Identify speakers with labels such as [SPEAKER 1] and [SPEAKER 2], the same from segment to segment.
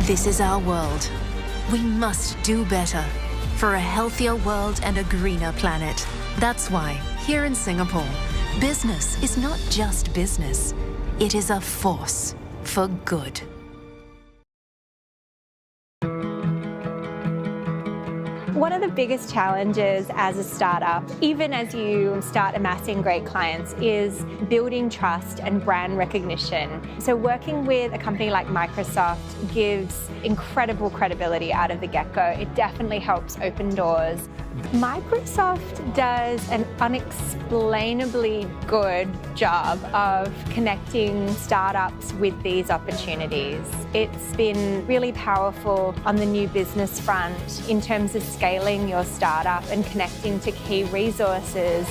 [SPEAKER 1] This is our world. We must do better for a healthier world and a greener planet. That's why, here in Singapore, business is not just business. It is a force for good.
[SPEAKER 2] One of the biggest challenges as a startup, even as you start amassing great clients, is building trust and brand recognition. So working with a company like Microsoft gives incredible credibility out of the get-go. It definitely helps open doors. Microsoft does an unexplainably good job of connecting startups with these opportunities. It's been really powerful on the new business front in terms of scaling your startup and connecting to key resources.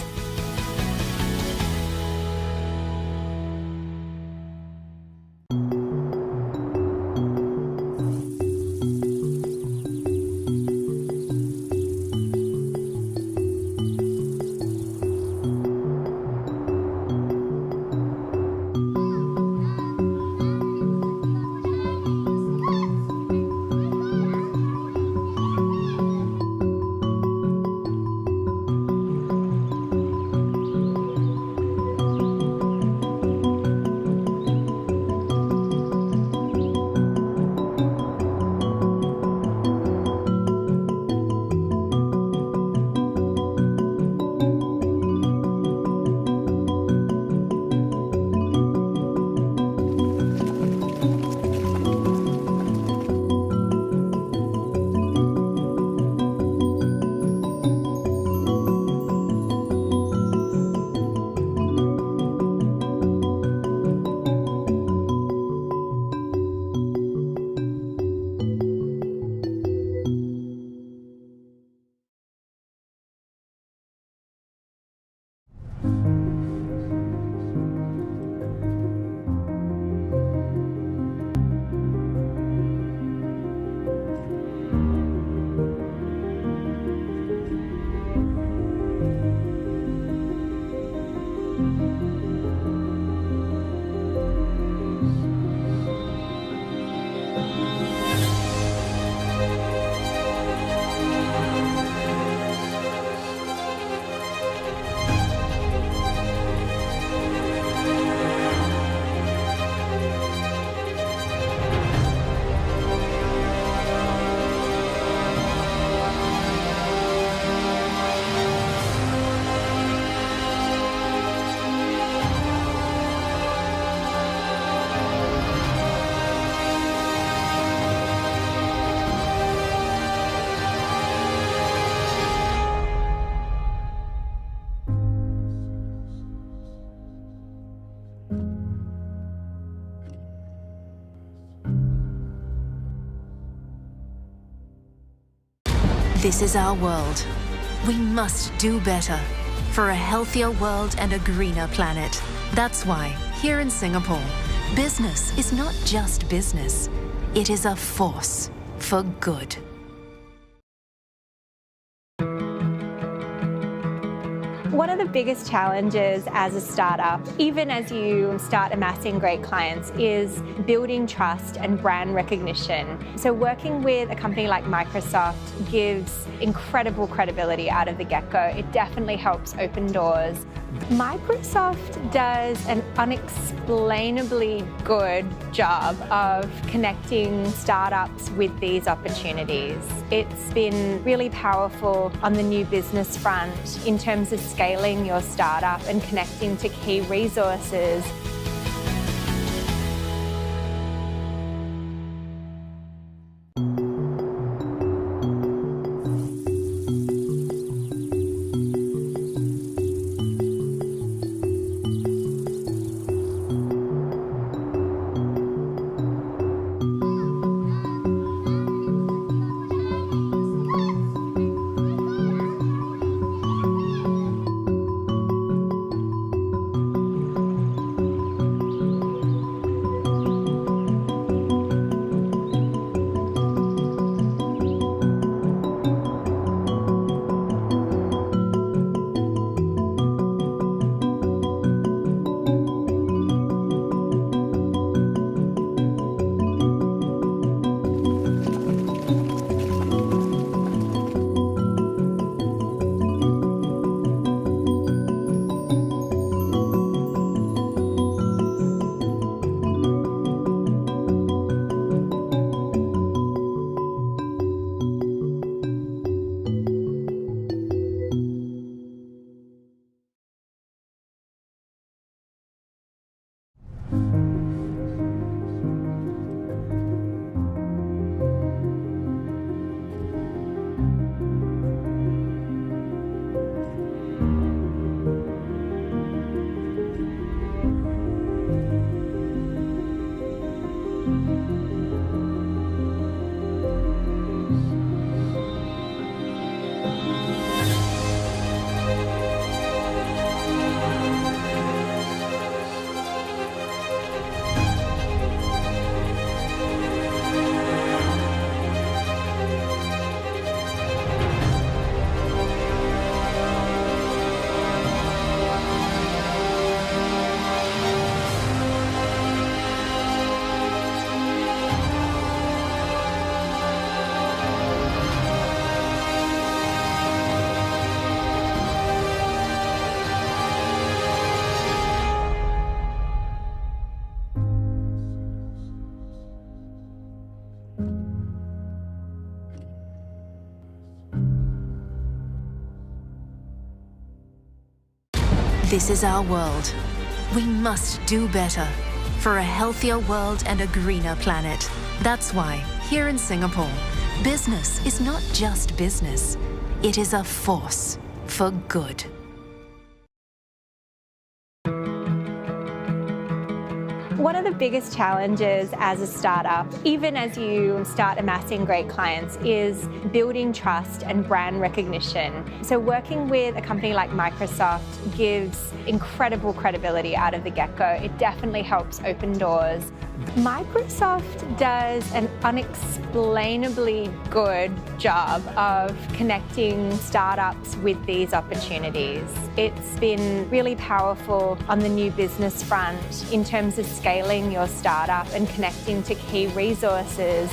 [SPEAKER 1] This is our world. We must do better for a healthier world and a greener planet. That's why, here in Singapore, business is not just business. It is a force for good.
[SPEAKER 2] One of the biggest challenges as a startup, even as you start amassing great clients, is building trust and brand recognition. So working with a company like Microsoft gives incredible credibility out of the get-go. It definitely helps open doors. Microsoft does an unexplainably good job of connecting startups with these opportunities. It's been really powerful on the new business front in terms of scaling your startup and connecting to key resources.
[SPEAKER 1] This is our world. We must do better for a healthier world and a greener planet. That's why, here in Singapore, business is not just business. It is a force for good.
[SPEAKER 2] One of the biggest challenges as a startup, even as you start amassing great clients, is building trust and brand recognition. So working with a company like Microsoft gives incredible credibility out of the get-go. It definitely helps open doors. Microsoft does an unexplainably good job of connecting startups with these opportunities. It's been really powerful on the new business front in terms of scaling your startup and connecting to key resources.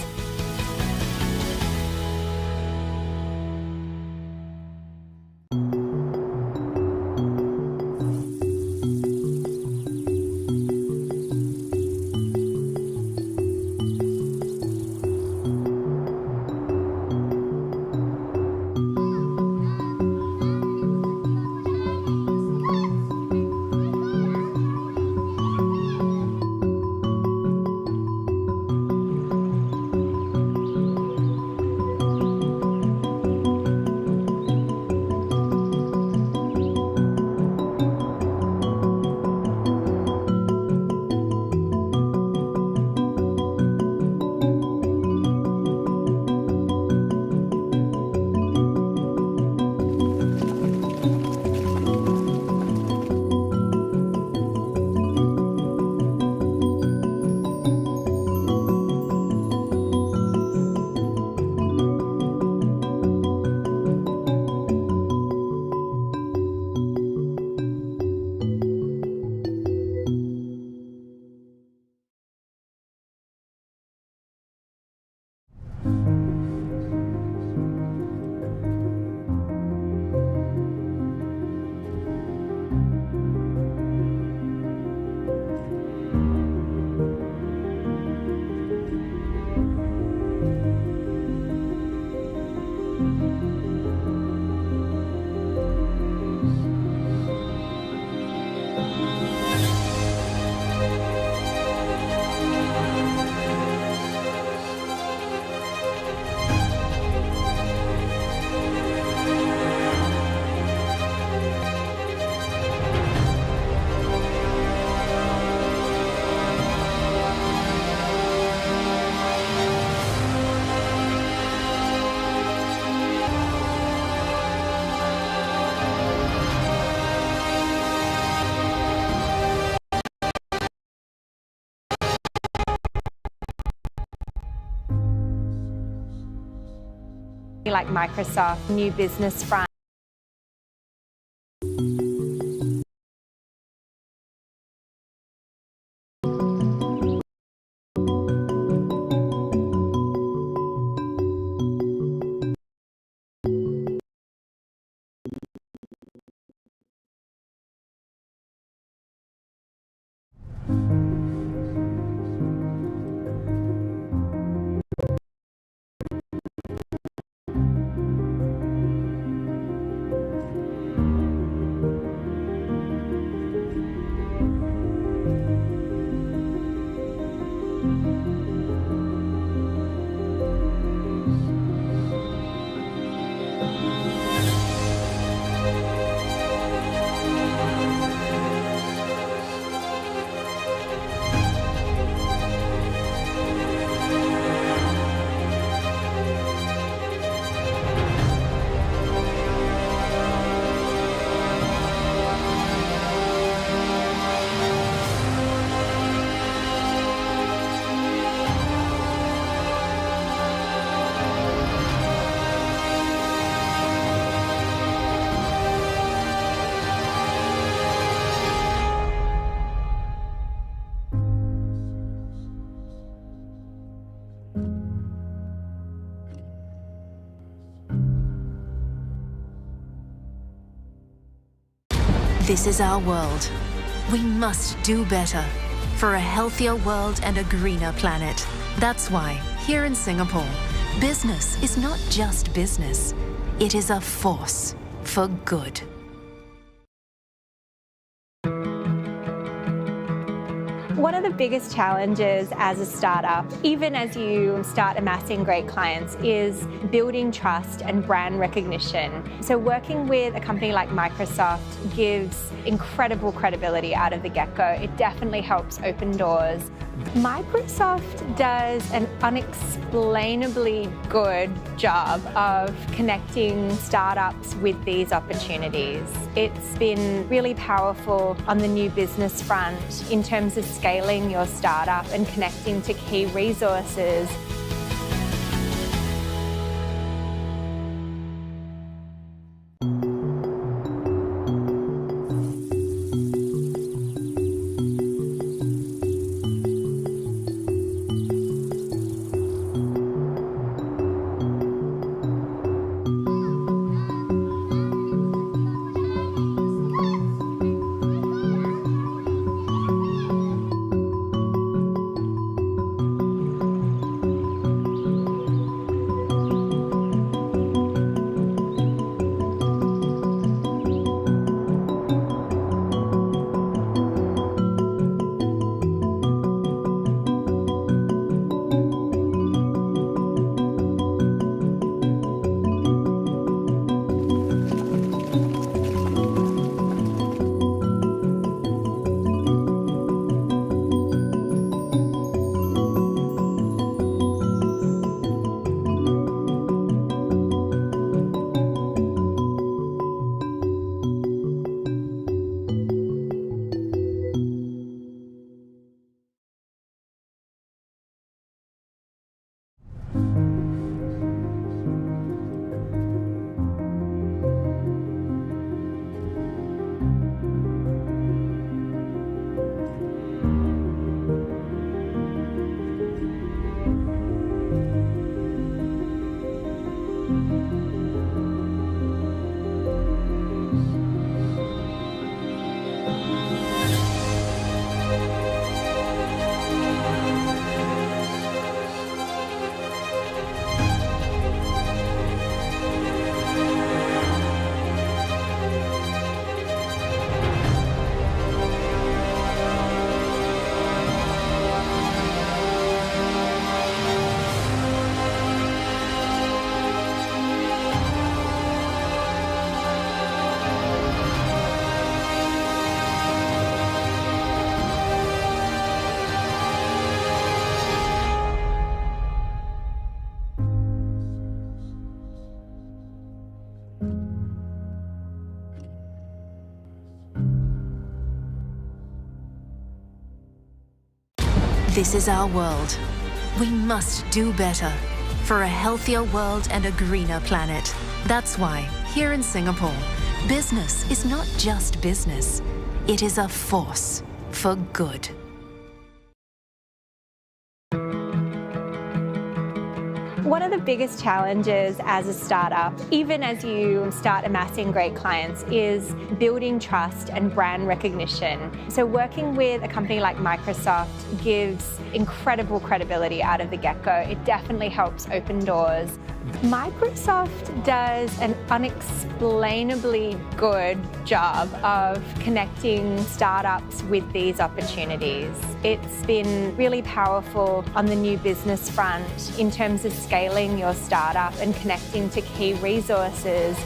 [SPEAKER 2] Like Microsoft, new business front.
[SPEAKER 1] This is our world. We must do better for a healthier world and a greener planet. That's why, here in Singapore, business is not just business. It is a force for good.
[SPEAKER 2] One of the biggest challenges as a startup, even as you start amassing great clients, is building trust and brand recognition. So working with a company like Microsoft gives incredible credibility out of the get-go. It definitely helps open doors. Microsoft does an unexplainably good job of connecting startups with these opportunities. It's been really powerful on the new business front in terms of scaling your startup and connecting to key resources.
[SPEAKER 1] This is our world. We must do better for a healthier world and a greener planet. That's why, here in Singapore, business is not just business. It is a force for good.
[SPEAKER 2] One of the biggest challenges as a startup, even as you start amassing great clients, is building trust and brand recognition. So working with a company like Microsoft gives incredible credibility out of the get-go. It definitely helps open doors. Microsoft does an unexplainably good job of connecting startups with these opportunities. It's been really powerful on the new business front in terms of scaling your startup and connecting to key resources.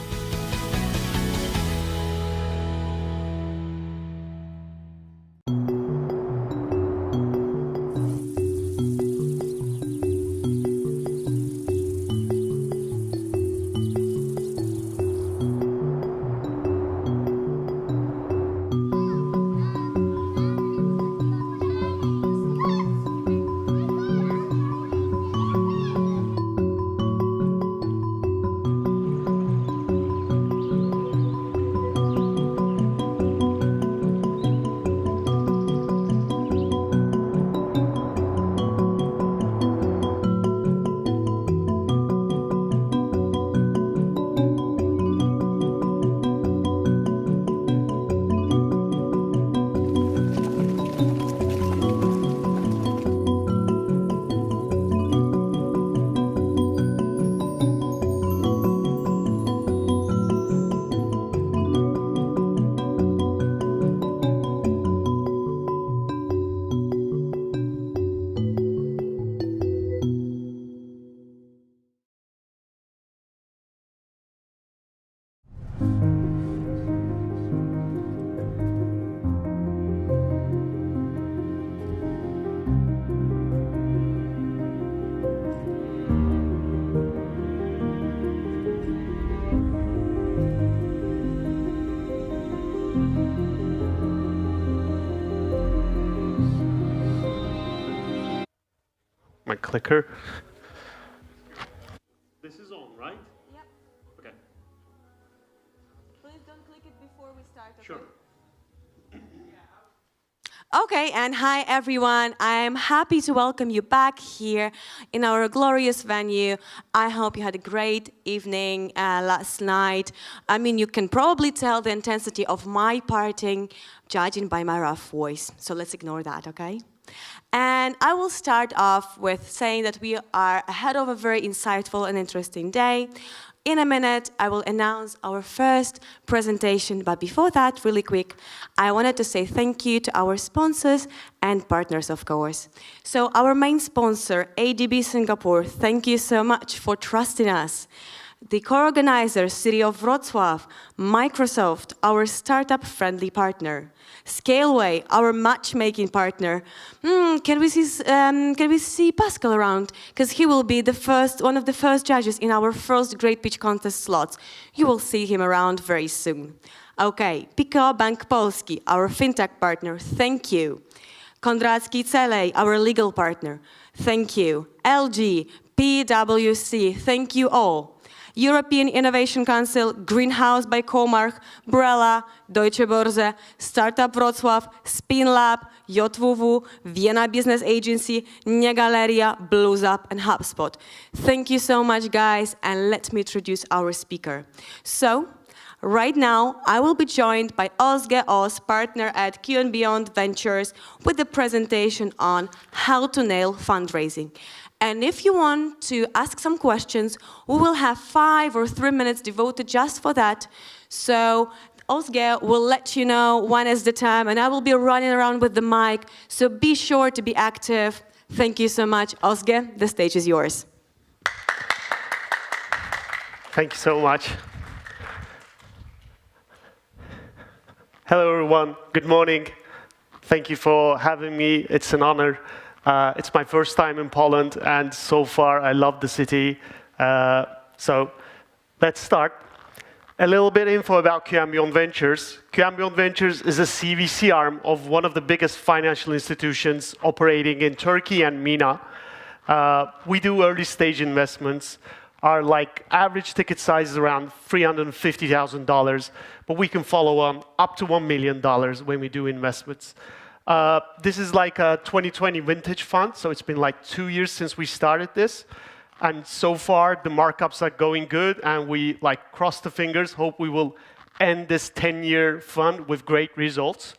[SPEAKER 3] clicker. This is on, right?
[SPEAKER 4] Yep.
[SPEAKER 3] Okay.
[SPEAKER 4] Please don't click it before we start. Okay?
[SPEAKER 3] Sure.
[SPEAKER 4] Okay, and hi everyone. I'm happy to welcome you back here in our glorious venue. I hope you had a great evening last night. I mean, you can probably tell the intensity of my partying judging by my rough voice. So let's ignore that, okay? And I will start off with saying that we are ahead of a very insightful and interesting day. In a minute, I will announce our first presentation, but before that, really quick, I wanted to say thank you to our sponsors and partners, of course. So our main sponsor, ADB Singapore, thank you so much for trusting us. The co-organizers, City of Wrocław, Microsoft, our startup-friendly partner. Scaleway, our matchmaking partner. Can we see Pascal around? Because he will be one of the first judges in our first Great Pitch Contest slots. You will see him around very soon. Okay, Pico Bank Polski, our fintech partner. Thank you. Kondracki Celej, our legal partner. Thank you. LG, PwC, thank you all. European Innovation Council, Greenhouse by Comarch, Brella, Deutsche Börse, Startup Wrocław, SpinLab, JWW, Vienna Business Agency, Niegaleria, BluesUp, and HubSpot. Thank you so much, guys, and let me introduce our speaker. So, right now, I will be joined by Ozge Oz, partner at Q & Beyond Ventures, with the presentation on how to nail fundraising. And if you want to ask some questions, we will have 5 or 3 minutes devoted just for that. So Ozge will let you know when is the time, and I will be running around with the mic. So be sure to be active. Thank you so much. Ozge, the stage is yours.
[SPEAKER 3] Thank you so much. Hello, everyone. Good morning. Thank you for having me. It's an honor. It's my first time in Poland, and so far I love the city. So let's start. A little bit info about Q & Beyond Ventures. Q & Beyond Ventures is a CVC arm of one of the biggest financial institutions operating in Turkey and MENA. We do early stage investments. Our average ticket size is around $350,000, but we can follow on up to $1 million when we do investments. This is like a 2020 vintage fund, so it's been like 2 years since we started this. And so far, the markups are going good, and we cross the fingers, hope we will end this 10-year fund with great results.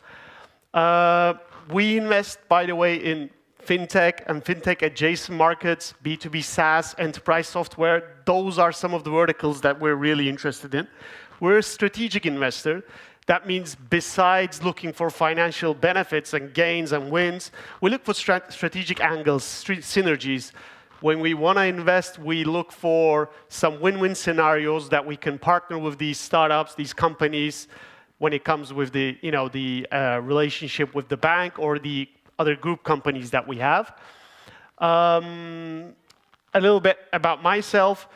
[SPEAKER 3] We invest, by the way, in fintech and fintech adjacent markets, B2B SaaS, enterprise software. Those are some of the verticals that we're really interested in. We're a strategic investor. That means besides looking for financial benefits and gains and wins, we look for strategic angles, synergies. When we want to invest, we look for some win-win scenarios that we can partner with these startups, these companies, when it comes with the relationship with the bank or the other group companies that we have. A little bit about myself.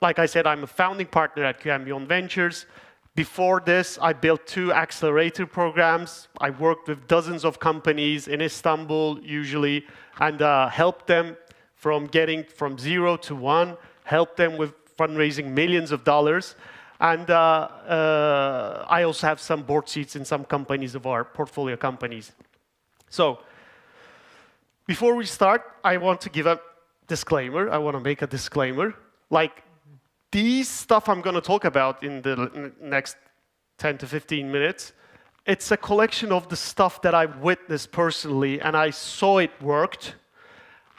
[SPEAKER 3] Like I said, I'm a founding partner at Q & Beyond Ventures. Before this, I built 2 accelerator programs. I worked with dozens of companies in Istanbul, usually, and helped them from getting from 0 to 1, helped them with fundraising millions of dollars. And I also have some board seats in some companies of our portfolio companies. So before we start, I want to give a disclaimer. I want to make a disclaimer. These stuff I'm going to talk about in the next 10 to 15 minutes, it's a collection of the stuff that I've witnessed personally, and I saw it worked,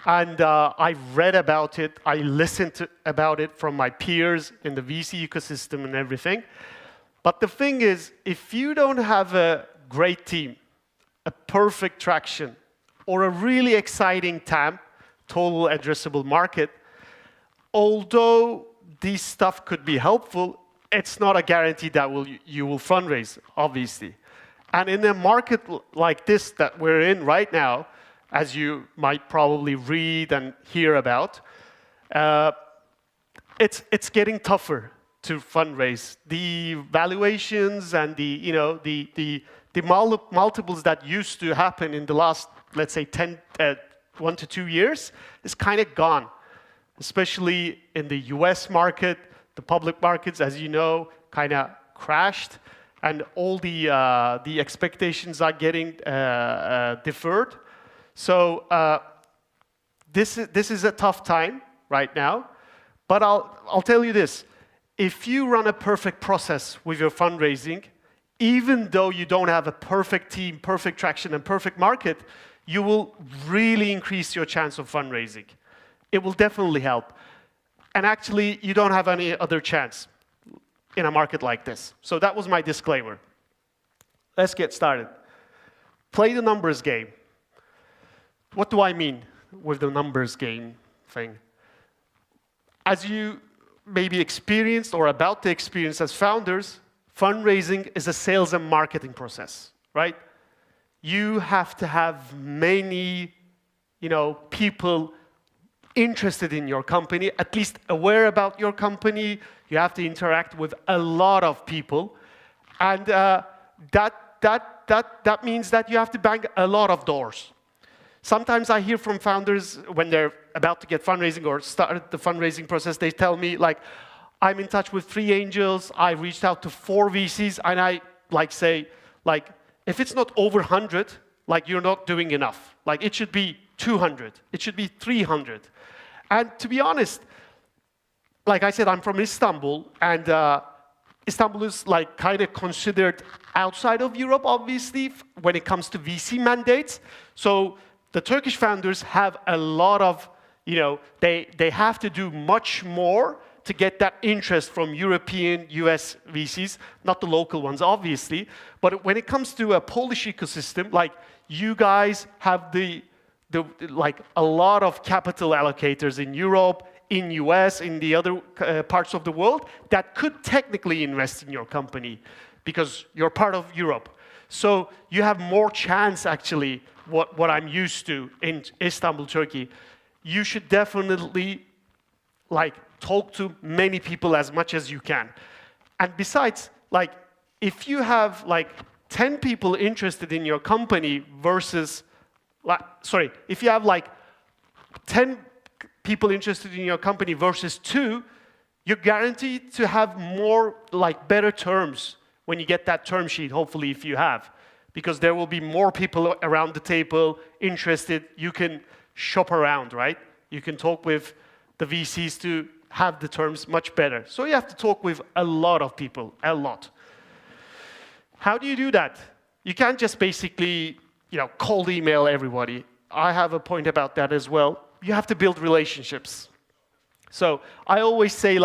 [SPEAKER 3] and I read about it, I listened about it from my peers in the VC ecosystem and everything. But the thing is, if you don't have a great team, a perfect traction, or a really exciting TAM, total addressable market, although these stuff could be helpful, it's not a guarantee that you will fundraise, obviously. And in a market like this that we're in right now, as you might probably read and hear about, it's getting tougher to fundraise. The valuations and the multiples that used to happen in the last, let's say, to 2 years is kind of gone, especially in the US market. The public markets, as you know, kind of crashed, and all the expectations are getting deferred. So this is a tough time right now, but I'll tell you this. If you run a perfect process with your fundraising, even though you don't have a perfect team, perfect traction, and perfect market, you will really increase your chance of fundraising. It will definitely help. And actually, you don't have any other chance in a market like this. So that was my disclaimer. Let's get started. Play the numbers game. What do I mean with the numbers game thing? As you maybe experienced or about to experience as founders, fundraising is a sales and marketing process, right? You have to have many, people interested in your company, at least aware about your company. You have to interact with a lot of people, and that means that you have to bang a lot of doors. Sometimes I hear from founders when they're about to get fundraising or start the fundraising process, they tell me, like, I'm in touch with 3 angels, I reached out to 4 VCs, and I say, if it's not over 100, you're not doing enough. It should be 200, it should be 300. And to be honest, like I said, I'm from Istanbul, and Istanbul is kind of considered outside of Europe, obviously, when it comes to VC mandates. So the Turkish founders have a lot of, they have to do much more to get that interest from European, US VCs, not the local ones, obviously. But when it comes to a Polish ecosystem, you guys have a lot of capital allocators in Europe, in US, in the other parts of the world that could technically invest in your company because you're part of Europe. So you have more chance, actually, what I'm used to in Istanbul, Turkey. You should definitely talk to many people as much as you can. And besides, if you have 10 people interested in your company versus, if you have 10 people interested in your company versus 2, you're guaranteed to have more, better terms when you get that term sheet, hopefully, if you have. Because there will be more people around the table interested. You can shop around, right? You can talk with the VCs to have the terms much better. So you have to talk with a lot of people, a lot. How do you do that? You can't just basically, cold email everybody. I have a point about that as well. You have to build relationships. So I always say,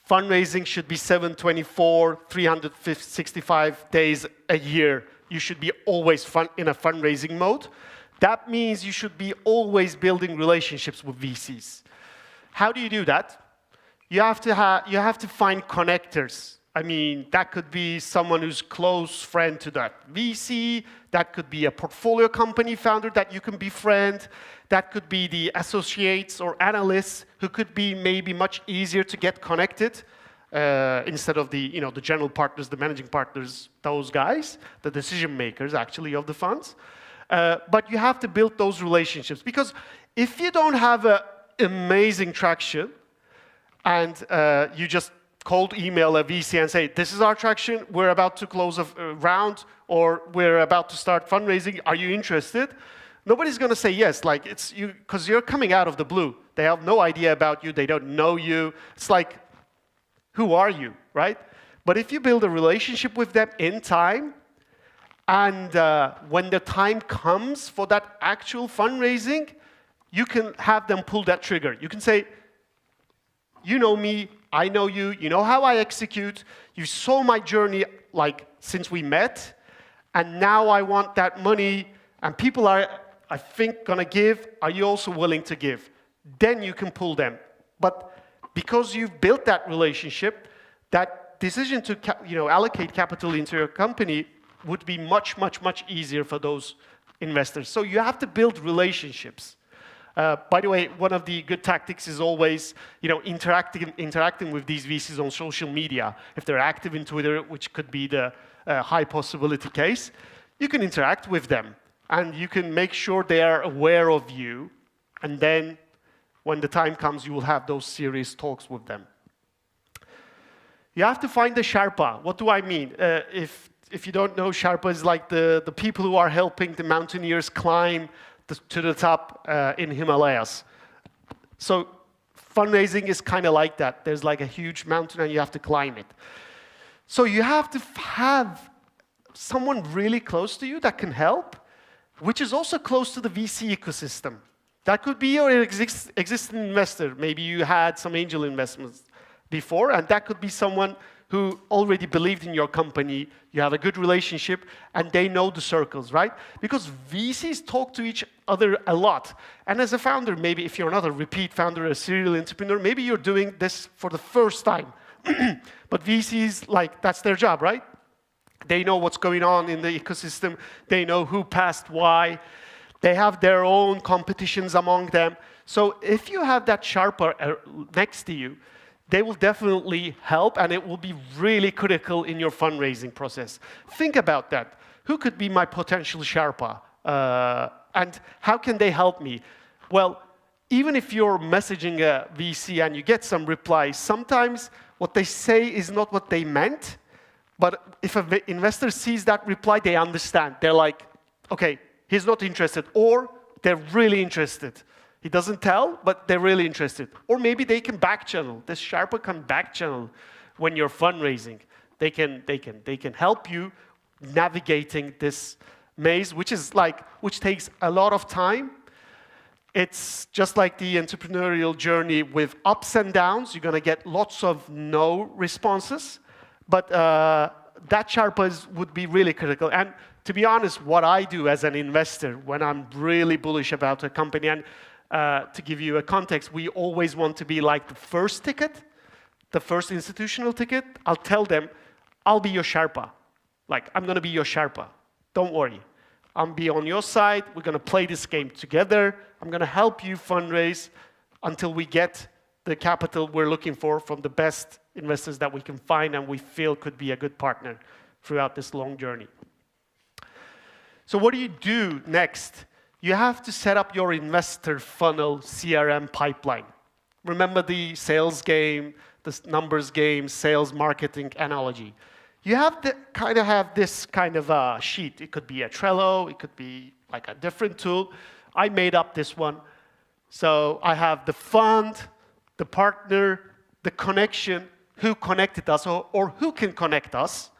[SPEAKER 3] fundraising should be 724, 365 days a year. You should be always in a fundraising mode. That means you should be always building relationships with VCs. How do you do that? You have to find connectors. I mean, that could be someone who's close friend to that VC. That could be a portfolio company founder that you can befriend. That could be the associates or analysts who could be maybe much easier to get connected instead of the general partners, the managing partners, those guys, the decision makers actually of the funds. But you have to build those relationships, because if you don't have amazing traction and you just cold email a VC and say, this is our traction, we're about to close a round, or we're about to start fundraising, are you interested? Nobody's going to say yes, it's you, because you're coming out of the blue. They have no idea about you, they don't know you. It's who are you, right? But if you build a relationship with them in time, and when the time comes for that actual fundraising, you can have them pull that trigger. You can say, you know me, I know you, you know how I execute, you saw my journey since we met, and now I want that money, and people are, I think, gonna give. Are you also willing to give? Then you can pull them. But because you've built that relationship, that decision to allocate capital into your company would be much, much, much easier for those investors. So you have to build relationships. By the way, one of the good tactics is always, interacting with these VCs on social media. If they're active in Twitter, which could be the high possibility case, you can interact with them. and you can make sure they are aware of you, and then when the time comes, you will have those serious talks with them. You have to find the Sherpa. What do I mean? If you don't know, Sherpa is like the people who are helping the mountaineers climb to the top in Himalayas. So fundraising is kind of like that. There's like a huge mountain and you have to climb it. So you have to have someone really close to you that can help, which is also close to the VC ecosystem. That could be your existing investor. Maybe you had some angel investments before, and that could be someone who already believed in your company, you have a good relationship, and they know the circles, right? Because VCs talk to each other a lot. And as a founder, maybe if you're not a repeat founder, a serial entrepreneur, maybe you're doing this for the first time. But VCs, like, that's their job, right? They know what's going on in the ecosystem. They know who passed why. They have their own competitions among them. So if you have that Sherpa next to you, they will definitely help, and it will be really critical in your fundraising process. Think about that. Who could be my potential Sherpa? And how can they help me? Well, even if you're messaging a VC and you get some replies, sometimes what they say is not what they meant. But if an investor sees that reply, they understand. They're like, okay, he's not interested, or they're really interested. He doesn't tell, but they're really interested. Or maybe they can back channel. This Sherpa can back channel when you're fundraising. They can help you navigating this maze, which takes a lot of time. It's just like the entrepreneurial journey with ups and downs. You're going to get lots of no responses, but that Sherpa would be really critical. And to be honest, what I do as an investor when I'm really bullish about a company, and to give you a context, we always want to be like the first ticket, the first institutional ticket. I'll tell them, I'll be your Sherpa. Like, I'm going to be your Sherpa. Don't worry. I'll be on your side. We're going to play this game together. I'm going to help you fundraise until we get the capital we're looking for from the best investors that we can find and we feel could be a good partner throughout this long journey. So what do you do next? You have to set up your investor funnel CRM pipeline. Remember the sales game, the numbers game, sales marketing analogy. You have to kind of have this kind of a sheet. It could be a Trello, it could be like a different tool. I made up this one. So I have the fund, the partner, the connection, who connected us, or who can connect us.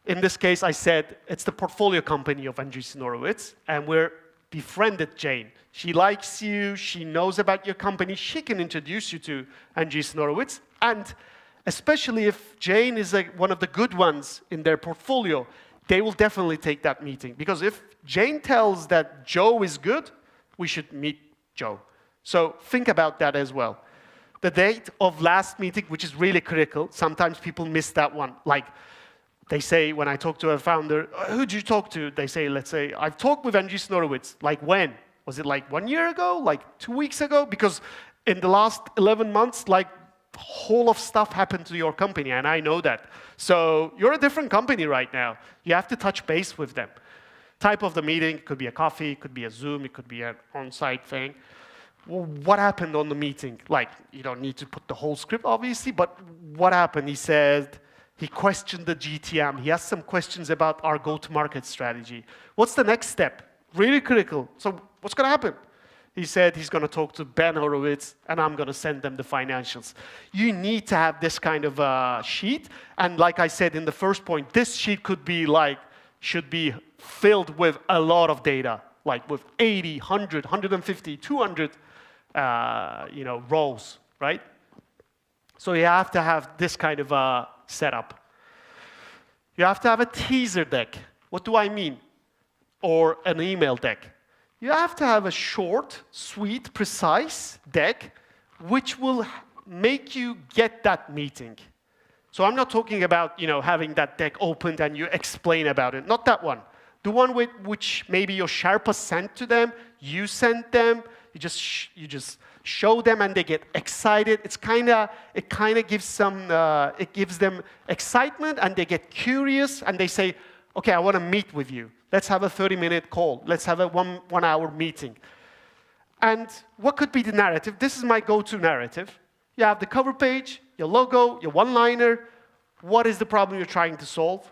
[SPEAKER 3] In this case, I said it's the portfolio company of Andreessen Horowitz, and we're befriended Jane. She likes you, she knows about your company, she can introduce you to Andreessen Horowitz, and especially if Jane is one of the good ones in their portfolio, they will definitely take that meeting. Because if Jane tells that Joe is good, we should meet Joe. So think about that as well. The date of last meeting, which is really critical, sometimes people miss that one. Like, they say, when I talk to a founder, who did you talk to? They say, let's say, I've talked with Andreessen Horowitz. Like when? Was it like 1 year ago? Like 2 weeks ago? Because in the last 11 months, like, whole of stuff happened to your company, and I know that. So you're a different company right now. You have to touch base with them. Type of the meeting, it could be a coffee, it could be a Zoom, it could be an on-site thing. Well, what happened on the meeting? Like, you don't need to put the whole script, obviously, but what happened? He said, he questioned the GTM. He asked some questions about our go-to-market strategy. What's the next step? Really critical. So what's going to happen? He said he's going to talk to Ben Horowitz, and I'm going to send them the financials. You need to have this kind of sheet. And like I said in the first point, this sheet should be filled with a lot of data, like with 80, 100, 150, 200 rows, right? So you have to have this kind of setup. You have to have a teaser deck. What do I mean? Or an email deck. You have to have a short, sweet, precise deck which will make you get that meeting. So I'm not talking about having that deck opened and you explain about it. Not that one. The one which maybe your Sherpa sent to them, you sent them, you just show them and they get excited. It kind of gives them excitement and they get curious and they say, okay, I want to meet with you. Let's have a 30-minute call. Let's have a one-hour meeting. And what could be the narrative? This is my go-to narrative. You have the cover page, your logo, your one-liner. What is the problem you're trying to solve?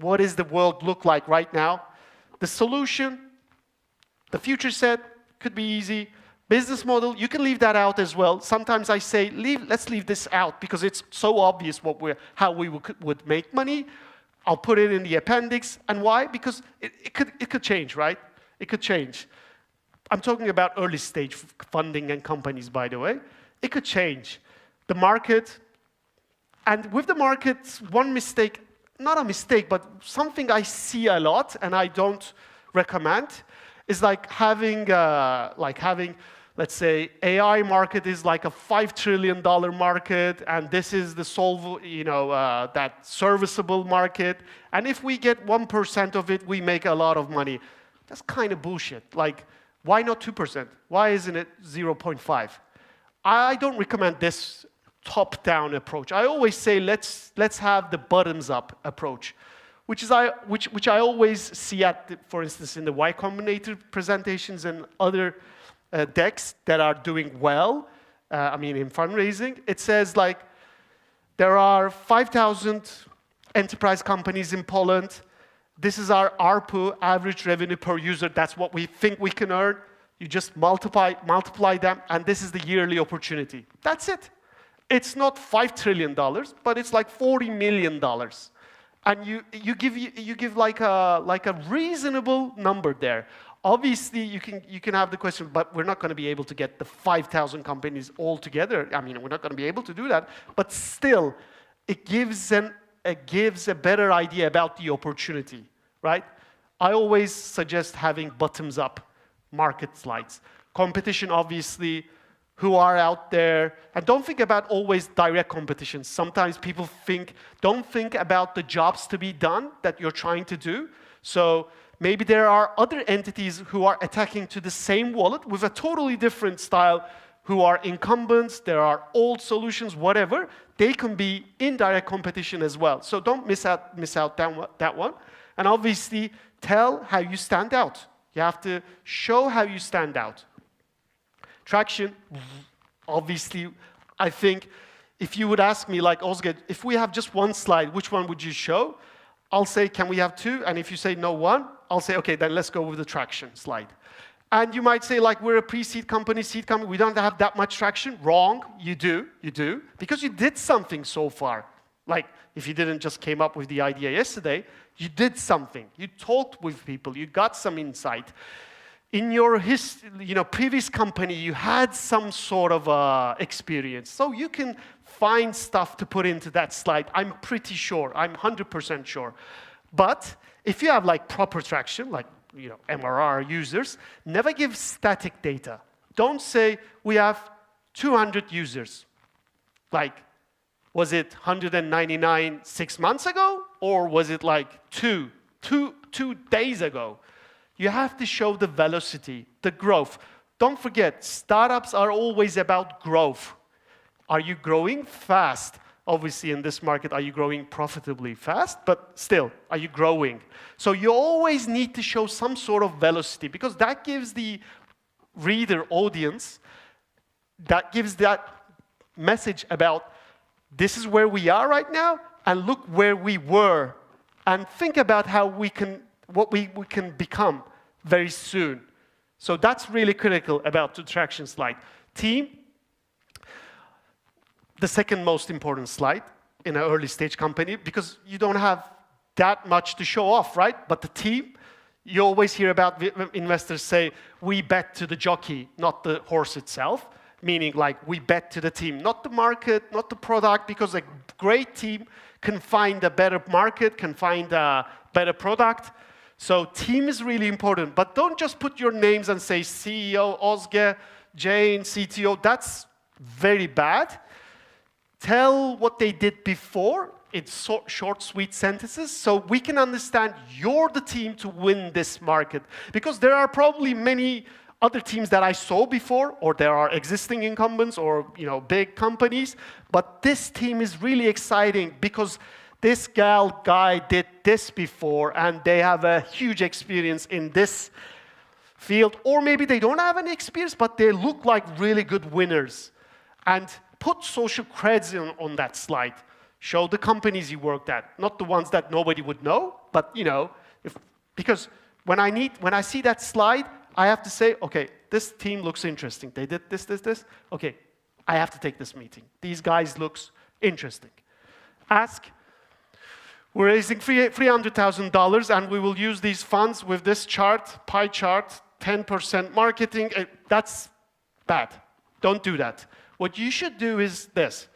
[SPEAKER 3] What does the world look like right now? The solution, the future set, could be easy. Business model, you can leave that out as well. Sometimes I say, let's leave this out because it's so obvious how we would make money. I'll put it in the appendix. And why? Because it could change, right? It could change. I'm talking about early stage funding and companies, by the way. It could change. The market, and with the market, one mistake, not a mistake, but something I see a lot and I don't recommend is like having, let's say, AI market is like a $5 trillion market, and this is the that serviceable market. And if we get 1% of it, we make a lot of money. That's kind of bullshit. Like, why not 2%? Why isn't it 0.5? I don't recommend this top-down approach. I always say let's have the bottoms-up approach, which I always see for instance, in the Y Combinator presentations and other decks that are doing well. In fundraising, it says like there are 5,000 enterprise companies in Poland. This is our ARPU, average revenue per user. That's what we think we can earn. You just multiply them, and this is the yearly opportunity. That's it. It's not $5 trillion, but it's like $40 million. And you give like a reasonable number there. Obviously, you can have the question, but we're not going to be able to get the 5,000 companies all together. We're not going to be able to do that. But still, it gives a better idea about the opportunity, right? I always suggest having bottoms-up market slides. Competition, obviously, who are out there. And don't think about always direct competition. Sometimes people don't think about the jobs to be done that you're trying to do. So maybe there are other entities who are attacking to the same wallet with a totally different style, who are incumbents, there are old solutions, whatever. They can be in direct competition as well. So don't miss out that one. And obviously, tell how you stand out. You have to show how you stand out. Traction, obviously, I think if you would ask me, like, Ozge, if we have just one slide, which one would you show? I'll say, can we have two? And if you say no one, I'll say, okay, then let's go with the traction slide. And you might say, like, we're a pre-seed company, seed company, we don't have that much traction. Wrong, you do, because you did something so far. Like, if you didn't just came up with the idea yesterday, you did something. You talked with people, you got some insight. In your previous company, you had some sort of experience. So you can find stuff to put into that slide. I'm pretty sure, I'm 100% sure. But if you have like proper traction, like MRR users, never give static data. Don't say we have 200 users. Like, was it 199 6 months ago? Or was it like two days ago? You have to show the velocity, the growth. Don't forget, startups are always about growth. Are you growing fast? Obviously, in this market, are you growing profitably fast? But still, are you growing? So you always need to show some sort of velocity, because that gives the reader audience, that gives that message about this is where we are right now, and look where we were, and think about how what we can become very soon. So that's really critical about the traction slide. Team, the second most important slide in an early stage company, because you don't have that much to show off, right? But the team, you always hear about investors say, we bet to the jockey, not the horse itself. Meaning, like, we bet to the team, not the market, not the product, because a great team can find a better market, can find a better product. So team is really important. But don't just put your names and say CEO, Ozge, Jane, CTO. That's very bad. Tell what they did before in short, sweet sentences, so we can understand you're the team to win this market. Because there are probably many other teams that I saw before, or there are existing incumbents or big companies, but this team is really exciting because this guy did this before, and they have a huge experience in this field, or maybe they don't have any experience, but they look like really good winners. And put social creds on that slide. Show the companies you worked at, not the ones that nobody would know, but because when I see that slide, I have to say, okay, this team looks interesting. They did this. Okay, I have to take this meeting. These guys looks interesting. Ask. We're raising $300,000, and we will use these funds with this chart, pie chart, 10% marketing. That's bad. Don't do that. What you should do is this.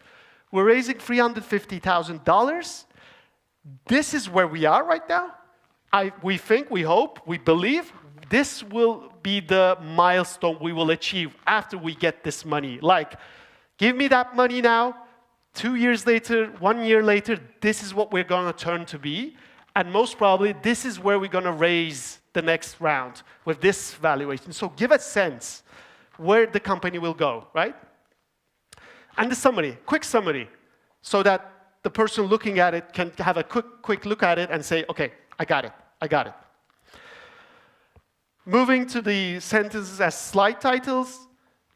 [SPEAKER 3] We're raising $350,000. This is where we are right now. We think, we hope, we believe this will be the milestone we will achieve after we get this money. Like, give me that money now. 2 years later, 1 year later, this is what we're going to turn to be. And most probably, this is where we're going to raise the next round with this valuation. So give a sense where the company will go, right? And the summary, quick summary, so that the person looking at it can have a quick look at it and say, okay, I got it. Moving to the sentences as slide titles.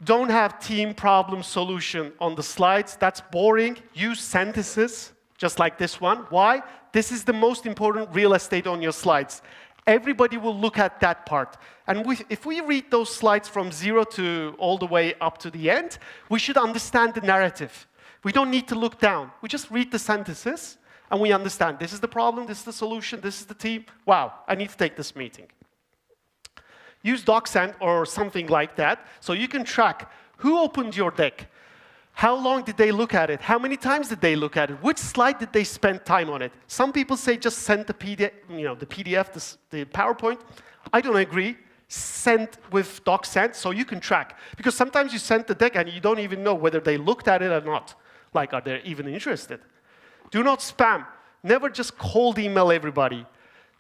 [SPEAKER 3] Don't have team problem solution on the slides. That's boring. Use sentences, just like this one. Why? This is the most important real estate on your slides. Everybody will look at that part. And if we read those slides from 0 to all the way up to the end, we should understand the narrative. We don't need to look down. We just read the sentences, and we understand this is the problem, this is the solution, this is the team. Wow, I need to take this meeting. Use DocSend or something like that, so you can track who opened your deck, how long did they look at it, how many times did they look at it, which slide did they spend time on it. Some people say just send the PDF, the PowerPoint. I don't agree. Send with DocSend so you can track. Because sometimes you send the deck and you don't even know whether they looked at it or not. Like, are they even interested? Do not spam. Never just cold email everybody.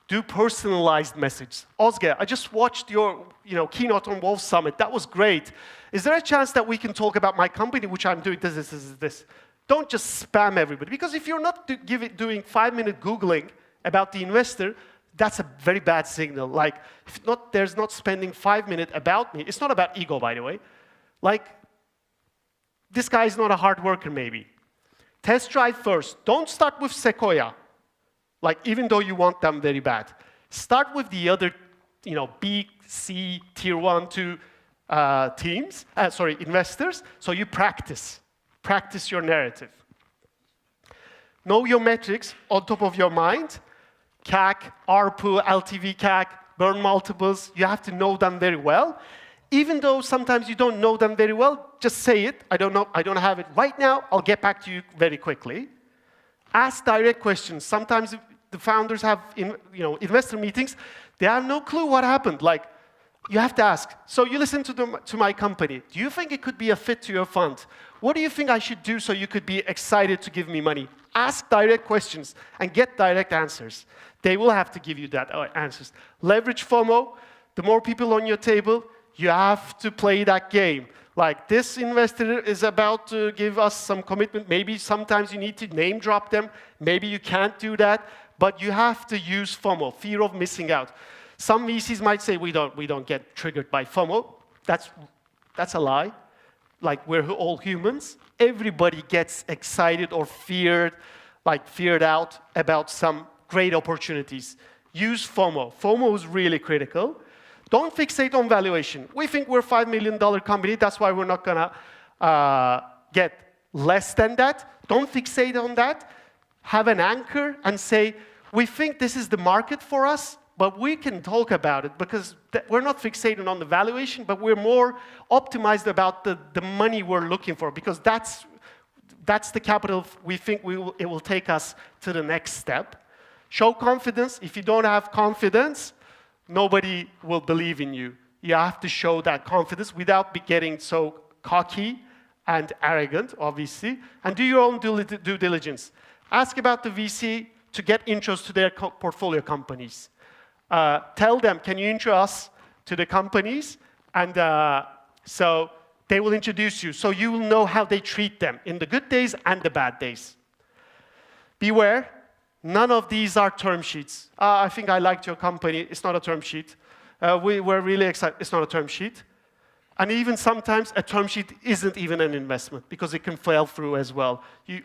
[SPEAKER 3] Do personalized messages. Ozge, I just watched your keynote on Wolf Summit. That was great. Is there a chance that we can talk about my company, which I'm doing this? Don't just spam everybody. Because if you're not doing 5-minute Googling about the investor, that's a very bad signal. Like, if there's not spending 5 minutes about me. It's not about ego, by the way. Like, this guy is not a hard worker, maybe. Test drive first. Don't start with Sequoia. Like, even though you want them very bad. Start with the other, B, C, tier 1, 2 investors, so you practice. Practice your narrative. Know your metrics on top of your mind. CAC, ARPU, LTV, CAC, burn multiples. You have to know them very well. Even though sometimes you don't know them very well, just say it. I don't know. I don't have it right now. I'll get back to you very quickly. Ask direct questions. Sometimes the founders have investor meetings. They have no clue what happened. Like, you have to ask. So you listen to my company. Do you think it could be a fit to your fund? What do you think I should do so you could be excited to give me money? Ask direct questions and get direct answers. They will have to give you that answers. Leverage FOMO. The more people on your table, you have to play that game. Like, this investor is about to give us some commitment. Maybe sometimes you need to name drop them. Maybe you can't do that. But you have to use FOMO, fear of missing out. Some VCs might say we don't get triggered by FOMO. That's a lie. Like, we're all humans. Everybody gets excited or feared out about some great opportunities. Use FOMO. FOMO is really critical. Don't fixate on valuation. We think we're a $5 million company. That's why we're not going to get less than that. Don't fixate on that. Have an anchor and say, we think this is the market for us, but we can talk about it because we're not fixated on the valuation, but we're more optimized about the money we're looking for because that's the capital we think it will take us to the next step. Show confidence. If you don't have confidence, nobody will believe in you. You have to show that confidence without getting so cocky and arrogant, obviously. And do your own due diligence. Ask about the VC to get intros to their portfolio companies. Tell them, can you intro us to the companies? And so they will introduce you. So you will know how they treat them in the good days and the bad days. Beware. None of these are term sheets. I think I liked your company. It's not a term sheet. We were really excited. It's not a term sheet. And even sometimes a term sheet isn't even an investment because it can fail through as well.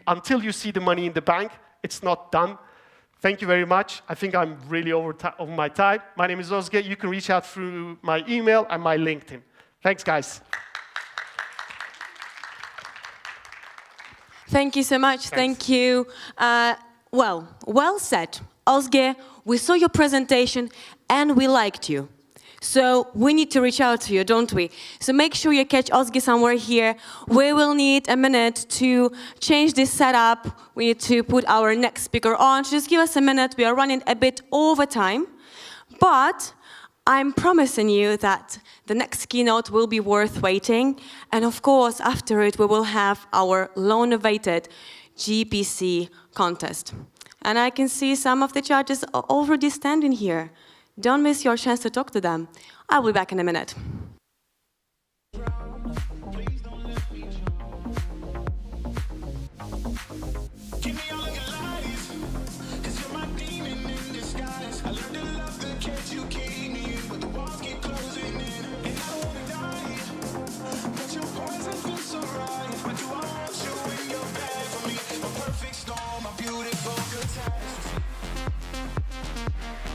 [SPEAKER 3] Until you see the money in the bank, it's not done. Thank you very much. I think I'm really over my time. My name is Ozge. You can reach out through my email and my LinkedIn. Thanks, guys.
[SPEAKER 4] Thank you so much.
[SPEAKER 3] Thanks.
[SPEAKER 4] Thank you. Well said. Ozge, we saw your presentation and we liked you. So we need to reach out to you, don't we? So make sure you catch Ozge somewhere here. We will need a minute to change this setup. We need to put our next speaker on. Just give us a minute. We are running a bit over time. But I'm promising you that the next keynote will be worth waiting. And of course, after it, we will have our long-awaited GPC contest. And I can see some of the judges are already standing here. Don't miss your chance to talk to them. I'll be back in a minute.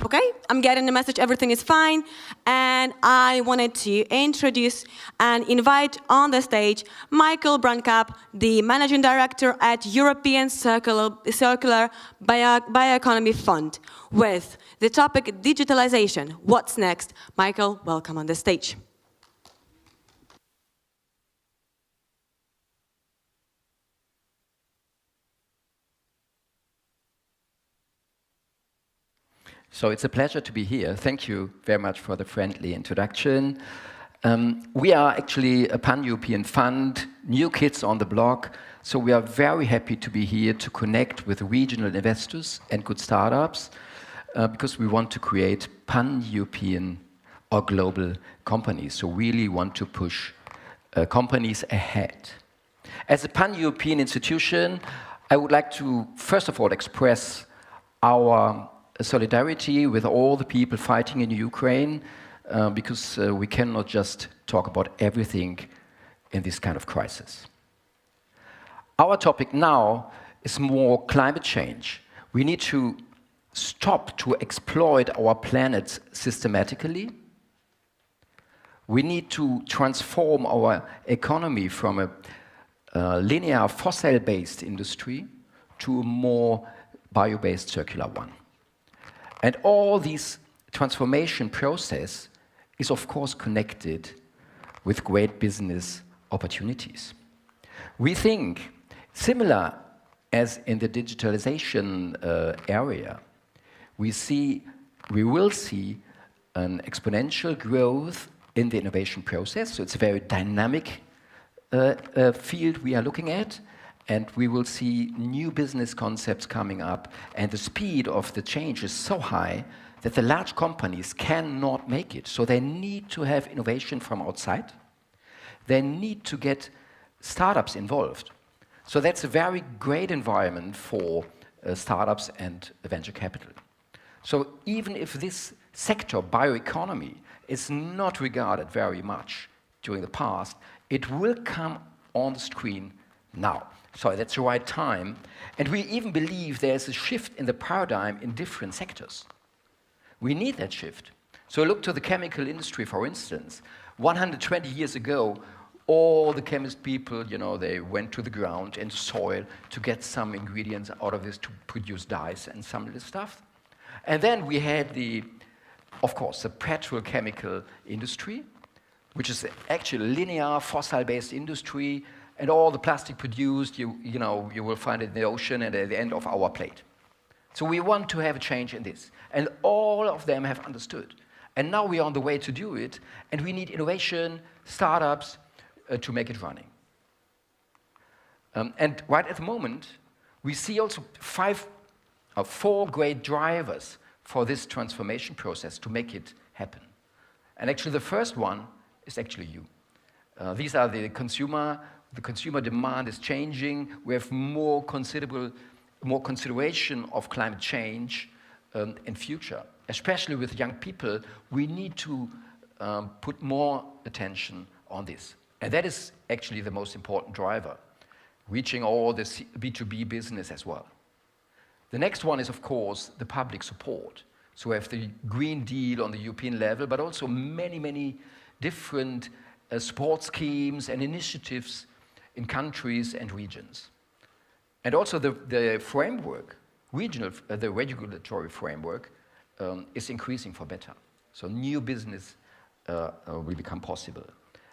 [SPEAKER 4] Okay, I'm getting the message, everything is fine. And I wanted to introduce and invite on the stage Michael Brandkap, the Managing Director at European Circular Bioeconomy Fund, with the topic digitalization. What's next? Michael, welcome on the stage.
[SPEAKER 5] So it's a pleasure to be here. Thank you very much for the friendly introduction. We are actually a pan-European fund, new kids on the block, so we are very happy to be here to connect with regional investors and good startups because we want to create pan-European or global companies, so really want to push companies ahead. As a pan-European institution, I would like to, first of all, express our solidarity with all the people fighting in Ukraine, because we cannot just talk about everything in this kind of crisis. Our topic now is more climate change. We need to stop to exploit our planet systematically. We need to transform our economy from a linear fossil-based industry to a more bio-based circular one. And all this transformation process is, of course, connected with great business opportunities. We think, similar as in the digitalization area, we will see an exponential growth in the innovation process. So it's a very dynamic field we are looking at. And we will see new business concepts coming up. And the speed of the change is so high that the large companies cannot make it. So they need to have innovation from outside. They need to get startups involved. So that's a very great environment for startups and venture capital. So even if this sector, bioeconomy, is not regarded very much during the past, it will come on the screen now. So that's the right time. And we even believe there's a shift in the paradigm in different sectors. We need that shift. So look to the chemical industry, for instance. 120 years ago, all the chemist people, they went to the ground and soil to get some ingredients out of this to produce dyes and some of this stuff. And then we had of course, the petrochemical industry, which is actually a linear fossil-based industry. And all the plastic produced, you will find it in the ocean and at the end of our plate. So we want to have a change in this. And all of them have understood. And now we are on the way to do it. And we need innovation, startups, to make it running. And right at the moment, we see also 4 great drivers for this transformation process to make it happen. And actually, the first one is actually you. These are the consumer demand is changing. We have more considerable more consideration of climate change in future. Especially with young people, we need to put more attention on this. And that is actually the most important driver, reaching all the B2B business as well. The next one is, of course, the public support. So we have the Green Deal on the European level, but also many, many different support schemes and initiatives in countries and regions. And also the framework, the regulatory framework, is increasing for better. So new business will become possible.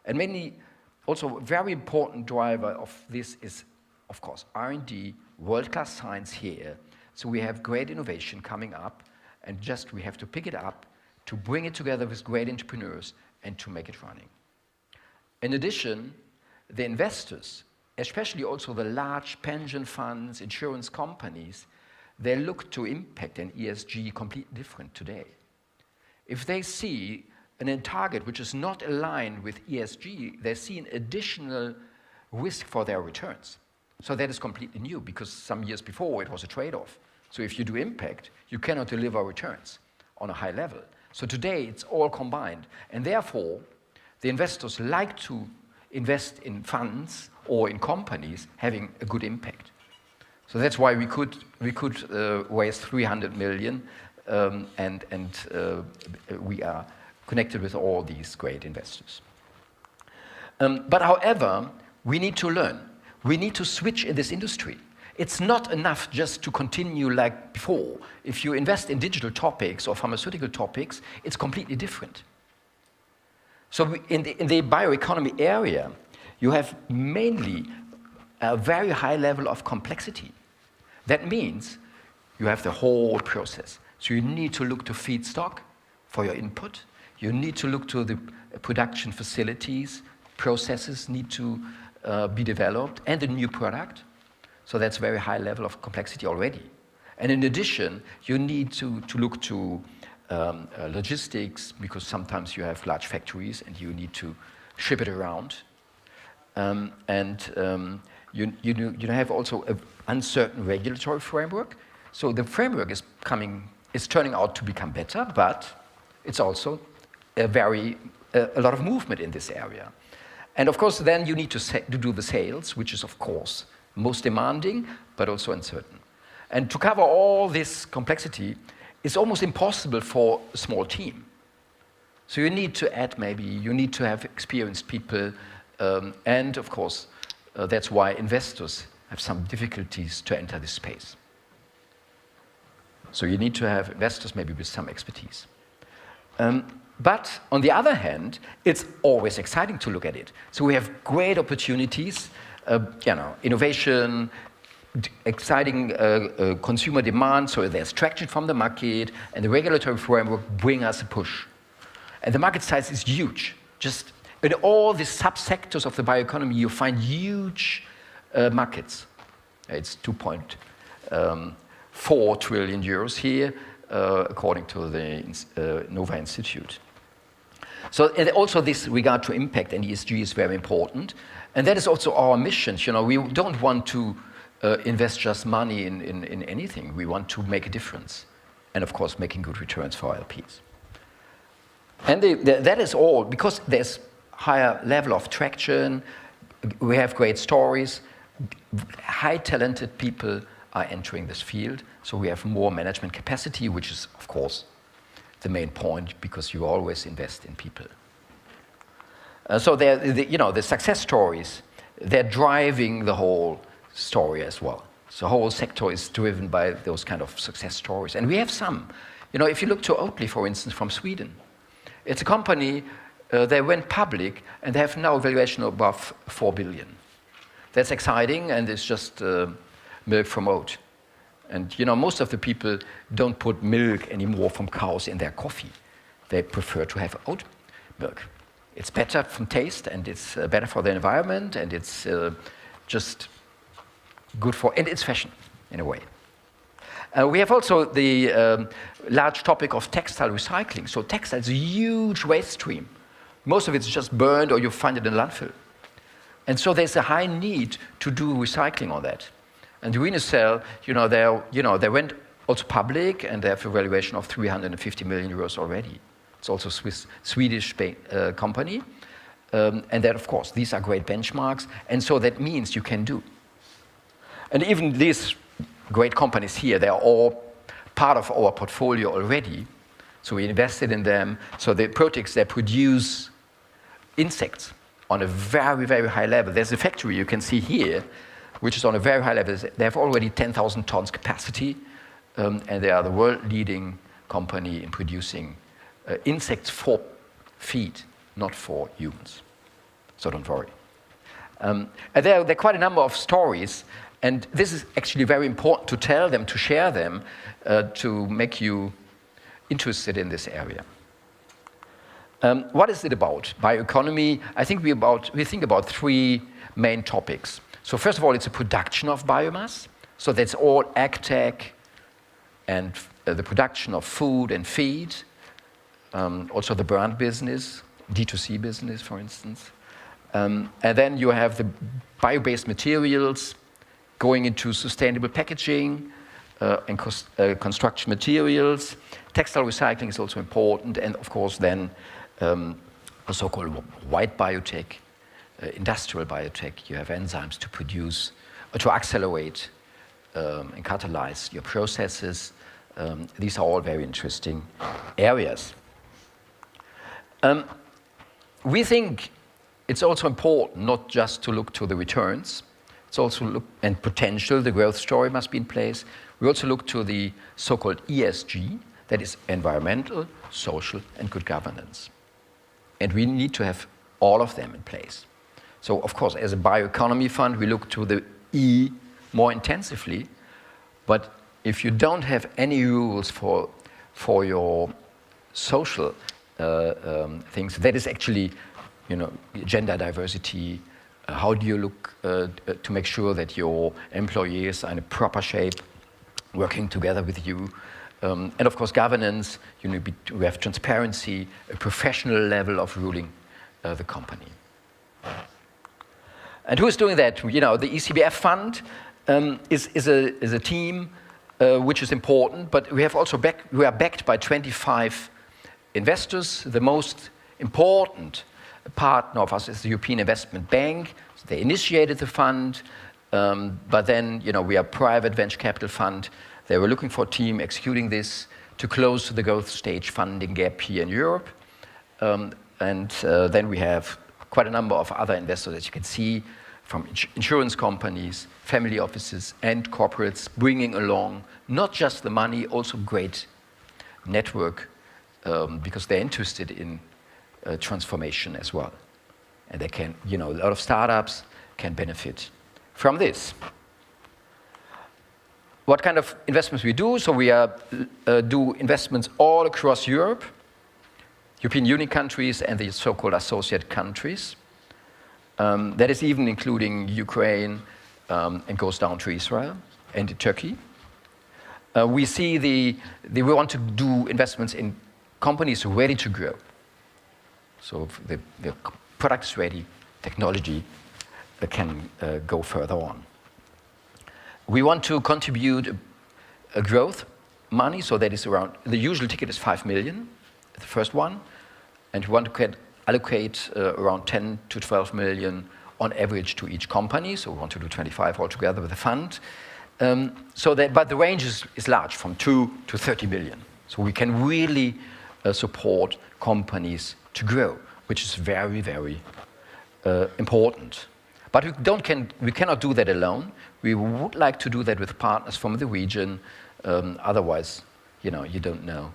[SPEAKER 5] And mainly, also a very important driver of this is, of course, R&D, world-class science here. So we have great innovation coming up, and just we have to pick it up, to bring it together with great entrepreneurs, and to make it running. In addition, the investors, especially also the large pension funds, insurance companies, they look to impact and ESG completely different today. If they see a target which is not aligned with ESG, they see an additional risk for their returns. So that is completely new, because some years before it was a trade-off. So if you do impact, you cannot deliver returns on a high level. So today it's all combined, and therefore the investors like to invest in funds or in companies having a good impact. So that's why we could raise 300 million, and we are connected with all these great investors. But however, we need to learn. We need to switch in this industry. It's not enough just to continue like before. If you invest in digital topics or pharmaceutical topics, it's completely different. So in the bioeconomy area, you have mainly a very high level of complexity. That means you have the whole process. So you need to look to feedstock for your input. You need to look to the production facilities. Processes need to be developed, and a new product. So that's very high level of complexity already. And in addition, you need to look to logistics, because sometimes you have large factories and you need to ship it around. You have also an uncertain regulatory framework. So the framework is turning out to become better, but it's also a lot of movement in this area. And of course, then you need to do the sales, which is of course most demanding, but also uncertain. And to cover all this complexity is almost impossible for a small team. So you need to you need to have experienced people, and of course, that's why investors have some difficulties to enter this space. So you need to have investors maybe with some expertise. But on the other hand, it's always exciting to look at it. So we have great opportunities, innovation, exciting consumer demand, so there's traction from the market, and the regulatory framework bring us a push. And the market size is huge. Just in all the subsectors of the bioeconomy, you find huge markets. It's 2.4 trillion euros here, according to the Nova Institute. So and also this regard to impact and ESG is very important. And that is also our mission. We don't want to invest just money in anything. We want to make a difference. And of course, making good returns for LPs. And that is all because there's higher level of traction. We have great stories. High talented people are entering this field. So we have more management capacity, which is, of course, the main point, because you always invest in people. So the success stories, they're driving the whole story as well. So the whole sector is driven by those kind of success stories. And we have some. If you look to Oatly, for instance, from Sweden, it's a company, they went public, and they have now a valuation above 4 billion. That's exciting, and it's just milk from oat. And most of the people don't put milk anymore from cows in their coffee. They prefer to have oat milk. It's better from taste, and it's better for the environment, and it's just good and it's fashion in a way. We have also the large topic of textile recycling. So textile is a huge waste stream. Most of it's just burned, or you find it in landfill. And so there's a high need to do recycling on that. And Renocell, they went also public, and they have a valuation of 350 million euros already. It's also a Swedish company. And then, of course, these are great benchmarks, and so that means you can do. And even these great companies here, they are all part of our portfolio already. So we invested in them. So the projects, they produce insects on a very, very high level. There's a factory you can see here, which is on a very high level. They have already 10,000 tons capacity, and they are the world-leading company in producing insects for feed, not for humans. So don't worry. And there are quite a number of stories, and this is actually very important to tell them, to share them, to make you interested in this area. What is it about? Bioeconomy, I think we think about three main topics. So first of all, it's a production of biomass. So that's all agtech and the production of food and feed. Also the brand business, D2C business, for instance. And then you have the bio-based materials going into sustainable packaging and construction materials. Textile recycling is also important, and of course then a so-called white biotech, industrial biotech. You have enzymes to produce, to accelerate and catalyze your processes. These are all very interesting areas. We think it's also important not just to look to the returns, it's also look, and potential, the growth story must be in place. We also look to the so-called ESG, that is environmental, social, and good governance. And we need to have all of them in place. So, of course, as a bioeconomy fund, we look to the E more intensively, but if you don't have any rules for your social things, that is actually, gender diversity. How do you look to make sure that your employees are in a proper shape, working together with you? And of course, governance, we have transparency, a professional level of ruling the company. And who is doing that? The ECBF fund is a team which is important, but we have also we are backed by 25 investors. The most important partner of us is the European Investment Bank. So they initiated the fund, but then we are a private venture capital fund. They were looking for a team executing this to close the growth stage funding gap here in Europe. And then we have quite a number of other investors, as you can see, from insurance companies, family offices, and corporates, bringing along not just the money, also great network, because they're interested in transformation as well. And they can, a lot of startups can benefit from this. What kind of investments we do? So we do investments all across Europe, European Union countries, and the so-called associate countries. That is even including Ukraine and goes down to Israel and to Turkey. We see we want to do investments in companies ready to grow. So the product is ready, technology can go further on. We want to contribute a growth money, so that is around, the usual ticket is 5 million, the first one, and we want to allocate around 10 to 12 million on average to each company, so we want to do 25 altogether with the fund. But the range is large, from 2 to 30 million. So we can really support companies to grow, which is very, very important. But we cannot do that alone. We would like to do that with partners from the region. Otherwise, you don't know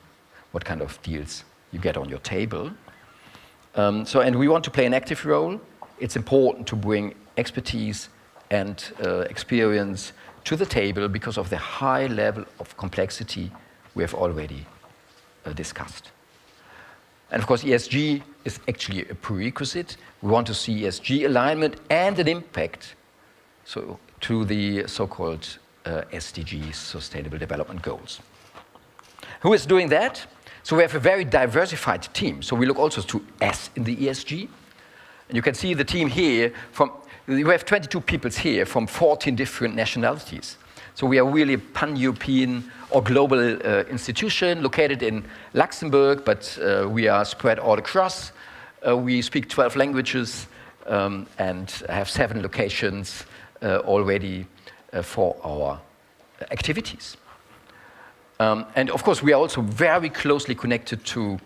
[SPEAKER 5] what kind of deals you get on your table. And we want to play an active role. It's important to bring expertise and experience to the table because of the high level of complexity we have already discussed. And of course, ESG is actually a prerequisite. We want to see ESG alignment and an impact to the so-called SDGs, Sustainable Development Goals. Who is doing that? So we have a very diversified team. So we look also to S in the ESG. And you can see the team here. we have 22 people here from 14 different nationalities. So we are really a pan-European or global institution located in Luxembourg, but we are spread all across. We speak 12 languages and have 7 locations already for our activities. And of course, we are also very closely connected to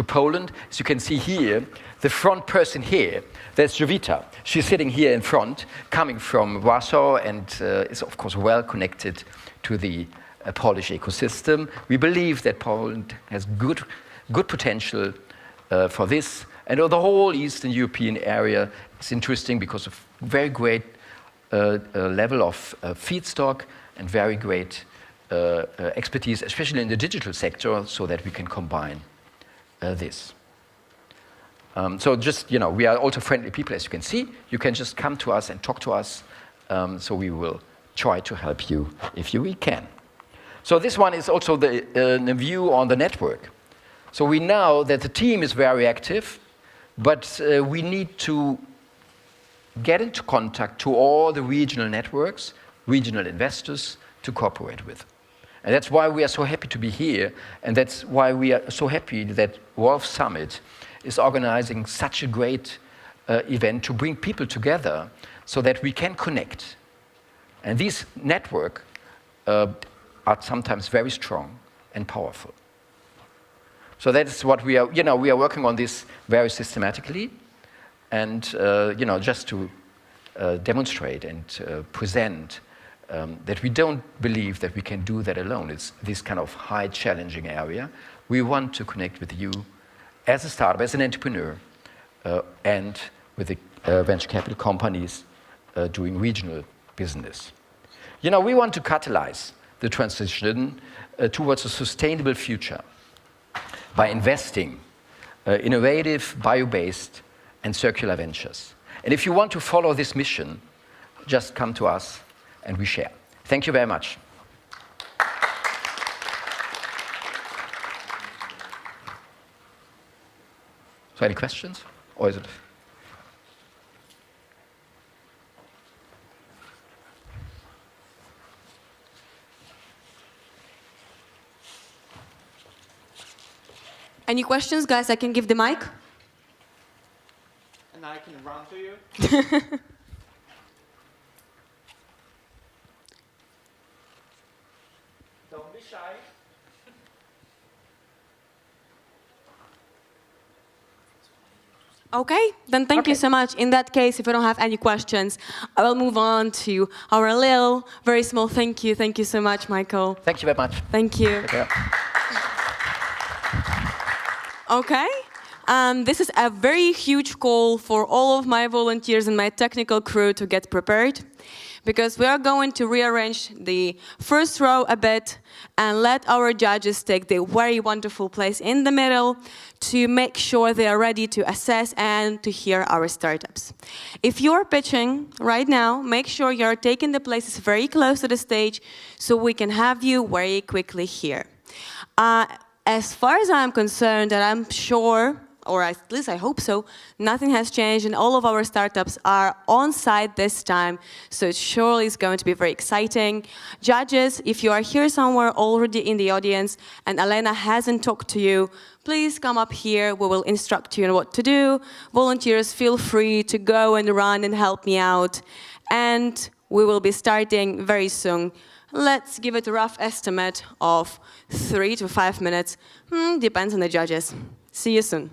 [SPEAKER 5] Poland. As you can see here, the front person here, that's Jovita. She's sitting here in front, coming from Warsaw, and is of course well connected to the Polish ecosystem. We believe that Poland has good potential for this. And the whole Eastern European area is interesting because of very great level of feedstock and very great expertise, especially in the digital sector, so that we can combine this. So just, we are also friendly people, as you can see. You can just come to us and talk to us. So we will try to help you if we can. So this one is also the view on the network. So we know that the team is very active, but we need to get into contact to all the regional networks, regional investors to cooperate with. And that's why we are so happy to be here, and that's why we are so happy that Wolf Summit is organizing such a great event to bring people together so that we can connect. And these networks are sometimes very strong and powerful. So that's what we are, we are working on this very systematically, and, just to demonstrate and present that we don't believe that we can do that alone. It's this kind of high challenging area. We want to connect with you as a startup, as an entrepreneur, and with the venture capital companies doing regional business. We want to catalyze the transition towards a sustainable future by investing innovative, bio-based, and circular ventures. And if you want to follow this mission, just come to us and we share. Thank you very much. So any questions? Or is it?
[SPEAKER 4] Any questions, guys? I can give the mic.
[SPEAKER 3] And I can run to you. Don't be shy.
[SPEAKER 4] Okay, then thank you so much. In that case, if we don't have any questions, I will move on to our little, very small thank you. Thank you so much, Michael.
[SPEAKER 5] Thank you very much.
[SPEAKER 4] Thank you.
[SPEAKER 5] Take care.
[SPEAKER 4] Okay. This is a very huge call for all of my volunteers and my technical crew to get prepared, because we are going to rearrange the first row a bit and let our judges take the very wonderful place in the middle to make sure they are ready to assess and to hear our startups. If you're pitching right now, make sure you're taking the places very close to the stage so we can have you very quickly here. As far as I'm concerned, and I'm sure, or at least I hope so, nothing has changed and all of our startups are on site this time, so it surely is going to be very exciting. Judges, if you are here somewhere already in the audience and Elena hasn't talked to you, please come up here, we will instruct you on what to do. Volunteers, feel free to go and run and help me out. And we will be starting very soon. Let's give it a rough estimate of 3 to 5 minutes. Depends on the judges. See you soon.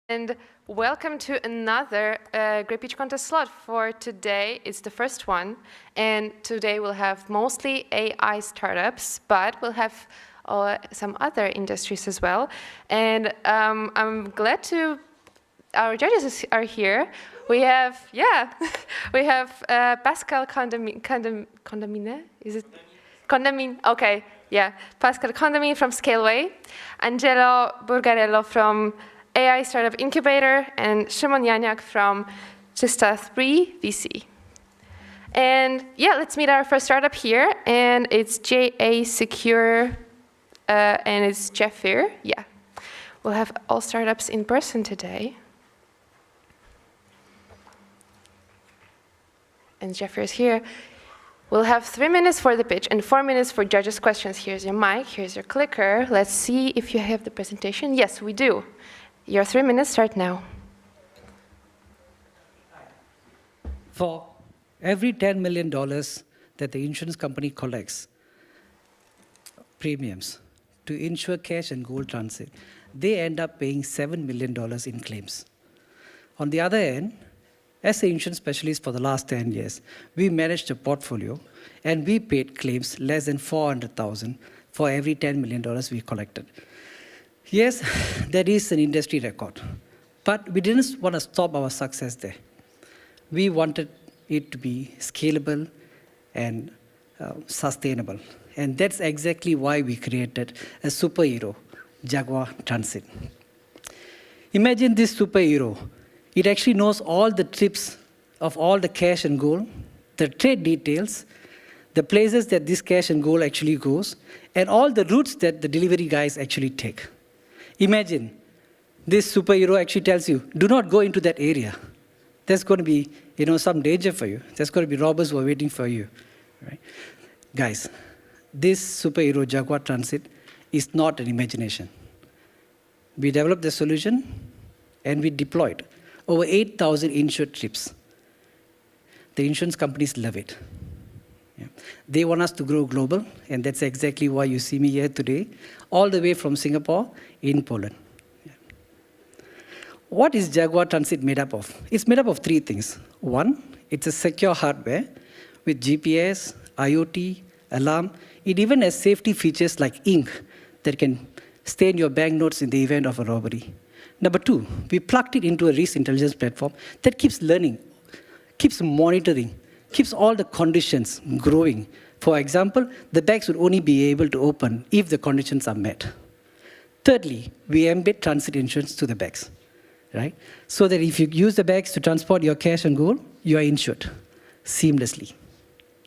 [SPEAKER 6] And welcome to another Great Pitch Contest slot. For today, it's the first one. And today we'll have mostly AI startups, but we'll have some other industries as well. And I'm glad our judges are here. We have, we have Pascal Condamine, is it? Condamine, okay, yeah. Pascal Condamine from Scaleway, Angelo Burgarello from AI Startup Incubator, and Szymon Janiak from Czysta3 VC. And yeah, let's meet our first startup here, and it's JA Secure, and it's Jaguar. Yeah, we'll have all startups in person today. And Jaguar is here. We'll have 3 minutes for the pitch and 4 minutes for judges' questions. Here's your mic, here's your clicker. Let's see if you have the presentation. Yes, we do. Your 3 minutes start now.
[SPEAKER 7] For every $10 million that the insurance company collects premiums to insure cash and gold transit, they end up paying $7 million in claims. On the other end, as an insurance specialist for the last 10 years, we managed a portfolio and we paid claims less than $400,000 for every $10 million we collected. Yes, that is an industry record, but we didn't want to stop our success there. We wanted it to be scalable and sustainable, and that's exactly why we created a superhero, Jaguar Transit. Imagine this superhero. It actually knows all the trips of all the cash and gold, the trade details, the places that this cash and gold actually goes, and all the routes that the delivery guys actually take. Imagine this superhero actually tells you, do not go into that area. There's going to be some danger for you. There's going to be robbers who are waiting for you. Right? Guys, this superhero Jaguar Transit is not an imagination. We developed the solution and we deployed over 8,000 insured trips. The insurance companies love it. Yeah. They want us to grow global, and that's exactly why you see me here today, all the way from Singapore in Poland. Yeah. What is Jaguar Transit made up of? It's made up of 3 things. 1, it's a secure hardware with GPS, IoT, alarm. It even has safety features like ink that can stain your banknotes in the event of a robbery. Number 2, we plugged it into a risk intelligence platform that keeps learning, keeps monitoring, keeps all the conditions growing. For example, the bags would only be able to open if the conditions are met. Thirdly, we embed transit insurance to the bags, right? So that if you use the bags to transport your cash and gold, you are insured seamlessly.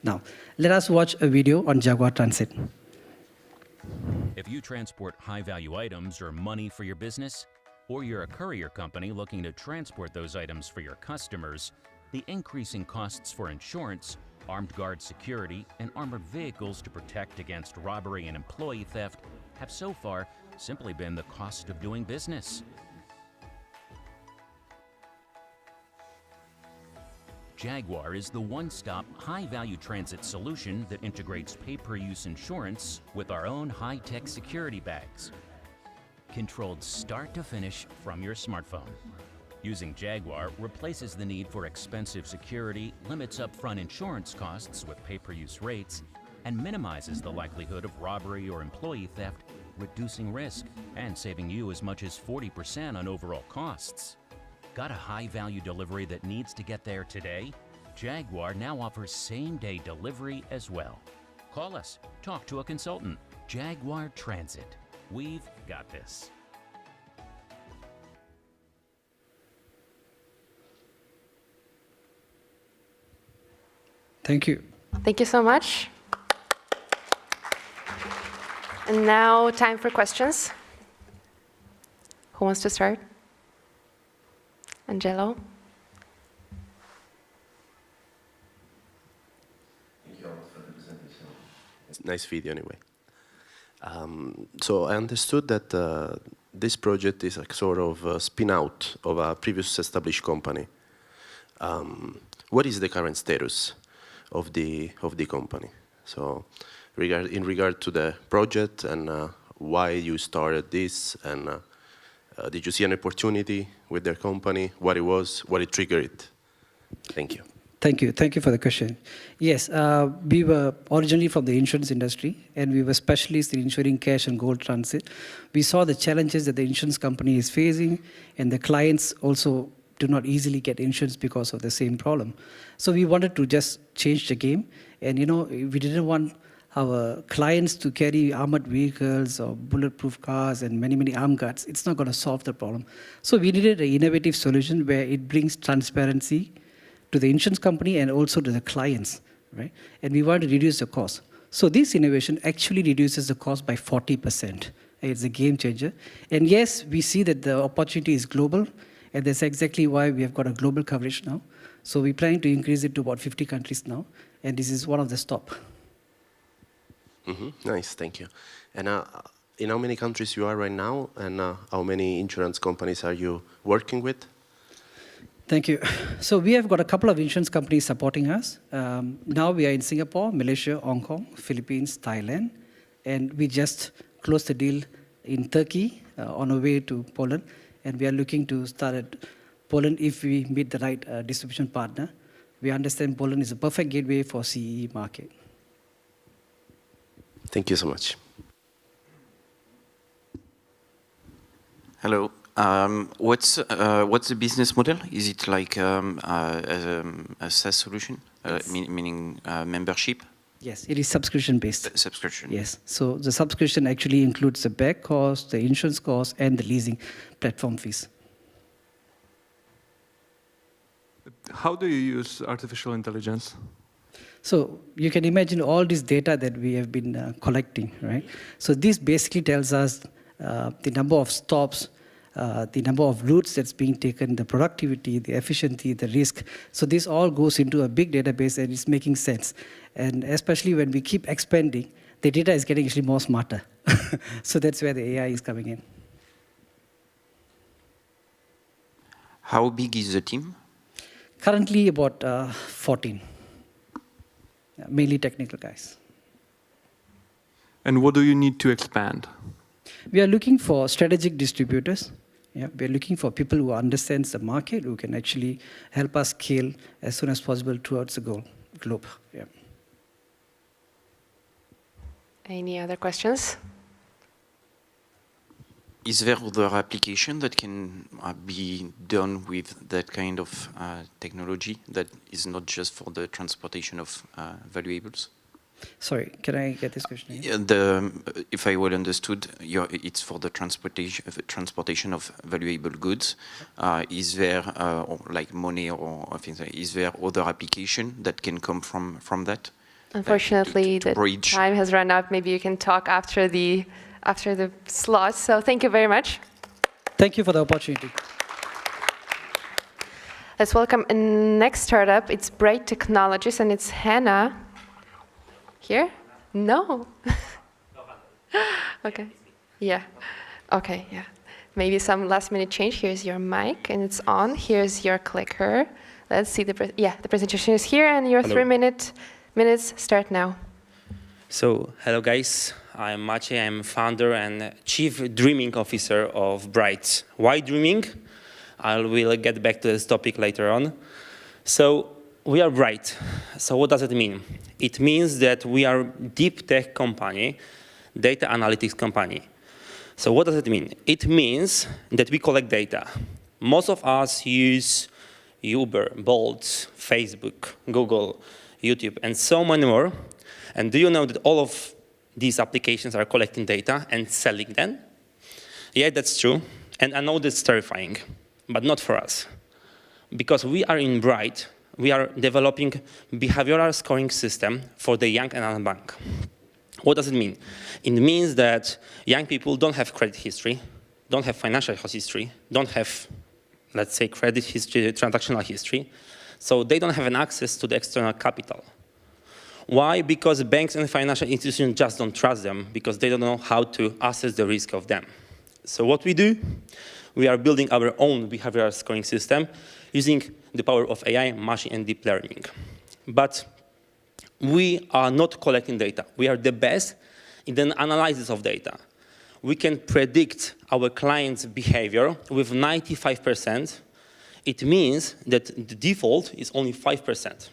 [SPEAKER 7] Now, let us watch a video on Jaguar Transit.
[SPEAKER 8] If you transport high-value items or money for your business, or you're a courier company looking to transport those items for your customers, the increasing costs for insurance, armed guard security, and armored vehicles to protect against robbery and employee theft have so far simply been the cost of doing business. Jaguar is the one-stop, high-value transit solution that integrates pay-per-use insurance with our own high-tech security bags, controlled start to finish from your smartphone. Using Jaguar replaces the need for expensive security, limits upfront insurance costs with pay-per-use rates, and minimizes the likelihood of robbery or employee theft, reducing risk and saving you as much as 40% on overall costs. Got a high-value delivery that needs to get there today? Jaguar now offers same-day delivery as well. Call us, talk to a consultant. Jaguar Transit. We've got this.
[SPEAKER 7] Thank you.
[SPEAKER 6] Thank you so much. And now, time for questions. Who wants to start? Angelo?
[SPEAKER 9] Thank you all for the presentation. It's a nice video anyway. So I understood that this project is a sort of spin-out of a previous established company. What is the current status of the company? So in regard to the project and why you started this and Did you see an opportunity with their company? What it was? What it triggered it? Thank you.
[SPEAKER 7] Thank you. Thank you for the question. Yes, we were originally from the insurance industry, and we were specialists in ensuring cash and gold transit. We saw the challenges that the insurance company is facing, and the clients also do not easily get insurance because of the same problem. So we wanted to just change the game, and we didn't want our clients to carry armored vehicles or bulletproof cars and many, many armed guards. It's not going to solve the problem. So we needed an innovative solution where it brings transparency to the insurance company and also to the clients, right? And we want to reduce the cost. So this innovation actually reduces the cost by 40%. It's a game changer. And yes, we see that the opportunity is global, and that's exactly why we have got a global coverage now. So we're planning to increase it to about 50 countries now, and this is one of the stop.
[SPEAKER 9] Nice, thank you. And in how many countries you are right now, and how many insurance companies are you working with?
[SPEAKER 7] Thank you. So we have got a couple of insurance companies supporting us. Now we are in Singapore, Malaysia, Hong Kong, Philippines, Thailand, and we just closed the deal in Turkey on our way to Poland, and we are looking to start at Poland if we meet the right distribution partner. We understand Poland is a perfect gateway for CE market.
[SPEAKER 9] Thank you so much.
[SPEAKER 10] Hello. What's the business model? Is it like a SaaS solution,
[SPEAKER 7] Yes.
[SPEAKER 10] Meaning membership?
[SPEAKER 7] Yes, it is subscription-based.
[SPEAKER 10] Subscription.
[SPEAKER 7] Yes, so the subscription actually includes the bag cost, the insurance cost, and the leasing platform fees.
[SPEAKER 11] How do you use artificial intelligence?
[SPEAKER 7] So you can imagine all this data that we have been collecting, right? So this basically tells us the number of stops, the number of routes that's being taken, the productivity, the efficiency, the risk. So this all goes into a big database, and it's making sense. And especially when we keep expanding, the data is getting actually more smarter. So that's where the AI is coming in.
[SPEAKER 10] How big is the team?
[SPEAKER 7] Currently about 14. Mainly technical guys.
[SPEAKER 11] And what do you need to expand?
[SPEAKER 7] We are looking for strategic distributors. Yeah, we are looking for people who understand the market, who can actually help us scale as soon as possible towards the globe. Yeah.
[SPEAKER 6] Any other questions?
[SPEAKER 10] Is there other application that can be done with that kind of technology that is not just for the transportation of valuables?
[SPEAKER 7] Sorry, can I get this question again?
[SPEAKER 10] Yeah, if I well understood, it's for the transportation of valuable goods. Is there, like money or things like, is there other application that can come from that?
[SPEAKER 6] Unfortunately, the time has run out. Maybe you can talk after the slot. So thank you very much.
[SPEAKER 7] Thank you for the opportunity.
[SPEAKER 6] Let's welcome a next startup. It's Bright Technologies, and it's Hannah. Here? No. Okay. Yeah. Okay, yeah. Maybe some last minute change. Here's your mic, and it's on. Here's your clicker. Let's see the presentation is here, and your 3 minutes start now.
[SPEAKER 12] So, hello guys. I'm Maciej. I'm founder and chief dreaming officer of Bright. Why dreaming? I will get back to this topic later on. So, we are Bright. So what does it mean? It means that we are deep tech company, data analytics company. So what does it mean? It means that we collect data. Most of us use Uber, Bolt, Facebook, Google, YouTube, and so many more. And do you know that all of these applications are collecting data and selling them? Yeah, that's true. And I know that's terrifying, but not for us. Because we are in Bright, we are developing behavioral scoring system for the young and unbanked. What does it mean? It means that young people don't have credit history, don't have financial history, don't have, let's say, credit history, transactional history, so they don't have an access to the external capital. Why? Because banks and financial institutions just don't trust them because they don't know how to assess the risk of them. So what we do, we are building our own behavioral scoring system using the power of AI, machine, and deep learning. But we are not collecting data. We are the best in the analysis of data. we can predict our clients' behavior with 95%. It means that the default is only 5%.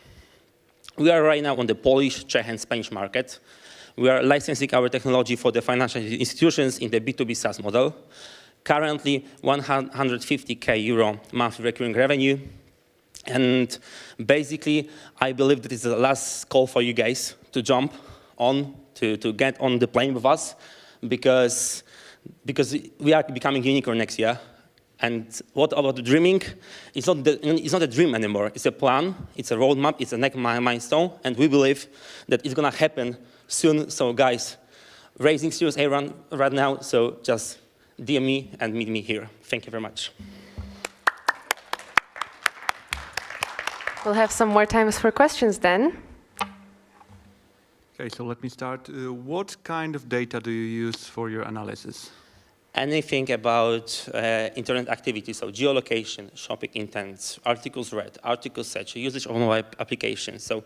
[SPEAKER 12] We are right now on the Polish, Czech, and Spanish market. We are licensing our technology for the financial institutions in the B2B SaaS model. Currently, 150K euro monthly recurring revenue. And basically, I believe that it's the last call for you guys to jump on, to get on the plane with us, because we are becoming unicorn next year. And what about dreaming? It's not a dream anymore. It's a plan, it's a roadmap, it's a next milestone, and we believe that it's going to happen soon. So guys, raising Series A right now, so just DM me and meet me here. Thank you very much.
[SPEAKER 6] We'll have some more times for questions then.
[SPEAKER 11] Okay, so let me start. What kind of data do you use for your analysis?
[SPEAKER 12] Anything about internet activity, so geolocation, shopping intents, articles read, articles search, usage of mobile applications. So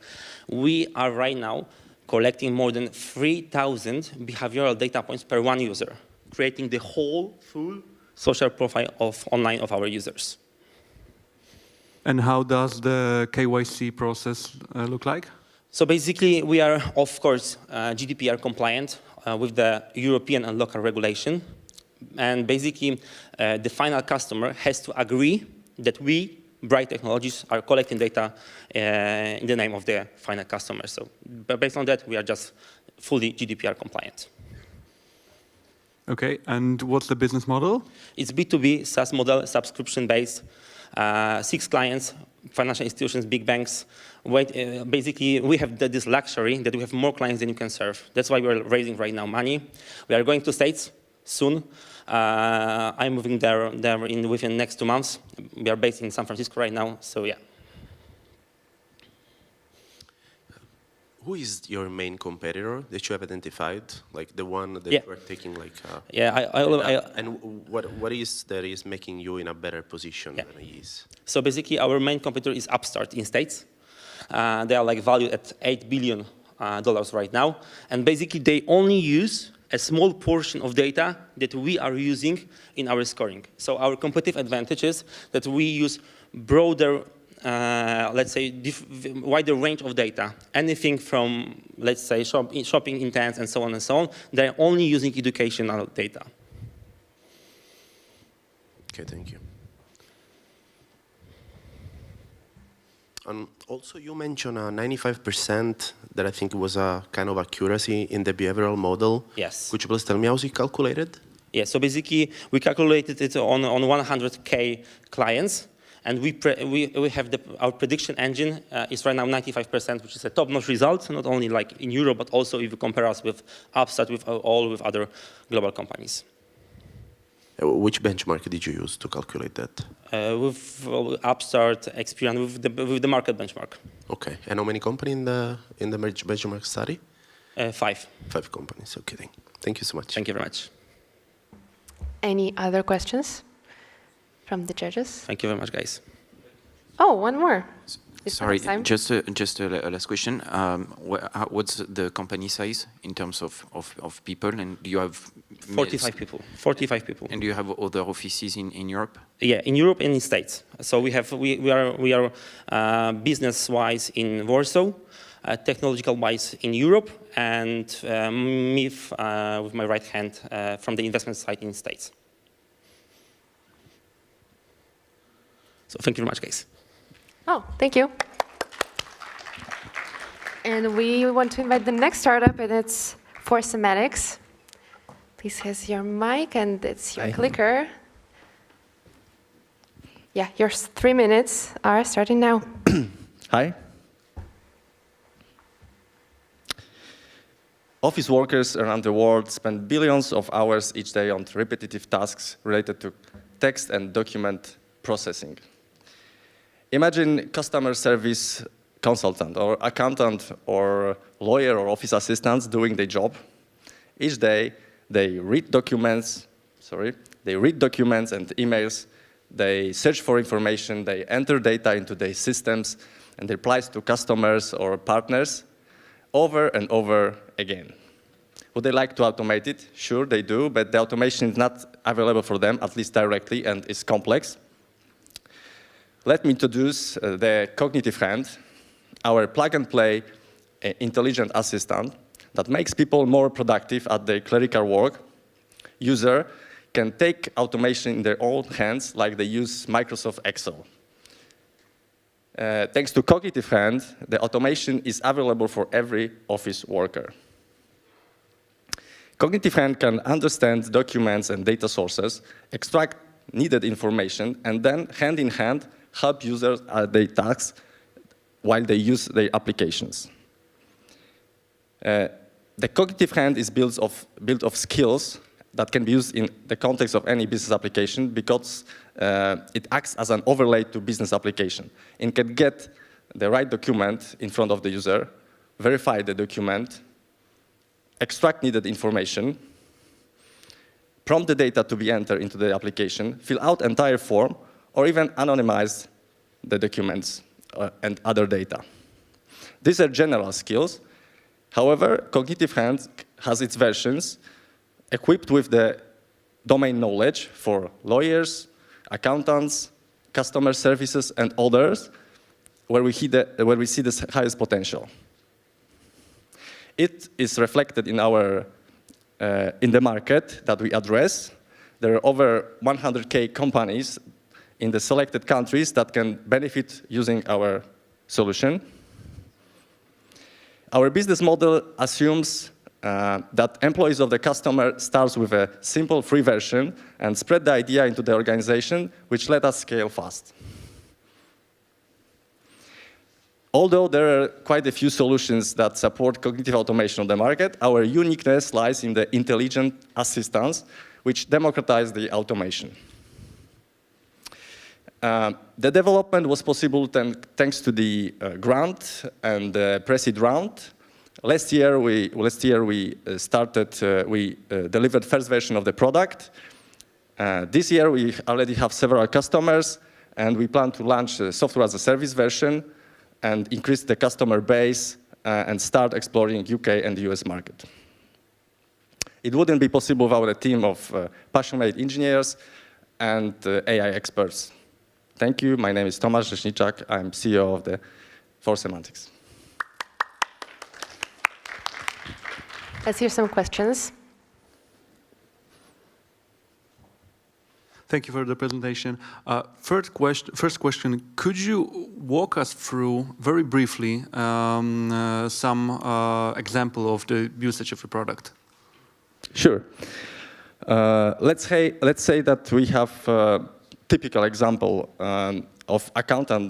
[SPEAKER 12] we are right now collecting more than 3,000 behavioral data points per one user, creating the whole full social profile of online of our users.
[SPEAKER 11] And how does the KYC process look like?
[SPEAKER 12] So basically, we are, of course, GDPR compliant with the European and local regulation. And basically, the final customer has to agree that we, Bright Technologies, are collecting data in the name of the final customer. So based on that, we are just fully GDPR compliant.
[SPEAKER 11] Okay, and what's the business model?
[SPEAKER 12] It's B2B, SaaS model, subscription-based, 6 clients, financial institutions, big banks. Basically, we have this luxury that we have more clients than you can serve. That's why we're raising right now money. We are going to States soon. I'm moving there within the next 2 months. We are based in San Francisco right now, so yeah.
[SPEAKER 9] Who is your main competitor that you have identified, like the one that you are taking, like?
[SPEAKER 12] And
[SPEAKER 9] what is that is making you in a better position than he is?
[SPEAKER 12] So basically, our main competitor is Upstart in States. They are like valued at $8 billion right now, and basically they only use a small portion of data that we are using in our scoring. So our competitive advantage is that we use broader, let's say, wider range of data. Anything from, let's say, shopping intents and so on and so on. They're only using educational data.
[SPEAKER 9] Okay, thank you. Also, you mentioned 95% that I think was a kind of accuracy in the behavioral model.
[SPEAKER 12] Yes.
[SPEAKER 9] Could you please tell me how is it calculated?
[SPEAKER 12] Yeah, so basically, we calculated it on 100K clients. And we have our prediction engine is right now 95%, which is a top-notch result, not only like in Europe, but also if you compare us with Upstart, with other global companies.
[SPEAKER 9] Which benchmark did you use to calculate that?
[SPEAKER 12] With Upstart, Experian, with the market benchmark.
[SPEAKER 9] Okay, and how many companies in the benchmark study?
[SPEAKER 12] 5.
[SPEAKER 9] 5 companies. Okay, thank you so much.
[SPEAKER 12] Thank you very much.
[SPEAKER 6] Any other questions from the judges?
[SPEAKER 12] Thank you very much, guys.
[SPEAKER 6] Oh, one more.
[SPEAKER 10] Sorry, just a last question. What's the company size in terms of people? And do you have
[SPEAKER 12] 45 people. 45 people.
[SPEAKER 10] And do you have other offices in Europe?
[SPEAKER 12] Yeah, in Europe and in States. So we are business-wise in Warsaw, technological-wise in Europe, and me with my right hand from the investment side in States. So thank you very much, guys.
[SPEAKER 6] Oh, thank you. And we want to invite the next startup, and it's Forcematics. Please, here's your mic, and it's your clicker. Yeah, your 3 minutes are starting now.
[SPEAKER 13] Hi. Office workers around the world spend billions of hours each day on repetitive tasks related to text and document processing. Imagine customer service consultant or accountant or lawyer or office assistants doing their job. Each day, they read documents and emails, they search for information, they enter data into their systems, and they reply to customers or partners over and over again. Would they like to automate it? Sure, they do, but the automation is not available for them, at least directly, and is complex. Let me introduce the cognitive hand, our plug-and-play intelligent assistant that makes people more productive at their clerical work. User can take automation in their own hands like they use Microsoft Excel. Thanks to cognitive hand, the automation is available for every office worker. Cognitive hand can understand documents and data sources, extract needed information, and then hand in hand help users at their tasks while they use their applications. The cognitive hand is built of skills that can be used in the context of any business application because it acts as an overlay to business application. It can get the right document in front of the user, verify the document, extract needed information, prompt the data to be entered into the application, fill out entire form, or even anonymize the documents and other data. These are general skills. However, cognitive hand has its versions equipped with the domain knowledge for lawyers, accountants, customer services, and others, where we see the highest potential. It is reflected in the market that we address. There are over 100K companies in the selected countries that can benefit using our solution. Our business model assumes that employees of the customer starts with a simple free version and spread the idea into the organization, which let us scale fast. Although there are quite a few solutions that support cognitive automation on the market, our uniqueness lies in the intelligent assistants, which democratize the automation. The development was possible thanks to the grant and the pre-seed round. Last year we delivered first version of the product. This year we already have several customers, and we plan to launch a software as a service version and increase the customer base and start exploring UK and the US market. It wouldn't be possible without a team of passionate engineers and AI experts. Thank you. My name is Tomasz Rzeczniczak. I'm CEO of the For Semantics.
[SPEAKER 6] Let's hear some questions.
[SPEAKER 11] Thank you for the presentation. First question, could you walk us through, very briefly, some example of the usage of your product?
[SPEAKER 13] Sure. Let's say that we have a typical example of accountant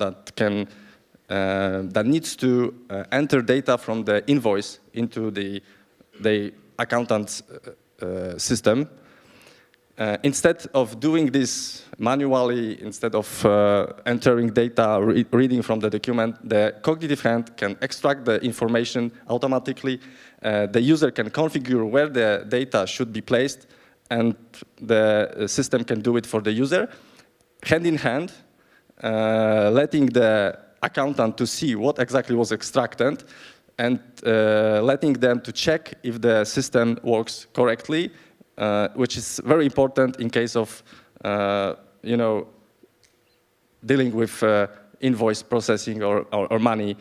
[SPEAKER 13] that needs to enter data from the invoice into the accountant's system. Instead of doing this manually, instead of entering data, reading from the document, the cognitive hand can extract the information automatically. The user can configure where the data should be placed, and the system can do it for the user, hand in hand, letting the accountant to see what exactly was extracted, and letting them to check if the system works correctly, which is very important in case of, dealing with invoice processing or money,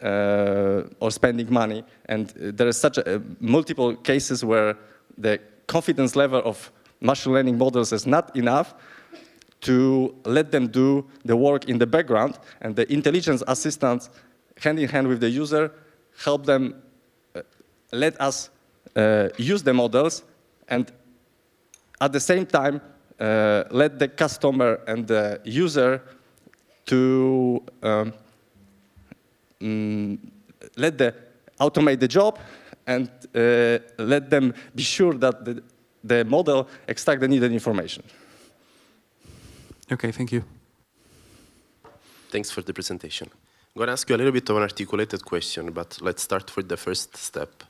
[SPEAKER 13] or spending money. And there is such multiple cases where the confidence level of machine learning models is not enough to let them do the work in the background, and the intelligence assistants, hand in hand with the user, help them let us use the models, and at the same time let the customer and the user to automate the job, and let them be sure that the model extract the needed information.
[SPEAKER 11] Okay, thank you.
[SPEAKER 9] Thanks for the presentation. I'm going to ask you a little bit of an articulated question, but let's start with the first step.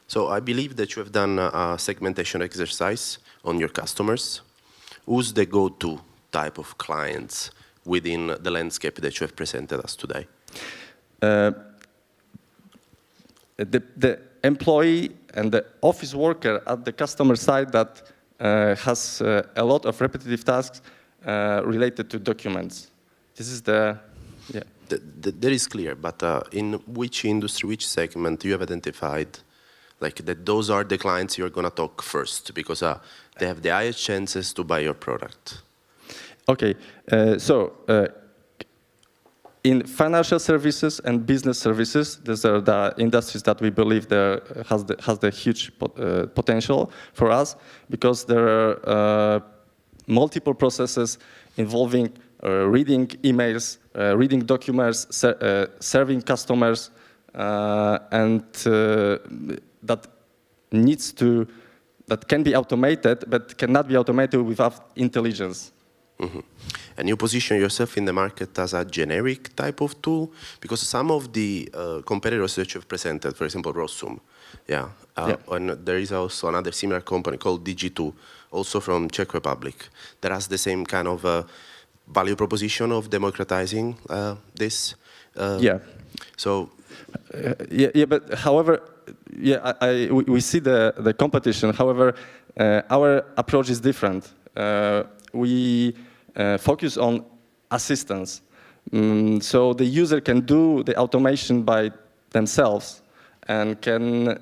[SPEAKER 9] So I believe that you have done a segmentation exercise on your customers. Who's the go-to type of clients within the landscape that you have presented us today?
[SPEAKER 13] employee and the office worker at the customer side that has a lot of repetitive tasks related to documents. This is the, yeah.
[SPEAKER 9] That is clear, but in which industry, which segment you have identified, like that those are the clients you're going to talk first, because they have the highest chances to buy your product?
[SPEAKER 13] Okay, in financial services and business services, these are the industries that we believe there has the huge potential for us, because there are multiple processes involving reading emails, reading documents, serving customers, and that can be automated, but cannot be automated without intelligence.
[SPEAKER 9] Mm-hmm. And you position yourself in the market as a generic type of tool? Because some of the competitors that you've presented, for example, Rossum, and there is also another similar company called Digi2, also from Czech Republic, that has the same kind of value proposition of democratizing this. So,
[SPEAKER 13] but however, we see the competition. However, our approach is different. We focus on assistance. So the user can do the automation by themselves and can...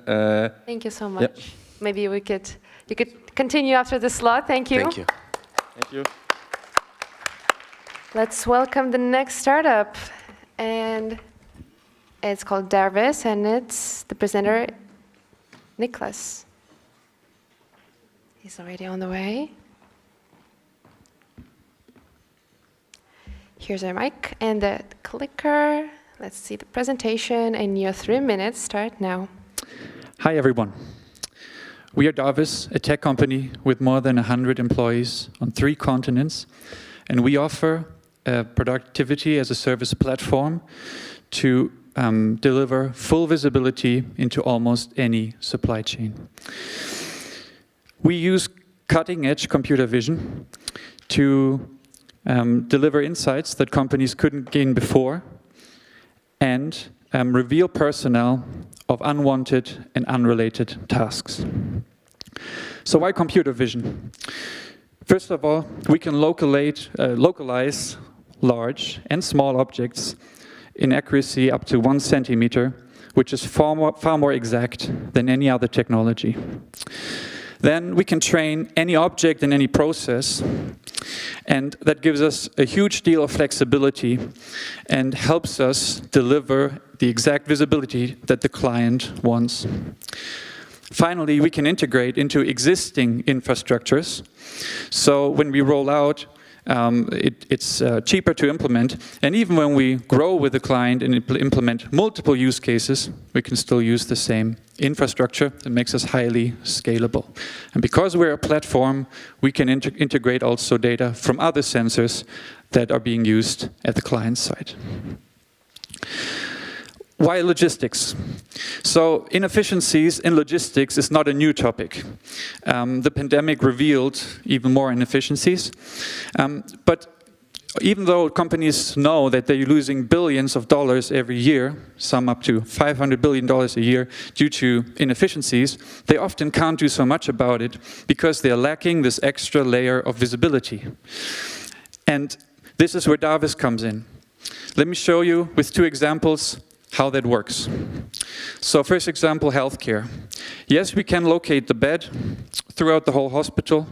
[SPEAKER 6] Thank you so much. Yep. Maybe you could continue after the slot. Thank you.
[SPEAKER 9] Thank you.
[SPEAKER 13] Thank you.
[SPEAKER 6] Let's welcome the next startup. And it's called Darvis, and it's the presenter, Niklas. He's already on the way. Here's our mic and the clicker. Let's see the presentation, and your 3 minutes start now.
[SPEAKER 14] Hi, everyone. We are Darvis, a tech company with more than 100 employees on 3 continents, and we offer a productivity as a service platform to deliver full visibility into almost any supply chain. We use cutting-edge computer vision to deliver insights that companies couldn't gain before, and reveal personnel of unwanted and unrelated tasks. So why computer vision? First of all, we can localize large and small objects in accuracy up to 1 centimeter, which is far more exact than any other technology. Then we can train any object in any process, and that gives us a huge deal of flexibility and helps us deliver the exact visibility that the client wants. Finally, we can integrate into existing infrastructures. So when we roll out, it's cheaper to implement. And even when we grow with the client and implement multiple use cases, we can still use the same infrastructure that makes us highly scalable. And because we're a platform, we can integrate also data from other sensors that are being used at the client side. Why logistics? So inefficiencies in logistics is not a new topic. The pandemic revealed even more inefficiencies. But even though companies know that they're losing billions of dollars every year, some up to $500 billion a year due to inefficiencies, they often can't do so much about it because they're lacking this extra layer of visibility. And this is where Darvis comes in. Let me show you with 2 examples how that works. So first example, healthcare. Yes, we can locate the bed throughout the whole hospital.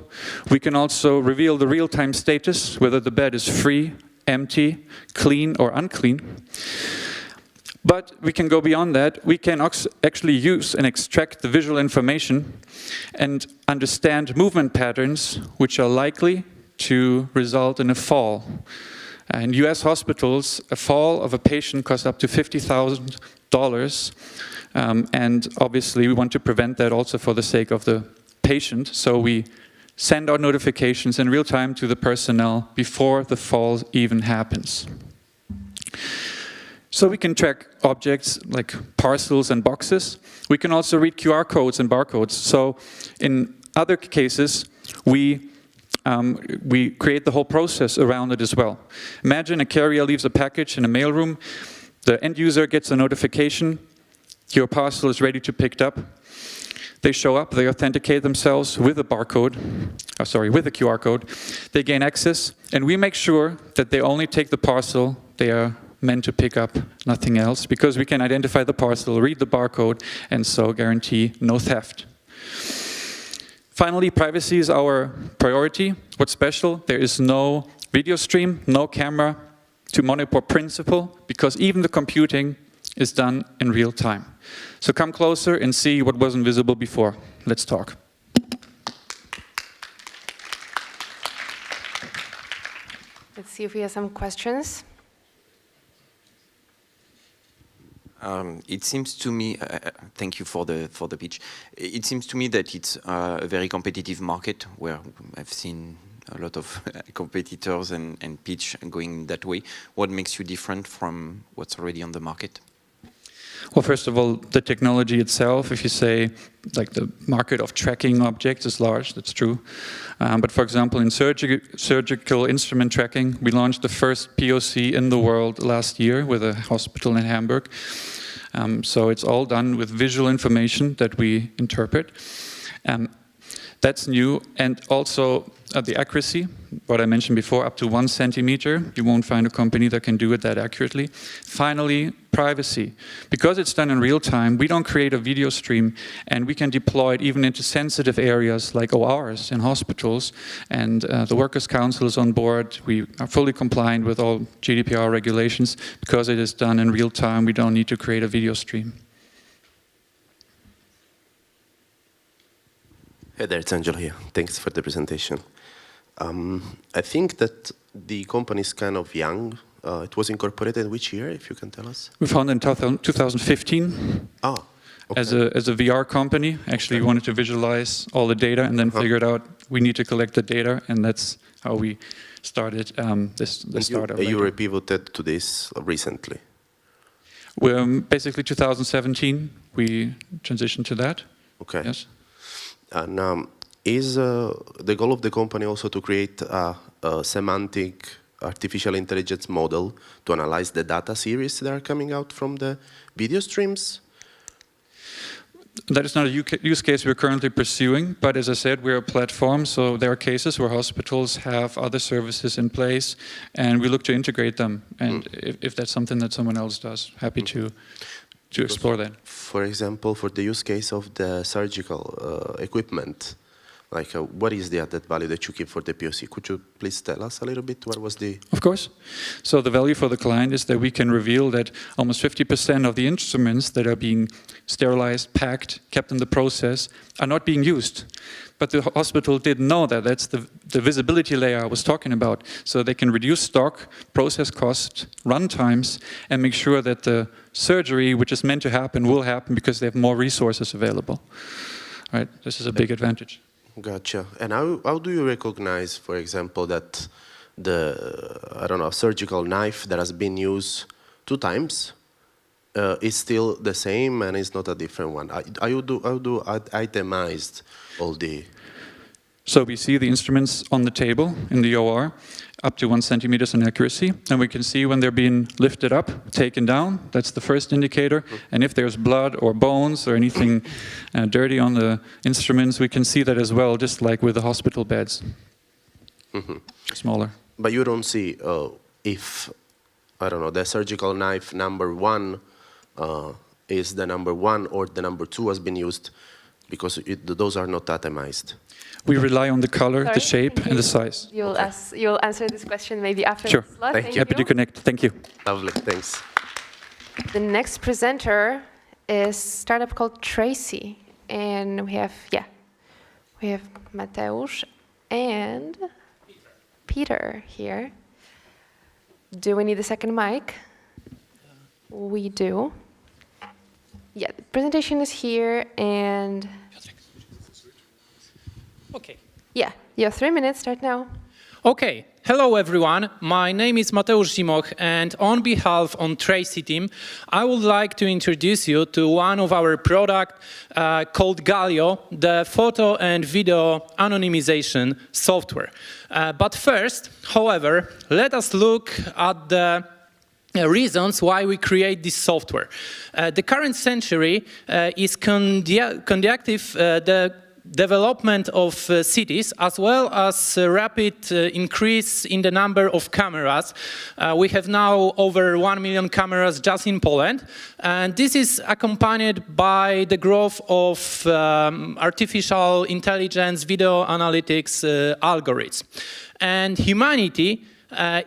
[SPEAKER 14] We can also reveal the real-time status, whether the bed is free, empty, clean, or unclean. But we can go beyond that. We can actually use and extract the visual information and understand movement patterns which are likely to result in a fall. In US hospitals, a fall of a patient costs up to $50,000, and obviously we want to prevent that also for the sake of the patient, so we send out notifications in real time to the personnel before the fall even happens. So we can track objects like parcels and boxes. We can also read QR codes and barcodes. So in other cases, we create the whole process around it as well. Imagine a carrier leaves a package in a mailroom, the end user gets a notification, your parcel is ready to be picked up. They show up, they authenticate themselves with a barcode, with a QR code. They gain access, and we make sure that they only take the parcel they are meant to pick up, nothing else, because we can identify the parcel, read the barcode, and so guarantee no theft. Finally, privacy is our priority. What's special? There is no video stream, no camera to monitor principle, because even the computing is done in real time. So come closer and see what wasn't visible before. Let's talk.
[SPEAKER 6] Let's see if we have some questions.
[SPEAKER 10] It seems to me, thank you for the pitch. It seems to me that it's a very competitive market where I've seen a lot of competitors and pitch going that way. What makes you different from what's already on the market?
[SPEAKER 14] Well, first of all, the technology itself, if you say, like the market of tracking objects is large, that's true. But for example, in surgical instrument tracking, we launched the first POC in the world last year with a hospital in Hamburg. So it's all done with visual information that we interpret. That's new, and also the accuracy, what I mentioned before, up to 1 centimeter. You won't find a company that can do it that accurately. Finally, privacy. Because it's done in real time, we don't create a video stream, and we can deploy it even into sensitive areas like ORs in hospitals, and the Workers' Council is on board. We are fully compliant with all GDPR regulations. Because it is done in real time, we don't need to create a video stream.
[SPEAKER 9] Hey there, it's Angelo here. Thanks for the presentation. I think that the company is kind of young. It was incorporated which year, if you can tell us?
[SPEAKER 14] We founded in 2015
[SPEAKER 9] okay.
[SPEAKER 14] as a VR company. Actually, we wanted to visualize all the data and then figured out we need to collect the data, and that's how we started this startup.
[SPEAKER 9] You repivoted to this recently?
[SPEAKER 14] Basically 2017, we transitioned to that.
[SPEAKER 9] Okay.
[SPEAKER 14] Yes.
[SPEAKER 9] And is the goal of the company also to create a semantic artificial intelligence model to analyze the data series that are coming out from the video streams?
[SPEAKER 14] That is not a use case we're currently pursuing, but as I said, we're a platform, so there are cases where hospitals have other services in place, and we look to integrate them. And if that's something that someone else does, happy to explore that.
[SPEAKER 9] For example, for the use case of the surgical equipment, like what is the added value that you give for the POC? Could you please tell us a little bit what was the...
[SPEAKER 14] Of course. So the value for the client is that we can reveal that almost 50% of the instruments that are being sterilized, packed, kept in the process are not being used. But the hospital didn't know that. That's the visibility layer I was talking about. So they can reduce stock, process cost, run times, and make sure that the surgery, which is meant to happen, will happen because they have more resources available. Right? This is a big advantage.
[SPEAKER 9] Gotcha. And how do you recognize, for example, that the, surgical knife that has been used 2 times is still the same and is not a different one? How do itemized all the...
[SPEAKER 14] So we see the instruments on the table in the OR, up to 1 centimeter in accuracy, and we can see when they're being lifted up, taken down. That's the first indicator. And if there's blood or bones or anything dirty on the instruments, we can see that as well, just like with the hospital beds. Smaller.
[SPEAKER 9] But you don't see if, the surgical knife number 1 is the number 1 or the number 2 has been used, because those are not atomized.
[SPEAKER 14] We rely on the color, the shape, and the size.
[SPEAKER 6] You'll answer this question maybe after
[SPEAKER 14] the
[SPEAKER 6] slot.
[SPEAKER 14] Thank you. Happy to connect. Thank you.
[SPEAKER 9] Lovely, thanks.
[SPEAKER 6] The next presenter is a startup called Tracy, and we have Mateusz and Peter here. Do we need a second mic? We do. Yeah, the presentation is here, and
[SPEAKER 15] okay.
[SPEAKER 6] Yeah, you have 3 minutes. Start now.
[SPEAKER 15] Okay. Hello, everyone. My name is Mateusz Zimoch, and on behalf of Tracy team, I would like to introduce you to one of our products called Galio, the photo and video anonymization software. But first, however, let us look at the reasons why we create this software. The current century is conducive the development of cities, as well as a rapid increase in the number of cameras. We have now over 1 million cameras just in Poland, and this is accompanied by the growth of artificial intelligence, video analytics algorithms. And humanity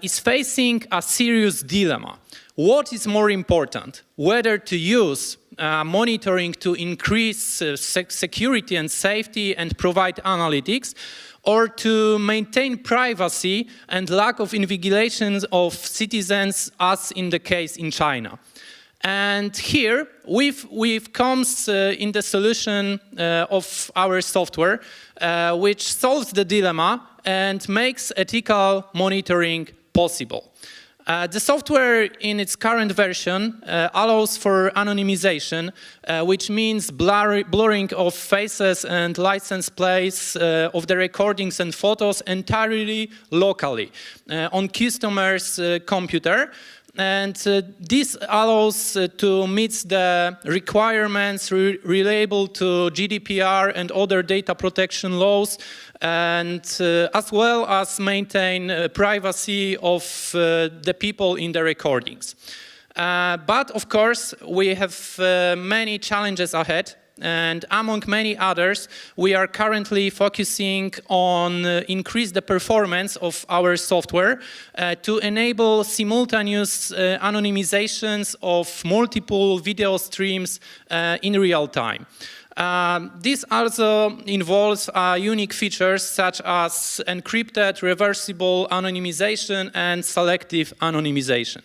[SPEAKER 15] is facing a serious dilemma. What is more important, whether to use monitoring to increase security and safety and provide analytics, or to maintain privacy and lack of invigilation of citizens, as in the case in China? And here we've comes in the solution of our software, which solves the dilemma and makes ethical monitoring possible. The software in its current version allows for anonymization, which means blurring of faces and license plates of the recordings and photos entirely locally on customer's computer. And this allows to meet the requirements related to GDPR and other data protection laws, and as well as maintain privacy of the people in the recordings. But of course, we have many challenges ahead. And among many others, we are currently focusing on increase the performance of our software to enable simultaneous anonymizations of multiple video streams in real time. This also involves unique features such as encrypted reversible anonymization and selective anonymization.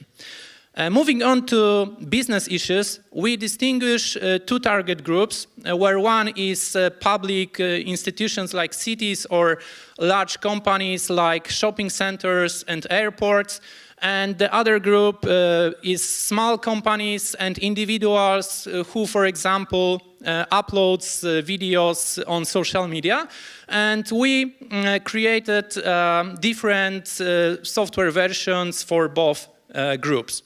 [SPEAKER 15] Moving on to business issues, we distinguish two target groups, where one is public institutions like cities or large companies like shopping centers and airports, and the other group is small companies and individuals who, for example, uploads videos on social media. And we created different software versions for both groups.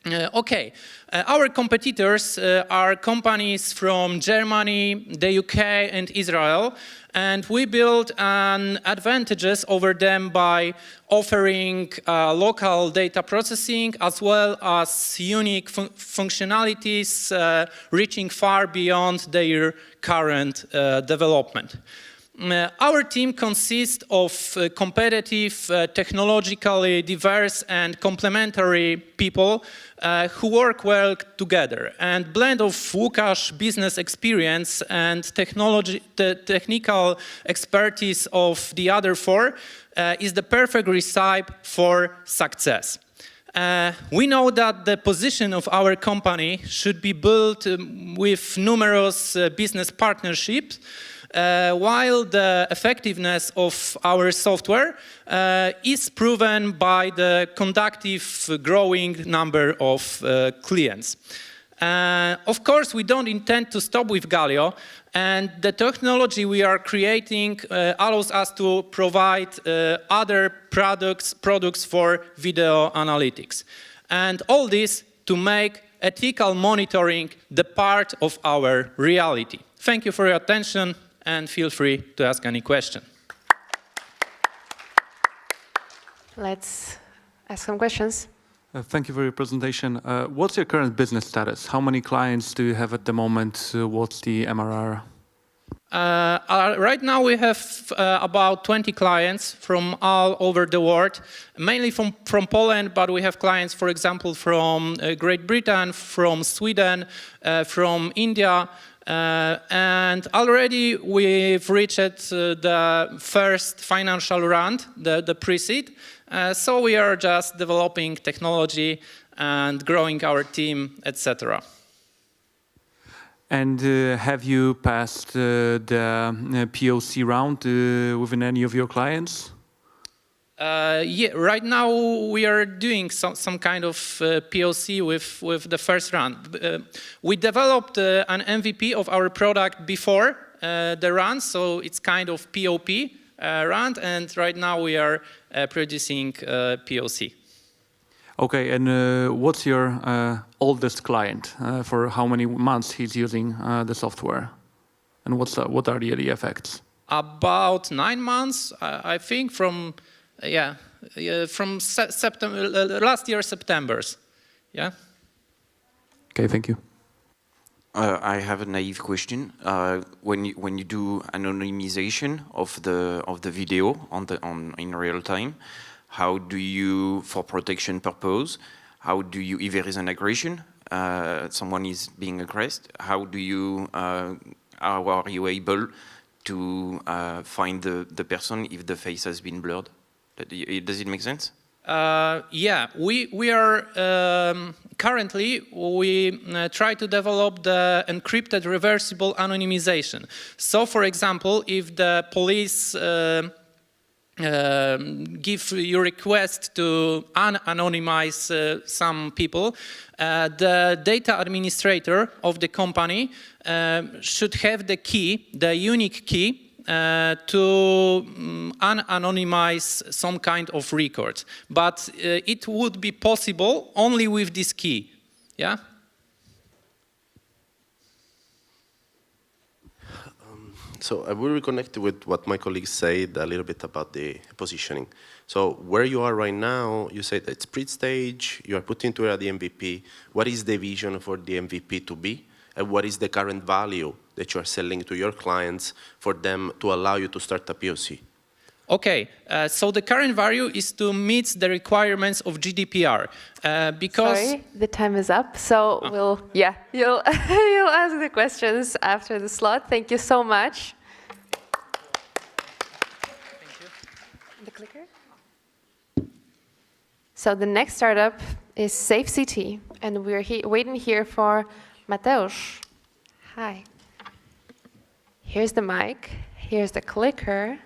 [SPEAKER 15] Our competitors are companies from Germany, the UK, and Israel, and we build advantages over them by offering local data processing as well as unique functionalities reaching far beyond their current development. Our team consists of competitive, technologically diverse and complementary people who work well together. And blend of Łukasz business experience and technical expertise of the other four is the perfect recipe for success. We know that the position of our company should be built with numerous business partnerships, while the effectiveness of our software is proven by the conducive growing number of clients. Of course, we don't intend to stop with Galio, and the technology we are creating allows us to provide other products for video analytics. And all this to make ethical monitoring the part of our reality. Thank you for your attention, and feel free to ask any question.
[SPEAKER 6] Let's ask some questions.
[SPEAKER 11] Thank you for your presentation. What's your current business status? How many clients do you have at the moment? What's the MRR?
[SPEAKER 15] Right now we have about 20 clients from all over the world, mainly from Poland, but we have clients, for example, from Great Britain, from Sweden, from India, and already we've reached the first financial round, the pre-seed. So we are just developing technology and growing our team, etc.
[SPEAKER 11] And have you passed the POC round within any of your clients?
[SPEAKER 15] Yeah, right now we are doing some kind of POC with the first round. We developed an MVP of our product before the run, so it's kind of POP round, and right now we are producing POC.
[SPEAKER 11] Okay, and what's your oldest client? For how many months he's using the software? And what are the effects?
[SPEAKER 15] About 9 months, I think, from September, last year September's. Yeah.
[SPEAKER 11] Okay, thank you.
[SPEAKER 10] I have a naive question. When you do anonymization of the video in real time, how do you, for protection purpose, how do you, if there is an aggression, someone is being aggressed, how are you able to find the person if the face has been blurred? Does it make sense?
[SPEAKER 15] Yeah, we are currently try to develop the encrypted reversible anonymization. So, for example, if the police give you request to anonymize some people, the data administrator of the company should have the key, the unique key, to anonymize some kind of record. But it would be possible only with this key. Yeah?
[SPEAKER 9] So I will reconnect with what my colleagues said a little bit about the positioning. So where you are right now, you said it's pre-stage, you are putting together the MVP. What is the vision for the MVP to be? And what is the current value that you are selling to your clients for them to allow you to start a POC?
[SPEAKER 15] Okay, so the current value is to meet the requirements of GDPR because...
[SPEAKER 6] Sorry, the time is up, so you'll ask the questions after the slot. Thank you so much.
[SPEAKER 15] Thank you.
[SPEAKER 6] The clicker. So the next startup is SafeCT, and we're waiting here for Mateusz. Hi. Here's the mic, here's the clicker.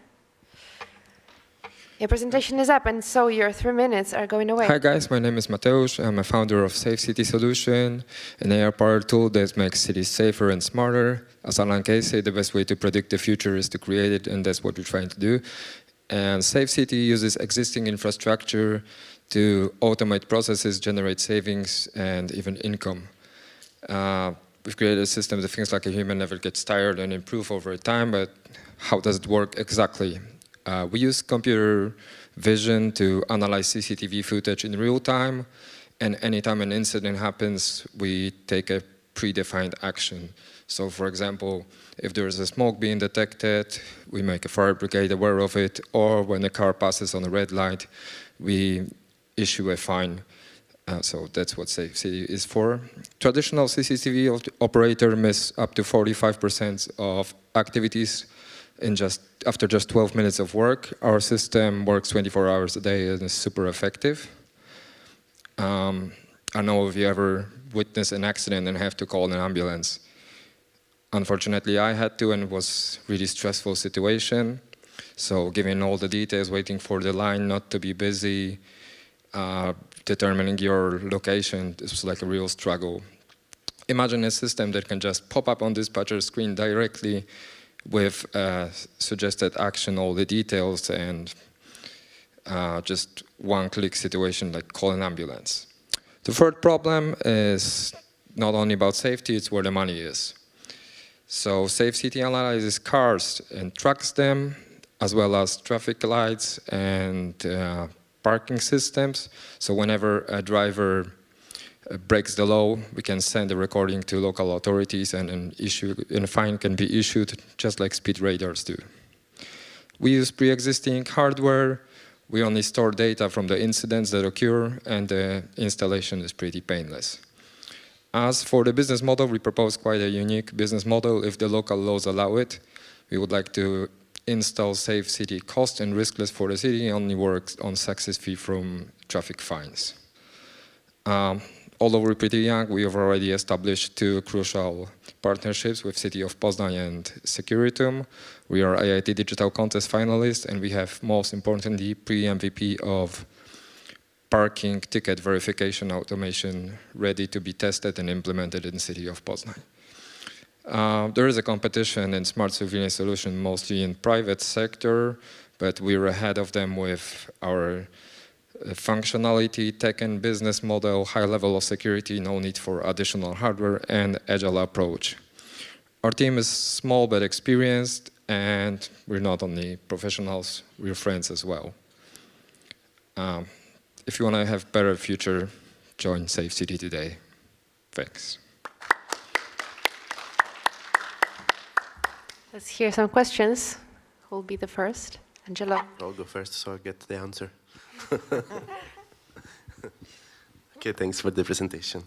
[SPEAKER 6] Your presentation is up, and so your 3 minutes are going away.
[SPEAKER 16] Hi guys, my name is Mateusz. I'm a founder of SafeCT Solution, an AI-powered tool that makes cities safer and smarter. As Alan Kay said, the best way to predict the future is to create it, and that's what we're trying to do. And SafeCT uses existing infrastructure to automate processes, generate savings, and even income. We've created a system that thinks like a human, never gets tired and improve over time, but how does it work exactly? We use computer vision to analyze CCTV footage in real time, and anytime an incident happens, we take a predefined action. So for example, if there is a smoke being detected, we make a fire brigade aware of it, or when a car passes on a red light, we issue a fine. So that's what SafeCT is for. Traditional CCTV operator miss up to 45% of activities after just 12 minutes of work. Our system works 24 hours a day and is super effective. I don't know if you ever witnessed an accident and have to call an ambulance. Unfortunately, I had to, and it was a really stressful situation. So giving all the details, waiting for the line not to be busy, determining your location, this was like a real struggle. Imagine a system that can just pop up on dispatcher's screen directly with suggested action, all the details, and just one-click situation like call an ambulance. The third problem is not only about safety, it's where the money is. So SafeCT analyzes cars and tracks them, as well as traffic lights and parking systems. So whenever a driver breaks the law, we can send a recording to local authorities, and a fine can be issued just like speed radars do. We use pre-existing hardware. We only store data from the incidents that occur, and the installation is pretty painless. As for the business model, we propose quite a unique business model. If the local laws allow it, we would like to install SafeCT cost and riskless for the city, only works on success fee from traffic fines. Although we're pretty young, we have already established 2 crucial partnerships with City of Poznań and Securitum. We are IIT Digital Contest finalists, and we have, most importantly, pre-MVP of parking ticket verification automation ready to be tested and implemented in the City of Poznań. There is a competition in smart surveillance solution, mostly in private sector, but we're ahead of them with our functionality, tech and business model, high level of security, no need for additional hardware, and agile approach. Our team is small but experienced, and we're not only professionals, we're friends as well. If you want to have better future, join Safe City today. Thanks.
[SPEAKER 6] Let's hear some questions. Who will be the first? Angelo.
[SPEAKER 9] I'll go first so I get the answer. Okay, thanks for the presentation.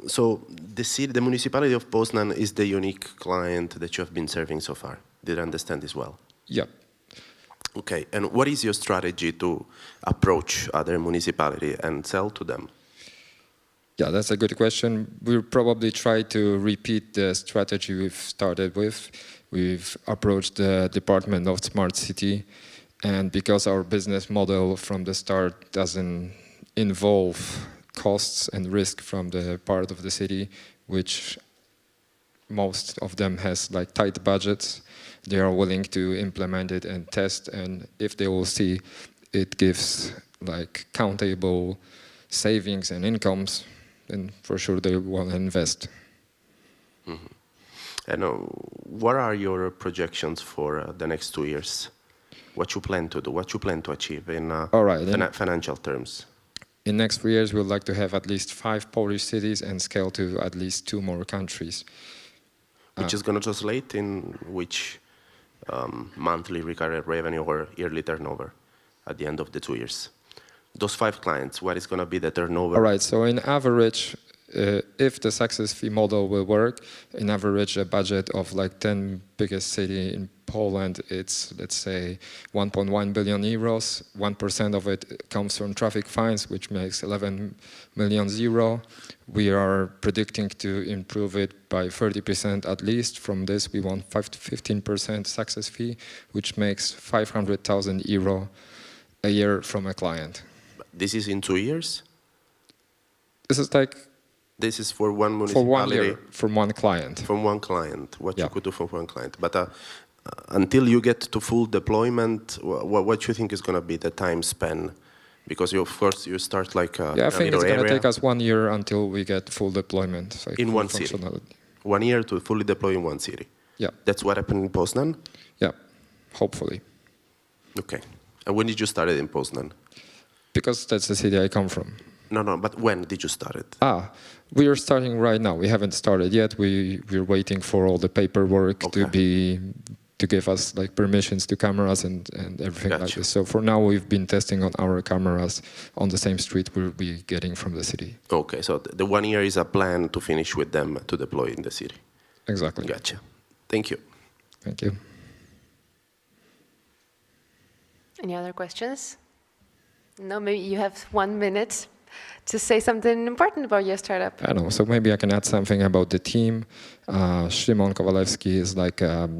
[SPEAKER 9] So the municipality of Poznan is the unique client that you have been serving so far. Did I understand this well?
[SPEAKER 16] Yeah.
[SPEAKER 9] Okay, and what is your strategy to approach other municipality and sell to them?
[SPEAKER 16] Yeah, that's a good question. We'll probably try to repeat the strategy we've started with. We've approached the Department of Smart City, and because our business model from the start doesn't involve costs and risk from the part of the city, which most of them has like tight budgets, they are willing to implement it and test, and if they will see it gives like countable savings and incomes, then for sure they want to invest.
[SPEAKER 9] Mm-hmm. And what are your projections for the next 2 years? What you plan to do? What you plan to achieve in financial terms?
[SPEAKER 16] In next 3 years, we'd like to have at least 5 Polish cities and scale to at least 2 more countries.
[SPEAKER 9] Which is going to translate in which monthly recurrent revenue or yearly turnover at the end of the 2 years? Those 5 clients, what is going to be the turnover?
[SPEAKER 16] All right, so in average, if the success fee model will work, in average a budget of like 10 biggest city in Poland, it's let's say 1.1 billion euros. 1% of it comes from traffic fines, which makes 11 million euro. We are predicting to improve it by 30% at least. From this, we want 5 to 15% success fee, which makes 500,000 euro a year from a client.
[SPEAKER 9] This is in 2 years?
[SPEAKER 16] This is like...
[SPEAKER 9] This is for one municipality?
[SPEAKER 16] For 1 year, from one client.
[SPEAKER 9] From one client, what you could do for one client. But until you get to full deployment, what you think is going to be the time span? Because you, of course, you start like
[SPEAKER 16] yeah, I think it's going to take us 1 year until we get full deployment. Like
[SPEAKER 9] in one city? 1 year to fully deploy in one city?
[SPEAKER 16] Yeah.
[SPEAKER 9] That's what happened in Poznan?
[SPEAKER 16] Yeah, hopefully.
[SPEAKER 9] Okay. And when did you start it in Poznan?
[SPEAKER 16] Because that's the city I come from.
[SPEAKER 9] No, but when did you start it?
[SPEAKER 16] We are starting right now. We haven't started yet. We're waiting for all the paperwork to give us like permissions to cameras and everything like this. So for now, we've been testing on our cameras on the same street we'll be getting from the city.
[SPEAKER 9] Okay, so the 1 year is a plan to finish with them to deploy in the city.
[SPEAKER 16] Exactly.
[SPEAKER 9] Gotcha. Thank you.
[SPEAKER 16] Thank you.
[SPEAKER 6] Any other questions? No, maybe you have 1 minute to say something important about your startup.
[SPEAKER 16] I don't know, so maybe I can add something about the team. Szymon Kowalewski is like a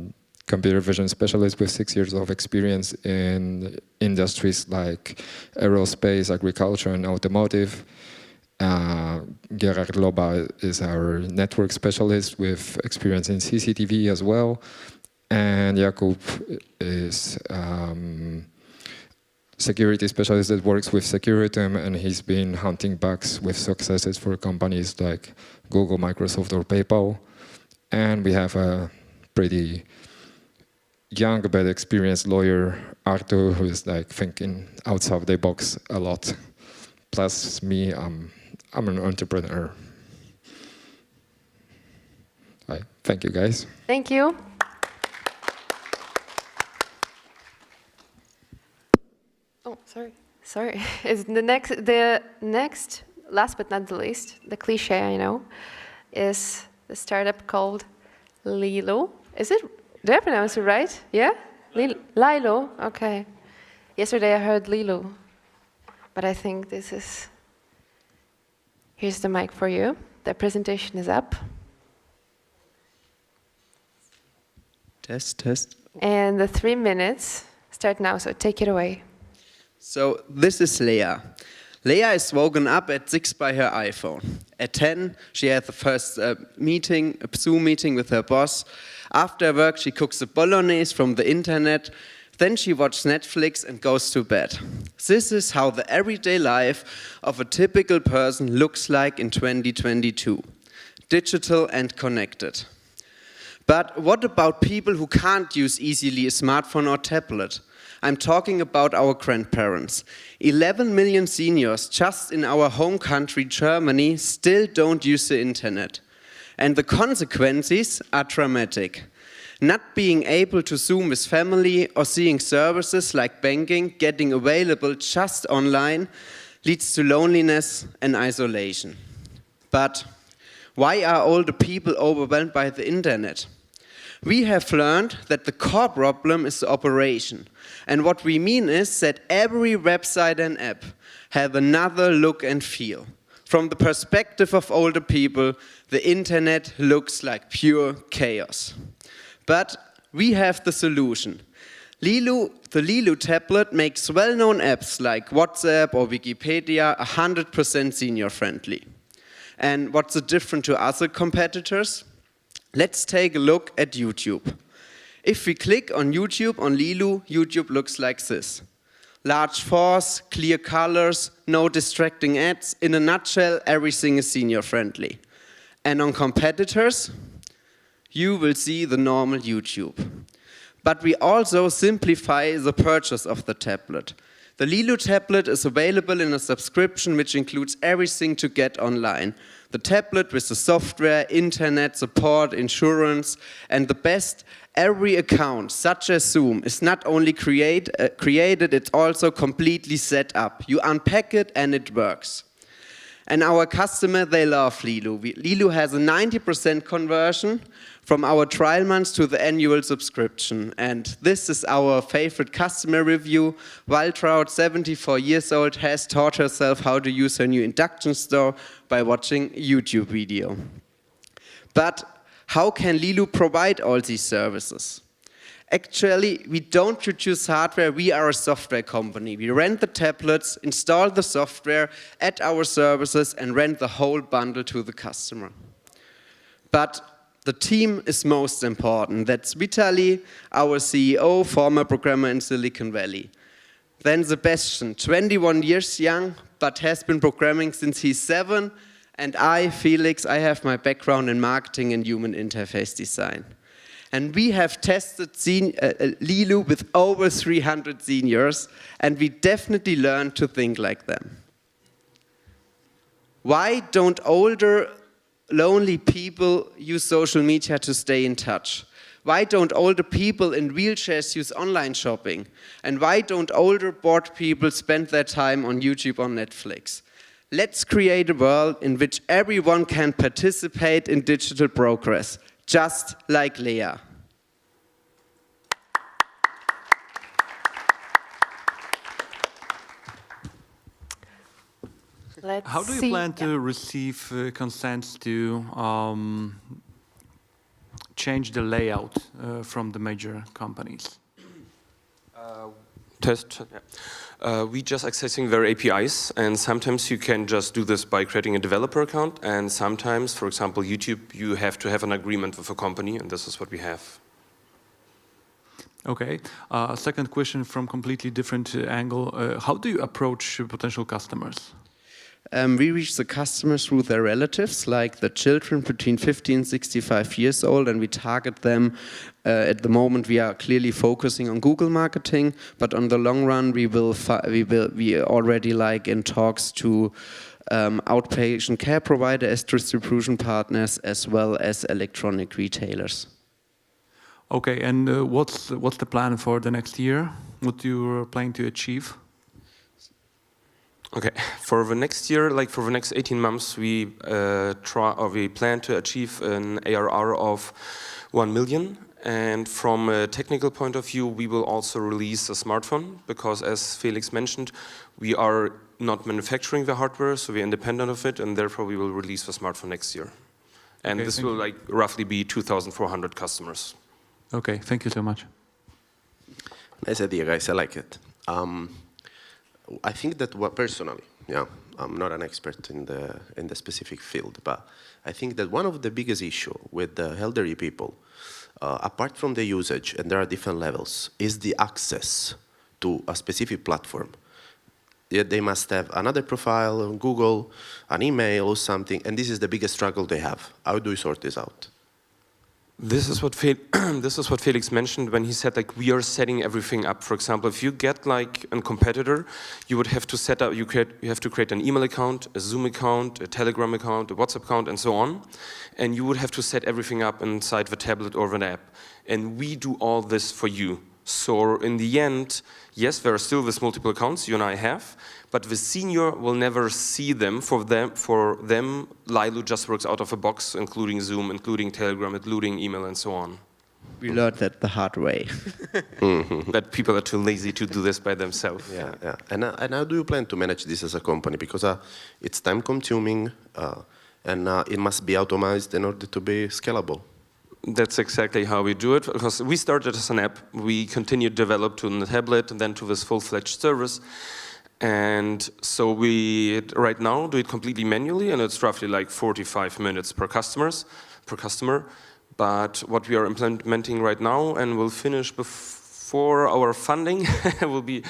[SPEAKER 16] computer vision specialist with 6 years of experience in industries like aerospace, agriculture, and automotive. Gerard Loba is our network specialist with experience in CCTV as well. And Jakub is security specialist that works with Securitum, and he's been hunting bugs with successes for companies like Google, Microsoft, or PayPal. And we have a pretty young but experienced lawyer, Artur, who is like thinking outside the box a lot. Plus me, I'm an entrepreneur. Right. Thank you, guys.
[SPEAKER 6] Thank you. Oh, sorry. Is the next, last but not the least, the cliche I know, is the startup called Lilo. Is it? Did I pronounce it right? Yeah, Lilo. Okay. Yesterday I heard Lilo, but I think this is. Here's the mic for you. The presentation is up.
[SPEAKER 17] Test.
[SPEAKER 6] And the 3 minutes start now. So take it away.
[SPEAKER 17] So this is Leah. Leah is woken up at 6 by her iPhone. At 10, she had the first meeting, a Zoom meeting with her boss. After work, she cooks a bolognese from the internet. Then she watches Netflix and goes to bed. This is how the everyday life of a typical person looks like in 2022. Digital and connected. But what about people who can't use easily a smartphone or tablet? I'm talking about our grandparents. 11 million seniors just in our home country, Germany, still don't use the internet. And the consequences are dramatic. Not being able to Zoom with family or seeing services like banking getting available just online leads to loneliness and isolation. But why are older people overwhelmed by the internet? We have learned that the core problem is the operation. And what we mean is that every website and app have another look and feel. From the perspective of older people, the internet looks like pure chaos. But we have the solution. The Lilu tablet makes well-known apps like WhatsApp or Wikipedia 100% senior-friendly. And what's the difference to other competitors? Let's take a look at YouTube. If we click on YouTube on Lilu, YouTube looks like this. Large fonts, clear colors, no distracting ads. In a nutshell, everything is senior-friendly. And on competitors, you will see the normal YouTube. But we also simplify the purchase of the tablet. The Lilu tablet is available in a subscription which includes everything to get online. The tablet with the software, internet support, insurance, and the best, every account, such as Zoom, is not only created, it's also completely set up. You unpack it and it works. And our customer, they love Lilu. Lilu has a 90% conversion from our trial months to the annual subscription. And this is our favorite customer review. Waltraud, 74 years old, has taught herself how to use her new induction stove by watching a YouTube video. But how can Lilu provide all these services? Actually, we don't produce hardware, we are a software company. We rent the tablets, install the software, add our services, and rent the whole bundle to the customer. But the team is most important. That's Vitaly, our CEO, former programmer in Silicon Valley. Then Sebastian, 21 years young, but has been programming since he's 7. And I, Felix, I have my background in marketing and human interface design. And we have tested Lilu with over 300 seniors, and we definitely learned to think like them. Why don't older, lonely people use social media to stay in touch? Why don't older people in wheelchairs use online shopping? And why don't older, bored people spend their time on YouTube or Netflix? Let's create a world in which everyone can participate in digital progress, just like Leah.
[SPEAKER 11] How do you plan to receive consents to change the layout from the major companies?
[SPEAKER 18] Test. Yeah. We just accessing their APIs, and sometimes you can just do this by creating a developer account, and sometimes, for example, YouTube, you have to have an agreement with a company, and this is what we have.
[SPEAKER 11] Okay. Second question from completely different angle. How do you approach potential customers?
[SPEAKER 17] We reach the customers through their relatives, like the children between 50 and 65 years old, and we target them. At the moment, we are clearly focusing on Google marketing, but on the long run, we already like in talks to outpatient care providers as distribution partners, as well as electronic retailers.
[SPEAKER 11] Okay, and what's the plan for the next year? What you are planning to achieve?
[SPEAKER 18] Okay, for the next year, like for the next 18 months, we plan to achieve an ARR of 1 million. And from a technical point of view, we will also release a smartphone because, as Felix mentioned, we are not manufacturing the hardware, so we're independent of it, and therefore we will release the smartphone next year. And
[SPEAKER 11] okay,
[SPEAKER 18] this will like roughly be 2,400 customers.
[SPEAKER 11] Okay, thank you so much.
[SPEAKER 9] Nice idea, guys. I like it. I think that personally, yeah, I'm not an expert in the specific field, but I think that one of the biggest issues with the elderly people apart from the usage, and there are different levels, is the access to a specific platform. They must have another profile on Google, an email or something, and this is the biggest struggle they have. How do you sort this out?
[SPEAKER 18] This is what this is what Felix mentioned when he said like we are setting everything up. For example, if you get like a competitor, you would have to set up. You have to create an email account, a Zoom account, a Telegram account, a WhatsApp account, and so on. And you would have to set everything up inside the tablet or the app. And we do all this for you. So in the end, yes, there are still these multiple accounts you and I have, but the senior will never see them. For them, Lilo just works out of a box, including Zoom, including Telegram, including email, and so on.
[SPEAKER 17] We learned that the hard way.
[SPEAKER 18] That people are too lazy to do this by themselves.
[SPEAKER 9] Yeah, yeah. And how do you plan to manage this as a company? Because it's time-consuming, and it must be automated in order to be scalable.
[SPEAKER 18] That's exactly how we do it, because we started as an app, we continued to develop to the tablet, and then to this full-fledged service. And so we, right now, do it completely manually, and it's roughly like 45 minutes per customer. But what we are implementing right now, and will finish before our funding will be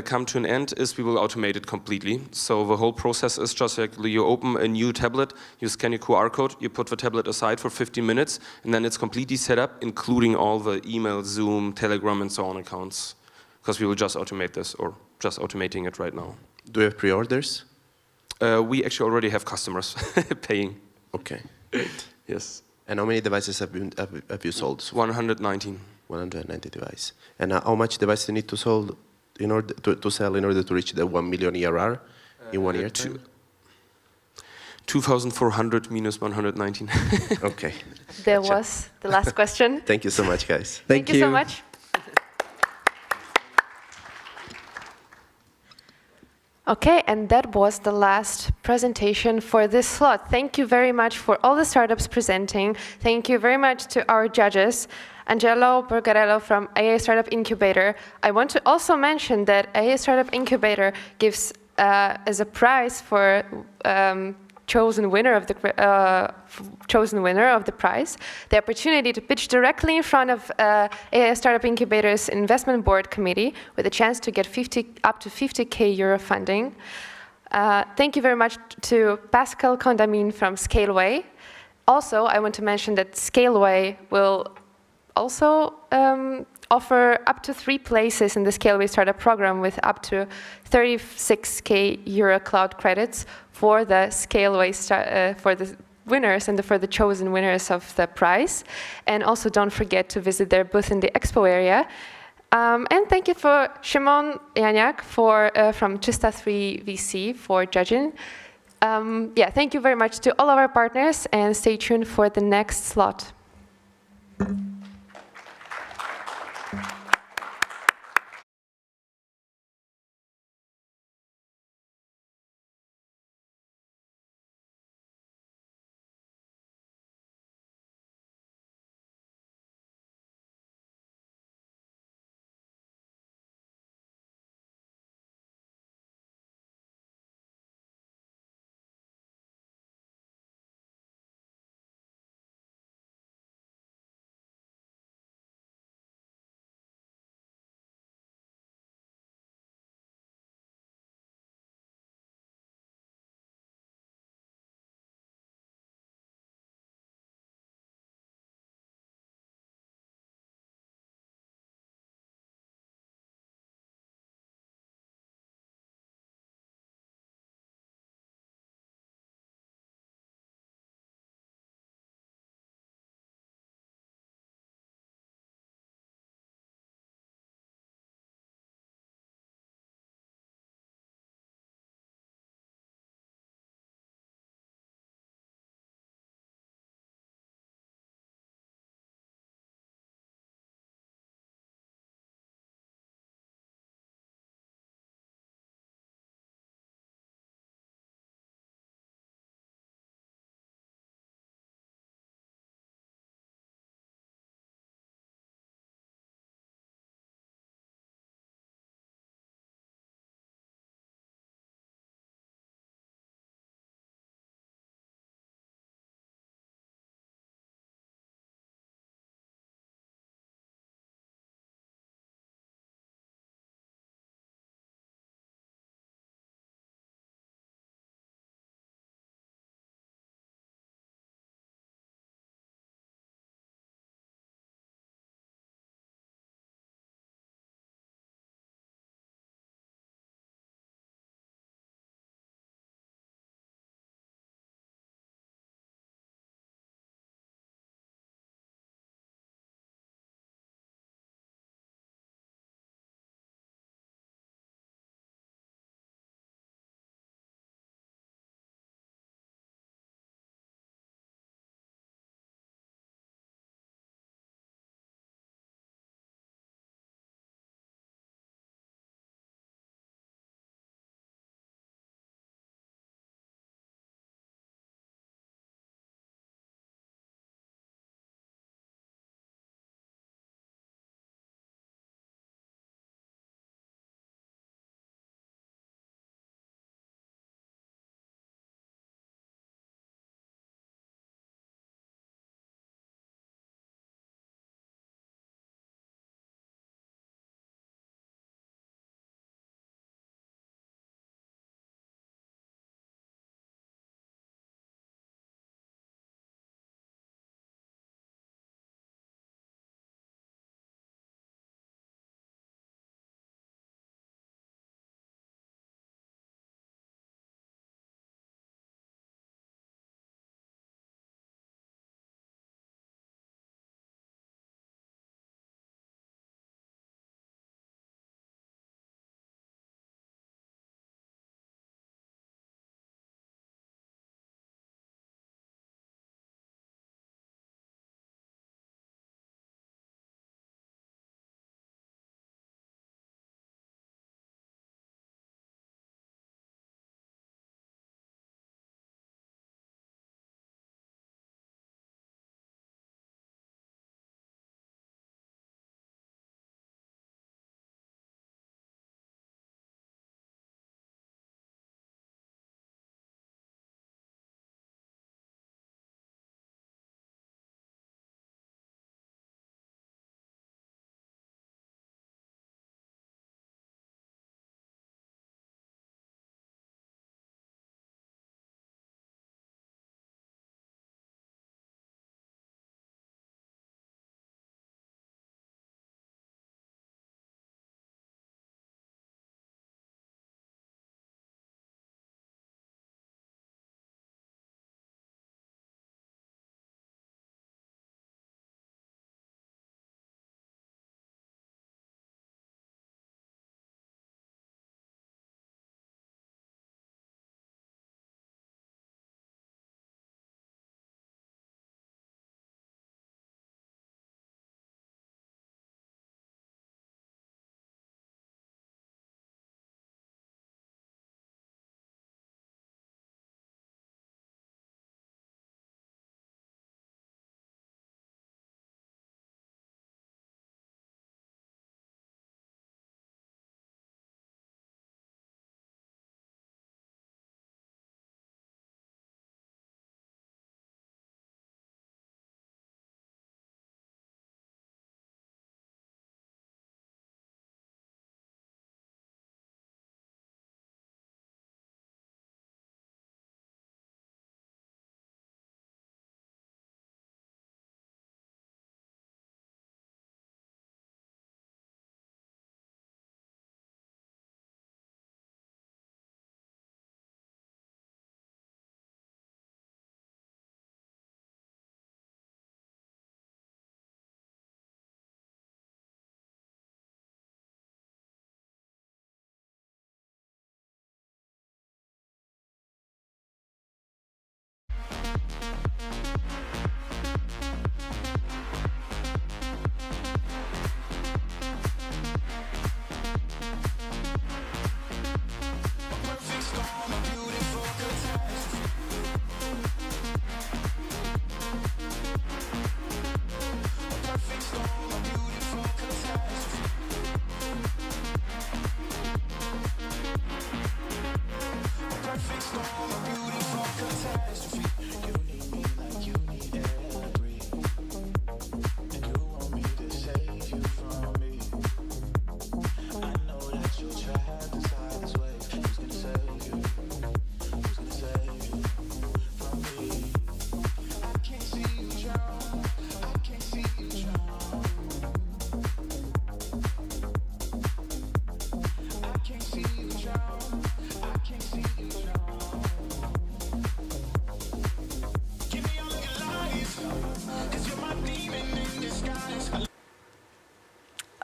[SPEAKER 18] come to an end, is we will automate it completely. So the whole process is just like you open a new tablet, you scan your QR code, you put the tablet aside for 15 minutes, and then it's completely set up, including all the email, Zoom, Telegram, and so on accounts. Because we will just automate this, or just automating it right now.
[SPEAKER 9] Do you have pre-orders?
[SPEAKER 18] We actually already have customers paying.
[SPEAKER 9] Okay.
[SPEAKER 18] Yes.
[SPEAKER 9] And how many devices have you sold?
[SPEAKER 18] 119.
[SPEAKER 9] 190 devices. And how much devices you need to sell in order to reach the 1 million ERR in 1 year?
[SPEAKER 18] 2,400 minus 119.
[SPEAKER 9] Okay.
[SPEAKER 6] There was the last question.
[SPEAKER 9] Thank you so much, guys.
[SPEAKER 6] Thank you so much. Okay, and that was the last presentation for this slot. Thank you very much for all the startups presenting. Thank you very much to our judges, Angelo Borgarello from AA Startup Incubator. I want to also mention that AA Startup Incubator gives as a prize for chosen winner of the prize the opportunity to pitch directly in front of AA Startup Incubator's investment board committee with a chance to get up to 50K euro funding. Thank you very much to Pascal Condamin from Scaleway. Also, I want to mention that Scaleway will also offer up to 3 places in the Scaleway Startup Program with up to 36K euro cloud credits for the Scaleway for the winners and for the chosen winners of the prize. And also don't forget to visit their booth in the expo area. And thank you for Szymon Janiak from Czysta 3 VC for judging. Yeah, thank you very much to all of our partners, and stay tuned for the next slot.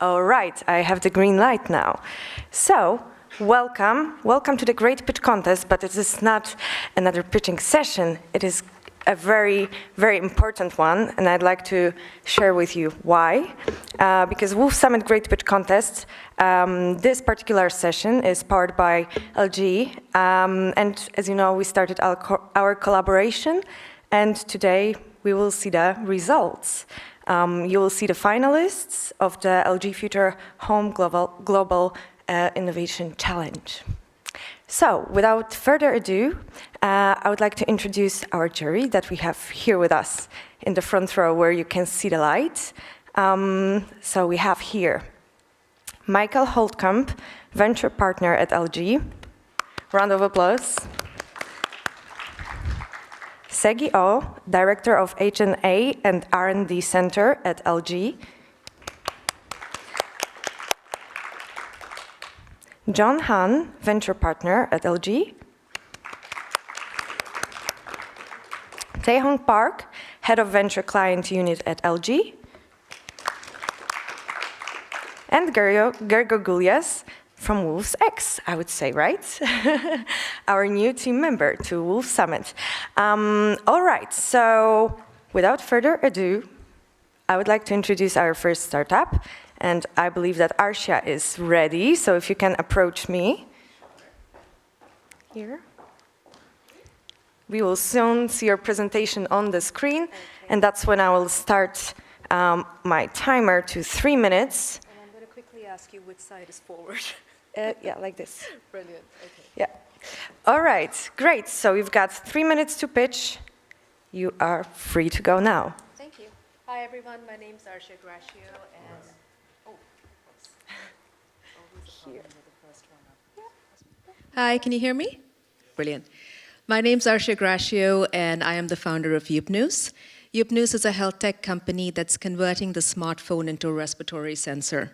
[SPEAKER 19] All right, I have the green light now. So, welcome to the Great Pitch Contest, but it is not another pitching session. It is a very, very important one, and I'd like to share with you why. Because Wolf Summit Great Pitch Contest, this particular session is powered by LG, and as you know, we started our collaboration, and today we will see the results. You will see the finalists of the LG Future Home Global Innovation Challenge. So, without further ado, I would like to introduce our jury that we have here with us in the front row where you can see the light. So we have here Michael Holtkamp, venture partner at LG. Round of applause. Segi Oh, director of H&A and R&D Center at LG. John Han, venture partner at LG. Tae-Hong Park, head of venture client unit at LG. And Gergo Gulias from Wolf's X, I would say, right? Our new team member to Wolf Summit. All right, so without further ado, I would like to introduce our first startup. And I believe that Arshia is ready, so if you can approach me. Here. We will soon see your presentation on the screen, and that's when I will start my timer to 3 minutes.
[SPEAKER 20] And I'm going to quickly ask you which side is forward.
[SPEAKER 19] Yeah, like this.
[SPEAKER 20] Brilliant, okay.
[SPEAKER 19] Yeah. All right, great. So we've got 3 minutes to pitch. You are free to go now.
[SPEAKER 20] Thank you. Hi, everyone. My name is Arshia Grashio, and here. Hi, can you hear me? Brilliant. My name's Arshia Grashio, and I am the founder of Upnews. Upnews is a health tech company that's converting the smartphone into a respiratory sensor.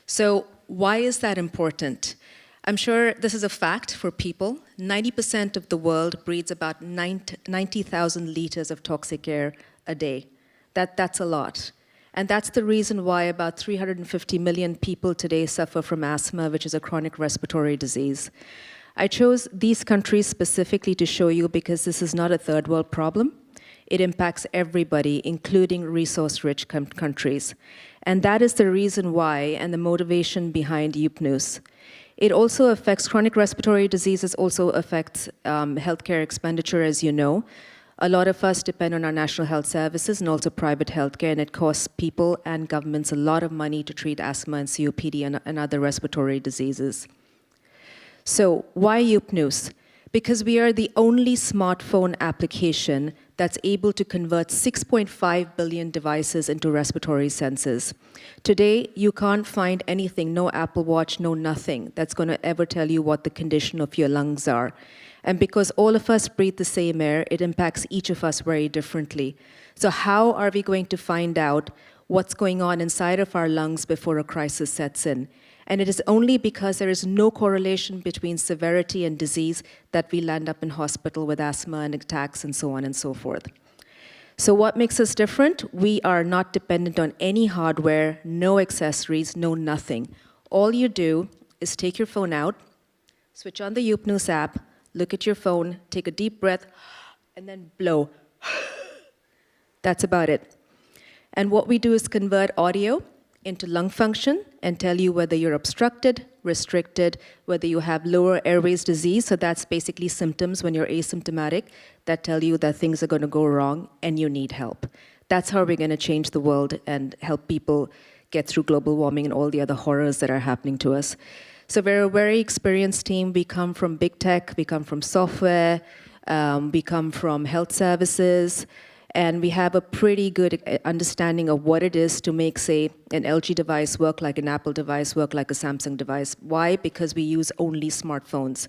[SPEAKER 20] So why is that important? I'm sure this is a fact for people. 90% of the world breathes about 90,000 liters of toxic air a day. That's a lot. And that's the reason why about 350 million people today suffer from asthma, which is a chronic respiratory disease. I chose these countries specifically to show you because this is not a third world problem. It impacts everybody, including resource-rich countries. And that is the reason why and the motivation behind Upnews. It also affects chronic respiratory diseases, also affects healthcare expenditure, as you know. A lot of us depend on our national health services and also private healthcare, and it costs people and governments a lot of money to treat asthma and COPD and other respiratory diseases. So why Upnews? Because we are the only smartphone application that's able to convert 6.5 billion devices into respiratory sensors. Today, you can't find anything, no Apple Watch, no nothing, that's going to ever tell you what the condition of your lungs are. And because all of us breathe the same air, it impacts each of us very differently. So how are we going to find out what's going on inside of our lungs before a crisis sets in? And it is only because there is no correlation between severity and disease that we land up in hospital with asthma and attacks and so on and so forth. So what makes us different? We are not dependent on any hardware, no accessories, no nothing. All you do is take your phone out, switch on the Upnews app, look at your phone, take a deep breath, and then blow. That's about it. And what we do is convert audio into lung function and tell you whether you're obstructed, restricted, whether you have lower airways disease. So that's basically symptoms when you're asymptomatic that tell you that things are going to go wrong and you need help. That's how we're going to change the world and help people get through global warming and all the other horrors that are happening to us. So we're a very experienced team. We come from big tech, we come from software, we come from health services, and we have a pretty good understanding of what it is to make, say, an LG device work like an Apple device, work like a Samsung device. Why? Because we use only smartphones.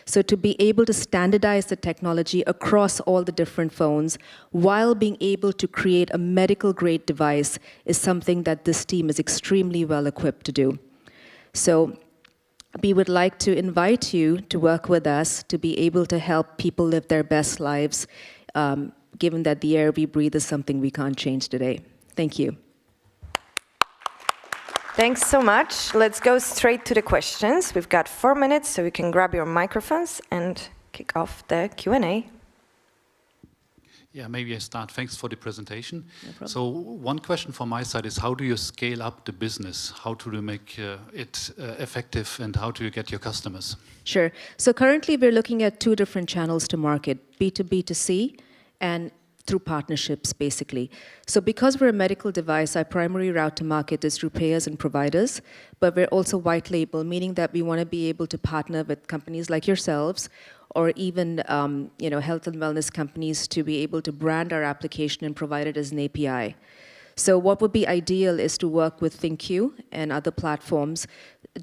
[SPEAKER 20] So to be able to standardize the technology across all the different phones while being able to create a medical-grade device is something that this team is extremely well equipped to do. So we would like to invite you to work with us to be able to help people live their best lives, given that the air we breathe is something we can't change today. Thank you.
[SPEAKER 19] Thanks so much. Let's go straight to the questions. We've got 4 minutes, so you can grab your microphones and kick off the Q&A.
[SPEAKER 21] Yeah, maybe I start. Thanks for the presentation. No problem. So one question from my side is, how do you scale up the business? How do you make it effective, and how do you get your customers?
[SPEAKER 20] Sure. So currently we're looking at 2 different channels to market, B2B2C and through partnerships, basically. So because we're a medical device, our primary route to market is through payers and providers, but we're also white label, meaning that we want to be able to partner with companies like yourselves, or even health and wellness companies, to be able to brand our application and provide it as an API. So what would be ideal is to work with ThinkQ and other platforms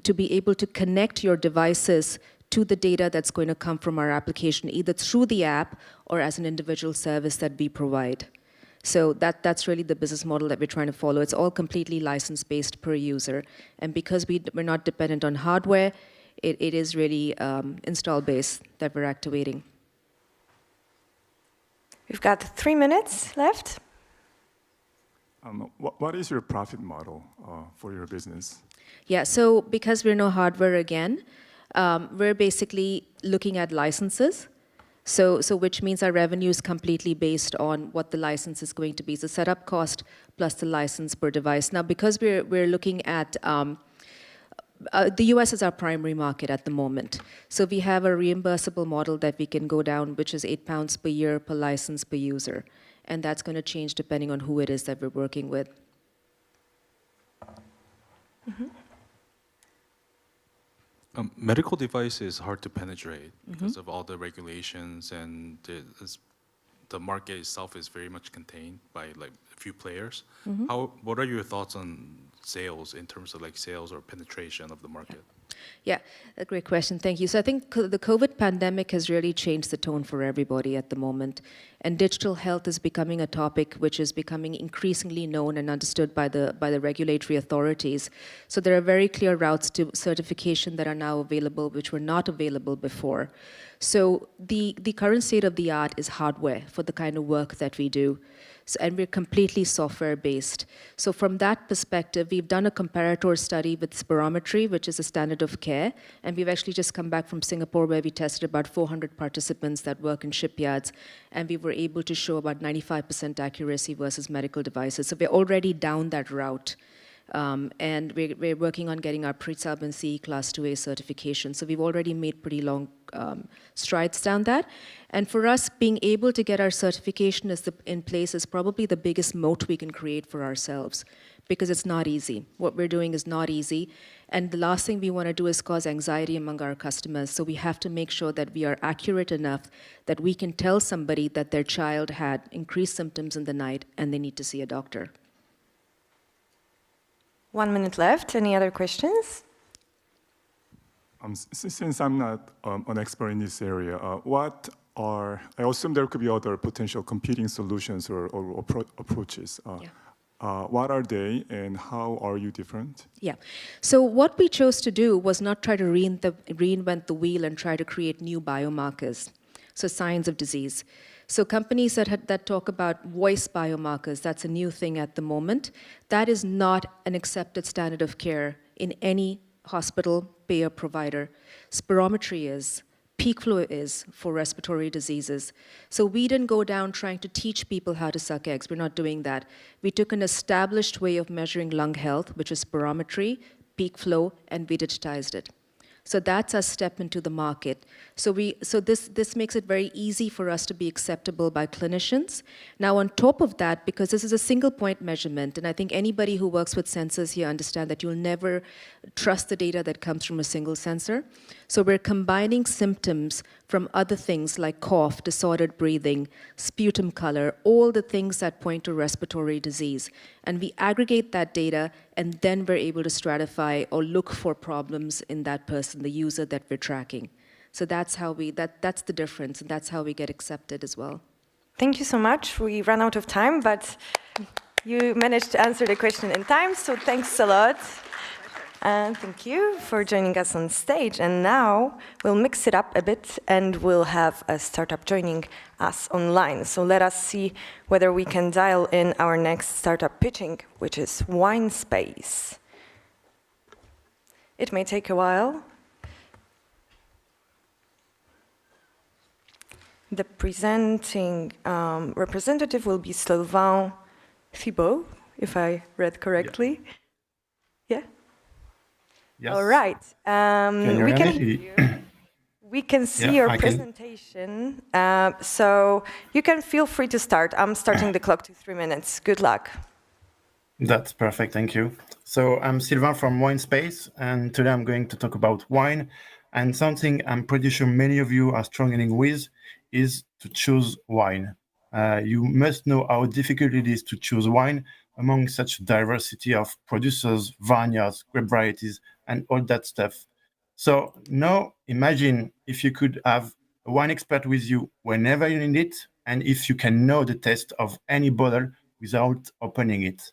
[SPEAKER 20] to be able to connect your devices to the data that's going to come from our application, either through the app or as an individual service that we provide. So that's really the business model that we're trying to follow. It's all completely license-based per user. And because we're not dependent on hardware, it is really install-based that we're activating.
[SPEAKER 19] We've got 3 minutes left.
[SPEAKER 22] What is your profit model for your business?
[SPEAKER 20] Yeah, so because we're no hardware again, we're basically looking at licenses. So which means our revenue is completely based on what the license is going to be. So setup cost plus the license per device. Now, because we're looking at the US is our primary market at the moment. So we have a reimbursable model that we can go down, which is £8 per year per license per user. And that's going to change depending on who it is that we're working with.
[SPEAKER 23] Mm-hmm. Medical device is hard to penetrate because of all the regulations, and the market itself is very much contained by like a few players. What are your thoughts on sales in terms of like sales or penetration of the market?
[SPEAKER 20] Yeah, a great question. Thank you. So I think the COVID pandemic has really changed the tone for everybody at the moment. And digital health is becoming a topic which is becoming increasingly known and understood by the regulatory authorities. So there are very clear routes to certification that are now available, which were not available before. So the current state of the art is hardware for the kind of work that we do. So, and we're completely software-based. So from that perspective, we've done a comparator study with spirometry, which is a standard of care. And we've actually just come back from Singapore, where we tested about 400 participants that work in shipyards. And we were able to show about 95% accuracy versus medical devices. So we're already down that route. And we're working on getting our pre-sub and CE Class 2A certification. So we've already made pretty long strides down that. And for us, being able to get our certification in place is probably the biggest moat we can create for ourselves, because it's not easy. What we're doing is not easy. And the last thing we want to do is cause anxiety among our customers. So we have to make sure that we are accurate enough that we can tell somebody that their child had increased symptoms in the night and they need to see a doctor.
[SPEAKER 19] 1 minute left. Any other questions?
[SPEAKER 22] Since I'm not an expert in this area, I assume there could be other potential competing solutions or approaches. What are they, and how are you different?
[SPEAKER 20] Yeah. So what we chose to do was not try to reinvent the wheel and try to create new biomarkers, so signs of disease. So companies that talk about voice biomarkers, that's a new thing at the moment. That is not an accepted standard of care in any hospital, payer, provider. Spirometry is. Peak flow is for respiratory diseases. So we didn't go down trying to teach people how to suck eggs. We're not doing that. We took an established way of measuring lung health, which is spirometry, peak flow, and we digitized it. So that's our step into the market. So this makes it very easy for us to be acceptable by clinicians. Now on top of that, because this is a single point measurement, and I think anybody who works with sensors here understand that you'll never trust the data that comes from a single sensor. So we're combining symptoms from other things like cough, disordered breathing, sputum color, all the things that point to respiratory disease. And we aggregate that data, and then we're able to stratify or look for problems in that person, the user that we're tracking. So that's how that's the difference, and that's how we get accepted as well.
[SPEAKER 19] Thank you so much. We ran out of time, but you managed to answer the question in time, so thanks a lot. And thank you for joining us on stage. And now we'll mix it up a bit, and we'll have a startup joining us online. So let us see whether we can dial in our next startup pitching, which is Wine Space. It may take a while. The presenting representative will be Sylvain Thibault, if I read correctly. Yeah?
[SPEAKER 1] Yes.
[SPEAKER 19] All right. We can
[SPEAKER 1] hear
[SPEAKER 19] you. We can see
[SPEAKER 1] Yeah,
[SPEAKER 19] your
[SPEAKER 1] I can.
[SPEAKER 19] presentation, so you can feel free to start. I'm starting the clock to 3 minutes. Good luck.
[SPEAKER 1] That's perfect, thank you. So I'm Sylvain from Wine Space, and today I'm going to talk about wine. And something I'm pretty sure many of you are struggling with is to choose wine. You must know how difficult it is to choose wine among such diversity of producers, vineyards, grape varieties, and all that stuff. So now imagine if you could have a wine expert with you whenever you need it, and if you can know the taste of any bottle without opening it.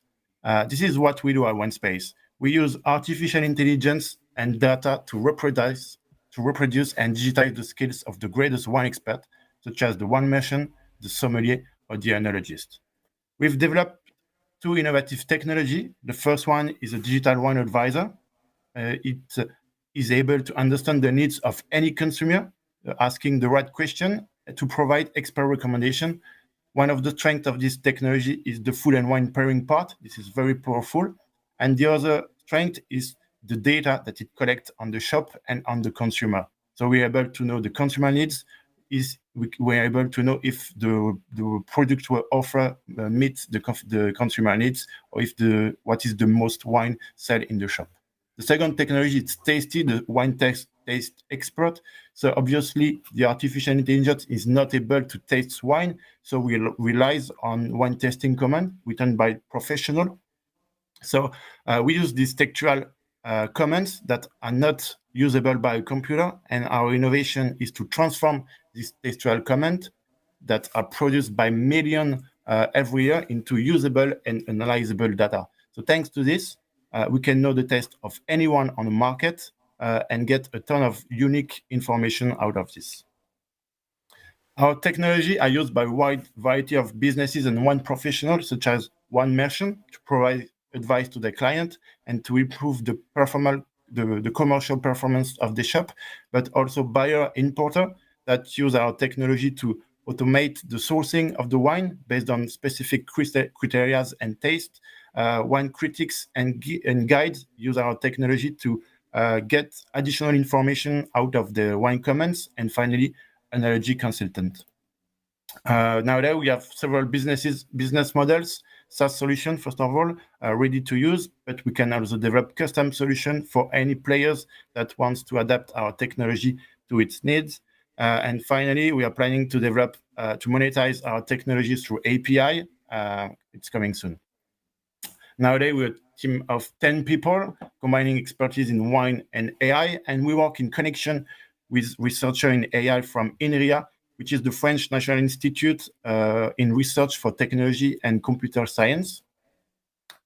[SPEAKER 1] This is what we do at OneSpace. We use artificial intelligence and data to reproduce and digitize the skills of the greatest wine expert, such as the wine merchant, the sommelier, or the enologist. We've developed two innovative technology. The first one is a digital wine advisor. It is able to understand the needs of any consumer, asking the right question to provide expert recommendation. One of the strengths of this technology is the food and wine pairing part. This is very powerful. And the other strength is the data that it collects on the shop and on the consumer. So we're able to know the consumer needs. We're able to know if the product we offer meets the consumer needs, or if what is the most wine sell in the shop. The second technology is Tasty, the wine taste expert. So obviously, the artificial intelligence is not able to taste wine, so we relies on wine tasting command written by professional. So we use these textual commands that are not usable by a computer, and our innovation is to transform these textual commands that are produced by millions every year into usable and analyzable data. So thanks to this, we can know the taste of anyone on the market and get a ton of unique information out of this. Our technology are used by a wide variety of businesses and wine professionals, such as wine merchant, to provide advice to their client and to improve the commercial performance of the shop, but also buyer importer that use our technology to automate the sourcing of the wine based on specific criteria and taste. Wine critics and guides use our technology to get additional information out of the wine comments, and finally, an allergy consultant. Nowadays, we have several business models, SaaS solution, first of all, ready to use, but we can also develop custom solution for any players that wants to adapt our technology to its needs. And finally, we are planning to develop, to monetize our technology through API. It's coming soon. Nowadays, we're a team of 10 people, combining expertise in wine and AI, and we work in connection with researcher in AI from INRIA, which is the French National Institute in Research for Technology and Computer Science.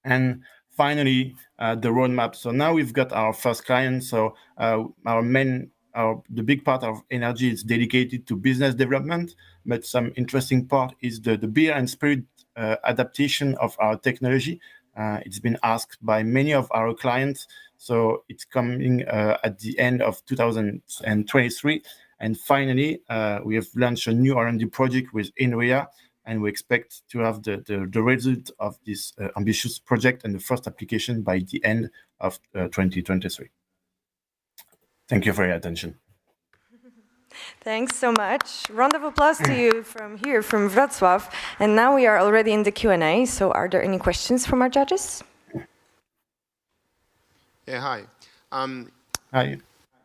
[SPEAKER 1] And finally, the roadmap. So now we've got our first client. So the big part of energy is dedicated to business development, but some interesting part is the beer and spirit adaptation of our technology. It's been asked by many of our clients, so it's coming at the end of 2023. And finally, we have launched a new R&D project with INRIA, and we expect to have the result of this ambitious project and the first application by the end of 2023. Thank you for your attention.
[SPEAKER 19] Thanks so much. Round of applause to you from here, from Wrocław. And now we are already in the Q&A, so are there any questions from our judges?
[SPEAKER 2] Yeah, hi.
[SPEAKER 1] Hi.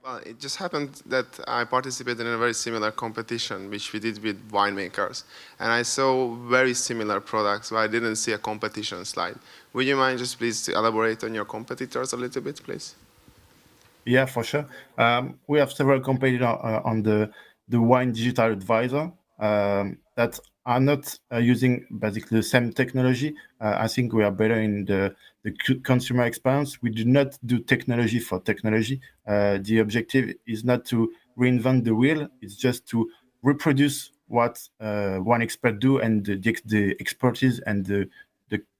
[SPEAKER 2] Well, it just happened that I participated in a very similar competition, which we did with winemakers. And I saw very similar products, but I didn't see a competition slide. Would you mind just please elaborate on your competitors a little bit, please?
[SPEAKER 1] Yeah, for sure. We have several competitors on the wine digital advisor that are not using basically the same technology. I think we are better in the consumer experience. We do not do technology for technology. The objective is not to reinvent the wheel. It's just to reproduce what one expert do and the expertise and the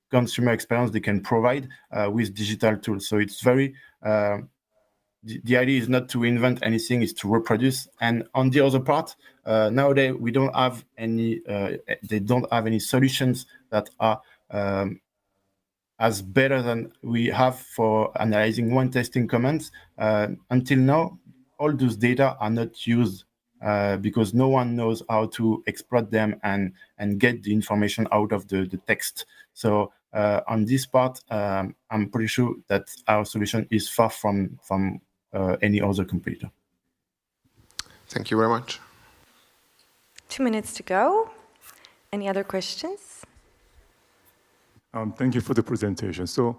[SPEAKER 1] consumer experience they can provide with digital tools. So it's very the idea is not to invent anything, it's to reproduce. And on the other part, nowadays we don't have any, they don't have any solutions that are as better than we have for analyzing wine tasting comments. Until now, all those data are not used because no one knows how to exploit them and get the information out of the text. So on this part, I'm pretty sure that our solution is far from any other competitor.
[SPEAKER 2] Thank you very much.
[SPEAKER 19] 2 minutes to go. Any other questions?
[SPEAKER 22] Thank you for the presentation. So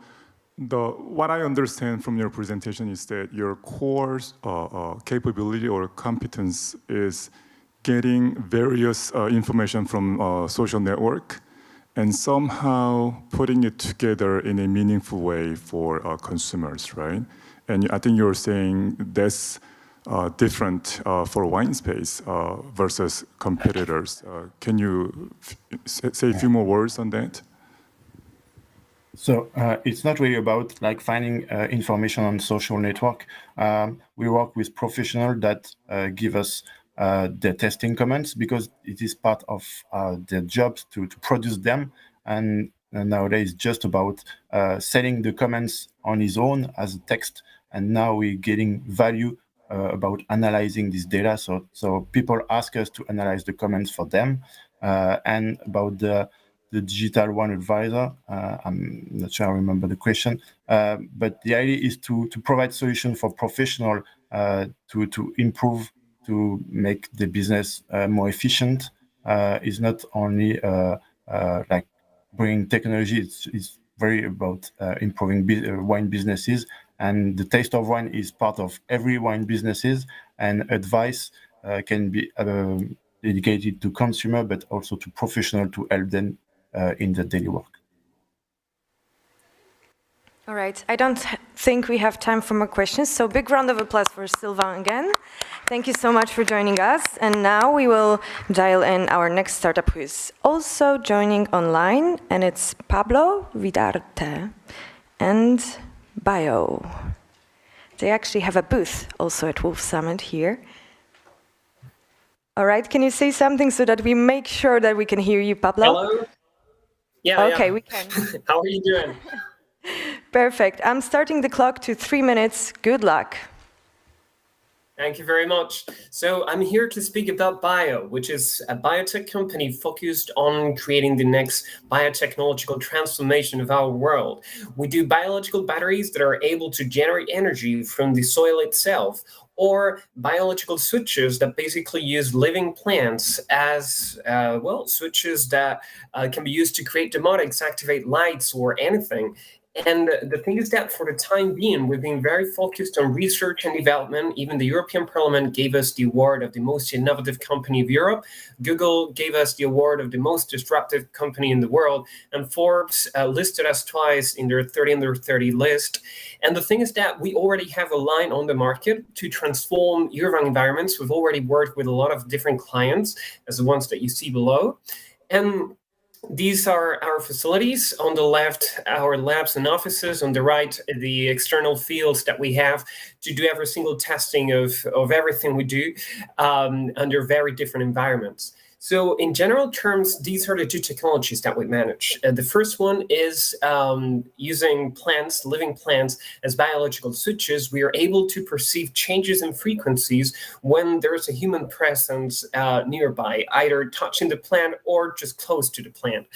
[SPEAKER 22] what I understand from your presentation is that your core capability or competence is getting various information from social network and somehow putting it together in a meaningful way for consumers, right? And I think you're saying that's different for wine space versus competitors. Can you say a few more words on that?
[SPEAKER 1] So it's not really about like finding information on social network. We work with professionals that give us the testing comments because it is part of their jobs to produce them. And nowadays, it's just about setting the comments on his own as a text. And now we're getting value about analyzing this data. So people ask us to analyze the comments for them. And about the digital wine advisor, I'm not sure I remember the question, but the idea is to provide solution for professional to improve, to make the business more efficient. It's not only like bringing technology, it's very about improving wine businesses. And the taste of wine is part of every wine businesses, and advice can be dedicated to consumer, but also to professional to help them in the daily work.
[SPEAKER 19] All right, I don't think we have time for more questions, so big round of applause for Sylvain again. Thank you so much for joining us. And now we will dial in our next startup who is also joining online, and it's Pablo Vidarte and Bio. They actually have a booth also at Wolf Summit here. All right, can you say something so that we make sure that we can hear you, Pablo?
[SPEAKER 3] Hello? Yeah,
[SPEAKER 19] okay,
[SPEAKER 3] yeah.
[SPEAKER 19] We can.
[SPEAKER 3] How are you doing?
[SPEAKER 19] Perfect. I'm starting the clock to 3 minutes. Good luck.
[SPEAKER 3] Thank you very much. So I'm here to speak about Bio, which is a biotech company focused on creating the next biotechnological transformation of our world. We do biological batteries that are able to generate energy from the soil itself, or biological switches that basically use living plants as, switches that can be used to create domotics, activate lights, or anything. And the thing is that for the time being, we've been very focused on research and development. Even the European Parliament gave us the award of the most innovative company of Europe. Google gave us the award of the most disruptive company in the world. And Forbes listed us twice in their 30 under 30 list. And the thing is that we already have a line on the market to transform urban environments. We've already worked with a lot of different clients, as the ones that you see below. And these are our facilities. On the left, our labs and offices. On the right, the external fields that we have to do every single testing of everything we do under very different environments. So in general terms, these are the two technologies that we manage. The first one is using plants, living plants, as biological switches. We are able to perceive changes in frequencies when there's a human presence nearby, either touching the plant or just close to the plant.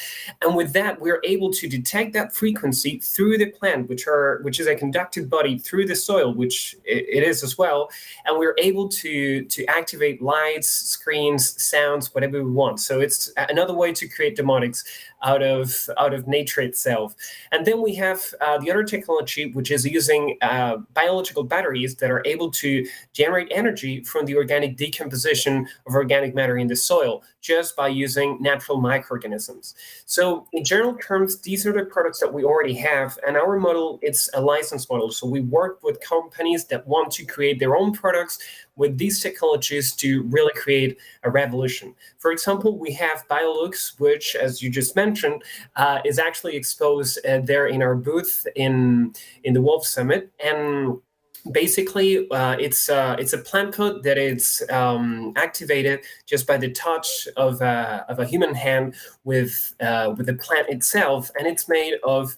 [SPEAKER 3] And with that, we're able to detect that frequency through the plant, which is a conductive body, through the soil, which it is as well. And we're able to activate lights, screens, sounds, whatever we want. So it's another way to create domotics out of nature itself. And then we have the other technology, which is using biological batteries that are able to generate energy from the organic decomposition of organic matter in the soil, just by using natural microorganisms. So in general terms, these are the products that we already have. And our model, it's a license model. So we work with companies that want to create their own products with these technologies to really create a revolution. For example, we have BioLux, which, as you just mentioned, is actually exposed there in our booth in the Wolf Summit. And basically, it's a plant pot that is activated just by the touch of a human hand with the plant itself, and it's made of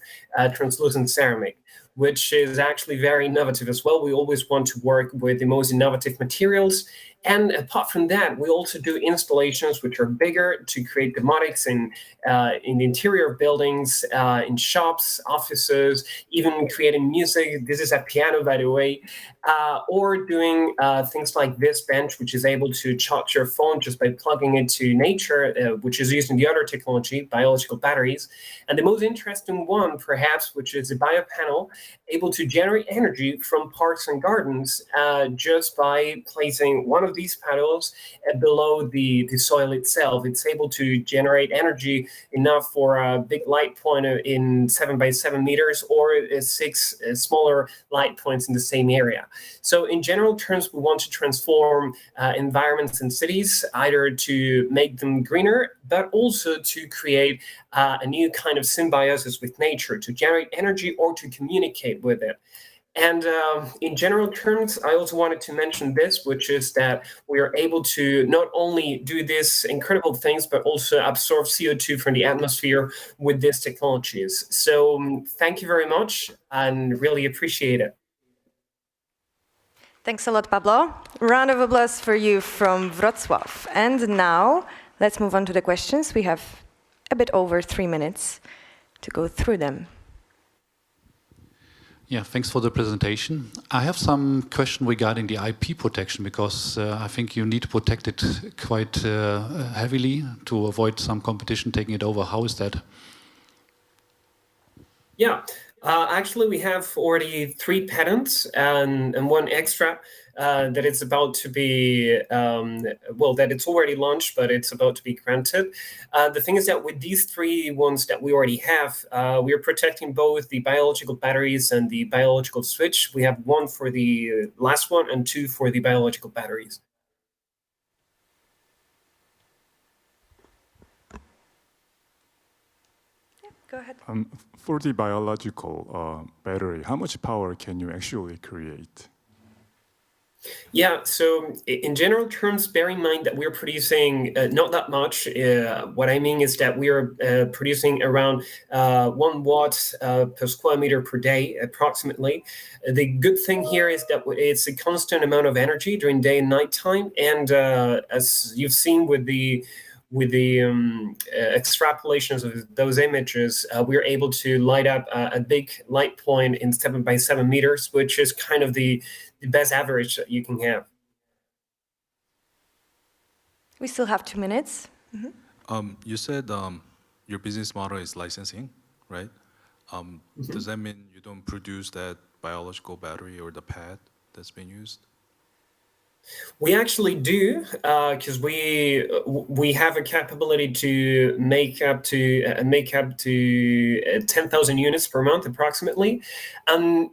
[SPEAKER 3] translucent ceramic, which is actually very innovative as well. We always want to work with the most innovative materials. And apart from that, we also do installations which are bigger to create domotics in the interior of buildings, in shops, offices, even creating music. This is a piano, by the way, or doing things like this bench, which is able to charge your phone just by plugging it to nature, which is using the other technology, biological batteries. And the most interesting one, perhaps, which is a biopanel, able to generate energy from parks and gardens just by placing one of these panels below the soil itself. It's able to generate energy enough for a big light point in 7 by 7 meters, or 6 smaller light points in the same area. So in general terms, we want to transform environments and cities, either to make them greener, but also to create a new kind of symbiosis with nature, to generate energy or to communicate with it. And in general terms, I also wanted to mention this, which is that we are able to not only do these incredible things, but also absorb CO2 from the atmosphere with these technologies. So thank you very much and really appreciate it.
[SPEAKER 19] Thanks a lot, Pablo. Round of applause for you from Wrocław. And now let's move on to the questions. We have a bit over 3 minutes to go through them.
[SPEAKER 21] Yeah, thanks for the presentation. I have some question regarding the IP protection, because I think you need to protect it quite heavily to avoid some competition taking it over. How is that?
[SPEAKER 3] Yeah, actually we have already 3 patents and 1 extra that it's about to be, that it's already launched, but it's about to be granted. The thing is that with these 3 ones that we already have, we are protecting both the biological batteries and the biological switch. We have 1 for the last one and 2 for the biological batteries.
[SPEAKER 19] Go ahead.
[SPEAKER 22] For the biological battery, how much power can you actually create?
[SPEAKER 3] Yeah, so in general terms, bear in mind that we're producing not that much. What I mean is that we are producing around 1 watt per square meter per day, approximately. The good thing here is that it's a constant amount of energy during day and night time. And as you've seen with the extrapolations of those images, we're able to light up a big light point in 7 by 7 meters, which is kind of the best average that you can have.
[SPEAKER 19] We still have 2 minutes. Mm-hmm.
[SPEAKER 23] You said your business model is licensing, right? Does that mean you don't produce that biological battery or the pad that's being used?
[SPEAKER 3] We actually do, because we have a capability to make up to 10,000 units per month, approximately. And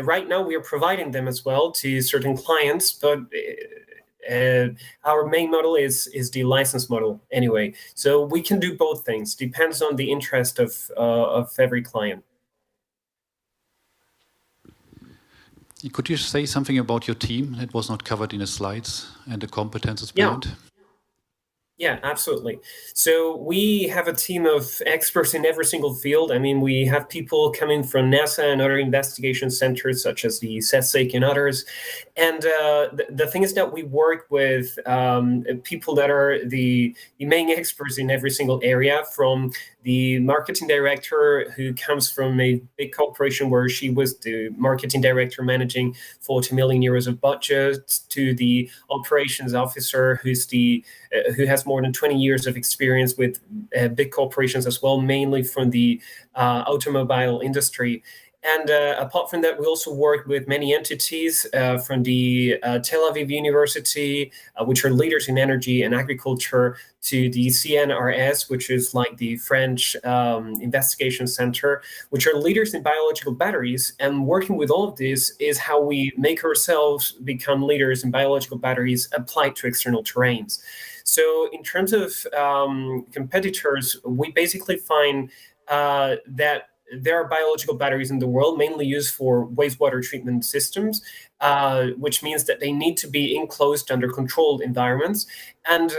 [SPEAKER 3] right now we are providing them as well to certain clients, but our main model is the license model anyway. So we can do both things. Depends on the interest of every client.
[SPEAKER 21] Could you say something about your team that was not covered in the slides and the competences behind?
[SPEAKER 3] Yeah, absolutely. So we have a team of experts in every single field. I mean, we have people coming from NASA and other investigation centers, such as the CESIC and others. And the thing is that we work with people that are the main experts in every single area, from the marketing director who comes from a big corporation where she was the marketing director managing 40 million euros of budget, to the operations officer who has more than 20 years of experience with big corporations as well, mainly from the automobile industry. And apart from that, we also work with many entities from the Tel Aviv University, which are leaders in energy and agriculture, to the CNRS, which is like the French investigation center, which are leaders in biological batteries. And working with all of this is how we make ourselves become leaders in biological batteries applied to external terrains. So in terms of competitors, we basically find that there are biological batteries in the world mainly used for wastewater treatment systems, which means that they need to be enclosed under controlled environments. And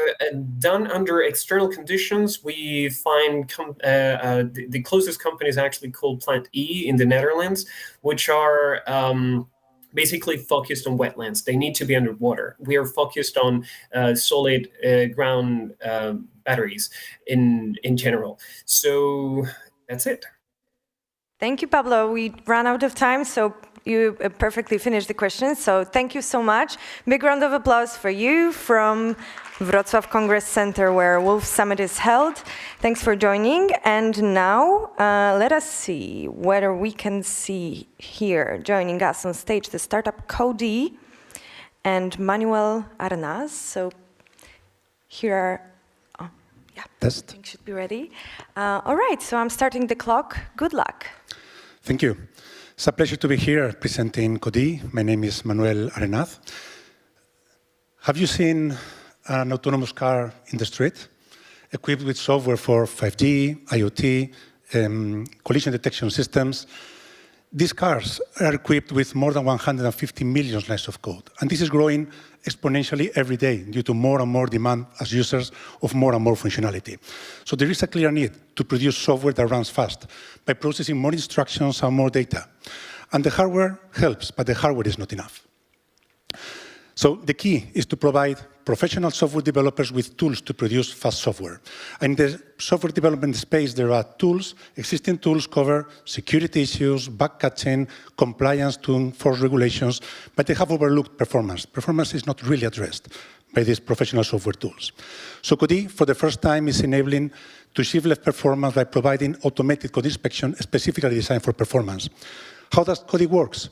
[SPEAKER 3] done under external conditions, we find the closest company is actually called Plant E in the Netherlands, which are basically focused on wetlands. They need to be underwater. We are focused on solid ground batteries in general. So that's it.
[SPEAKER 19] Thank you, Pablo. We ran out of time, so you perfectly finished the questions. So thank you so much. Big round of applause for you from Wrocław Congress Center, where Wolf Summit is held. Thanks for joining. And now let us see whether we can see here joining us on stage the startup Cody and Manuel Arenaz. So here are,
[SPEAKER 4] Test.
[SPEAKER 19] I think should be ready. All right, so I'm starting the clock. Good luck.
[SPEAKER 4] Thank you. It's a pleasure to be here presenting Cody. My name is Manuel Arenaz. Have you seen an autonomous car in the street equipped with software for 5G, IoT, collision detection systems? These cars are equipped with more than 150 million lines of code, and this is growing exponentially every day due to more and more demand as users of more and more functionality. So there is a clear need to produce software that runs fast by processing more instructions and more data. And the hardware helps, but the hardware is not enough. So the key is to provide professional software developers with tools to produce fast software. In the software development space, there are tools. Existing tools cover security issues, bug catching, compliance to enforce regulations, but they have overlooked performance. Performance is not really addressed by these professional software tools. So Cody, for the first time, is enabling to achieve less performance by providing automated code inspection specifically designed for performance. How does Cody works?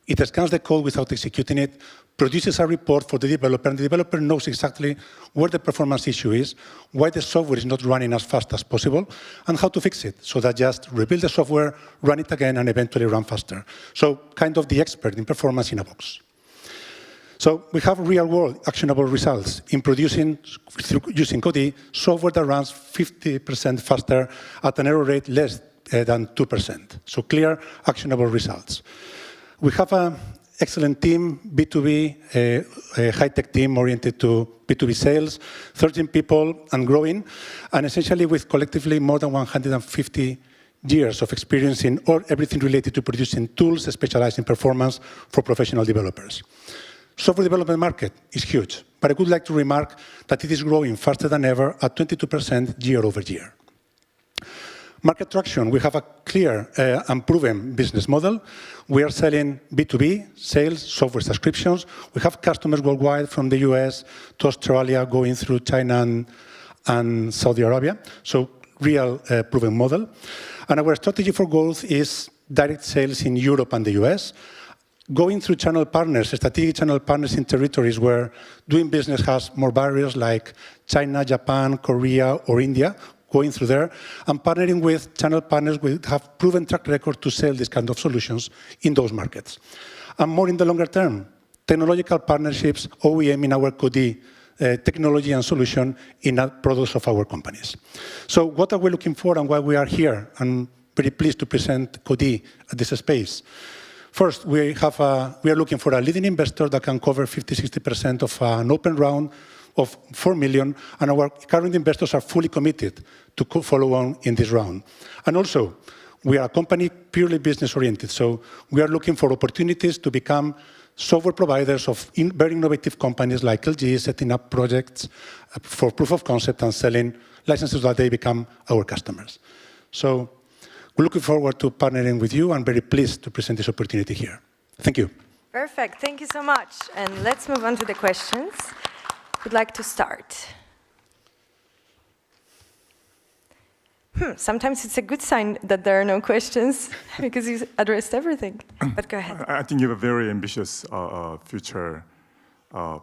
[SPEAKER 4] It scans the code without executing it, produces a report for the developer, and the developer knows exactly where the performance issue is, why the software is not running as fast as possible, and how to fix it, so that just rebuild the software, run it again, and eventually run faster. So kind of the expert in performance in a box. So we have real-world actionable results in producing, using Cody, software that runs 50% faster at an error rate less than 2%. So clear, actionable results. We have an excellent team, B2B, a high-tech team oriented to B2B sales, 13 people and growing, and essentially with collectively more than 150 years of experience in everything related to producing tools specialized in performance for professional developers. Software development market is huge, but I would like to remark that it is growing faster than ever at 22% year over year. Market traction, we have a clear and proven business model. We are selling B2B, sales, software subscriptions. We have customers worldwide from the US to Australia, going through China and Saudi Arabia. So real proven model. And our strategy for growth is direct sales in Europe and the US, going through channel partners, strategic channel partners in territories where doing business has more barriers like China, Japan, Korea, or India, going through there, and partnering with channel partners who have proven track record to sell these kind of solutions in those markets. And more in the longer term, technological partnerships, OEM in our Cody technology and solution in products of our companies. So what are we looking for and why we are here? I'm very pleased to present Cody at this space. First, we are looking for a leading investor that can cover 50-60% of an open round of 4 million, and our current investors are fully committed to follow on in this round. And also, we are a company purely business-oriented, so we are looking for opportunities to become software providers of very innovative companies like LG, setting up projects for proof of concept and selling licenses that they become our customers. So we're looking forward to partnering with you and very pleased to present this opportunity here. Thank you.
[SPEAKER 19] Perfect. Thank you so much. And let's move on to the questions. Who'd like to start? Sometimes it's a good sign that there are no questions because you addressed everything. But go ahead.
[SPEAKER 22] I think you have a very ambitious future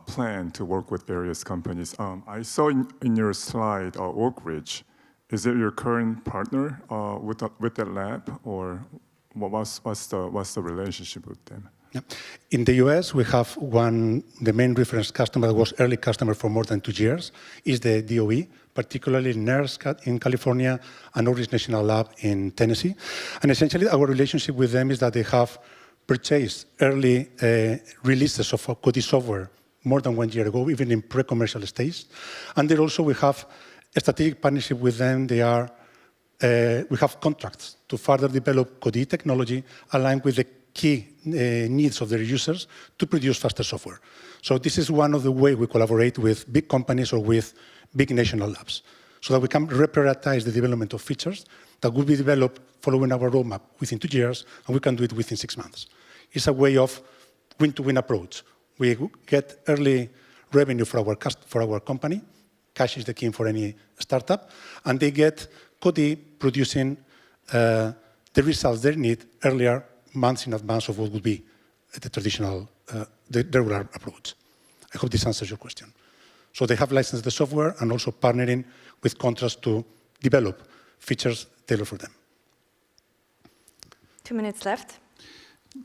[SPEAKER 22] plan to work with various companies. I saw in your slide Oak Ridge. Is it your current partner with that lab, or what's the relationship with them?
[SPEAKER 4] In the US, we have the main reference customer that was early customer for more than 2 years, is the DOE, particularly NERSC in California and Orange National Lab in Tennessee. And essentially, our relationship with them is that they have purchased early releases of Cody software more than 1 year ago, even in pre-commercial stage. And then also we have a strategic partnership with them. We have contracts to further develop Cody technology aligned with the key needs of their users to produce faster software. So this is one of the ways we collaborate with big companies or with big national labs, so that we can reprioritize the development of features that will be developed following our roadmap within 2 years, and we can do it within 6 months. It's a way of win-to-win approach. We get early revenue for our company. Cash is the key for any startup, and they get Cody producing the results they need earlier, months in advance of what would be the traditional, the regular approach. I hope this answers your question. So they have licensed the software and also partnering with contracts to develop features tailored for them.
[SPEAKER 19] 2 minutes left.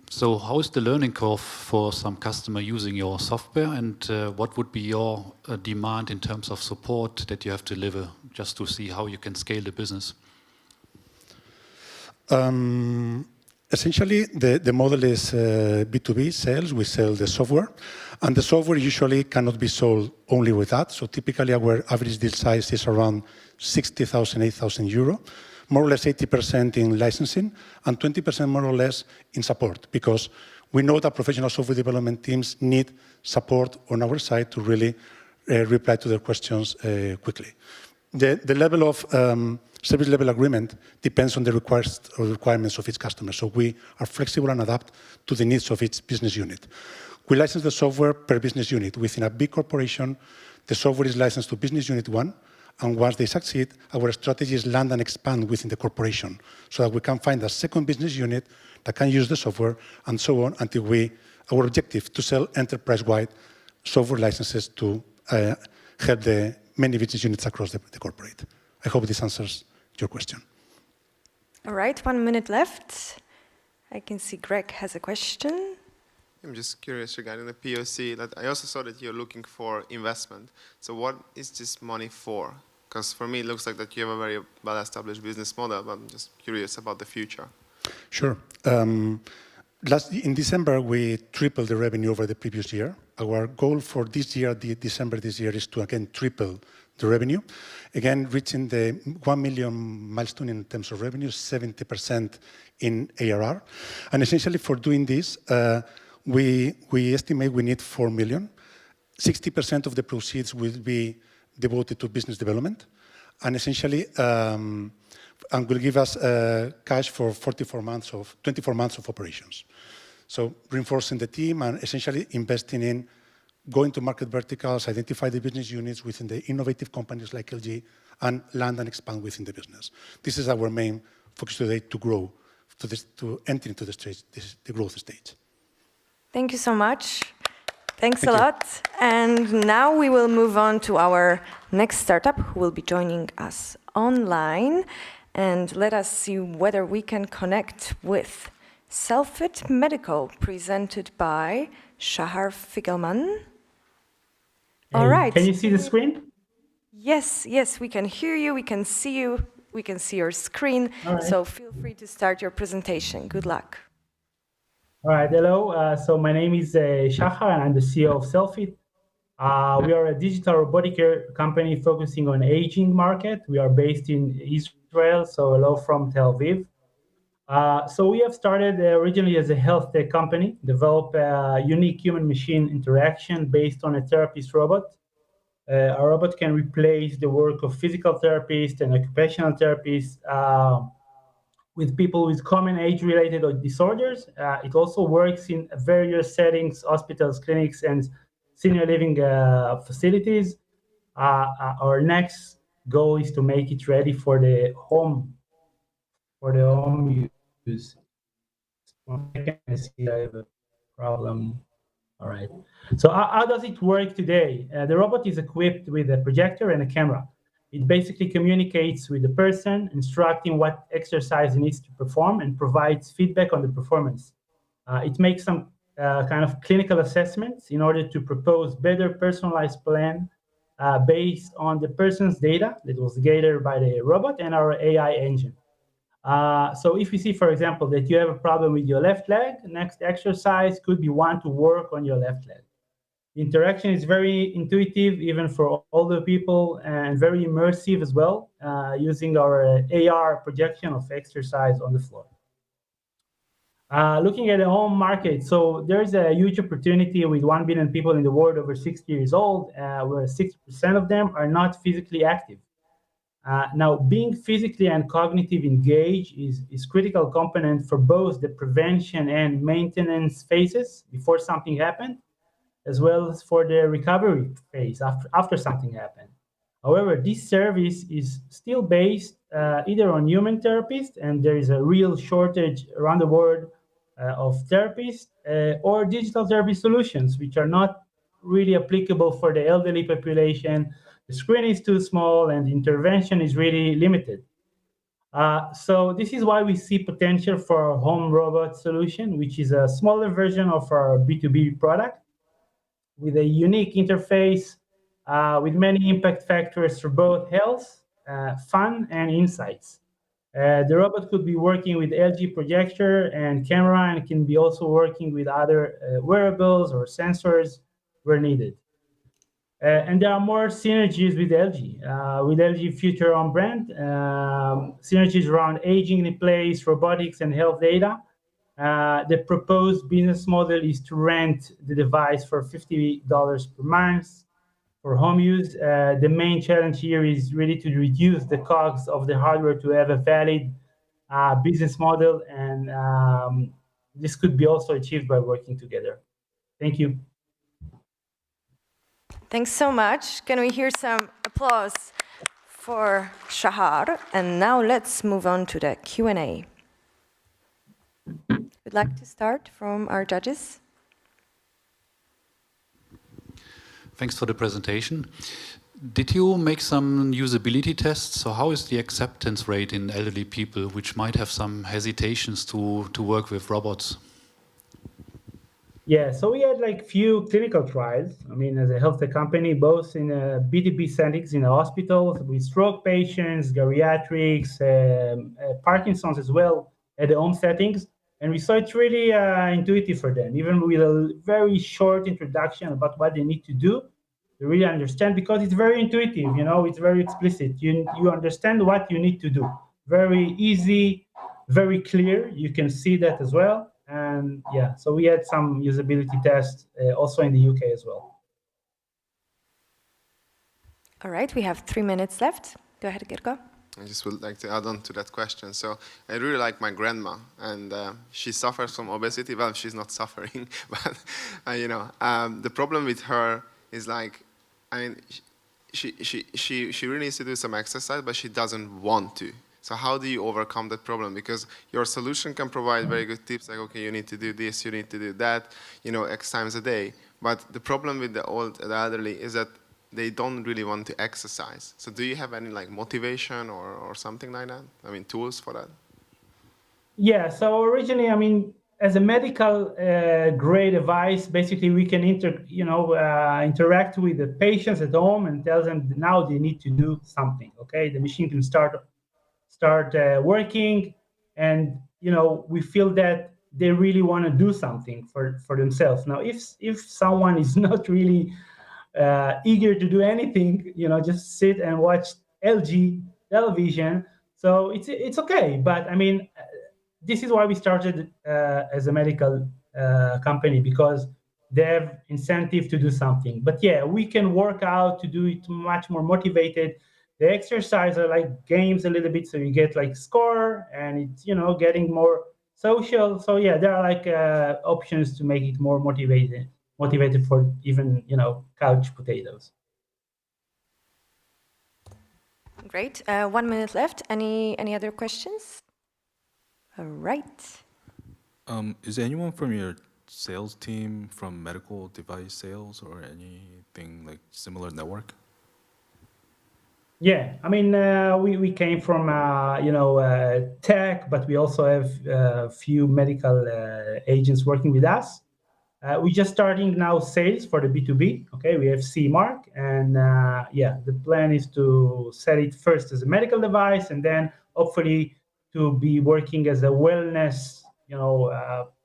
[SPEAKER 21] So how is the learning curve for some customer using your software, and what would be your demand in terms of support that you have to deliver just to see how you can scale the business?
[SPEAKER 4] Essentially, the model is B2B sales. We sell the software, and the software usually cannot be sold only with that. So typically, our average deal size is around 60,000, 8,000 euro, more or less 80% in licensing, and 20% more or less in support, because we know that professional software development teams need support on our side to really reply to their questions quickly. The level of service level agreement depends on the requirements of each customer. So we are flexible and adapt to the needs of each business unit. We license the software per business unit. Within a big corporation, the software is licensed to business unit 1, and once they succeed, our strategy is land and expand within the corporation, so that we can find a second business unit that can use the software, and so on, until our objective to sell enterprise-wide software licenses to help the many business units across the corporate. I hope this answers your question.
[SPEAKER 19] All right, 1 minute left. I can see Greg has a question.
[SPEAKER 2] I'm just curious regarding the POC. That I also saw that you're looking for investment. So what is this money for? Because for me, it looks like that you have a very well-established business model, but I'm just curious about the future.
[SPEAKER 4] Sure. In December, we tripled the revenue over the previous year. Our goal for this year, December this year, is to again triple the revenue. Again, reaching the 1 million milestone in terms of revenue, 70% in ARR. And essentially for doing this, we estimate we need 4 million. 60% of the proceeds will be devoted to business development, and essentially, and will give us cash for 24 months of 24 months of operations. So reinforcing the team and essentially investing in going to market verticals, identify the business units within the innovative companies like LG, and land and expand within the business. This is our main focus today, to grow, to enter into the growth stage.
[SPEAKER 19] Thank you so much. Thanks a lot. And now we will move on to our next startup, who will be joining us online. And let us see whether we can connect with Selfit Medical, presented by Shahar Figelman. All right.
[SPEAKER 5] Can you see the screen?
[SPEAKER 19] Yes, yes, we can hear you, we can see you, we can see your screen. Right. So feel free to start your presentation. Good luck.
[SPEAKER 5] All right, hello. So my name is Shahar, and I'm the CEO of Selfit. We are a digital robotic company focusing on aging market. We are based in Israel, so hello from Tel Aviv. So we have started originally as a health tech company, develop a unique human-machine interaction based on a therapist robot. Our robot can replace the work of physical therapists and occupational therapists with people with common age-related disorders. It also works in various settings, hospitals, clinics, and senior living facilities. Our next goal is to make it ready for the home use. I see I have a problem. All right. So how does it work today? The robot is equipped with a projector and a camera. It basically communicates with the person, instructing what exercise he needs to perform, and provides feedback on the performance. It makes some kind of clinical assessments in order to propose better personalized plan based on the person's data that was gathered by the robot and our AI engine. So if you see, for example, that you have a problem with your left leg, the next exercise could be one to work on your left leg. The interaction is very intuitive, even for older people, and very immersive as well, using our AR projection of exercise on the floor. Looking at the home market, so there's a huge opportunity with 1 billion people in the world over 60 years old, where 60% of them are not physically active. Now, being physically and cognitive engaged is critical component for both the prevention and maintenance phases before something happened, as well as for the recovery phase after something happened. However, this service is still based either on human therapists, and there is a real shortage around the world of therapists, or digital therapy solutions, which are not really applicable for the elderly population. The screen is too small and the intervention is really limited. So this is why we see potential for our home robot solution, which is a smaller version of our B2B product with a unique interface with many impact factors for both health, fun, and insights. The robot could be working with LG projector and camera, and can be also working with other wearables or sensors where needed. And there are more synergies with LG future on brand, synergies around aging in place, robotics, and health data. The proposed business model is to rent the device for $50 per month for home use. The main challenge here is really to reduce the costs of the hardware to have a valid business model, and this could be also achieved by working together. Thank you.
[SPEAKER 19] Thanks so much. Can we hear some applause for Shahar? And now let's move on to the Q&A. Would like to start from our judges?
[SPEAKER 21] Thanks for the presentation. Did you make some usability tests? So how is the acceptance rate in elderly people which might have some hesitations to work with robots?
[SPEAKER 5] Yeah, so we had like few clinical trials. I mean, as a healthcare company, both in B2B settings in the hospitals with stroke patients, geriatrics, Parkinson's as well at the home settings. And we saw it's really intuitive for them, even with a very short introduction about what they need to do. They really understand because it's very intuitive, you know, it's very explicit. You understand what you need to do. Very easy, very clear. You can see that as well. And yeah, so we had some usability tests also in the UK as well.
[SPEAKER 19] All right, we have 3 minutes left. Go ahead, Girko.
[SPEAKER 2] I just would like to add on to that question. So I really like my grandma, and she suffers from obesity. Well, she's not suffering, but you know, the problem with her is like, I mean, she really needs to do some exercise, but she doesn't want to. So how do you overcome that problem? Because your solution can provide very good tips, like, okay, you need to do this, you need to do that, you know, X times a day. But the problem with the elderly is that they don't really want to exercise. So do you have any like motivation or something like that? I mean, tools for that?
[SPEAKER 5] Yeah, so originally, I mean, as a medical grade device, basically we can interact with the patients at home and tell them now they need to do something, okay? The machine can start working, and you know, we feel that they really want to do something for themselves. Now, if someone is not really eager to do anything, you know, just sit and watch LG television, so it's okay. But I mean, this is why we started as a medical company, because they have incentive to do something. But yeah, we can work out to do it much more motivated. The exercise are like games a little bit, so you get like score, and it's, you know, getting more social. So yeah, there are like options to make it more motivated for even, you know, couch potatoes.
[SPEAKER 19] Great. 1 minute left. Any other questions? All right.
[SPEAKER 23] Is anyone from your sales team from medical device sales or anything like similar network?
[SPEAKER 5] Yeah, I mean, we came from, tech, but we also have a few medical agents working with us. We're just starting now sales for the B2B. Okay, we have CE mark, and yeah, the plan is to sell it first as a medical device, and then hopefully to be working as a wellness,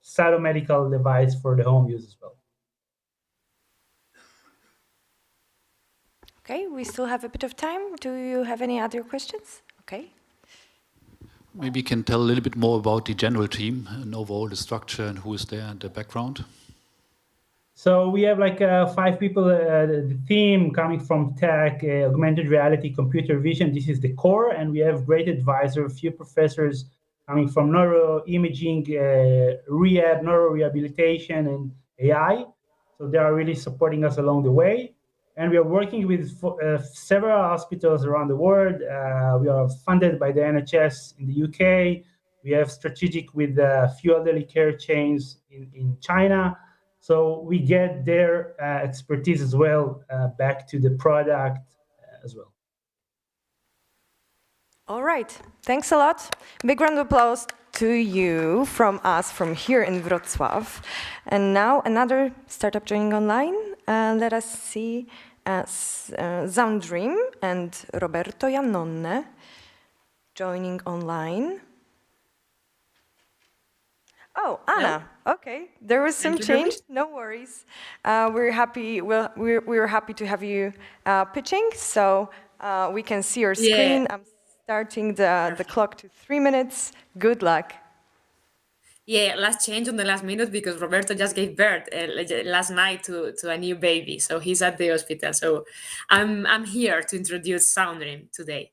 [SPEAKER 5] cytomedical device for the home use as well.
[SPEAKER 19] Okay, we still have a bit of time. Do you have any other questions? Okay.
[SPEAKER 21] Maybe you can tell a little bit more about the general team and overall the structure and who is there and the background.
[SPEAKER 5] So we have like 5 people, the team coming from tech, augmented reality, computer vision. This is the core, and we have great advisors, a few professors coming from neuroimaging, rehab, neurorehabilitation, and AI. So they are really supporting us along the way. And we are working with several hospitals around the world. We are funded by the NHS in the UK. We have strategic with a few elderly care chains in China. So we get their expertise as well back to the product as well.
[SPEAKER 19] All right, thanks a lot. Big round of applause to you from us from here in Wrocław. And now another startup joining online. Let us see Sounddream and Roberto Iannone joining online. Oh, Anna. Yeah. Okay, there was some change. No worries. We're happy. We're happy to have you pitching. So we can see your screen. Yeah. I'm starting the clock to 3 minutes. Good luck.
[SPEAKER 7] Yeah, last change on the last minute because Roberto just gave birth last night to a new baby, so he's at the hospital. So I'm here to introduce Sounddream today.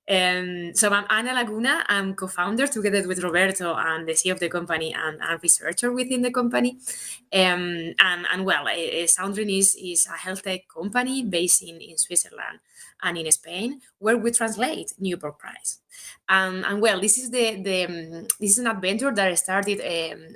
[SPEAKER 7] So I'm Ana Laguna. I'm co-founder together with Roberto and the CEO of the company and researcher within the company. And well, Sounddream is a health tech company based in Switzerland and in Spain, where we translate newborn cries. And well, this is this is an adventure that I started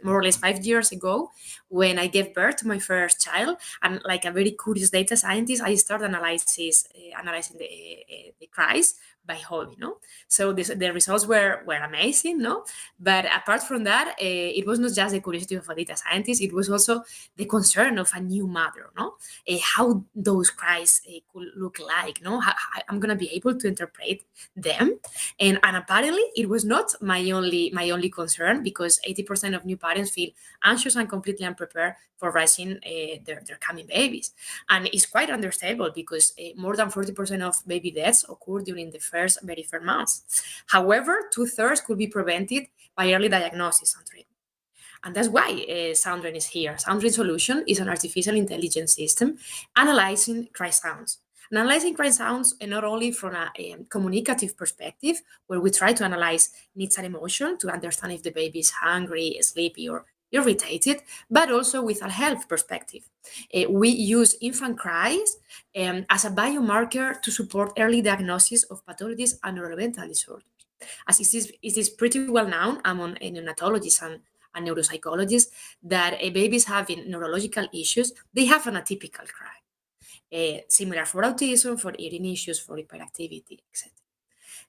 [SPEAKER 7] more or less 5 years ago when I gave birth to my first child. And like a very curious data scientist, I started analyzing the cries by hobby, no? So the results were amazing, no? But apart from that, it was not just the curiosity of a data scientist, it was also the concern of a new mother, no? How those cries could look like, no? How I'm gonna be able to interpret them. And apparently it was not my only concern, because 80% of new parents feel anxious and completely unprepared for raising their coming babies. And it's quite understandable because more than 40% of baby deaths occur during the very first months. However, 2/3 could be prevented by early diagnosis and treatment. And that's why Sounddream is here. Sounddream solution is an artificial intelligence system analyzing cry sounds. And analyzing cry sounds not only from a communicative perspective, where we try to analyze needs and emotion to understand if the baby is hungry, sleepy, or irritated, but also with a health perspective. We use infant cries as a biomarker to support early diagnosis of pathologies and neurodevelopmental disorders. As it is pretty well known among neonatologists and neuropsychologists that babies having neurological issues, they have an atypical cry. Similar for autism, for eating issues, for hyperactivity, etc.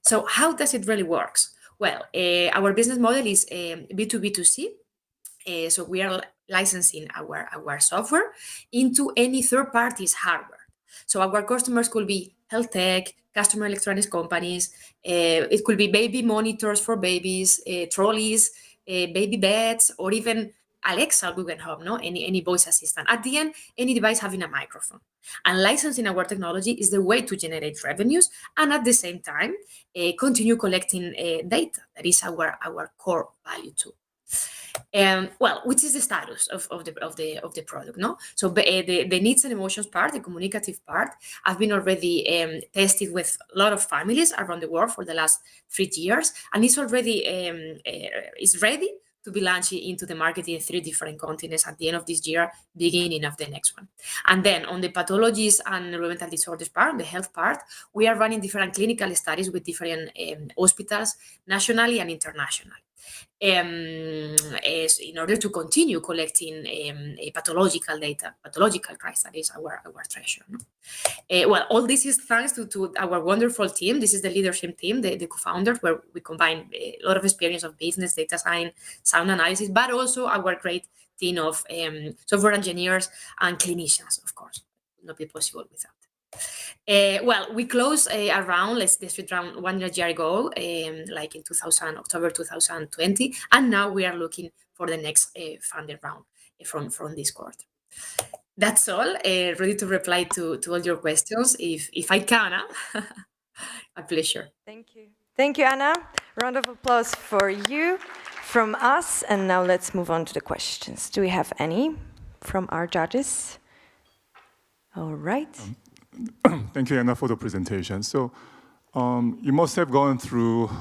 [SPEAKER 7] So how does it really work? Well, our business model is B2B2C. So we are licensing our software into any third party's hardware. So our customers could be health tech, customer electronics companies. It could be baby monitors for babies, trolleys, baby beds, or even Alexa, Google Home, no? Any voice assistant. At the end, any device having a microphone. And licensing our technology is the way to generate revenues and at the same time continue collecting data. That is our core value too. Well, which is the status of the product, no? So the needs and emotions part, the communicative part, have been already tested with a lot of families around the world for the last 3 years, and it's already is ready to be launched into the market in 3 different continents at the end of this year, beginning of the next one. And then on the pathologies and neurodevelopmental disorders part, the health part, we are running different clinical studies with different hospitals, nationally and internationally. in order to continue collecting pathological data, pathological cries. That is our treasure. No? Well, all this is thanks to our wonderful team. This is the leadership team, the co-founders, where we combine a lot of experience of business, data science, sound analysis, but also our great team of software engineers and clinicians, of course. Would not be possible without. Well, we closed a round, let's say around 1 year ago, like in October 2020, and now we are looking for the next funding round from this quarter. That's all. Ready to reply to all your questions, if I can. A pleasure.
[SPEAKER 19] Thank you. Thank you, Anna. Round of applause for you from us. And now let's move on to the questions. Do we have any from our judges? All right.
[SPEAKER 22] Thank you, Anna, for the presentation. So you must have gone through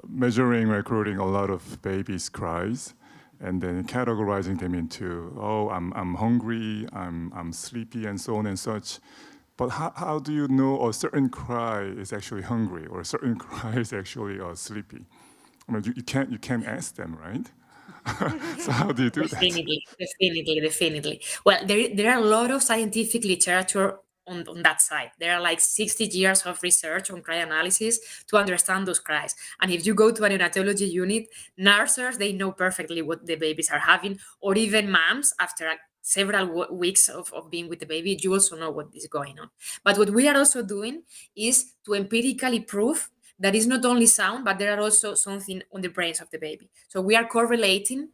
[SPEAKER 22] measuring, recording a lot of babies' cries, and then categorizing them into, oh, I'm hungry, I'm sleepy, and so on and such. But how do you know a certain cry is actually hungry or a certain cry is actually sleepy? I mean, you can't ask them, right? So how do you do that?
[SPEAKER 7] Definitely. Well, there are a lot of scientific literature on that side. There are like 60 years of research on cry analysis to understand those cries. And if you go to a neonatology unit, nurses, they know perfectly what the babies are having, or even moms, after several weeks of being with the baby, you also know what is going on. But what we are also doing is to empirically prove that is not only sound, but there are also something on the brains of the baby. So we are correlating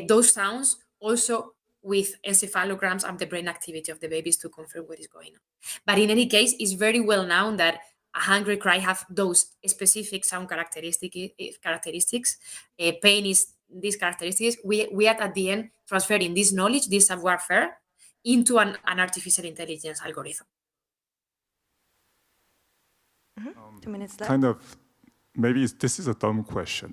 [SPEAKER 7] those sounds also with encephalograms and the brain activity of the babies to confirm what is going on. But in any case, it's very well known that a hungry cry have those specific sound characteristics. Pain is these characteristics. We are at the end transferring this knowledge, this savoir-faire, into an artificial intelligence algorithm.
[SPEAKER 19] 2 minutes left.
[SPEAKER 22] Kind of, maybe this is a dumb question.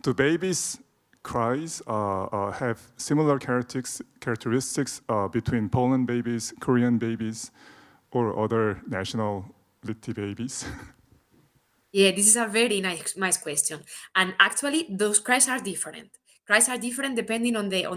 [SPEAKER 22] Do babies' cries have similar characteristics between Poland babies, Korean babies, or other nationality babies?
[SPEAKER 7] Yeah, this is a very nice question. And actually, those cries are different. Cries are different depending on the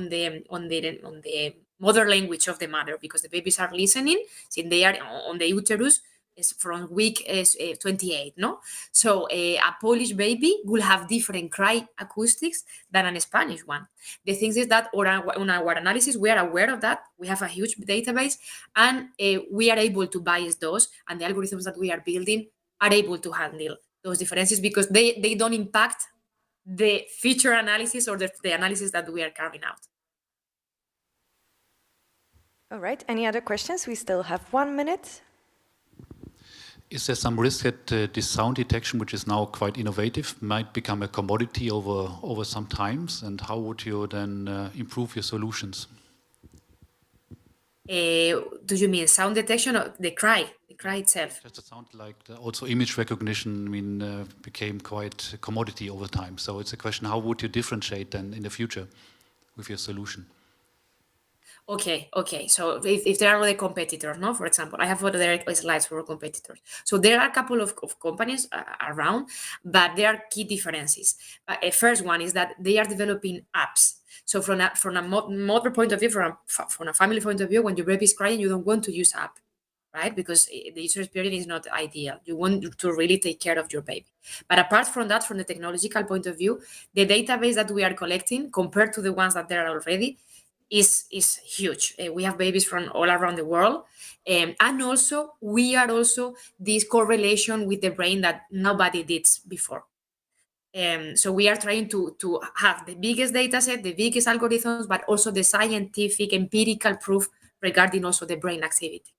[SPEAKER 7] mother language of the mother, because the babies are listening since they are on the uterus. Is from week 28, no? So a Polish baby will have different cry acoustics than a Spanish one. The thing is that on our analysis, we are aware of that. We have a huge database, and we are able to bias those, and the algorithms that we are building are able to handle those differences because they don't impact the feature analysis or the analysis that we are carrying out.
[SPEAKER 19] All right, any other questions? We still have 1 minute.
[SPEAKER 21] Is there some risk that this sound detection, which is now quite innovative, might become a commodity over some times? And how would you then improve your solutions?
[SPEAKER 7] Do you mean sound detection or the cry itself?
[SPEAKER 21] Just the sound, like also image recognition, became quite a commodity over time. So it's a question: how would you differentiate then in the future with your solution?
[SPEAKER 7] Okay. So if there are other competitors, no, for example, I have other slides for competitors. So there are a couple of companies around, but there are key differences. First one is that they are developing apps. So from a mother point of view, from a family point of view, when your baby is crying, you don't want to use app, right? Because the user experience is not ideal. You want to really take care of your baby. But apart from that, from the technological point of view, the database that we are collecting compared to the ones that there are already is huge. We have babies from all around the world. And also, we are also this correlation with the brain that nobody did before. So we are trying to have the biggest data set, the biggest algorithms, but also the scientific, empirical proof regarding also the brain activity.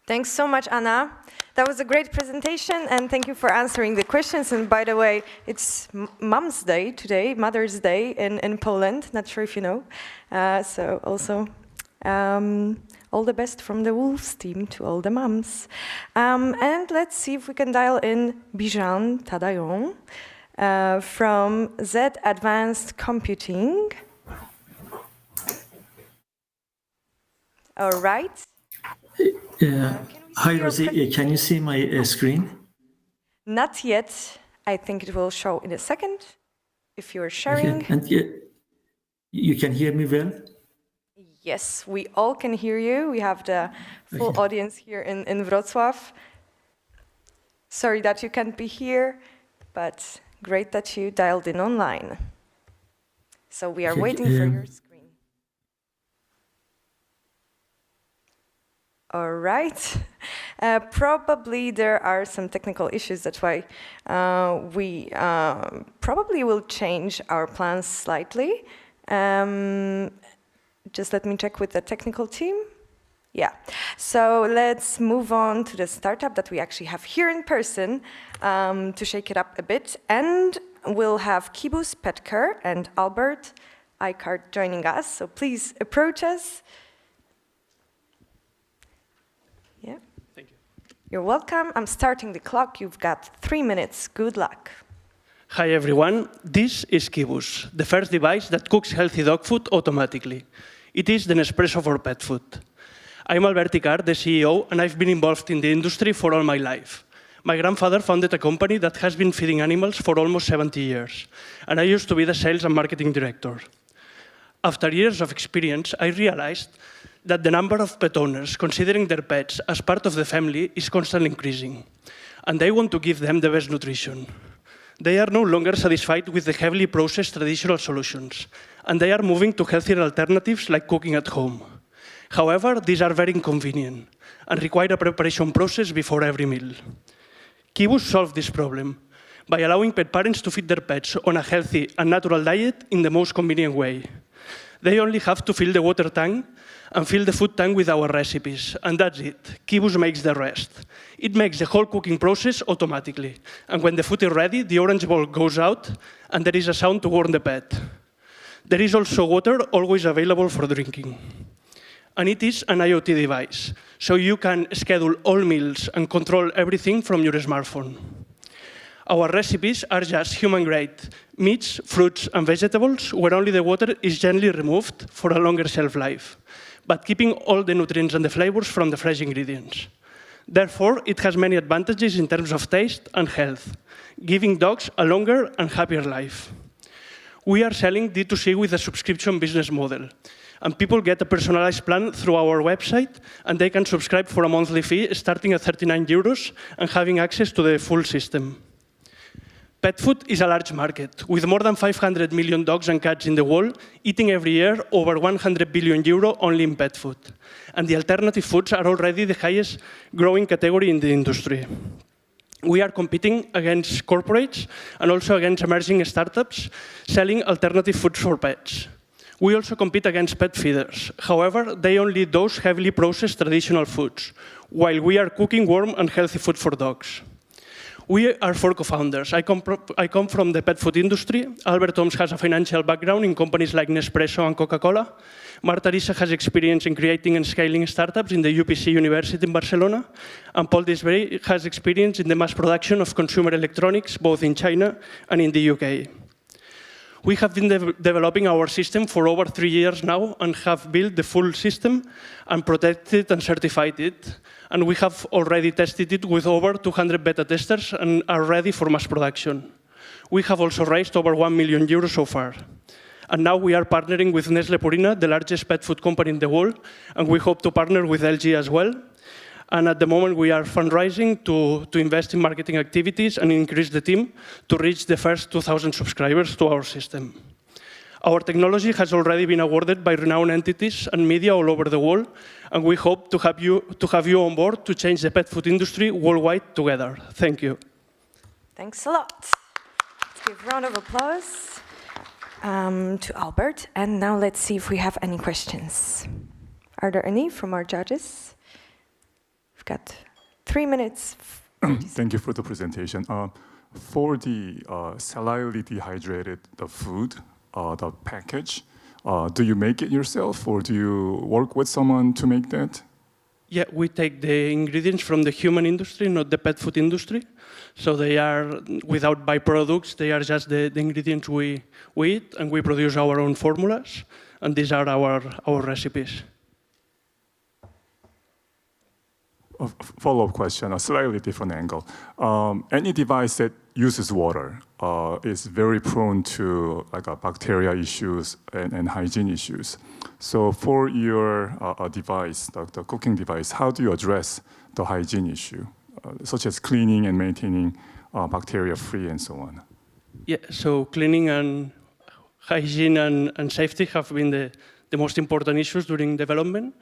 [SPEAKER 19] Thanks so much, Anna. That was a great presentation, and thank you for answering the questions. And by the way, it's Mom's Day today, Mother's Day in Poland. Not sure if you know. So also, all the best from the Wolves team to all the moms. And let's see if we can dial in Bijan Tadayon from Z Advanced Computing. All right.
[SPEAKER 8] Hi, Rosie. Can you see my screen?
[SPEAKER 19] Not yet. I think it will show in a second if you're sharing.
[SPEAKER 8] And you can hear me well?
[SPEAKER 19] Yes, we all can hear you. We have the full audience here in Wrocław. Sorry that you can't be here, but great that you dialed in online. So we are waiting for your screen. All right. Probably there are some technical issues. That's why we probably will change our plans slightly. Just let me check with the technical team. Yeah, so let's move on to the startup that we actually have here in person to shake it up a bit. And we'll have Kibus Petker and Albert Eichhardt joining us. So please approach us. Yeah.
[SPEAKER 12] Thank you.
[SPEAKER 19] You're welcome. I'm starting the clock. You've got 3 minutes. Good luck.
[SPEAKER 12] Hi, everyone. This is Kibus, the first device that cooks healthy dog food automatically. It is the Nespresso for pet food. I'm Albert Eichhardt, the CEO, and I've been involved in the industry for all my life. My grandfather founded a company that has been feeding animals for almost 70 years, and I used to be the sales and marketing director. After years of experience, I realized that the number of pet owners considering their pets as part of the family is constantly increasing, and they want to give them the best nutrition. They are no longer satisfied with the heavily processed traditional solutions, and they are moving to healthier alternatives like cooking at home. However, these are very inconvenient and require a preparation process before every meal. Kibus solved this problem by allowing pet parents to feed their pets on a healthy and natural diet in the most convenient way. They only have to fill the water tank and fill the food tank with our recipes, and that's it. Kibus makes the rest. It makes the whole cooking process automatically, and when the food is ready, the orange ball goes out, and there is a sound to warn the pet. There is also water always available for drinking. And it is an IoT device, so you can schedule all meals and control everything from your smartphone. Our recipes are just human-grade meats, fruits, and vegetables, where only the water is gently removed for a longer shelf life, but keeping all the nutrients and the flavors from the fresh ingredients. Therefore, it has many advantages in terms of taste and health, giving dogs a longer and happier life. We are selling D2C with a subscription business model, and people get a personalized plan through our website, and they can subscribe for a monthly fee starting at 39 euros and having access to the full system. Pet food is a large market, with more than 500 million dogs and cats in the world, eating every year over 100 billion euro only in pet food. And the alternative foods are already the highest growing category in the industry. We are competing against corporates and also against emerging startups selling alternative foods for pets. We also compete against pet feeders. However, they only dose heavily processed traditional foods, while we are cooking warm and healthy food for dogs. We are 4 co-founders. I come from the pet food industry. Albert Oms has a financial background in companies like Nespresso and Coca-Cola. Marta Risa has experience in creating and scaling startups in the UPC University in Barcelona. And Paul Disbury has experience in the mass production of consumer electronics, both in China and in the UK. We have been developing our system for over 3 years now and have built the full system and protected and certified it. And we have already tested it with over 200 beta testers and are ready for mass production. We have also raised over 1 million euros so far. And now we are partnering with Nestlé Purina, the largest pet food company in the world, and we hope to partner with LG as well. And at the moment, we are fundraising to invest in marketing activities and increase the team to reach the first 2,000 subscribers to our system. Our technology has already been awarded by renowned entities and media all over the world, and we hope to have you on board to change the pet food industry worldwide together. Thank you.
[SPEAKER 19] Thanks a lot. Let's give a round of applause to Albert. And now let's see if we have any questions. Are there any from our judges? We've got 3 minutes.
[SPEAKER 22] Thank you for the presentation. For the saliently dehydrated food, the package, do you make it yourself or do you work with someone to make that?
[SPEAKER 12] Yeah, we take the ingredients from the human industry, not the pet food industry. So they are without byproducts, they are just the ingredients we eat, and we produce our own formulas, and these are our recipes.
[SPEAKER 22] A follow-up question, a slightly different angle. Any device that uses water is very prone to bacteria issues and hygiene issues. So for your device, the cooking device, how do you address the hygiene issue, such as cleaning and maintaining bacteria-free and so on?
[SPEAKER 12] Yeah, so cleaning and hygiene and safety have been the most important issues during development.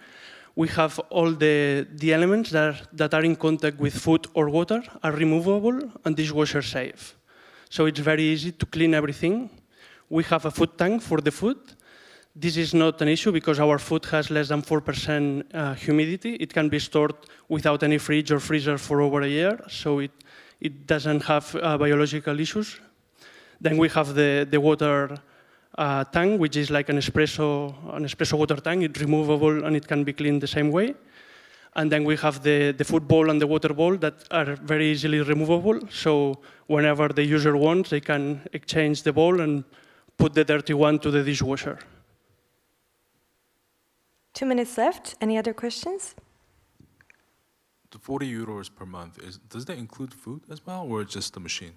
[SPEAKER 12] We have all the elements that are in contact with food or water are removable and dishwasher safe. So it's very easy to clean everything. We have a food tank for the food. This is not an issue because our food has less than 4% humidity. It can be stored without any fridge or freezer for over a year, so it doesn't have biological issues. Then we have the water tank, which is like an espresso water tank. It's removable and it can be cleaned the same way. And then we have the food bowl and the water bowl that are very easily removable. So whenever the user wants, they can exchange the bowl and put the dirty one to the dishwasher.
[SPEAKER 19] 2 minutes left. Any other questions?
[SPEAKER 23] The 40 euros per month, does that include food as well, or just the machine?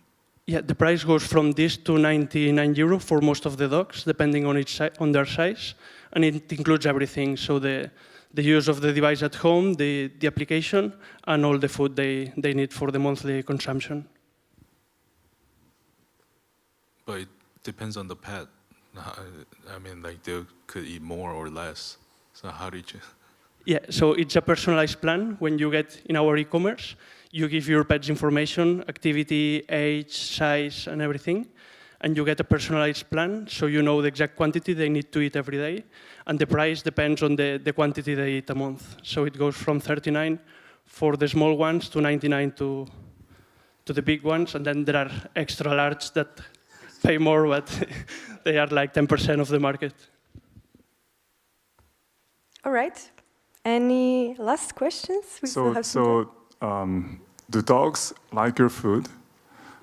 [SPEAKER 12] Yeah, the price goes from this to 99 euro for most of the dogs, depending on their size, and it includes everything. So the use of the device at home, the application, and all the food they need for the monthly consumption.
[SPEAKER 23] But it depends on the pet. I mean, like they could eat more or less. So how do you?
[SPEAKER 12] Yeah, so it's a personalized plan. When you get in our e-commerce, you give your pet's information, activity, age, size, and everything, and you get a personalized plan, so you know the exact quantity they need to eat every day, and the price depends on the quantity they eat a month. So it goes from 39 for the small ones to 99 to the big ones, and then there are extra large that pay more, but they are like 10% of the market.
[SPEAKER 19] All right. Any last questions?
[SPEAKER 22] Do dogs like your food?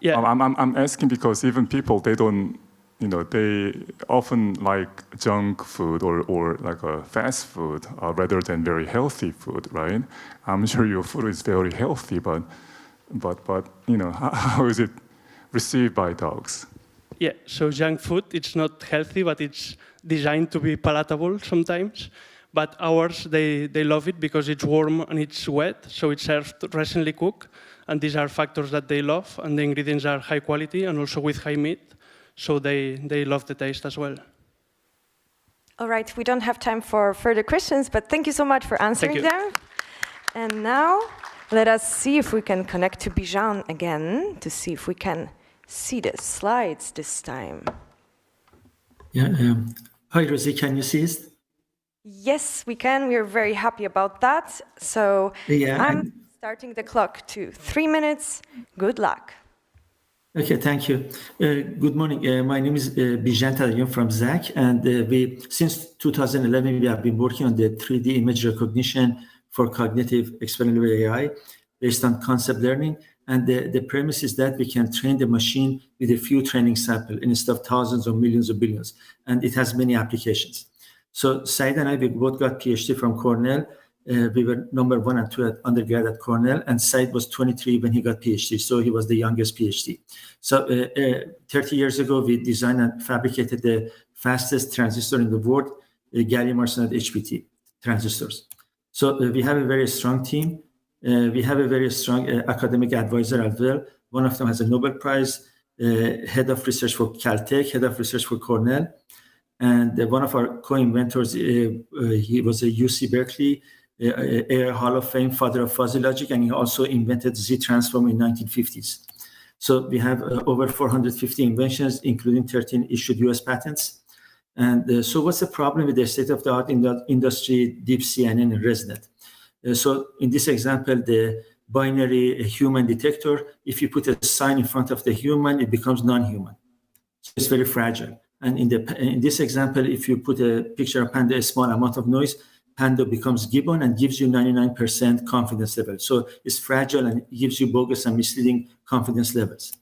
[SPEAKER 12] Yeah.
[SPEAKER 22] I'm asking because even people, they don't, they often like junk food or like a fast food rather than very healthy food, right? I'm sure your food is very healthy, but how is it received by dogs?
[SPEAKER 12] Yeah, so junk food, it's not healthy, but it's designed to be palatable sometimes. But ours, they love it because it's warm and it's wet, so it's served recently cooked. And these are factors that they love, and the ingredients are high quality and also with high meat, so they love the taste as well.
[SPEAKER 19] All right, we don't have time for further questions, but thank you so much for answering them. And now, let us see if we can connect to Bijan again to see if we can see the slides this time.
[SPEAKER 8] Yeah. Hi, Rosie, can you see us?
[SPEAKER 19] Yes, we can. We are very happy about that. So I'm starting the clock to 3 minutes. Good luck.
[SPEAKER 8] Okay, thank you. Good morning. My name is Bijan Tadarian from ZAC, and since 2011 we have been working on the 3D image recognition for cognitive explainable AI based on concept learning. And the premise is that we can train the machine with a few training samples instead of thousands or millions or billions. And it has many applications. So Said and I, we both got PhD from Cornell. We were number 1 and 2 at undergrad at Cornell, and Said was 23 when he got PhD, so he was the youngest PhD. So 30 years ago, we designed and fabricated the fastest transistor in the world, gallium arsenide HBT transistors. So we have a very strong team. We have a very strong academic advisor as well. One of them has a Nobel Prize, head of research for Caltech, head of research for Cornell. And one of our co-inventors, he was a UC Berkeley Air Hall of Fame, father of fuzzy logic, and he also invented Z-transform in 1950s. So we have over 450 inventions, including 13 issued US patents. And so what's the problem with the state-of-the-art industry, deep CNN and ResNet? So in this example, the binary human detector, if you put a sign in front of the human, it becomes non-human. So it's very fragile. And in this example, if you put a picture of panda, a small amount of noise, panda becomes gibbon and gives you 99% confidence level. So it's fragile and gives you bogus and misleading confidence levels.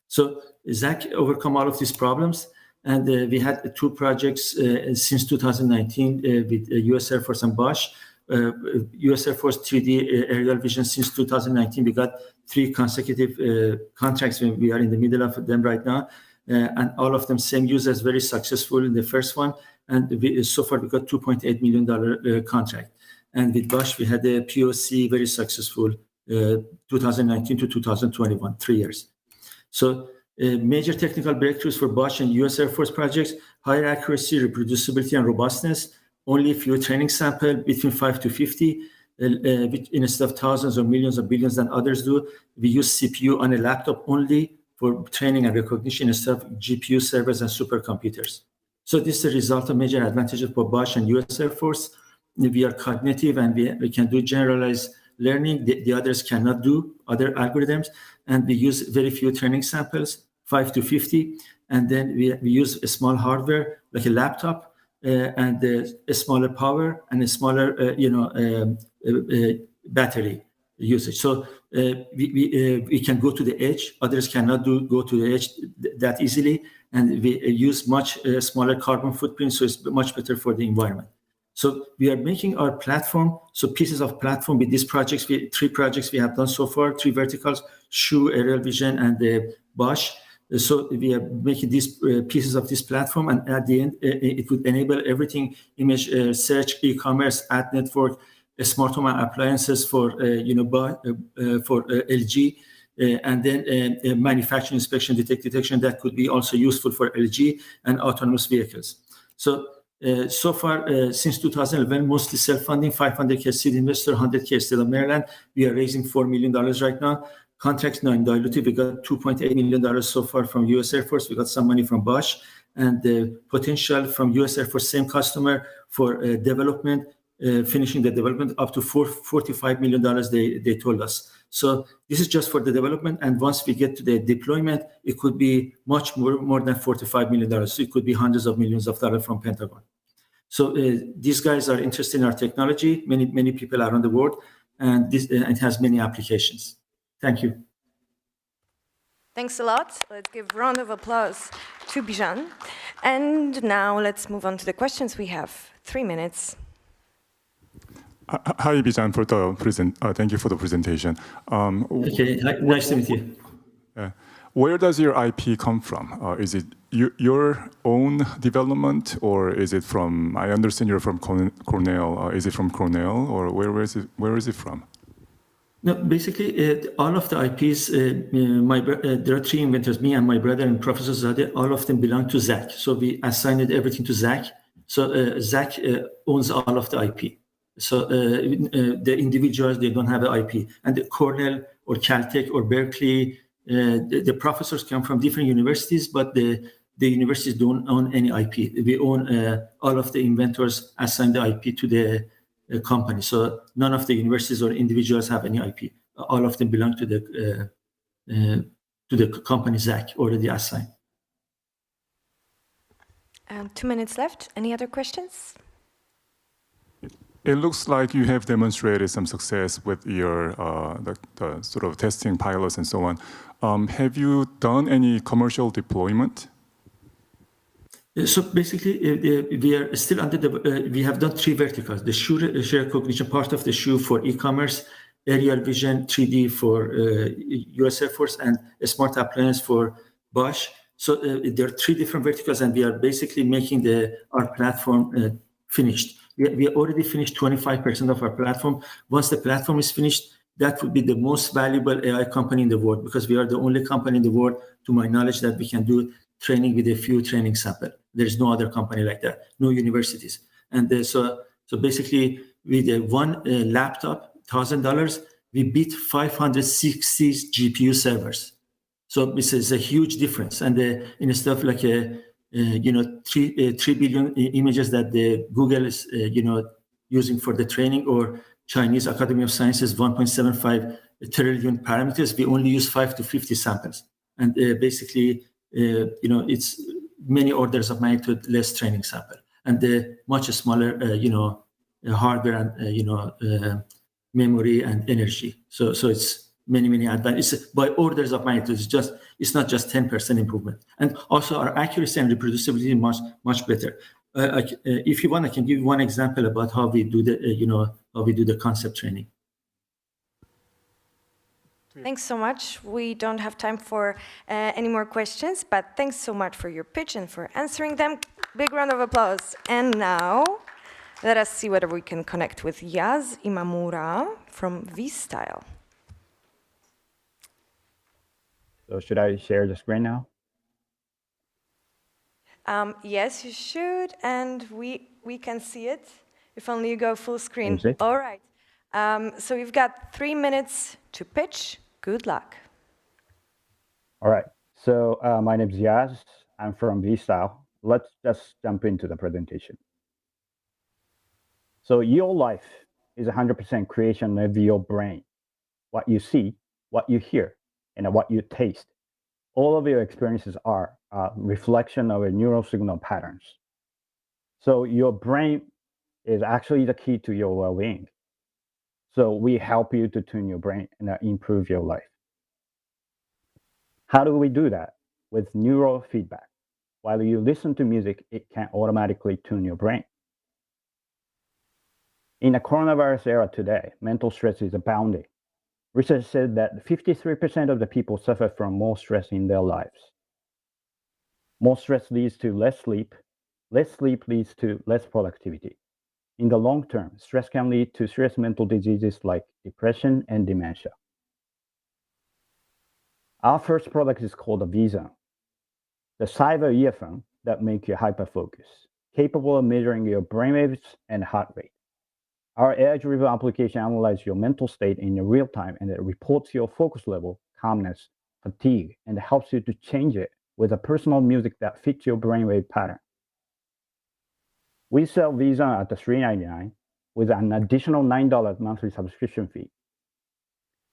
[SPEAKER 8] So ZAC overcome all of these problems. And we had 2 projects since 2019 with US Air Force and Bosch. US Air Force 3D aerial vision since 2019. We got 3 consecutive contracts. We are in the middle of them right now. And all of them same users, very successful in the first one. And so far we got $2.8 million contract. And with Bosch, we had a POC, very successful, 2019 to 2021, 3 years. So major technical breakthroughs for Bosch and US Air Force projects: higher accuracy, reproducibility, and robustness. Only a few training sample, between 5 to 50, instead of thousands or millions or billions than others do. We use CPU on a laptop only for training and recognition instead of GPU servers and supercomputers. So this is a result of major advantages for Bosch and US Air Force. We are cognitive and we can do generalized learning. The others cannot do other algorithms. And we use very few training samples, 5 to 50. And then we use a small hardware, like a laptop, and a smaller power and a smaller, battery usage. So we can go to the edge. Others cannot go to the edge that easily. And we use much smaller carbon footprint, so it's much better for the environment. So we are making our platform, so pieces of platform with these projects, 3 projects we have done so far, 3 verticals, Shoe, Aerial Vision, and Bosch. So we are making these pieces of this platform, and at the end, it would enable everything: image search, e-commerce, ad network, smart home appliances for LG, and then manufacturing inspection, defect detection that could be also useful for LG, and autonomous vehicles. So so far, since 2011, mostly self-funding, 500K seed investor, 100K State of Maryland. We are raising $4 million right now. Contracts non-dilutive, we got $2.8 million so far from US Air Force. We got some money from Bosch, and the potential from US Air Force, same customer, for development, finishing the development, up to $45 million they told us. So this is just for the development, and once we get to the deployment, it could be much more than $45 million. So it could be hundreds of millions of dollars from Pentagon. So these guys are interested in our technology, many people around the world, and it has many applications. Thank you.
[SPEAKER 19] Thanks a lot. Let's give a round of applause to Bijan. And now let's move on to the questions. We have 3 minutes.
[SPEAKER 22] Hi, Bijan, for the thank you for the presentation.
[SPEAKER 8] Okay, nice to meet you.
[SPEAKER 22] Where does your IP come from? Is it your own development, or is it from? I understand you're from Cornell. Is it from Cornell, or where is it from?
[SPEAKER 8] No, basically, all of the IPs, there are 3 inventors, me and my brother and Professor Zadeh, all of them belong to Zach. So we assigned everything to Zach. So Zach owns all of the IP. So the individuals, they don't have an IP. And the Cornell or Caltech or Berkeley, the professors come from different universities, but the universities don't own any IP. We own all of the inventors assigned the IP to the company. So none of the universities or individuals have any IP. All of them belong to the company Zach already assigned.
[SPEAKER 19] 2 minutes left. Any other questions?
[SPEAKER 22] It looks like you have demonstrated some success with your the sort of testing pilots and so on. Have you done any commercial deployment?
[SPEAKER 8] So basically, we are still under we have done 3 verticals: the shoe recognition part of the shoe for e-commerce, aerial vision 3D for US Air Force, and a smart appliance for Bosch. So there are 3 different verticals, and we are basically making our platform finished. We already finished 25% of our platform. Once the platform is finished, that would be the most valuable AI company in the world, because we are the only company in the world, to my knowledge, that we can do training with a few training samples. There is no other company like that, no universities. And so basically, with one laptop, $1,000, we beat 560 GPU servers. So this is a huge difference. And in stuff like 3 billion images that the Google is using for the training, or Chinese Academy of Sciences 1.75 trillion parameters, we only use 5 to 50 samples. And basically, it's many orders of magnitude less training sample, and the much smaller, hardware and memory and energy. So it's many advantages. It's by orders of magnitude. It's not just 10% improvement. And also our accuracy and reproducibility is much better. If you want, I can give you one example about how we do the concept training.
[SPEAKER 19] Thanks so much. We don't have time for any more questions, but thanks so much for your pitch and for answering them. Big round of applause. And now, let us see whether we can connect with Yaz Imamura from V-Style.
[SPEAKER 10] So should I share the screen now?
[SPEAKER 19] Yes, you should, and we can see it. If only you go full screen.
[SPEAKER 10] Can you see?
[SPEAKER 19] All right. So you've got 3 minutes to pitch. Good luck.
[SPEAKER 10] All right. So my name is Yaz. I'm from V-Style. Let's just jump into the presentation. So your life is 100% creation of your brain. What you see, what you hear, and what you taste. All of your experiences are a reflection of your neural signal patterns. So your brain is actually the key to your well-being. So we help you to tune your brain and improve your life. How do we do that? With neural feedback. While you listen to music, it can automatically tune your brain. In the coronavirus era today, mental stress is abounding. Research said that 53% of the people suffer from more stress in their lives. More stress leads to less sleep. Less sleep leads to less productivity. In the long term, stress can lead to serious mental diseases like depression and dementia. Our first product is called the V-Zone, the cyber earphone that makes you hyper-focus, capable of measuring your brainwaves and heart rate. Our AI-driven application analyzes your mental state in real time, and it reports your focus level, calmness, fatigue, and helps you to change it with a personal music that fits your brainwave pattern. We sell V-Zone at $399 with an additional $9 monthly subscription fee.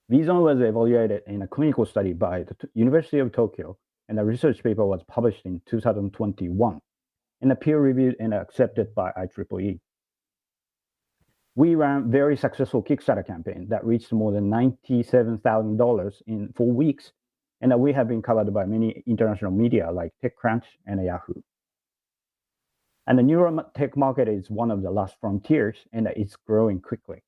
[SPEAKER 10] V-Zone was evaluated in a clinical study by the University of Tokyo, and the research paper was published in 2021 and peer-reviewed and accepted by IEEE. We ran a very successful Kickstarter campaign that reached more than $97,000 in 4 weeks, and we have been covered by many international media like TechCrunch and Yahoo. And the neurotech market is one of the last frontiers, and it's growing quickly.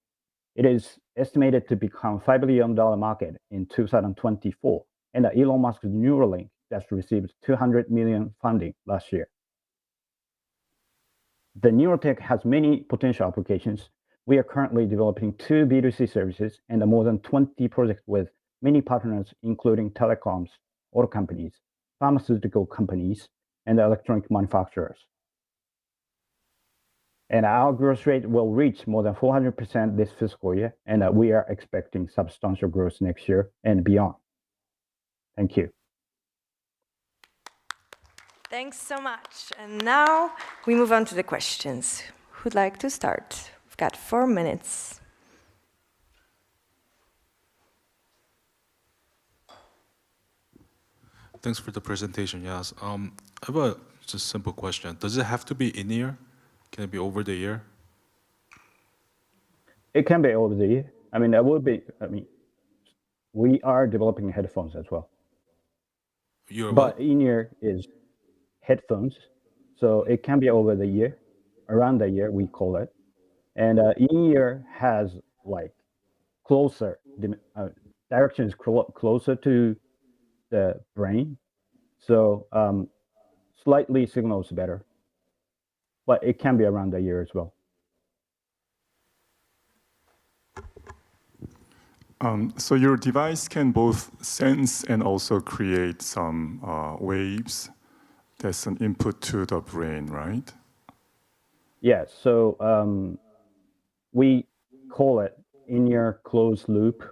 [SPEAKER 10] It is estimated to become $5 billion market in 2024, and Elon Musk's Neuralink just received $200 million funding last year. The neurotech has many potential applications. We are currently developing 2 B2C services and more than 20 projects with many partners, including telecoms, auto companies, pharmaceutical companies, and electronic manufacturers. And our growth rate will reach more than 400% this fiscal year, and we are expecting substantial growth next year and beyond. Thank you.
[SPEAKER 19] Thanks so much. And now we move on to the questions. Who'd like to start? We've got 4 minutes.
[SPEAKER 23] Thanks for the presentation, Yas. I have a just simple question. Does it have to be in-ear? Can it be over the ear?
[SPEAKER 10] It can be over the ear. I mean, it would be, we are developing headphones as well. But in-ear is headphones, so it can be over the ear, around the ear, we call it. And in-ear has like closer, direction is closer to the brain, so slightly signals better, but it can be around the ear as well.
[SPEAKER 22] So your device can both sense and also create some waves that's an input to the brain, right?
[SPEAKER 10] Yeah, so we call it in-ear closed loop.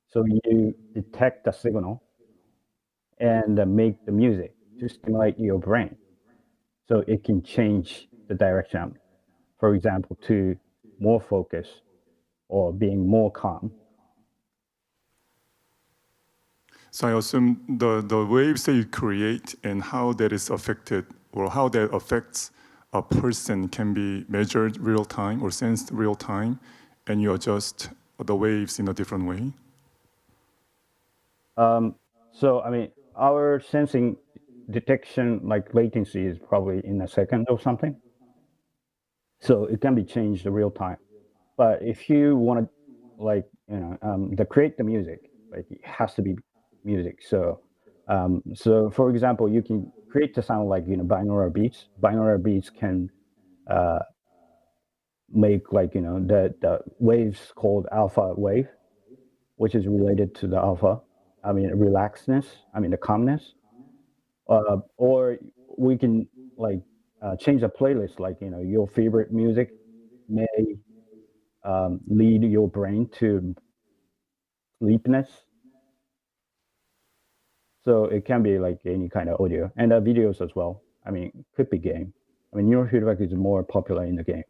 [SPEAKER 10] So you detect the signal and make the music to stimulate your brain. So it can change the direction, for example, to more focus or being more calm.
[SPEAKER 22] So I assume the waves that you create and how that is affected or how that affects a person can be measured real time or sensed real time, and you adjust the waves in a different way?
[SPEAKER 10] So, I mean, our sensing detection, like latency is probably in a second or something. So it can be changed in real time. But if you want to, like, to create the music, like, it has to be music. So, so for example, you can create the sound like, binaural beats. Binaural beats can make, like, the waves called alpha wave, which is related to the alpha. I mean, relaxedness. I mean, the calmness. Or we can, like, change the playlist. Like, your favorite music may lead your brain to sleepiness. So it can be like any kind of audio and videos as well. I mean, it could be game. I mean, neurofeedback is more popular in the game.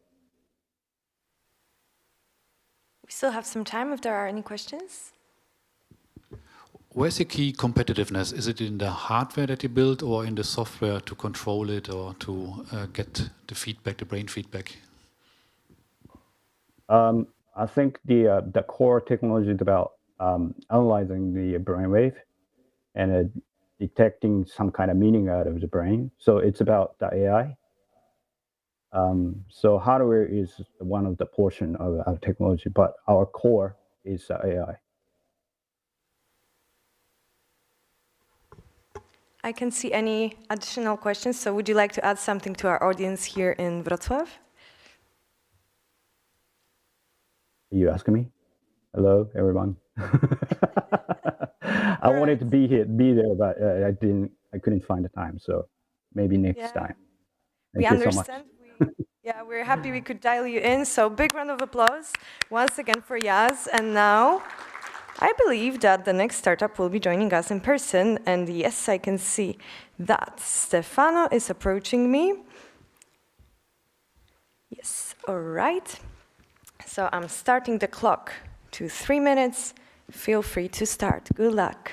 [SPEAKER 19] We still have some time if there are any questions.
[SPEAKER 21] Where's the key competitiveness? Is it in the hardware that you build or in the software to control it or to get the feedback, the brain feedback?
[SPEAKER 10] I think the core technology is about analyzing the brainwave and detecting some kind of meaning out of the brain. So it's about the AI. So hardware is one of the portion of our technology, but our core is AI.
[SPEAKER 19] I can see any additional questions. So would you like to add something to our audience here in Wrocław?
[SPEAKER 10] Are you asking me? Hello, everyone. I wanted to be there, but I couldn't find the time. So maybe next time.
[SPEAKER 19] We
[SPEAKER 10] Thank you so much.
[SPEAKER 19] understand. We're happy we could dial you in. So big round of applause once again for Yaz. And now I believe that the next startup will be joining us in person. And yes, I can see that Stefano is approaching me. Yes, all right. So I'm starting the clock to 3 minutes. Feel free to start. Good luck.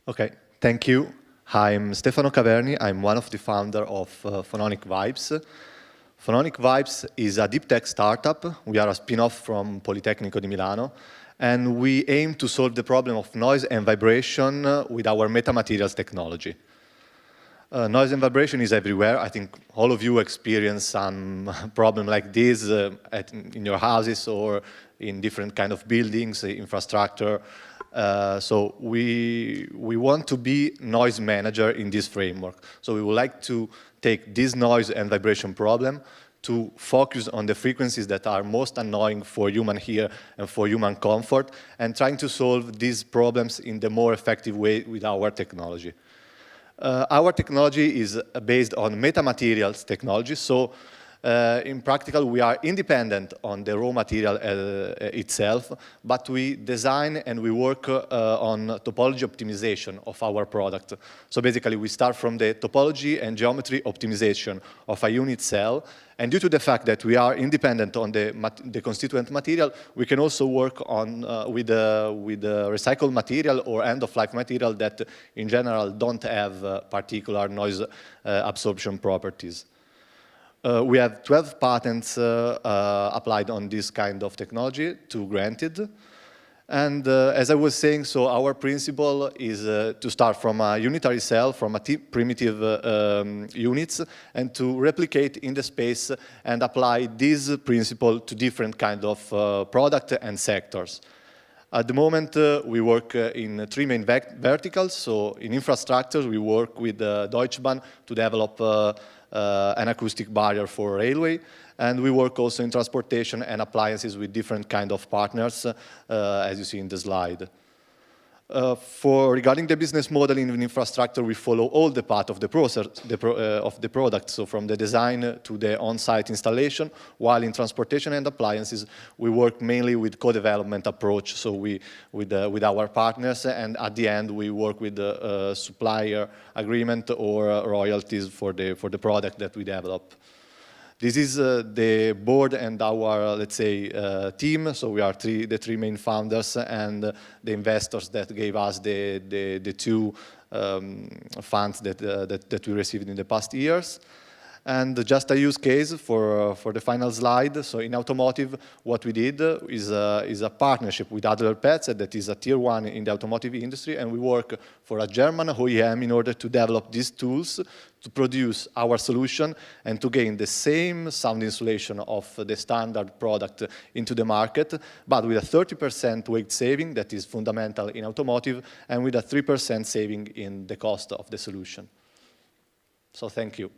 [SPEAKER 13] Okay, thank you. I'm Stefano Caverni. I'm one of the founders of Phononic Vibes. Phononic Vibes is a deep tech startup. We are a spin-off from Politecnico di Milano, and we aim to solve the problem of noise and vibration with our metamaterials technology. Noise and vibration is everywhere. I think all of you experience some problem like this in your houses or in different kind of buildings, infrastructure. So we want to be noise manager in this framework. So we would like to take this noise and vibration problem to focus on the frequencies that are most annoying for human ear and for human comfort, and trying to solve these problems in the more effective way with our technology. Our technology is based on metamaterials technology, so in practical we are independent on the raw material itself, but we design and we work on topology optimization of our product. So basically we start from the topology and geometry optimization of a unit cell, and due to the fact that we are independent on the constituent material, we can also work on with recycled material or end-of-life material that in general don't have particular noise absorption properties. We have 12 patents applied on this kind of technology, 2 granted. And as I was saying, so our principle is to start from a unitary cell, from a primitive units, and to replicate in the space and apply this principle to different kind of product and sectors. At the moment, we work in 3 main verticals. So in infrastructure, we work with Deutsche Bahn to develop an acoustic barrier for railway. And we work also in transportation and appliances with different kind of partners, as you see in the slide. Regarding the business model in infrastructure, we follow all the part of the process of the product, so from the design to the on-site installation, while in transportation and appliances, we work mainly with co-development approach, so with our partners, and at the end, we work with the supplier agreement or royalties for the product that we develop. This is the board and our, let's say, team. So we are the 3 main founders and the investors that gave us the 2 funds that we received in the past years. And just a use case for the final slide. So in automotive, what we did is a partnership with Adler Pets, that is a tier 1 in the automotive industry, and we work for a German OEM in order to develop these tools to produce our solution and to gain the same sound insulation of the standard product into the market, but with a 30% weight saving that is fundamental in automotive, and with a 3% saving in the cost of the solution. So thank you.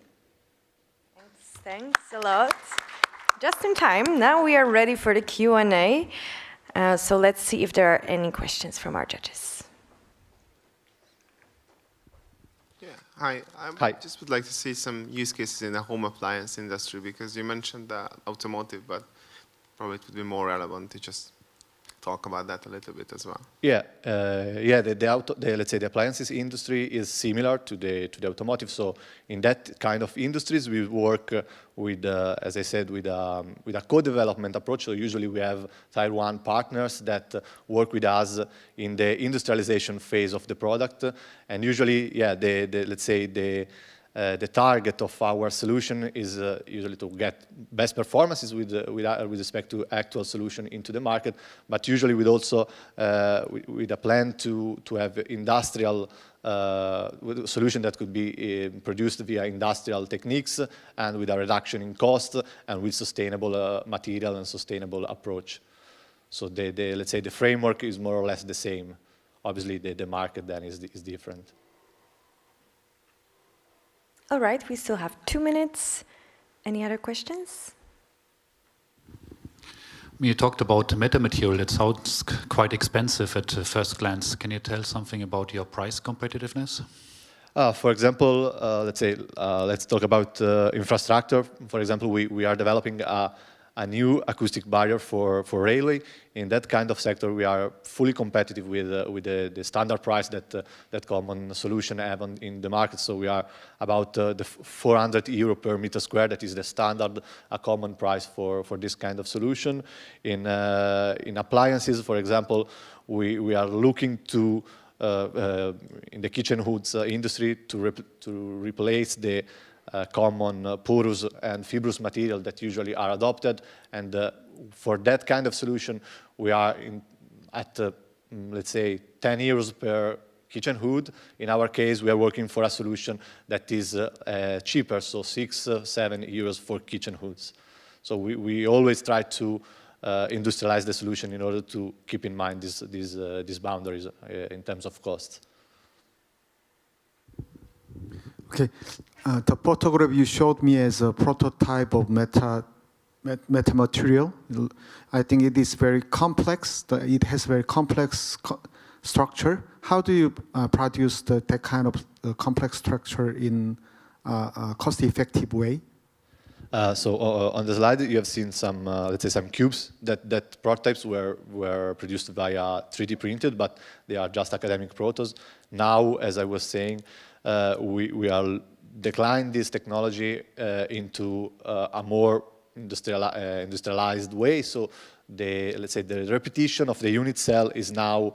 [SPEAKER 19] Thanks a lot. Just in time, now we are ready for the Q&A. So let's see if there are any questions from our judges.
[SPEAKER 2] Yeah, hi. I just would like to see some use cases in the home appliance industry, because you mentioned automotive, but probably it would be more relevant to just talk about that a little bit as well.
[SPEAKER 13] Yeah, let's say the appliances industry is similar to the automotive. So in that kind of industries, we work with, as I said, with a co-development approach. So usually we have tier 1 partners that work with us in the industrialization phase of the product, and usually, yeah, let's say the target of our solution is usually to get best performances with respect to actual solution into the market, but usually with also with a plan to have industrial solution that could be produced via industrial techniques and with a reduction in cost and with sustainable material and sustainable approach. So let's say the framework is more or less the same. Obviously, the market then is different.
[SPEAKER 19] All right, we still have 2 minutes. Any other questions?
[SPEAKER 21] You talked about metamaterial. That sounds quite expensive at first glance. Can you tell something about your price competitiveness?
[SPEAKER 13] For example, let's talk about infrastructure. For example, we are developing a new acoustic barrier for railway. In that kind of sector, we are fully competitive with the standard price that common solution have in the market. So we are about the 400 euro per meter square. That is the standard, a common price for this kind of solution. In appliances, for example, we are looking to in the kitchen hoods industry to replace the common porous and fibrous material that usually are adopted, and for that kind of solution we are at let's say 10 euros per kitchen hood. In our case, we are working for a solution that is cheaper, so 6-7 euros for kitchen hoods. So we always try to industrialize the solution in order to keep in mind these boundaries in terms of cost.
[SPEAKER 14] Okay, the photograph you showed me as a prototype of metamaterial. I think it is very complex. It has very complex structure. How do you produce that kind of complex structure in a cost-effective way?
[SPEAKER 13] So on the slide, you have seen some, let's say, some cubes that prototypes were produced via 3D printed, but they are just academic protos. Now, as I was saying, we are declining this technology into a more industrialized way. So let's say the repetition of the unit cell is now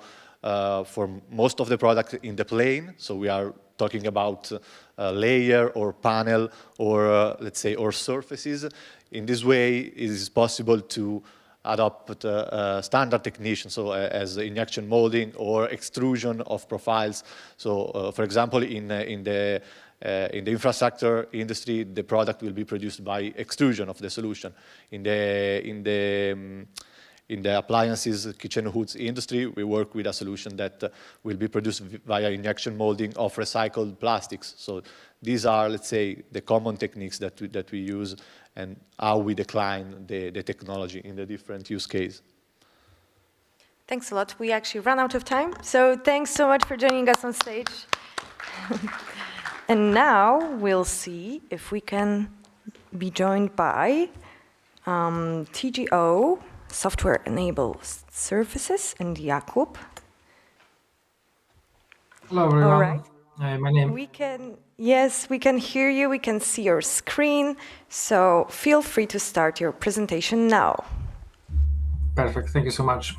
[SPEAKER 13] for most of the product in the plane. So we are talking about a layer or panel or let's say or surfaces. In this way, it is possible to adopt standard techniques, so as injection molding or extrusion of profiles. So, for example, in the infrastructure industry, the product will be produced by extrusion of the solution. In the appliances, kitchen hoods industry, we work with a solution that will be produced via injection molding of recycled plastics. So these are, let's say, the common techniques that we use and how we decline the technology in the different use case.
[SPEAKER 19] Thanks a lot. We actually ran out of time. So thanks so much for joining us on stage. And now we'll see if we can be joined by TGO, Software-Enabled Services, and Jakub.
[SPEAKER 15] Hello, everyone.
[SPEAKER 19] All right.
[SPEAKER 15] My name.
[SPEAKER 19] Yes, we can hear you. We can see your screen. So feel free to start your presentation now.
[SPEAKER 15] Perfect. Thank you so much.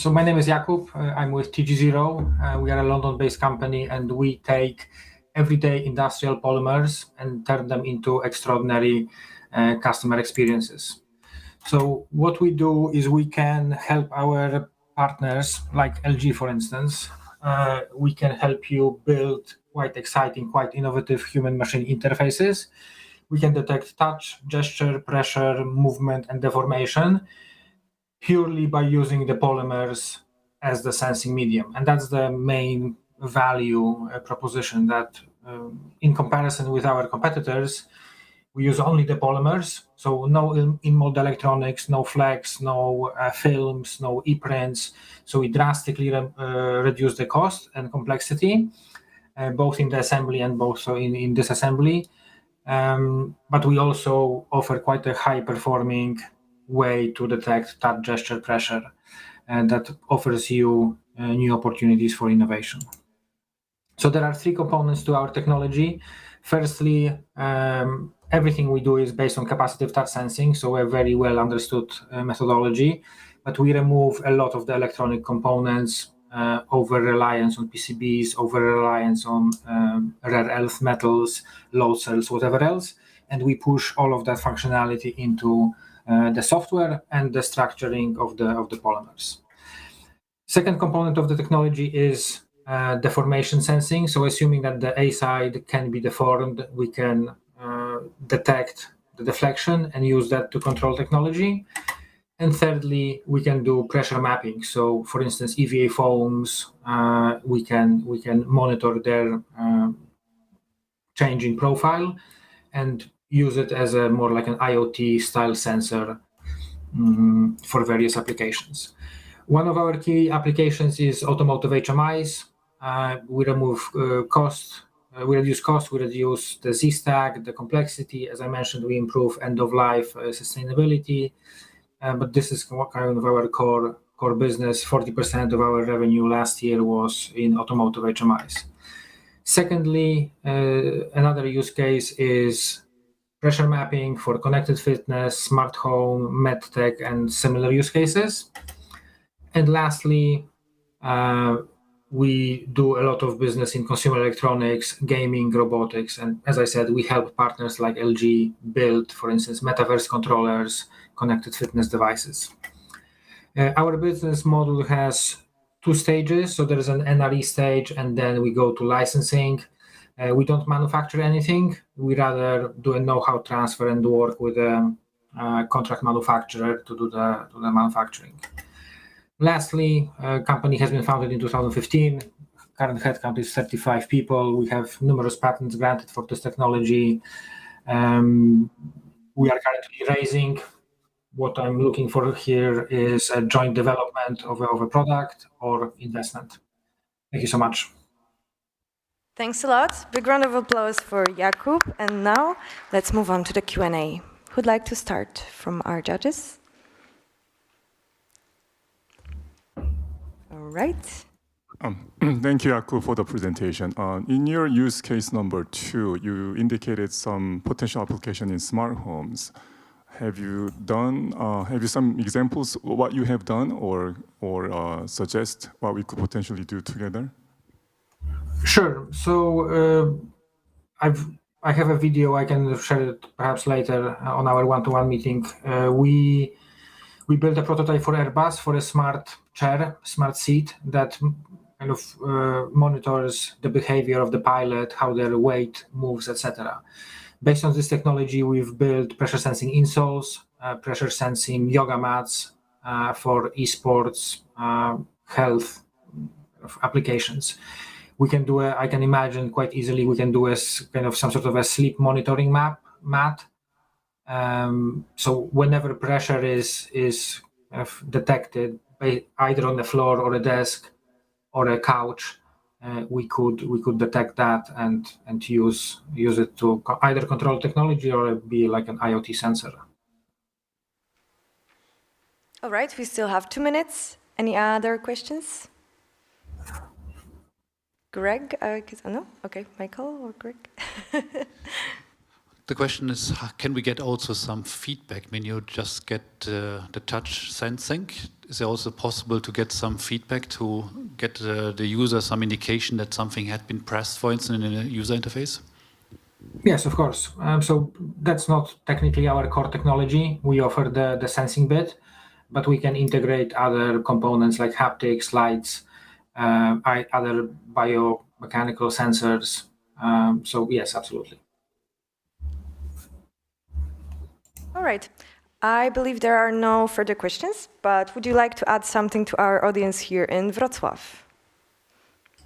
[SPEAKER 15] So my name is Jakub. I'm with TG0. We are a London-based company, and we take everyday industrial polymers and turn them into extraordinary customer experiences. So what we do is we can help our partners, like LG, for instance. We can help you build quite exciting, quite innovative human-machine interfaces. We can detect touch, gesture, pressure, movement, and deformation purely by using the polymers as the sensing medium. And that's the main value proposition, that in comparison with our competitors, we use only the polymers, so no in-mold electronics, no flex, no films, no e-prints. So we drastically reduce the cost and complexity, both in the assembly and both in disassembly. But we also offer quite a high-performing way to detect touch, gesture, pressure, and that offers you new opportunities for innovation. So there are three components to our technology. Firstly, everything we do is based on capacitive touch sensing, so a very well understood methodology, but we remove a lot of the electronic components, over-reliance on PCBs, over-reliance on rare earth metals, load cells, whatever else, and we push all of that functionality into the software and the structuring of the polymers. Second component of the technology is deformation sensing. So assuming that the A side can be deformed, we can detect the deflection and use that to control technology. And thirdly, we can do pressure mapping. So for instance, EVA foams, we can monitor their change in profile and use it as a more like an IoT style sensor for various applications. One of our key applications is automotive HMIs. We remove cost, we reduce cost, we reduce the Z-stack, the complexity. As I mentioned, we improve end-of-life sustainability. But this is kind of our core business. 40% of our revenue last year was in automotive HMIs. Secondly, another use case is pressure mapping for connected fitness, smart home, medtech, and similar use cases. And lastly, we do a lot of business in consumer electronics, gaming, robotics. And as I said, we help partners like LG build, for instance, metaverse controllers, connected fitness devices. Our business model has two stages. So there's an NRE stage, and then we go to licensing. We don't manufacture anything. We rather do a know-how transfer and work with a contract manufacturer to do the manufacturing. Lastly, company has been founded in 2015. Current headcount is 35 people. We have numerous patents granted for this technology. We are currently raising. What I'm looking for here is a joint development of a product or investment. Thank you so much.
[SPEAKER 19] Thanks a lot. Big round of applause for Jakub. And now let's move on to the Q&A. Who'd like to start from our judges? All right.
[SPEAKER 22] Thank you, Jakub, for the presentation. In your use case number 2, you indicated some potential application in smart homes. Have you some examples of what you have done, or suggest what we could potentially do together?
[SPEAKER 15] Sure. So I have a video. I can share it perhaps later on our one-to-one meeting. We built a prototype for Airbus for a smart chair, smart seat that kind of monitors the behavior of the pilot, how their weight moves, etc. Based on this technology, we've built pressure sensing insoles, pressure sensing yoga mats for esports, health applications. We can do I can imagine quite easily, we can do a kind of some sort of a sleep monitoring mat. So whenever pressure is detected either on the floor or a desk or a couch, we could detect that and use it to either control technology or be like an IoT sensor.
[SPEAKER 19] All right, we still have 2 minutes. Any other questions? Greg? No? Okay, Michael or Greg?
[SPEAKER 21] The question is, can we get also some feedback when you just get the touch sensing? Is it also possible to get some feedback to get the user some indication that something had been pressed, for instance, in a user interface?
[SPEAKER 15] Yes, of course. So that's not technically our core technology. We offer the sensing bit, but we can integrate other components like haptics, lights, other biomechanical sensors. So yes, absolutely.
[SPEAKER 19] All right. I believe there are no further questions, but would you like to add something to our audience here in Wrocław?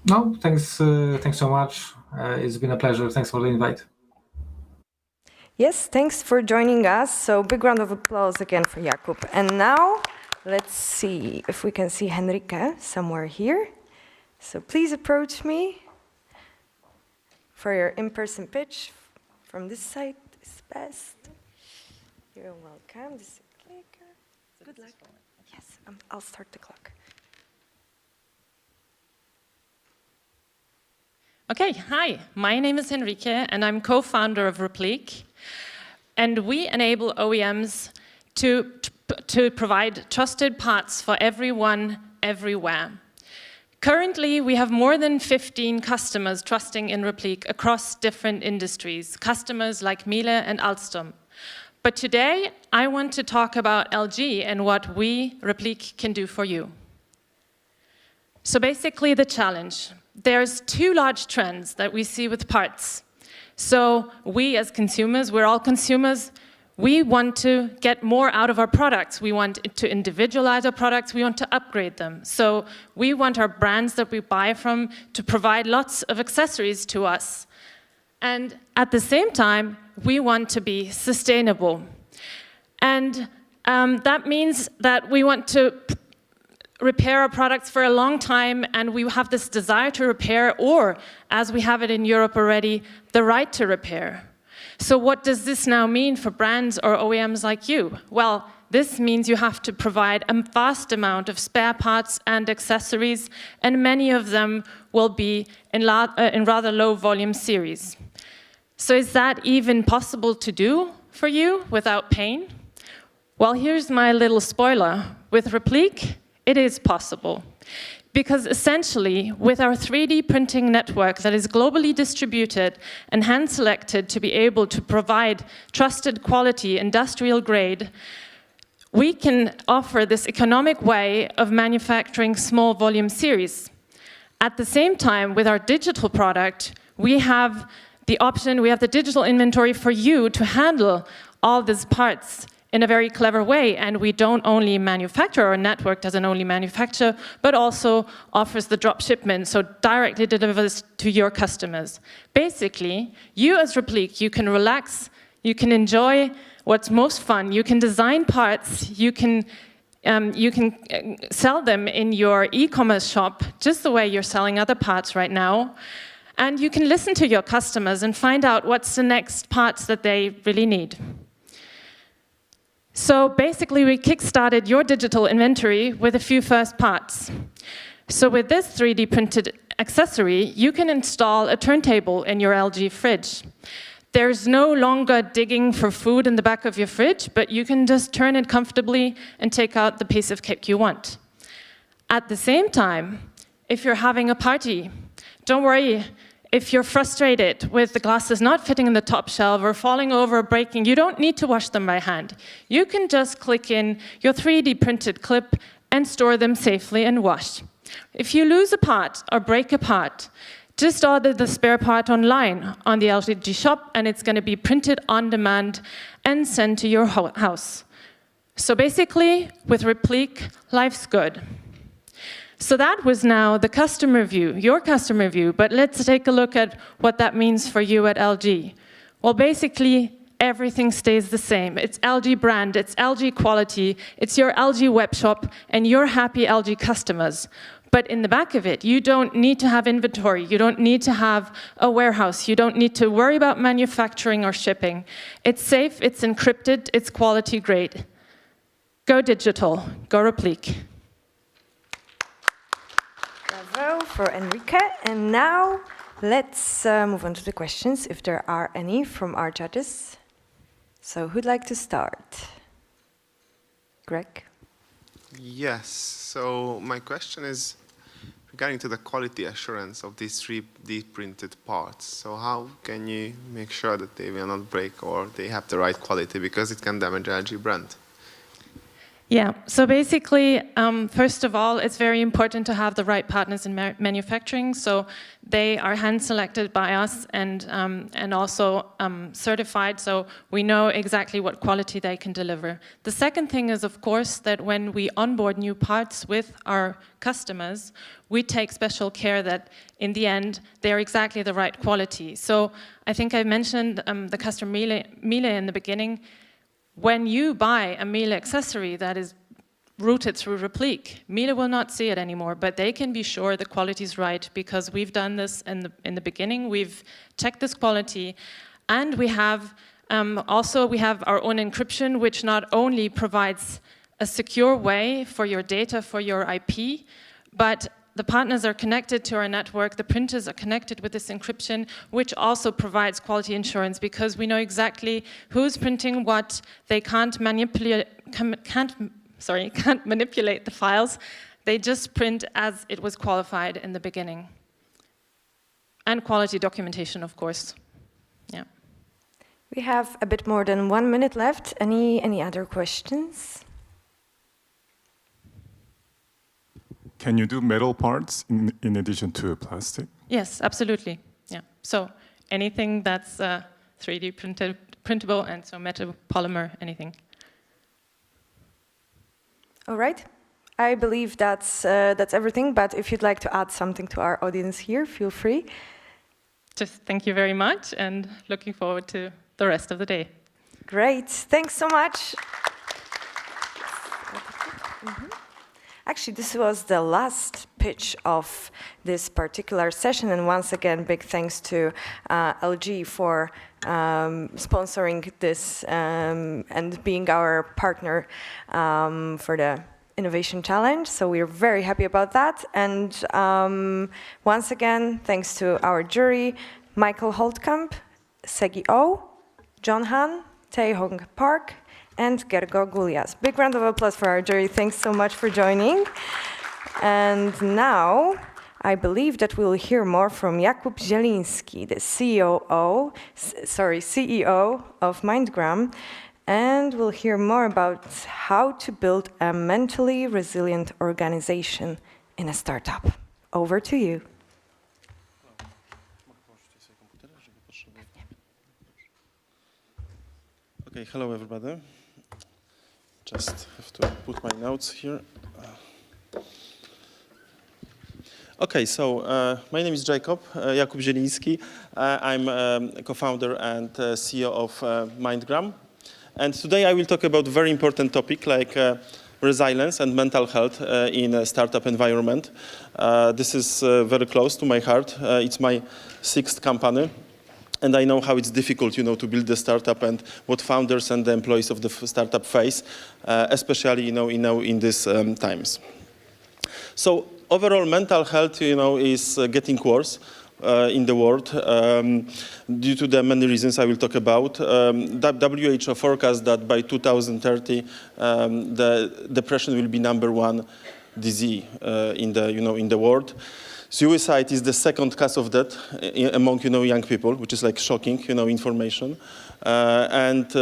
[SPEAKER 15] No, thanks so much. It's been a pleasure. Thanks for the invite.
[SPEAKER 19] Yes, thanks for joining us. So big round of applause again for Jakub. And now let's see if we can see Henrike somewhere here. So please approach me for your in-person pitch. From this side is best. You're welcome. This is a clicker. Good luck. Yes, I'll start the clock.
[SPEAKER 11] Okay, hi. My name is Henrike, and I'm co-founder of Replique. And we enable OEMs to provide trusted parts for everyone, everywhere. Currently, we have more than 15 customers trusting in Replique across different industries, customers like Miele and Alstom. But today, I want to talk about LG and what we, Replique, can do for you. So basically, the challenge. There's two large trends that we see with parts. So we as consumers, we're all consumers, we want to get more out of our products. We want to individualize our products. We want to upgrade them. So we want our brands that we buy from to provide lots of accessories to us. And at the same time, we want to be sustainable. And that means that we want to repair our products for a long time, and we have this desire to repair, or, as we have it in Europe already, the right to repair. So what does this now mean for brands or OEMs like you? Well, this means you have to provide a vast amount of spare parts and accessories, and many of them will be in rather low volume series. So is that even possible to do for you without pain? Well, here's my little spoiler. With Replique, it is possible. Because essentially, with our 3D printing network that is globally distributed and hand-selected to be able to provide trusted quality, industrial grade, we can offer this economic way of manufacturing small volume series. At the same time, with our digital product, we have the option, we have the digital inventory for you to handle all these parts in a very clever way, and we don't only manufacture, our network doesn't only manufacture, but also offers the drop shipment, so directly delivers to your customers. Basically, you as Replique, you can relax, you can enjoy what's most fun, you can design parts, you can sell them in your e-commerce shop, just the way you're selling other parts right now, and you can listen to your customers and find out what's the next parts that they really need. So basically, we kickstarted your digital inventory with a few first parts. So with this 3D printed accessory, you can install a turntable in your LG fridge. There's no longer digging for food in the back of your fridge, but you can just turn it comfortably and take out the piece of cake you want. At the same time, if you're having a party, don't worry. If you're frustrated with the glasses not fitting in the top shelf or falling over or breaking, you don't need to wash them by hand. You can just click in your 3D printed clip and store them safely and wash. If you lose a part or break a part, just order the spare part online on the LG shop, and it's going to be printed on demand and sent to your house. So basically, with Replique, life's good. So that was now the customer view, your customer view, but let's take a look at what that means for you at LG. Well, basically, everything stays the same. It's LG brand, it's LG quality, it's your LG web shop, and your happy LG customers. But in the back of it, you don't need to have inventory, you don't need to have a warehouse, you don't need to worry about manufacturing or shipping. It's safe, it's encrypted, it's quality grade. Go digital, go Replique.
[SPEAKER 19] Bravo for Enrique. And now Let's move on to the questions, if there are any from our judges. So who'd like to start? Greg?
[SPEAKER 2] Yes, so my question is regarding to the quality assurance of these 3D printed parts. So how can you make sure that they will not break or they have the right quality, because it can damage LG brand?
[SPEAKER 11] Yeah, so basically, first of all, it's very important to have the right partners in manufacturing. So they are hand-selected by us and also certified, so we know exactly what quality they can deliver. The second thing is, of course, that when we onboard new parts with our customers, we take special care that, in the end, they're exactly the right quality. So I think I mentioned the customer Miele in the beginning. When you buy a Miele accessory that is routed through Replique, Miele will not see it anymore, but they can be sure the quality is right, because we've done this in the beginning. We've checked this quality, and we have we have our own encryption, which not only provides a secure way for your data, for your IP, but the partners are connected to our network, the printers are connected with this encryption, which also provides quality insurance, because we know exactly who's printing what. They can't manipulate the files. They just print as it was qualified in the beginning. And quality documentation, of course. Yeah.
[SPEAKER 19] We have a bit more than 1 minute left. Any other questions?
[SPEAKER 22] Can you do metal parts in addition to plastic?
[SPEAKER 11] Yes, absolutely. Yeah. So anything that's 3D printable, and so metal, polymer, anything.
[SPEAKER 19] All right. I believe that's everything. But if you'd like to add something to our audience here, feel free.
[SPEAKER 11] Just thank you very much, and looking forward to the rest of the day.
[SPEAKER 19] Great. Thanks so much. Actually, this was the last pitch of this particular session, and once again, big thanks to LG for sponsoring this and being our partner for the Innovation Challenge. So we're very happy about that. And once again, thanks to our jury, Michael Holtkamp, Segi O, John Han, Tae-Hong Park, and Gergo Gulias. Big round of applause for our jury. Thanks so much for joining. And now, I believe that we'll hear more from Jakub Zieliński, the CEO of Mindgram, and we'll hear more about how to build a mentally resilient organization in a startup. Over to you.
[SPEAKER 16] Okay, hello everybody. Just have to put my notes here. Okay, so my name is Jakub Zieliński. I'm a co-founder and CEO of Mindgram. And today I will talk about a very important topic like resilience and mental health in a startup environment. This is very close to my heart. It's my 6th company. And I know how it's difficult, to build a startup and what founders and the employees of the startup face, especially, in these times. So overall, mental health, is getting worse in the world due to the many reasons I will talk about. WHO forecasts that by 2030, the depression will be #1 disease in the world. Suicide is the 2nd cause of death among young people, which is like shocking information. And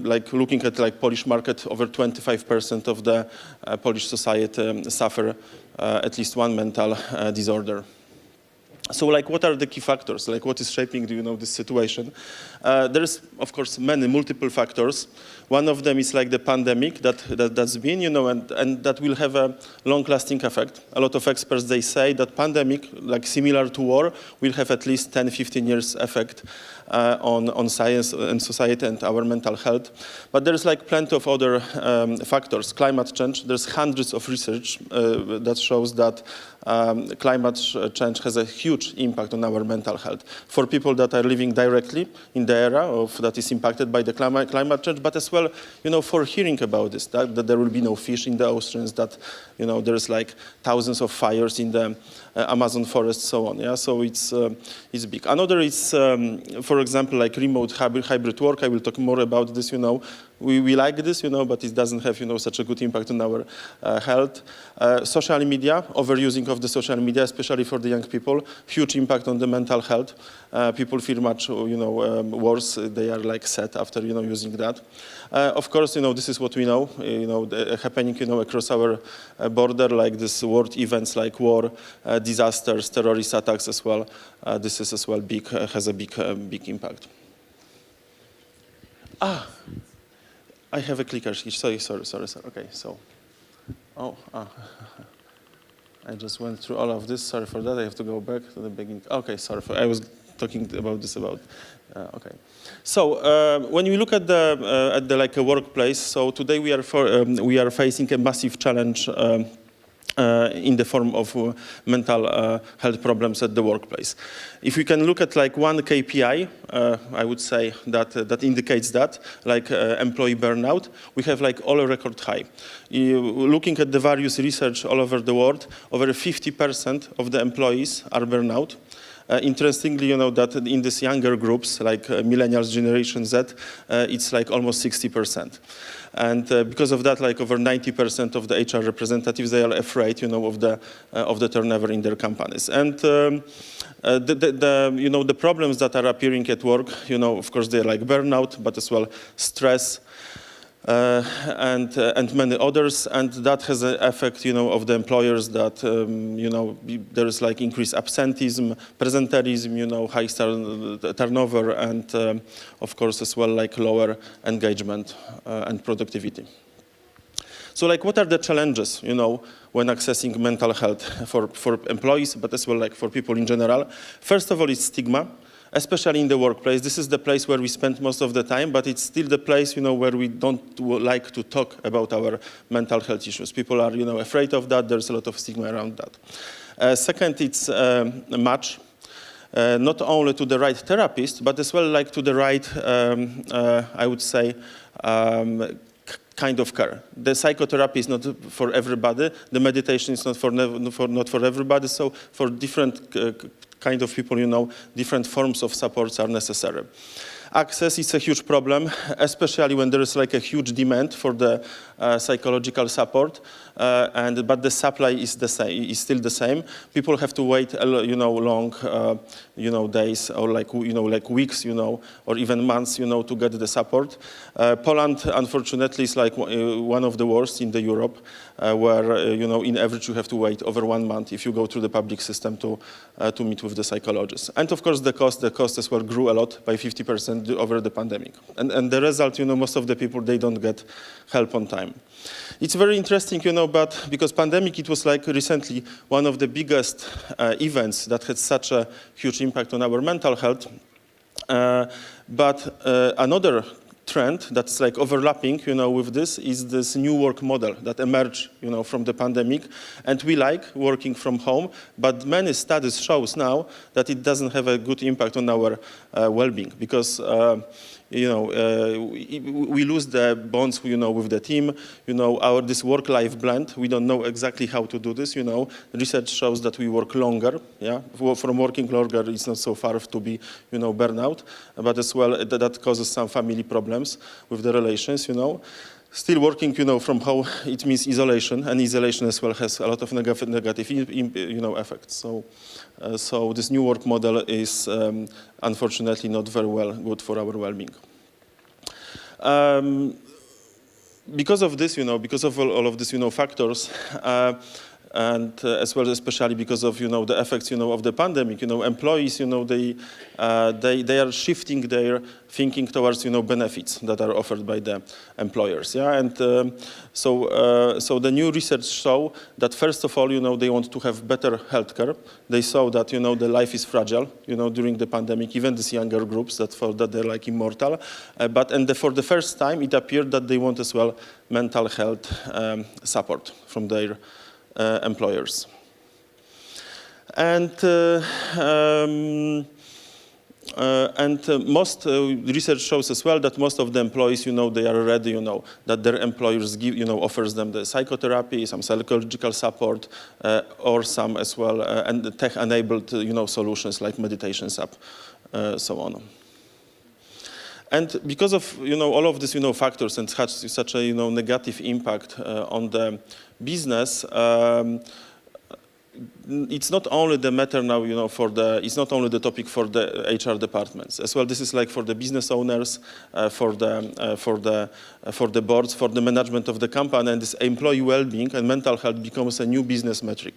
[SPEAKER 16] like looking at like Polish market, over 25% of the Polish society suffer at least one mental disorder. So like what are the key factors? Like what is shaping this situation? There's of course multiple factors. One of them is like the pandemic that's been, and that will have a long-lasting effect. A lot of experts, they say that pandemic, like similar to war, will have at least 10-15 years effect on science and society and our mental health. But there's like plenty of other factors. Climate change, there's hundreds of research that shows that climate change has a huge impact on our mental health for people that are living directly in the area that is impacted by the climate change, but as well, for hearing about this, that there will be no fish in the oceans, that, there's like thousands of fires in the Amazon forest, so on. Yeah, so it's big. Another is, for example, like remote hybrid work. I will talk more about this. We like this, but it doesn't have, such a good impact on our health. Social media, overusing of the social media, especially for the young people, huge impact on the mental health. People feel much, worse. They are like sad after, using that. Of course, this is what we know, happening, across our border, like this world events like war, disasters, terrorist attacks as well. This is as well big, has a big impact. I have a clicker. Sorry. Okay, so, I just went through all of this. Sorry for that. I have to go back to the beginning. Okay, sorry. I was talking about this. Okay. So when we look at the like a workplace, so today we are facing a massive challenge. In the form of mental health problems at the workplace. If we can look at like one KPI, I would say that indicates that, like employee burnout, we have like all a record high. Looking at the various research all over the world, over 50% of the employees are burnout. Interestingly, that in these younger groups, like millennials, Generation Z, it's like almost 60%. And because of that, like over 90% of the HR representatives, they are afraid, of the turnover in their companies. And the problems that are appearing at work, of course, they're like burnout, but as well stress. And many others, and that has an effect, of the employers that, there is like increased absenteeism, presenteeism, high turnover, and of course as well like lower engagement and productivity. So like what are the challenges, when accessing mental health for employees, but as well like for people in general? First of all, it's stigma. Especially in the workplace. This is the place where we spend most of the time, but it's still the place, where we don't like to talk about our mental health issues. People are, afraid of that. There's a lot of stigma around that. Second, it's a match, not only to the right therapist, but as well like to the right, I would say, kind of care. The psychotherapy is not for everybody. The meditation is not for everybody. So for different kind of people, different forms of supports are necessary. Access is a huge problem, especially when there is like a huge demand for the psychological support, but the supply is still the same. People have to wait, long, days or like weeks, or even months, to get the support. Poland, unfortunately, is like one of the worst in the Europe, where in average you have to wait over 1 month if you go through the public system to meet with the psychologist. And of course, the cost as well grew a lot by 50% over the pandemic. And the result, most of the people, they don't get help on time. It's very interesting, but because pandemic, it was like recently one of the biggest events that had such a huge impact on our mental health. But another trend that's like overlapping, with this is this new work model that emerged, from the pandemic. And we like working from home, but many studies shows now that it doesn't have a good impact on our well-being because, we lose the bonds, with the team, this work-life blend. We don't know exactly how to do this, Research shows that we work longer, yeah. From working longer, it's not so far to be, burnout, but as well that causes some family problems with the relations, Still working, from home, it means isolation, and isolation as well has a lot of negative effects. So this new work model is unfortunately not very good for our well-being. Because of this, because of all of these, factors, and as well, especially because of the effects of the pandemic. Employees they are shifting their thinking towards benefits that are offered by the employers. Yeah, and so the new research show that first of all they want to have better healthcare. They saw that the life is fragile during the pandemic, even these younger groups that thought that they're like immortal. For the first time it appeared that they want as well mental health support from their employers. And most research shows as well that most of the employees, they are ready, that their employers give, offers them the psychotherapy, some psychological support, or some as well, and tech-enabled, solutions like meditations app, so on. And because of all of these factors and such a negative impact on the business, it's not only the matter now, it's not only the topic for the HR departments as well. This is like for the business owners, for the boards, for the management of the company, and this employee well-being and mental health becomes a new business metric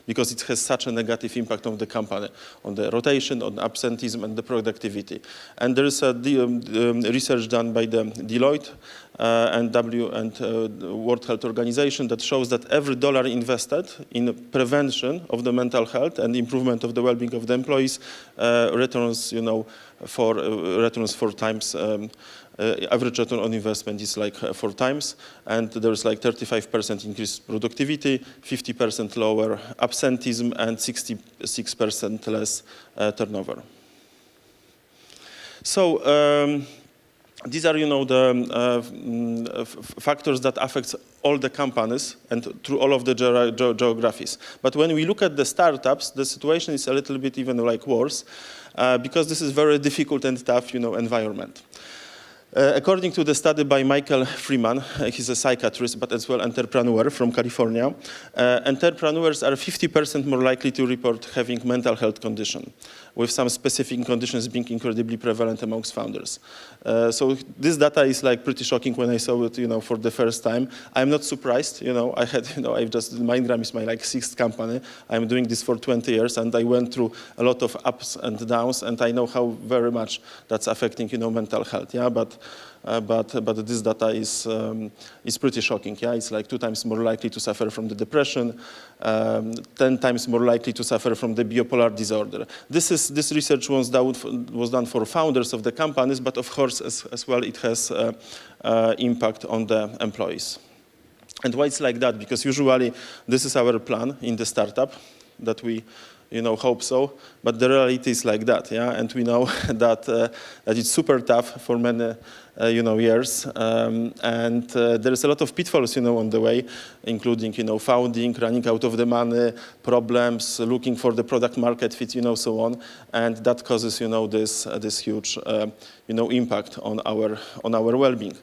[SPEAKER 16] because it has such a negative impact on the company, on the rotation, on absenteeism, and the productivity. And there is a research done by the Deloitte and World Health Organization that shows that every dollar invested in prevention of the mental health and improvement of the well-being of the employees returns, returns 4 times. Average return on investment is like 4 times, and there's like 35% increased productivity, 50% lower absenteeism, and 66% less turnover. So these are, the factors that affect all the companies and through all of the geographies. But when we look at the startups, the situation is a little bit even like worse, because this is very difficult and tough, environment. According to the study by Michael Freeman, he's a psychiatrist but as well entrepreneur from California, entrepreneurs are 50% more likely to report having mental health condition, with some specific conditions being incredibly prevalent amongst founders. So this data is like pretty shocking when I saw it, for the first time. I'm not surprised, MindGram is my like 6th company. I'm doing this for 20 years, and I went through a lot of ups and downs, and I know how very much that's affecting, mental health. Yeah, but this data is pretty shocking. Yeah, it's like 2 times more likely to suffer from the depression, 10 times more likely to suffer from the bipolar disorder. This research was done for founders of the companies, but of course as well it has impact on the employees. And why it's like that? Because usually this is our plan in the startup that we hope so, but the reality is like that, yeah. And we know that it's super tough for many, years, and there is a lot of pitfalls, on the way, including, founding, running out of the money, problems, looking for the product market fit, so on, and that causes, this huge, impact on our well-being.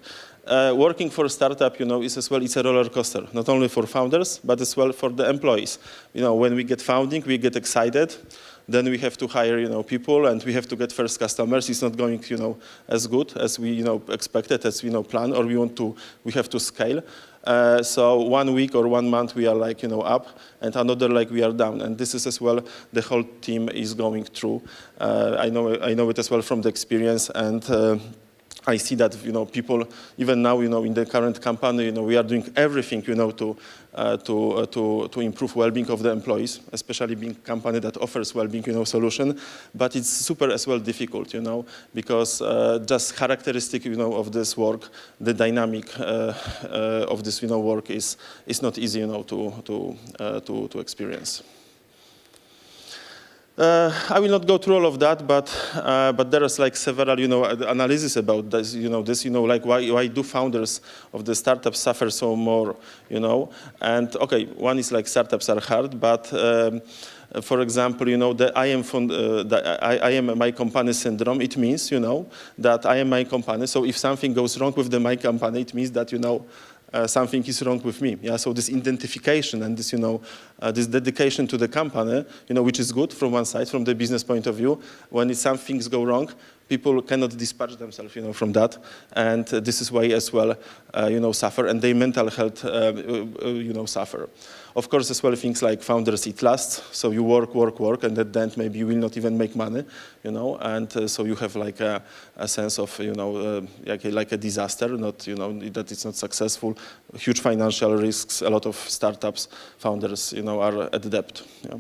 [SPEAKER 16] Working for a startup, is as well, it's a roller coaster, not only for founders, but as well for the employees. When we get founding, we get excited, then we have to hire, people, and we have to get first customers. It's not going, as good as we, expected, as we, plan, or we have to scale. So 1 week or 1 month we are like, up, and another like we are down. And this is as well the whole team is going through. I know it as well from the experience, and I see that people even now in the current company we are doing everything to improve well-being of the employees, especially being a company that offers well-being solution. But it's super as well difficult because just characteristic of this work, the dynamic of this work is not easy to experience. I will not go through all of that, but there is like several analysis about this like why do founders of the startups suffer so more and okay, one is like startups are hard, but for example, the I am my company syndrome. It means that I am my company. So if something goes wrong with my company, it means that something is wrong with me. Yeah. So this identification and this this dedication to the company, which is good from one side, from the business point of view. When some things go wrong, People cannot dispatch themselves, from that, and this is why as well, suffer, and their mental health, suffer. Of course, as well, things like founders eat last, so you work, and at the end maybe you will not even make money, and so you have like a sense of, like a disaster, not, that it's not successful, huge financial risks, a lot of startups, founders, are at debt. Yeah.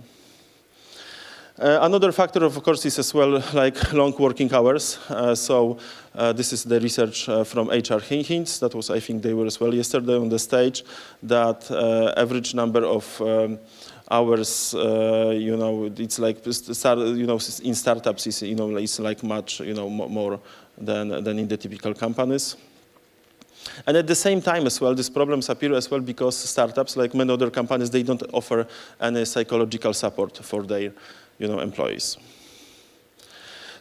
[SPEAKER 16] Another factor, of course, is as well like long working hours. This is the research from HR Hints. That was, I think, they were as well yesterday on the stage. That average number of hours, it's like in startups is it's like much more than in the typical companies. And at the same time as well, these problems appear as well because startups, like many other companies, they don't offer any psychological support for their employees.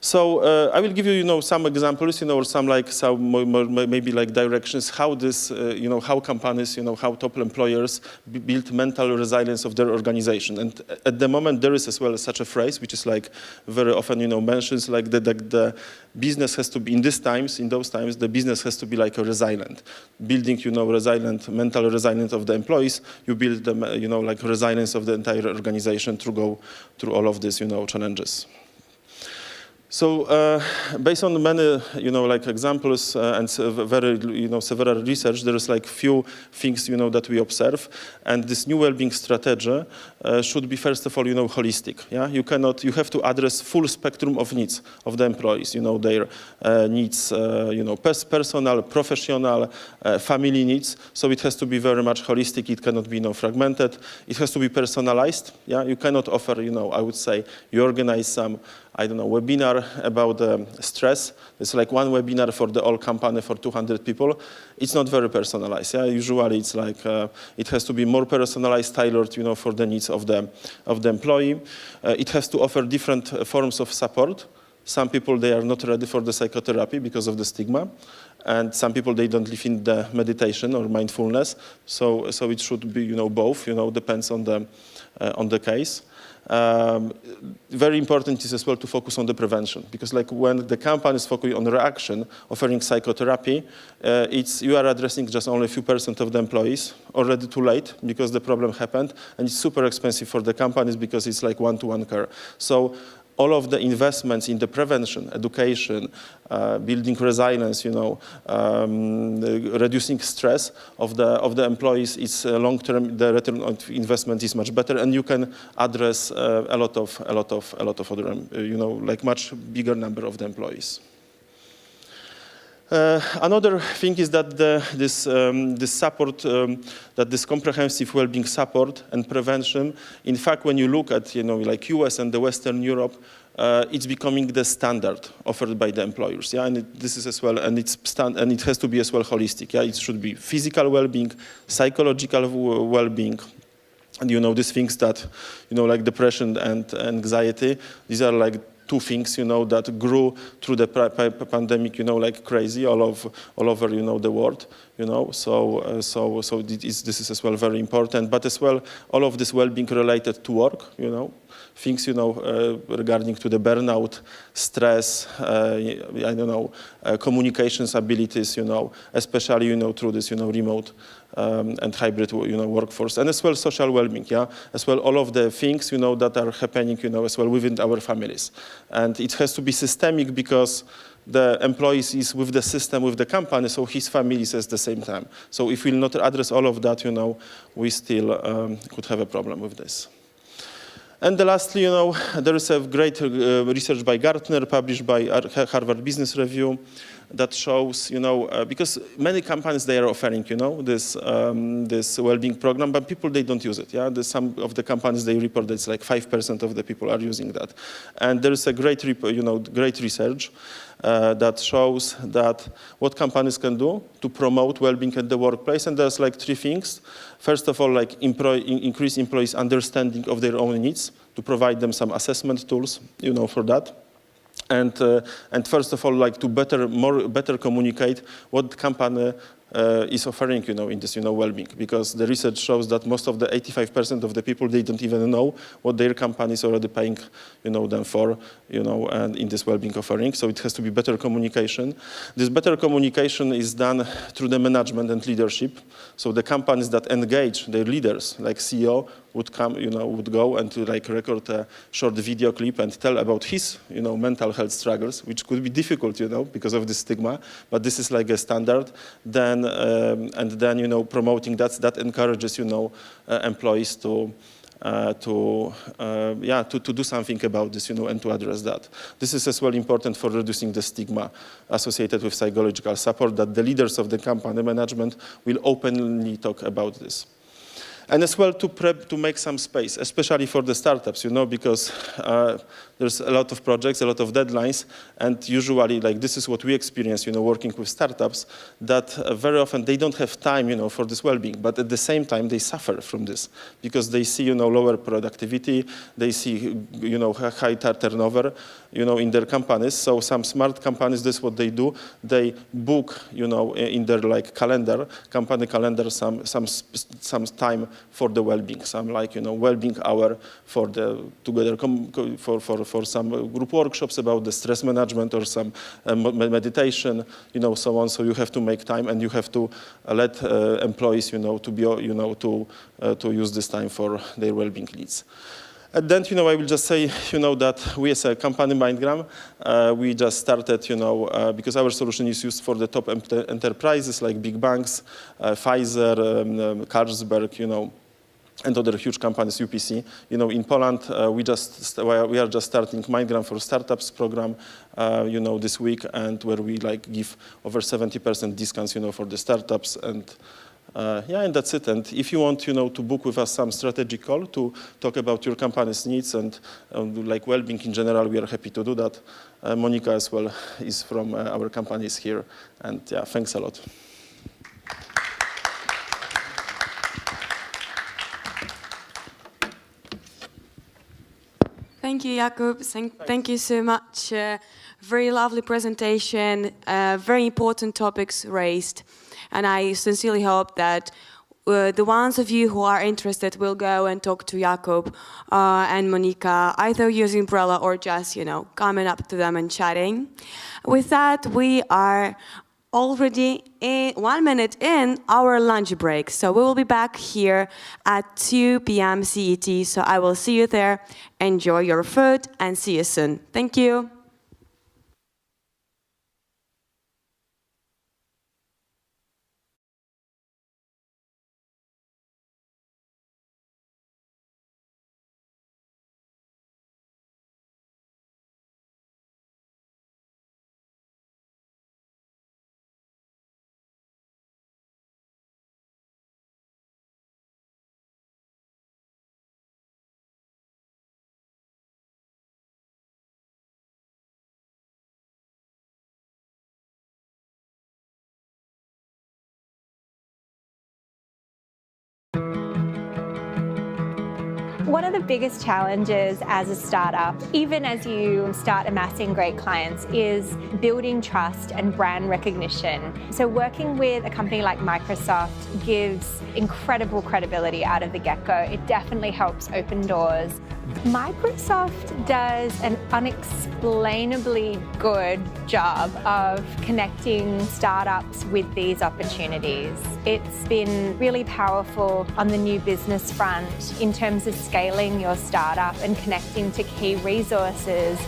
[SPEAKER 16] So I will give you, some examples, or some maybe like directions how this, how companies, how top employers build mental resilience of their organization. And at the moment, there is as well such a phrase, which is like very often, mentions like the business has to be in those times, the business has to be like a resilient, building, resilient, mental resilience of the employees. You build the, like resilience of the entire organization to go through all of these, challenges. So based on many, like examples and very, several research, there is like few things, that we observe. And this new well-being strategy should be, first of all, holistic. Yeah, you have to address full spectrum of needs of the employees. Their needs, personal, professional, family needs. So it has to be very much holistic. It cannot be, fragmented. It has to be personalized. Yeah, you cannot offer, I would say, you organize some, I don't know, webinar about stress. It's like one webinar for the whole company for 200 people. It's not very personalized. Yeah? Usually it's like, it has to be more personalized, tailored, for the needs of the employee. It has to offer different forms of support. Some people, they are not ready for the psychotherapy because of the stigma. And some people, they don't live in the meditation or mindfulness. So it should be, both, depends on the case. Very important is as well to focus on the prevention, because like when the company is focusing on reaction, offering psychotherapy, you are addressing just only a few % of the employees, already too late because the problem happened, and it's super expensive for the companies because it's like one-to-one care. So all of the investments in the prevention, education, building resilience, reducing stress of the employees, is long-term. The return on investment is much better, and you can address a lot of other, like much bigger number of the employees. Another thing is that this support, that this comprehensive well-being support and prevention, in fact, when you look at, like US and the Western Europe, it's becoming the standard offered by the employers. Yeah, and this is as well, and it has to be as well holistic. Yeah, it should be physical well-being, psychological well-being. And these things that, like depression and anxiety, these are like two things, that grew through the pandemic, like crazy all over, the world, So this is as well very important. But as well, all of this well-being related to work, things, regarding to the burnout, stress, communications abilities, especially, through this, remote and hybrid, workforce, and as well social well-being, yeah, as well all of the things, that are happening, as well within our families, and it has to be systemic because the employees is with the system, with the company, so his family is at the same time. So if we'll not address all of that, we still could have a problem with this. And lastly, there is a great research by Gartner, published by Harvard Business Review, that shows, because many companies, they are offering, this well-being program, but people, they don't use it. Yeah, some of the companies, they report that it's like 5% of the people are using that. And there is a great research that shows that what companies can do to promote well-being at the workplace, and there's like three things. First of all, like increase employees' understanding of their own needs, to provide them some assessment tools, for that. And first of all, like to better communicate what company is offering, in this, well-being, because the research shows that most of the 85% of the people, they don't even know what their company is already paying, them for, and in this well-being offering. So it has to be better communication. This better communication is done through the management and leadership. So the companies that engage their leaders, like CEO, would come, would go and to like record a short video clip and tell about his, mental health struggles, which could be difficult, because of the stigma. But this is like a standard. Then and then, promoting that encourages, employees to do something about this, and to address that. This is as well important for reducing the stigma associated with psychological support, that the leaders of the company management will openly talk about this. And as well to make some space, especially for the startups, because there's a lot of projects, a lot of deadlines, and usually, like, this is what we experience, working with startups, that very often they don't have time, for this well-being, but at the same time they suffer from this, because they see, lower productivity, they see, high turnover, in their companies. So some smart companies, this is what they do. They book, in their like calendar, company calendar, some time for the well-being, some like, well-being hour for the together for some group workshops about the stress management or some meditation, so on. So you have to make time, and you have to let employees, to be, to use this time for their well-being needs. And then, I will just say, that we as a company, MindGram, we just started, because our solution is used for the top enterprises like big banks, Pfizer, Carlsberg, and other huge companies, UPC. In Poland, we are just starting MindGram for Startups program, this week, and where we like give over 70% discounts, for the startups. And and that's it. And if you want, to book with us some strategic call to talk about your company's needs and like well-being in general, we are happy to do that. Monica as well is from our company is here. And yeah, thanks a lot.
[SPEAKER 9] Thank you, Jakub. Thank you so much. Very lovely presentation, very important topics raised. And I sincerely hope that the ones of you who are interested will go and talk to Jakub and Monica, either using Umbrella or just, coming up to them and chatting. With that, we are already 1 minute in our lunch break. So we will be back here at 2 p.m. CET. So I will see you there. Enjoy your food and see you soon. Thank you.
[SPEAKER 17] One of the biggest challenges as a startup, even as you start amassing great clients, is building trust and brand recognition. So working with a company like Microsoft gives incredible credibility out of the get-go. It definitely helps open doors. Microsoft does an unexplainably good job of connecting startups with these opportunities. It's been really powerful on the new business front in terms of scaling your startup and connecting to key resources.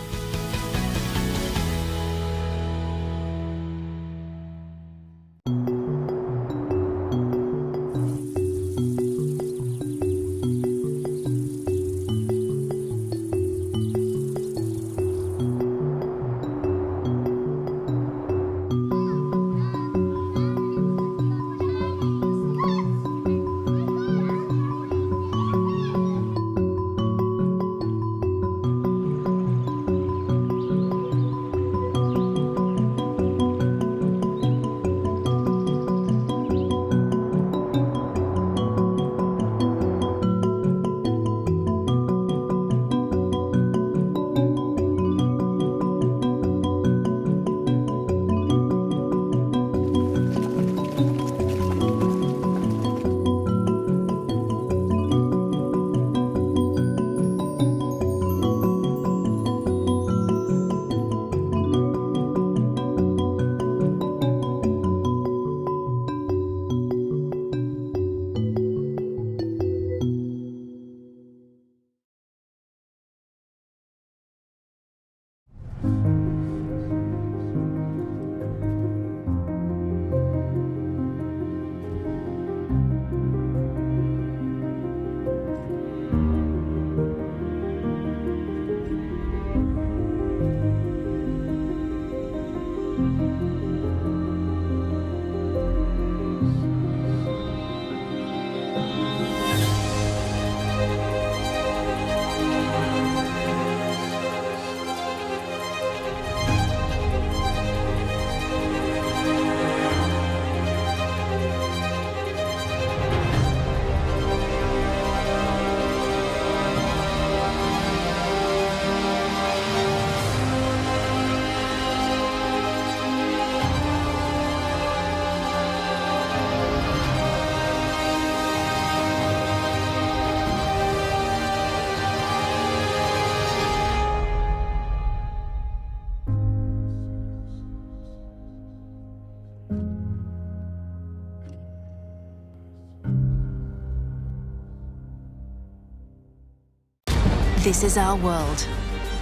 [SPEAKER 6] This is our world.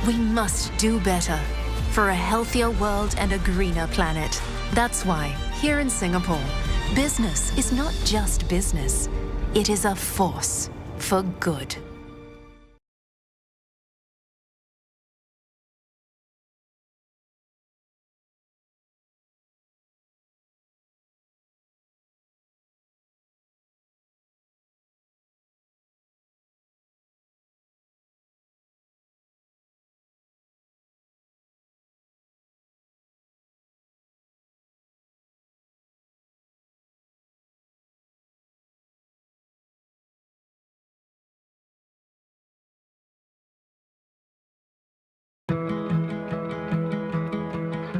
[SPEAKER 6] We must do better for a healthier world and a greener planet. That's why, here in Singapore, business is not just business. It is a force for good.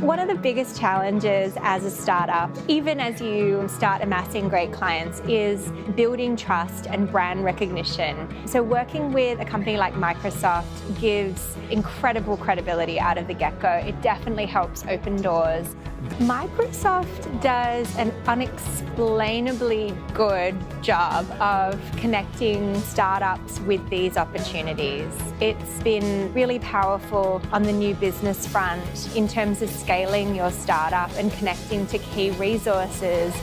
[SPEAKER 17] One of the biggest challenges as a startup, even as you start amassing great clients, is building trust and brand recognition. So working with a company like Microsoft gives incredible credibility out of the get-go. It definitely helps open doors. Microsoft does an unexplainably good job of connecting startups with these opportunities. It's been really powerful on the new business front in terms of scaling your startup and connecting to key resources.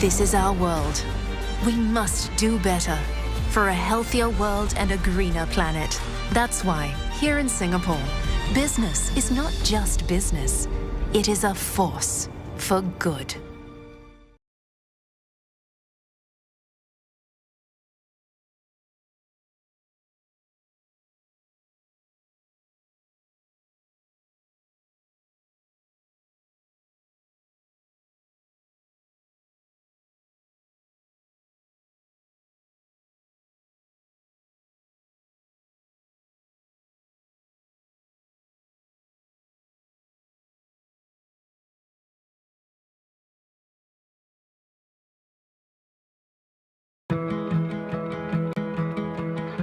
[SPEAKER 6] This is our world. We must do better for a healthier world and a greener planet. That's why, here in Singapore, business is not just business. It is a force for good.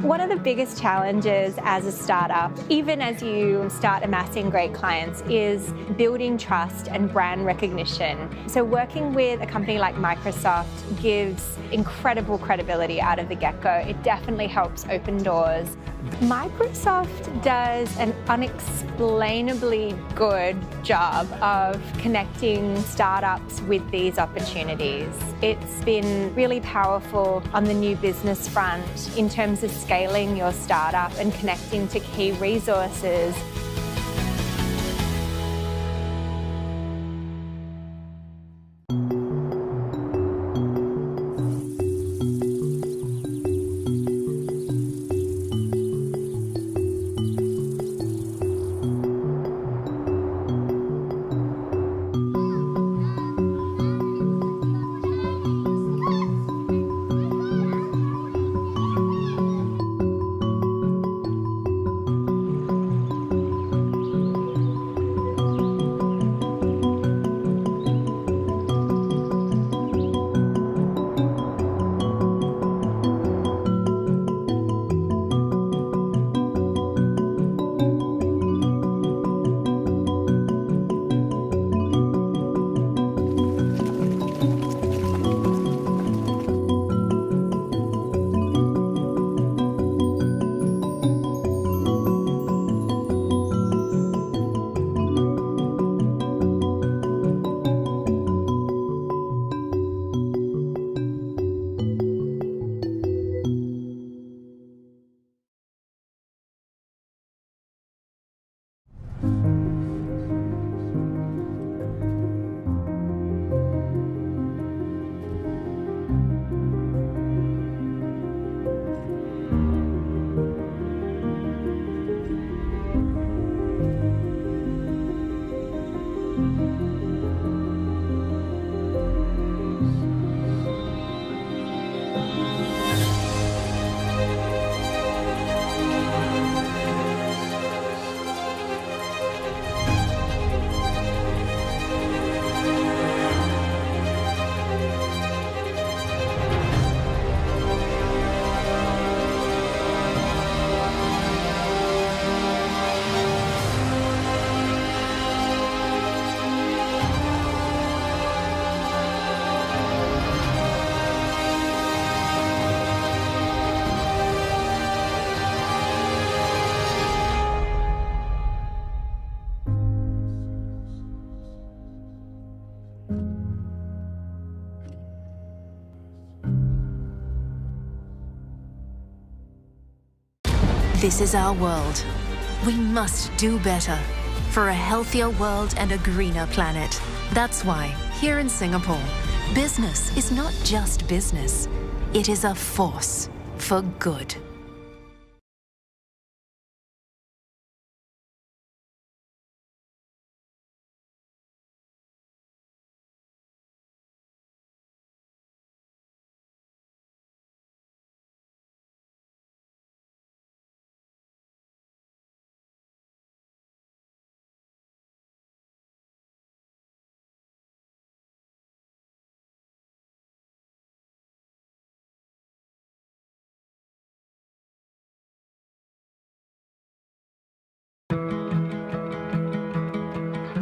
[SPEAKER 17] One of the biggest challenges as a startup, even as you start amassing great clients, is building trust and brand recognition. So working with a company like Microsoft gives incredible credibility out of the get-go. It definitely helps open doors. Microsoft does an unexplainably good job of connecting startups with these opportunities. It's been really powerful on the new business front in terms of scaling your startup and connecting to key resources.
[SPEAKER 6] This is our world. We must do better for a healthier world and a greener planet. That's why, here in Singapore, business is not just business. It is a force for good.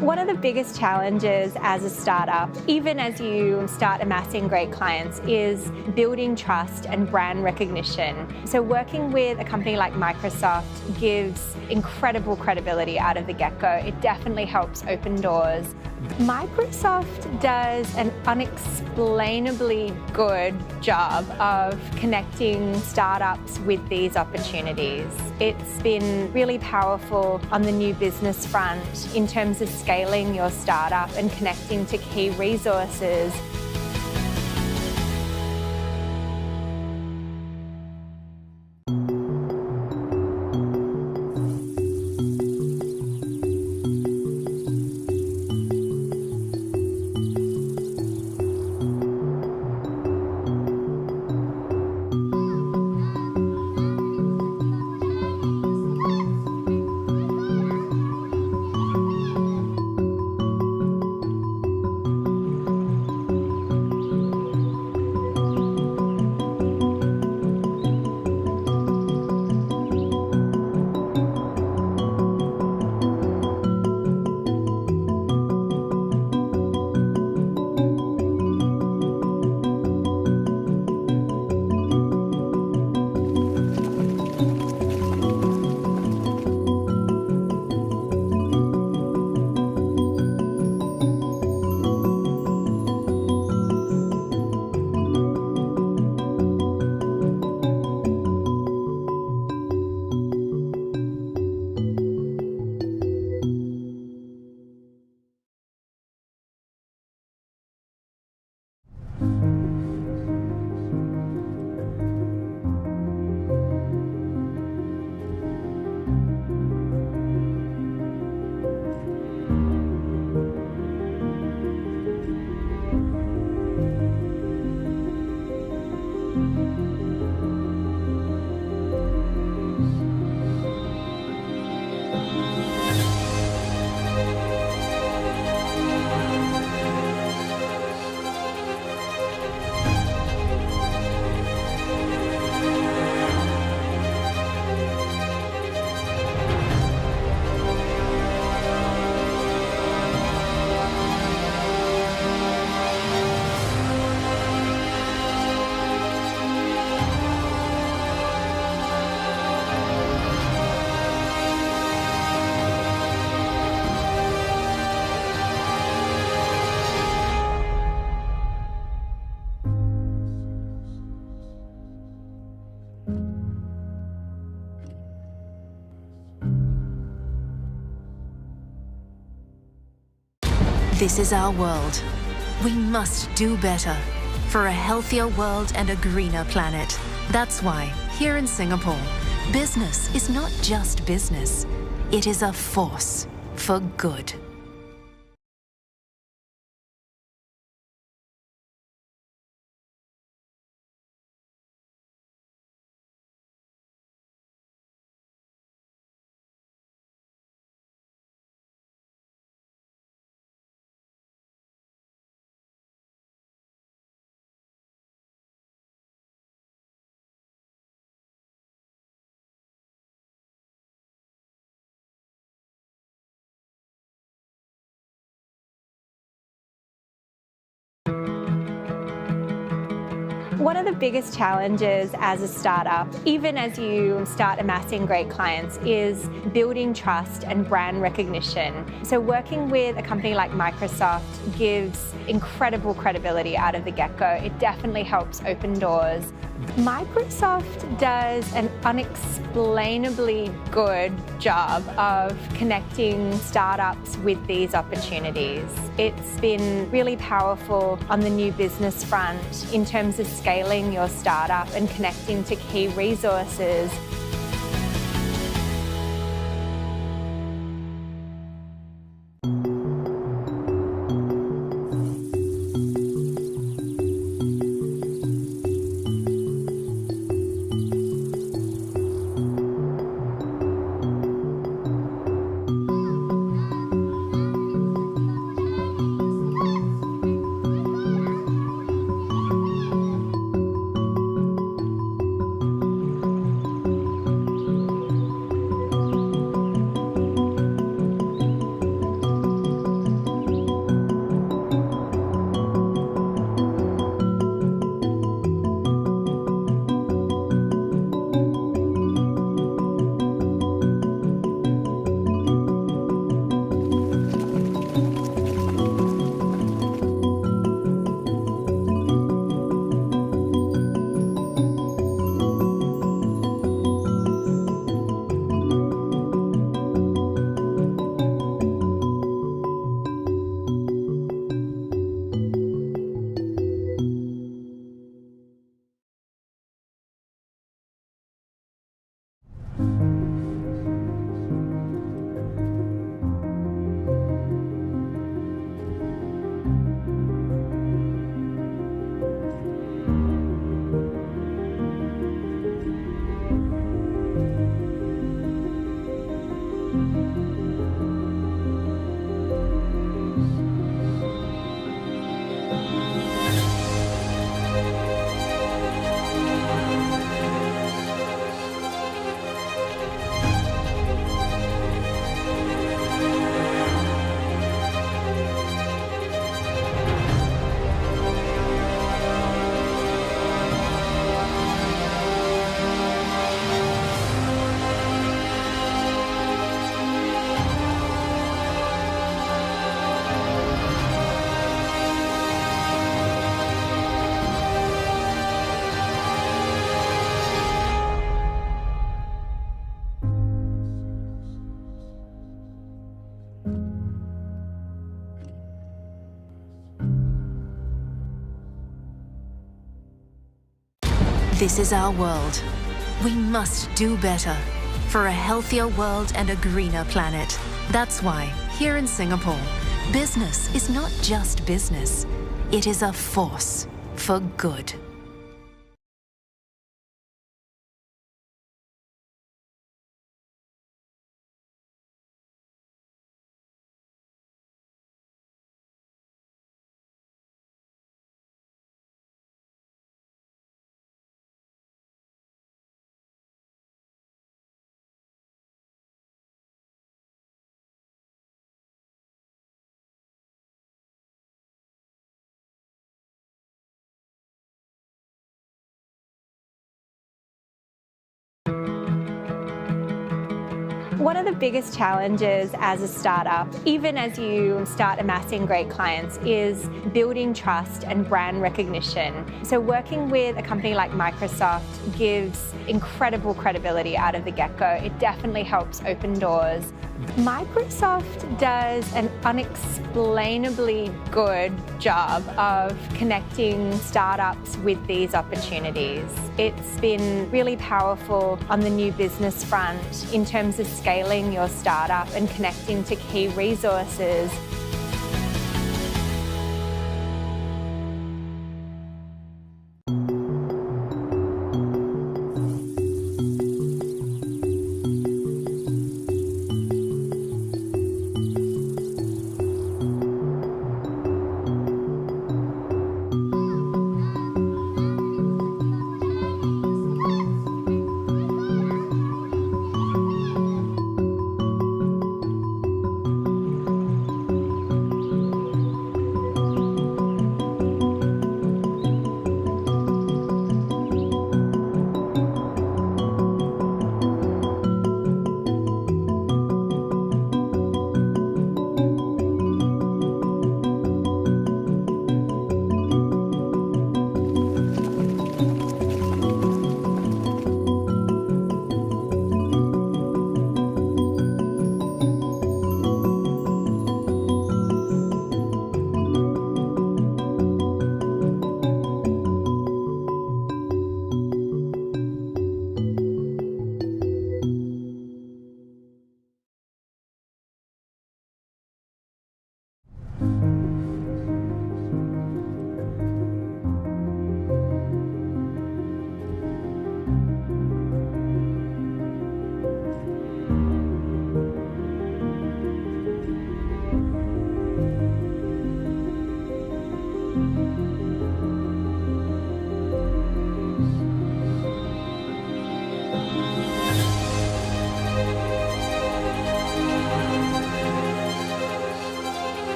[SPEAKER 17] One of the biggest challenges as a startup, even as you start amassing great clients, is building trust and brand recognition. So working with a company like Microsoft gives incredible credibility out of the get-go. It definitely helps open doors. Microsoft does an unexplainably good job of connecting startups with these opportunities. It's been really powerful on the new business front in terms of scaling your startup and connecting to key resources.
[SPEAKER 6] This is our world. We must do better for a healthier world and a greener planet. That's why, here in Singapore, business is not just business. It is a force for good.
[SPEAKER 17] One of the biggest challenges as a startup, even as you start amassing great clients, is building trust and brand recognition. So working with a company like Microsoft gives incredible credibility out of the get-go. It definitely helps open doors. Microsoft does an unexplainably good job of connecting startups with these opportunities. It's been really powerful on the new business front in terms of scaling your startup and connecting to key resources.
[SPEAKER 6] This is our world. We must do better for a healthier world and a greener planet. That's why, here in Singapore, business is not just business. It is a force for good.
[SPEAKER 17] One of the biggest challenges as a startup, even as you start amassing great clients, is building trust and brand recognition. So working with a company like Microsoft gives incredible credibility out of the get-go. It definitely helps open doors. Microsoft does an unexplainably good job of connecting startups with these opportunities. It's been really powerful on the new business front in terms of scaling your startup and connecting to key resources.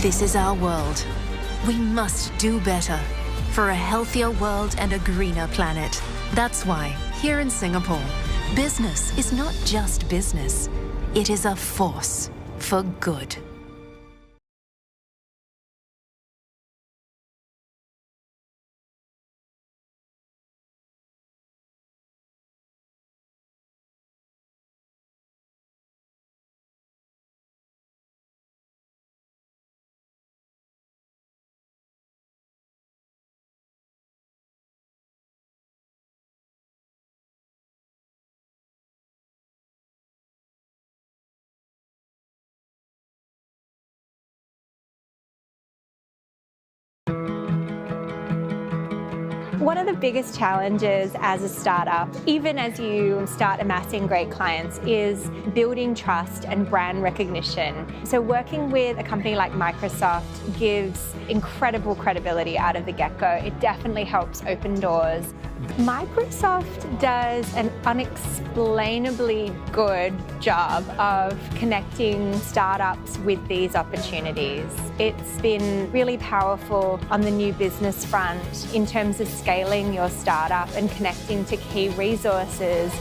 [SPEAKER 6] This is our world. We must do better for a healthier world and a greener planet. That's why, here in Singapore, business is not just business. It is a force for good.
[SPEAKER 17] One of the biggest challenges as a startup, even as you start amassing great clients, is building trust and brand recognition. So working with a company like Microsoft gives incredible credibility out of the get-go. It definitely helps open doors. Microsoft does an unexplainably good job of connecting startups with these opportunities. It's been really powerful on the new business front in terms of scaling your startup and connecting to key resources.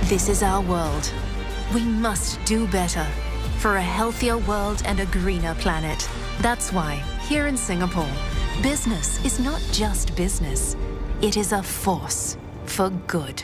[SPEAKER 6] This is our world. We must do better for a healthier world and a greener planet. That's why, here in Singapore, business is not just business. It is a force for good.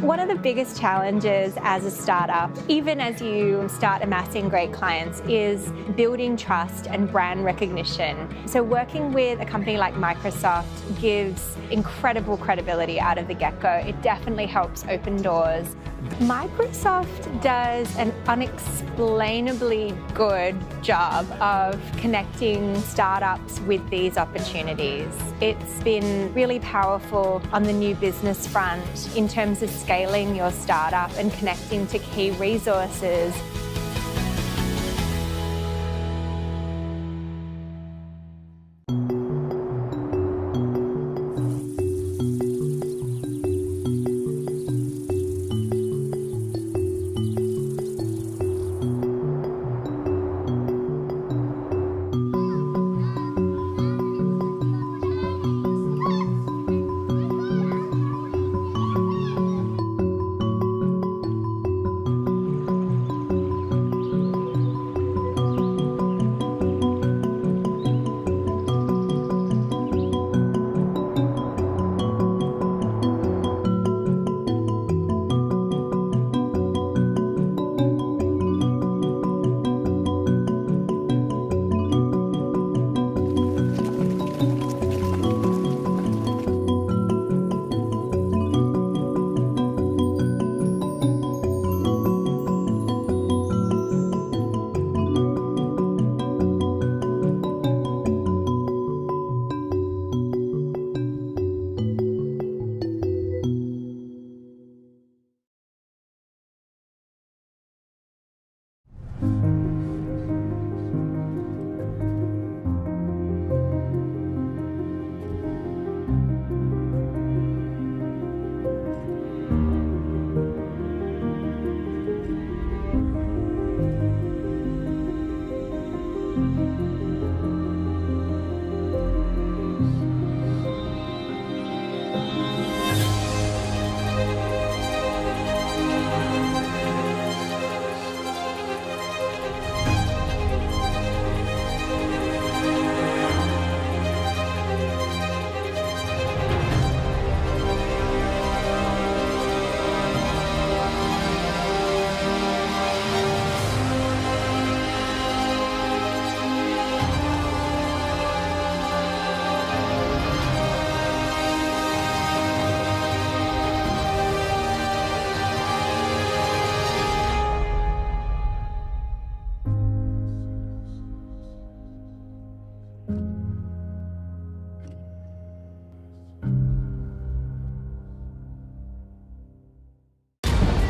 [SPEAKER 17] One of the biggest challenges as a startup, even as you start amassing great clients, is building trust and brand recognition. So working with a company like Microsoft gives incredible credibility out of the get-go. It definitely helps open doors. Microsoft does an unexplainably good job of connecting startups with these opportunities. It's been really powerful on the new business front in terms of scaling your startup and connecting to key resources.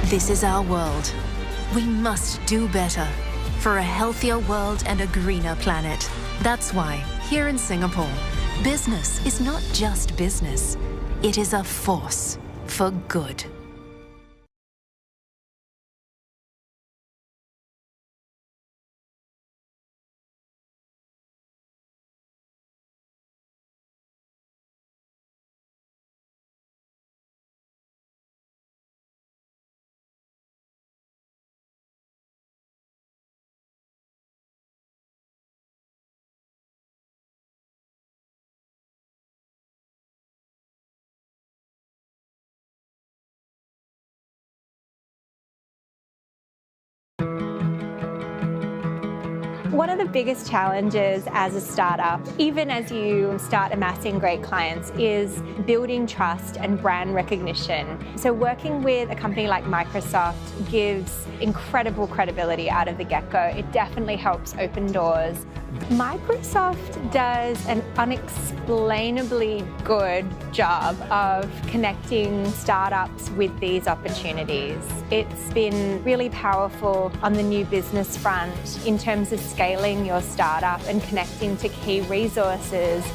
[SPEAKER 6] This is our world. We must do better for a healthier world and a greener planet. That's why, here in Singapore, business is not just business. It is a force for good.
[SPEAKER 17] One of the biggest challenges as a startup, even as you start amassing great clients, is building trust and brand recognition. So working with a company like Microsoft gives incredible credibility out of the get-go. It definitely helps open doors. Microsoft does an unexplainably good job of connecting startups with these opportunities. It's been really powerful on the new business front in terms of scaling your startup and connecting to key resources.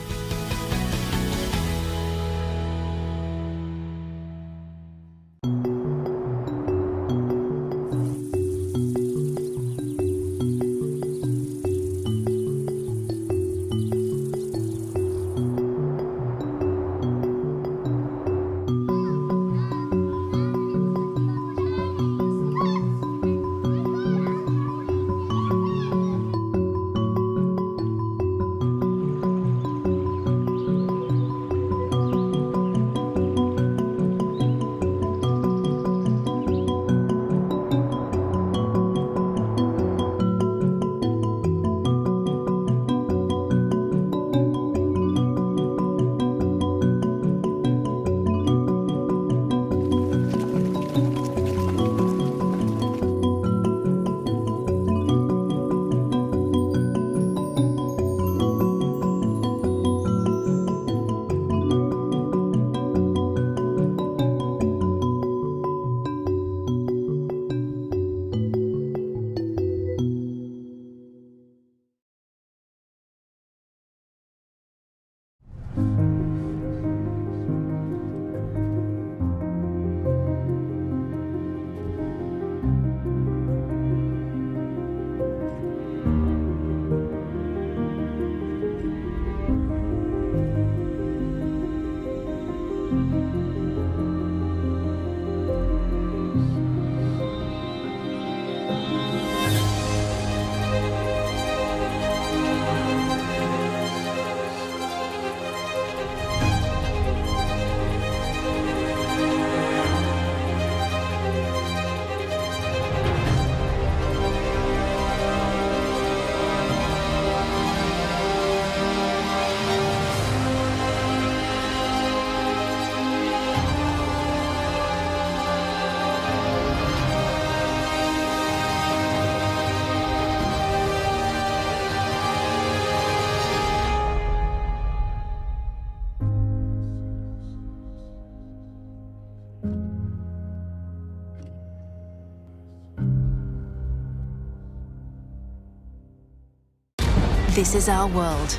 [SPEAKER 6] This is our world.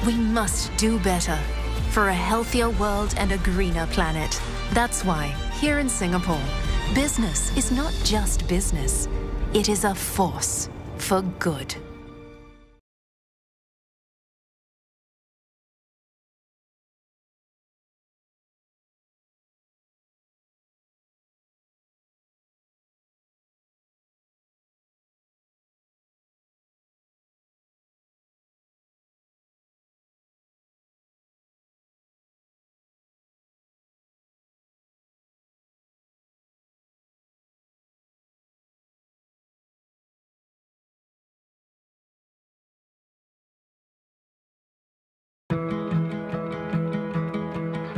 [SPEAKER 6] We must do better for a healthier world and a greener planet. That's why, here in Singapore, business is not just business. It is a force for good.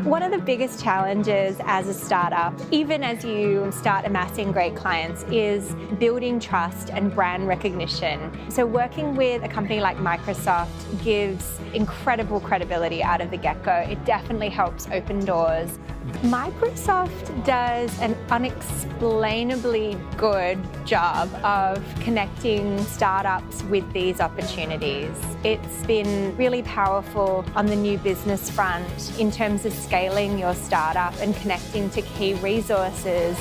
[SPEAKER 17] One of the biggest challenges as a startup, even as you start amassing great clients, is building trust and brand recognition. So working with a company like Microsoft gives incredible credibility out of the get-go. It definitely helps open doors. Microsoft does an unexplainably good job of connecting startups with these opportunities. It's been really powerful on the new business front in terms of scaling your startup and connecting to key resources.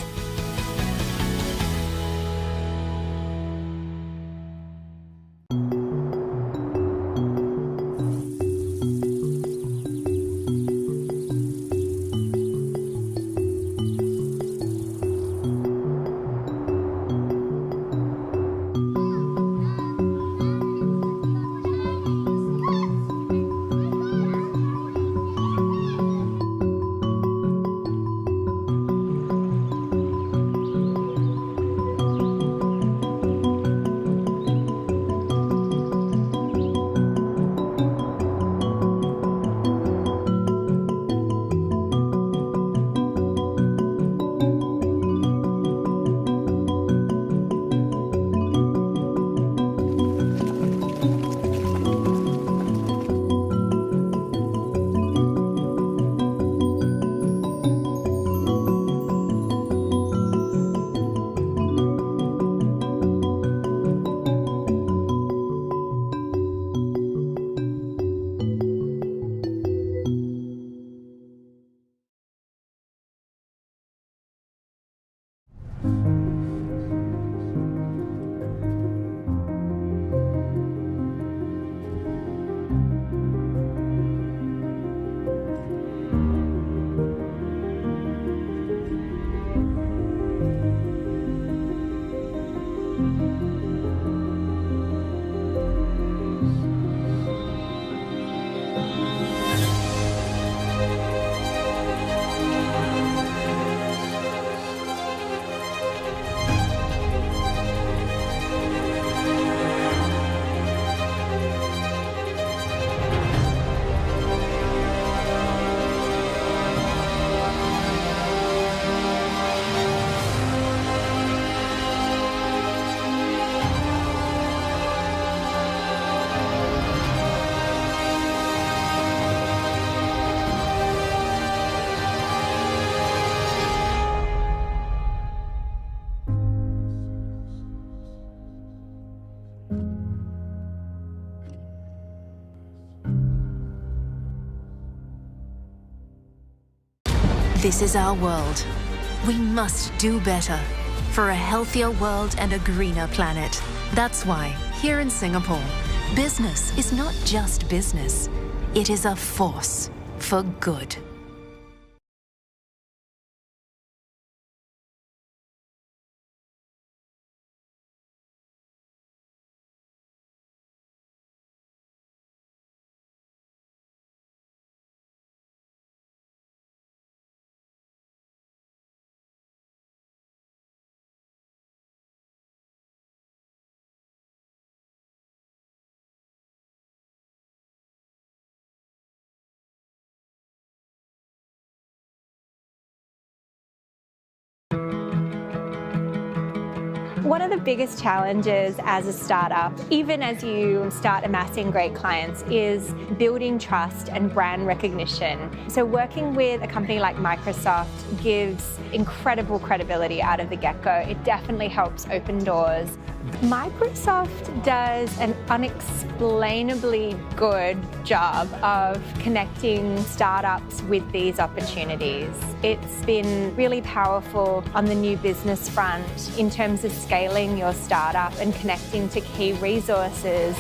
[SPEAKER 6] This is our world. We must do better for a healthier world and a greener planet. That's why, here in Singapore, business is not just business. It is a force for good.
[SPEAKER 17] One of the biggest challenges as a startup, even as you start amassing great clients, is building trust and brand recognition. So working with a company like Microsoft gives incredible credibility out of the get-go. It definitely helps open doors. Microsoft does an unexplainably good job of connecting startups with these opportunities. It's been really powerful on the new business front in terms of scaling your startup and connecting to key resources.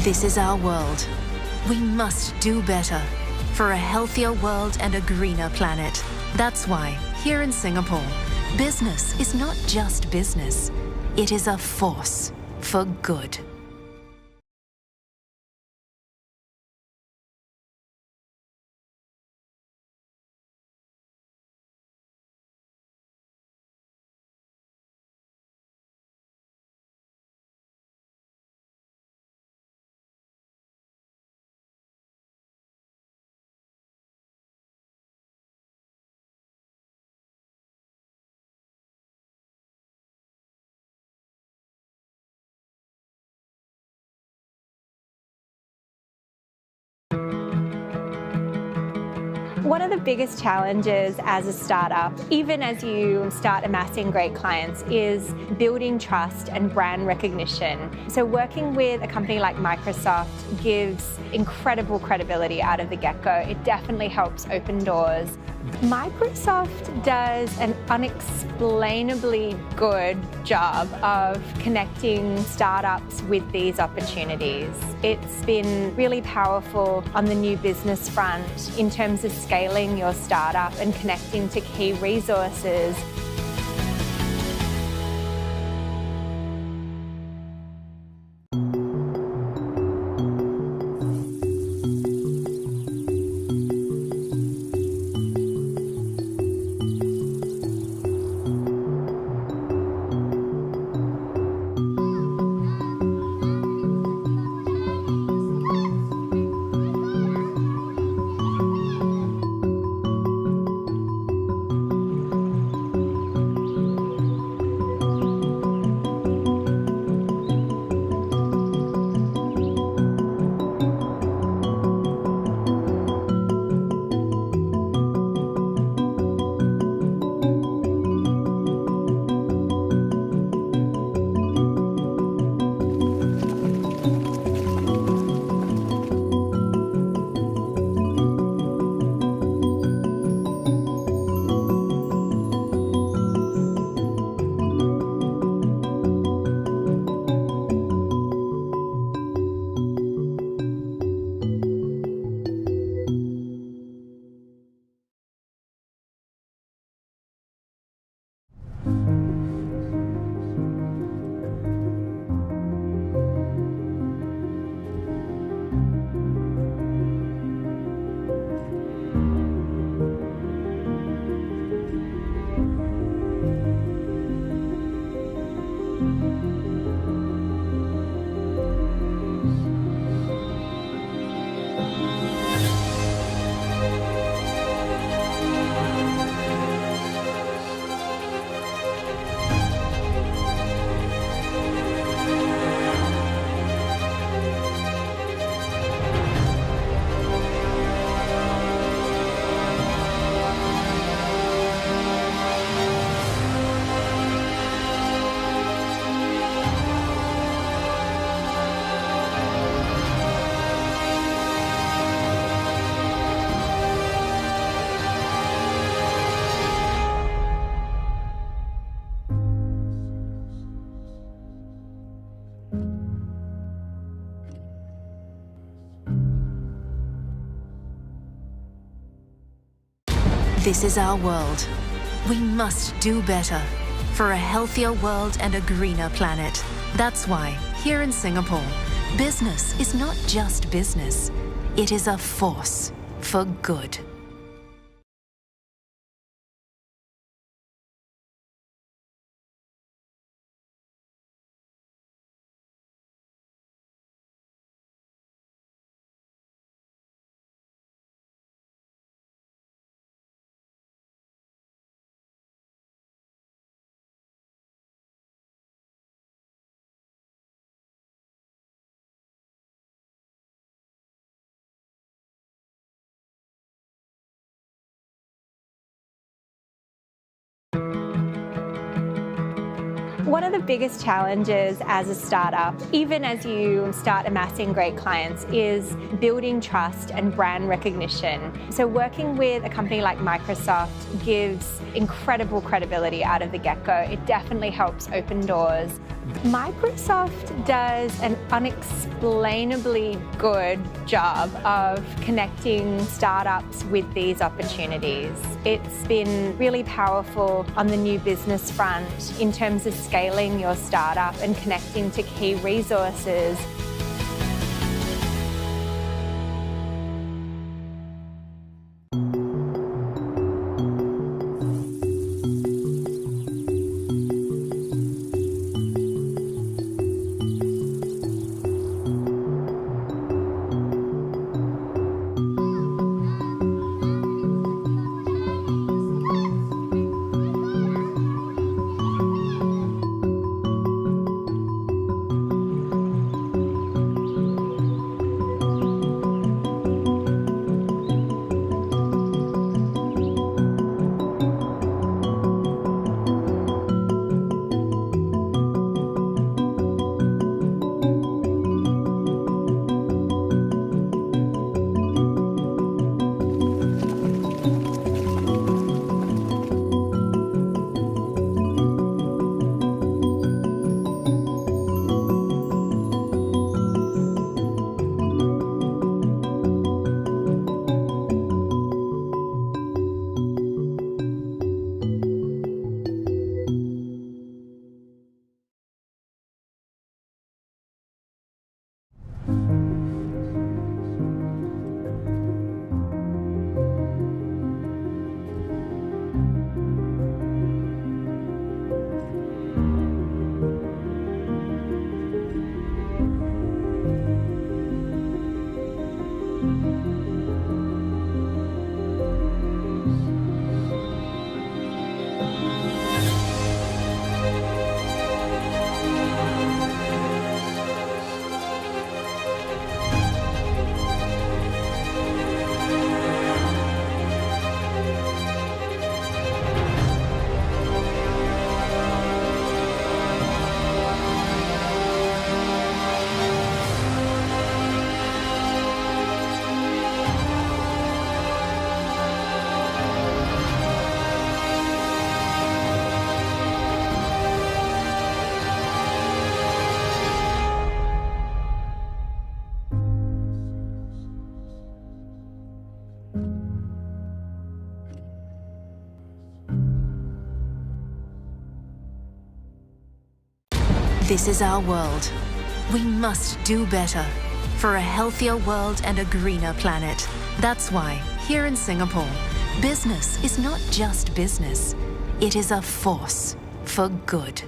[SPEAKER 6] This is our world. We must do better for a healthier world and a greener planet. That's why, here in Singapore, business is not just business. It is a force for good.
[SPEAKER 17] One of the biggest challenges as a startup, even as you start amassing great clients, is building trust and brand recognition. So working with a company like Microsoft gives incredible credibility out of the get-go. It definitely helps open doors. Microsoft does an unexplainably good job of connecting startups with these opportunities. It's been really powerful on the new business front in terms of scaling your startup and connecting to key resources.
[SPEAKER 6] This is our world. We must do better for a healthier world and a greener planet. That's why, here in Singapore, business is not just business. It is a force for good.
[SPEAKER 17] One of the biggest challenges as a startup, even as you start amassing great clients, is building trust and brand recognition. So working with a company like Microsoft gives incredible credibility out of the get-go. It definitely helps open doors. Microsoft does an unexplainably good job of connecting startups with these opportunities. It's been really powerful on the new business front in terms of scaling your startup and connecting to key resources.
[SPEAKER 6] This is our world. We must do better for a healthier world and a greener planet. That's why, here in Singapore, business is not just business. It is a force for good.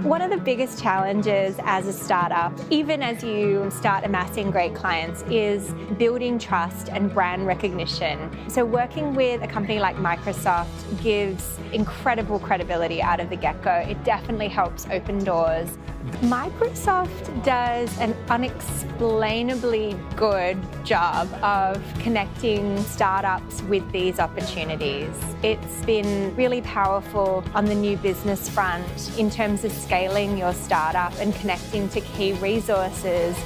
[SPEAKER 17] One of the biggest challenges as a startup, even as you start amassing great clients, is building trust and brand recognition. So working with a company like Microsoft gives incredible credibility out of the get-go. It definitely helps open doors. Microsoft does an unexplainably good job of connecting startups with these opportunities. It's been really powerful on the new business front in terms of scaling your startup and connecting to key resources.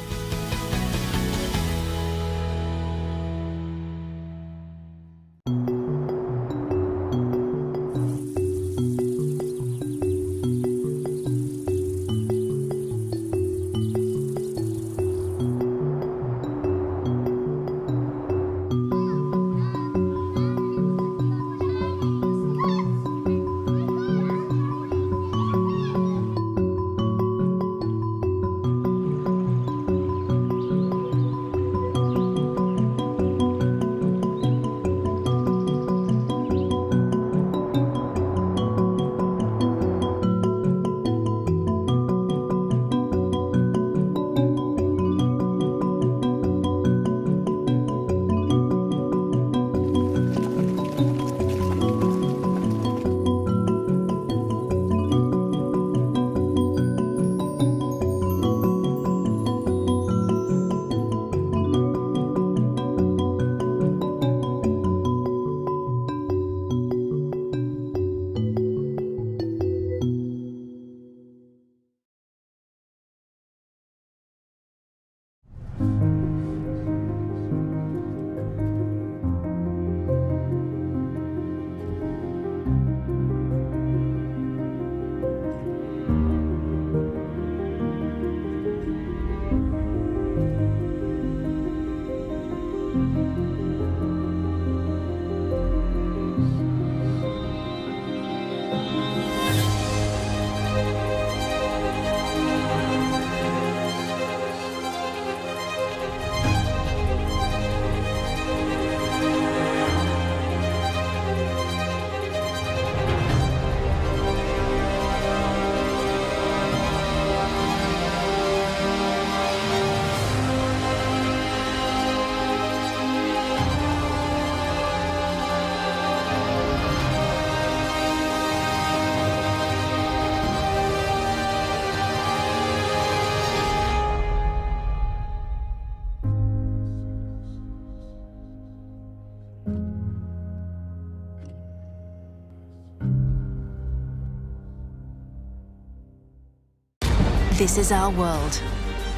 [SPEAKER 6] This is our world.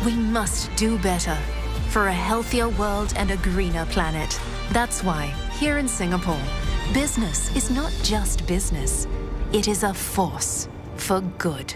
[SPEAKER 6] We must do better for a healthier world and a greener planet. That's why, here in Singapore, business is not just business. It is a force for good.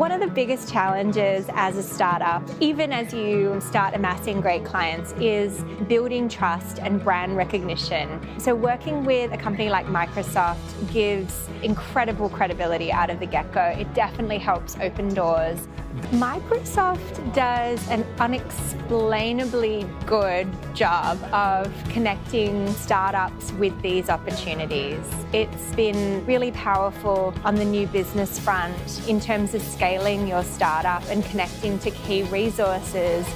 [SPEAKER 17] One of the biggest challenges as a startup, even as you start amassing great clients, is building trust and brand recognition. So working with a company like Microsoft gives incredible credibility out of the get-go. It definitely helps open doors. Microsoft does an unexplainably good job of connecting startups with these opportunities. It's been really powerful on the new business front in terms of scaling your startup and connecting to key resources.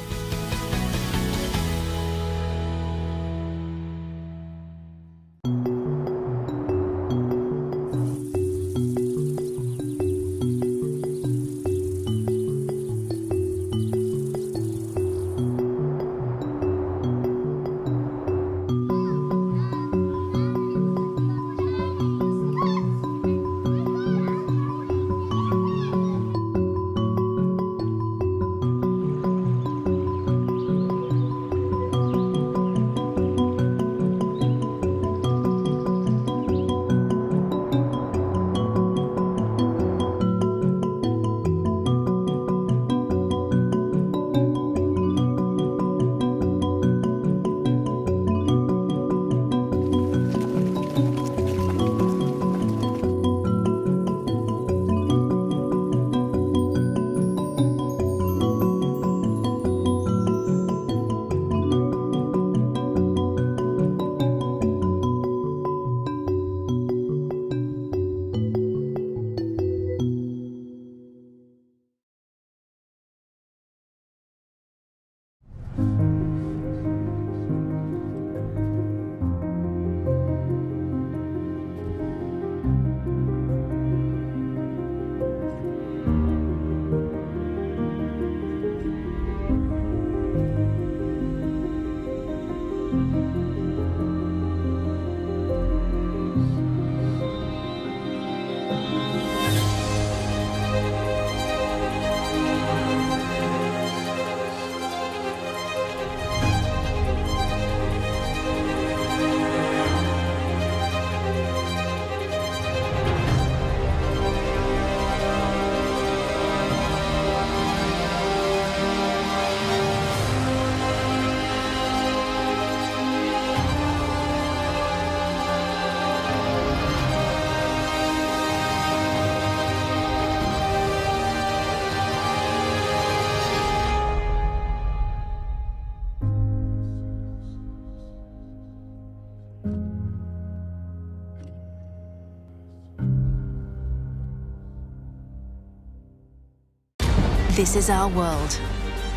[SPEAKER 6] This is our world.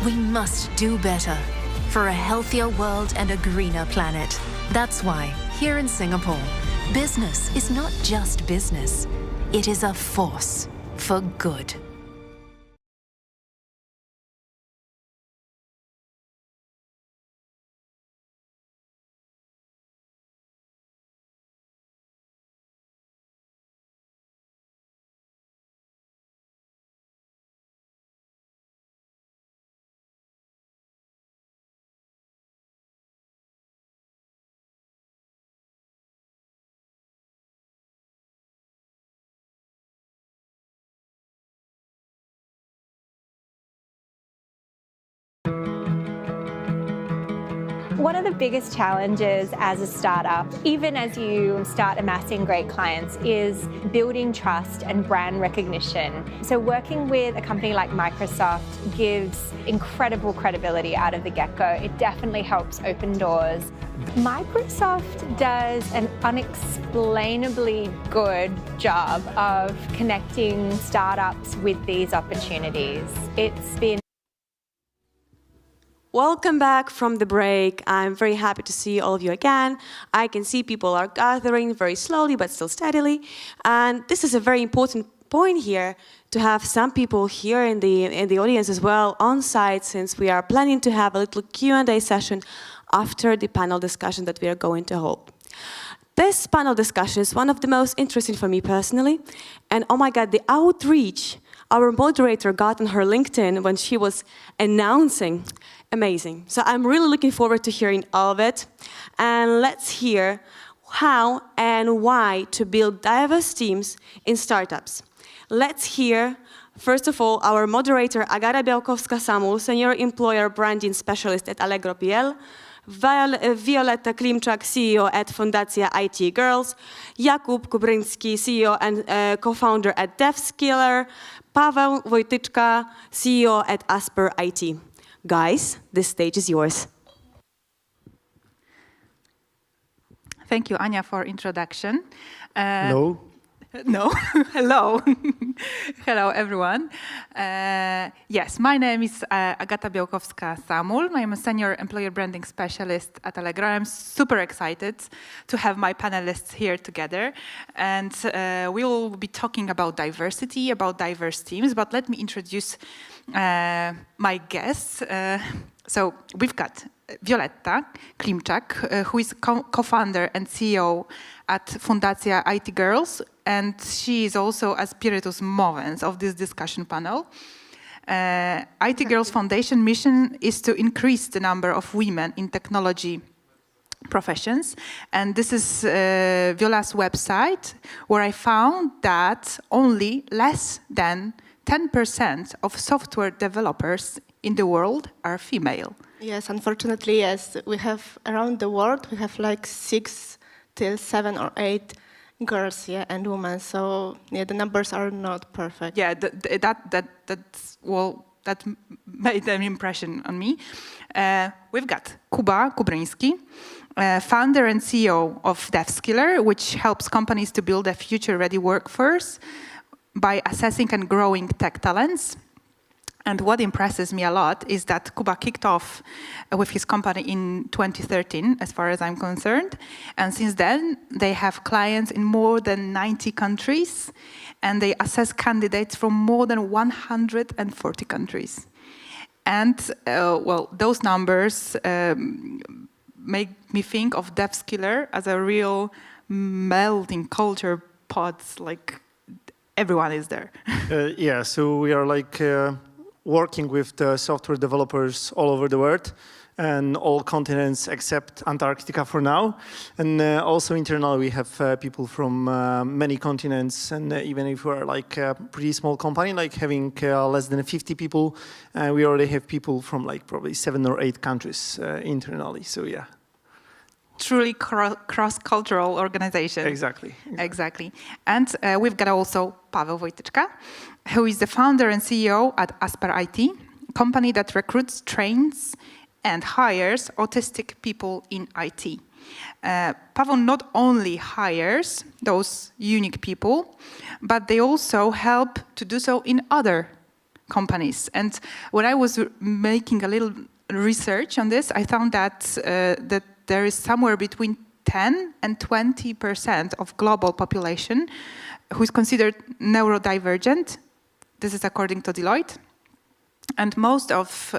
[SPEAKER 6] We must do better for a healthier world and a greener planet. That's why, here in Singapore, business is not just business. It is a force for good.
[SPEAKER 17] One of the biggest challenges as a startup, even as you start amassing great clients, is building trust and brand recognition. So working with a company like Microsoft gives incredible credibility out of the get-go. It definitely helps open doors. Microsoft does an unexplainably good job of connecting startups with these opportunities. It's been
[SPEAKER 9] Welcome back from the break. I'm very happy to see all of you again. I can see people are gathering very slowly but still steadily. And this is a very important point here to have some people here in the audience as well on site, since we are planning to have a little Q&A session after the panel discussion that we are going to hold. This panel discussion is one of the most interesting for me personally. And oh my God, the outreach our moderator got on her LinkedIn when she was announcing, amazing. So I'm really looking forward to hearing all of it. And let's hear how and why to build diverse teams in startups. Let's hear First of all, our moderator, Agata Białkowska-Samul, Senior Employer Branding Specialist at Allegro.pl, Violetta Klimczak, CEO at Fundacja IT Girls, Jakub Kubryński, CEO and co-founder at DevSkiller, Paweł Wojtyczka, CEO at Asper IT. Guys, this stage is yours.
[SPEAKER 1] Thank you, Anya, for introduction.
[SPEAKER 12] Hello.
[SPEAKER 1] No, hello. Hello, everyone. Yes, my name is Agata Białkowska-Samul. I'm a Senior Employer Branding Specialist at Allegro. I'm super excited to have my panelists here together. And we'll be talking about diversity, about diverse teams. But let me introduce my guests. So we've got Violetta Klimczak, who is co-founder and CEO at Fundacja IT Girls, and she is also a spiritus movens of this discussion panel. IT Girls Foundation mission is to increase the number of women in technology professions, and this is Viola's website, where I found that only less than 10% of software developers in the world are female.
[SPEAKER 18] Yes, unfortunately, yes. We have around the world, we have like 6 till 7 or 8 girls, yeah, and women. So yeah, the numbers are not perfect.
[SPEAKER 1] Yeah, that made an impression on me. We've got Kuba Kubryński, founder and CEO of DevSkiller, which helps companies to build a future-ready workforce by assessing and growing tech talents. And what impresses me a lot is that Kuba kicked off with his company in 2013, as far as I'm concerned. And since then, they have clients in more than 90 countries, and they assess candidates from more than 140 countries. And, those numbers make me think of DevSkiller as a real melting culture pots, like everyone is there.
[SPEAKER 20] Yeah, so we are like working with the software developers all over the world and all continents except Antarctica for now. And also internally, we have people from many continents. And even if we're like a pretty small company, like having less than 50 people, we already have people from like probably 7 or 8 countries internally. So yeah.
[SPEAKER 1] Truly cross-cultural organization.
[SPEAKER 20] Exactly.
[SPEAKER 1] And we've got also Paweł Wojtyczka, who is the founder and CEO at Asper IT, a company that recruits, trains, and hires autistic people in IT. Paweł not only hires those unique people, but they also help to do so in other companies. And when I was making a little research on this, I found that there is somewhere between 10 and 20% of global population who is considered neurodivergent. This is according to Deloitte. And most of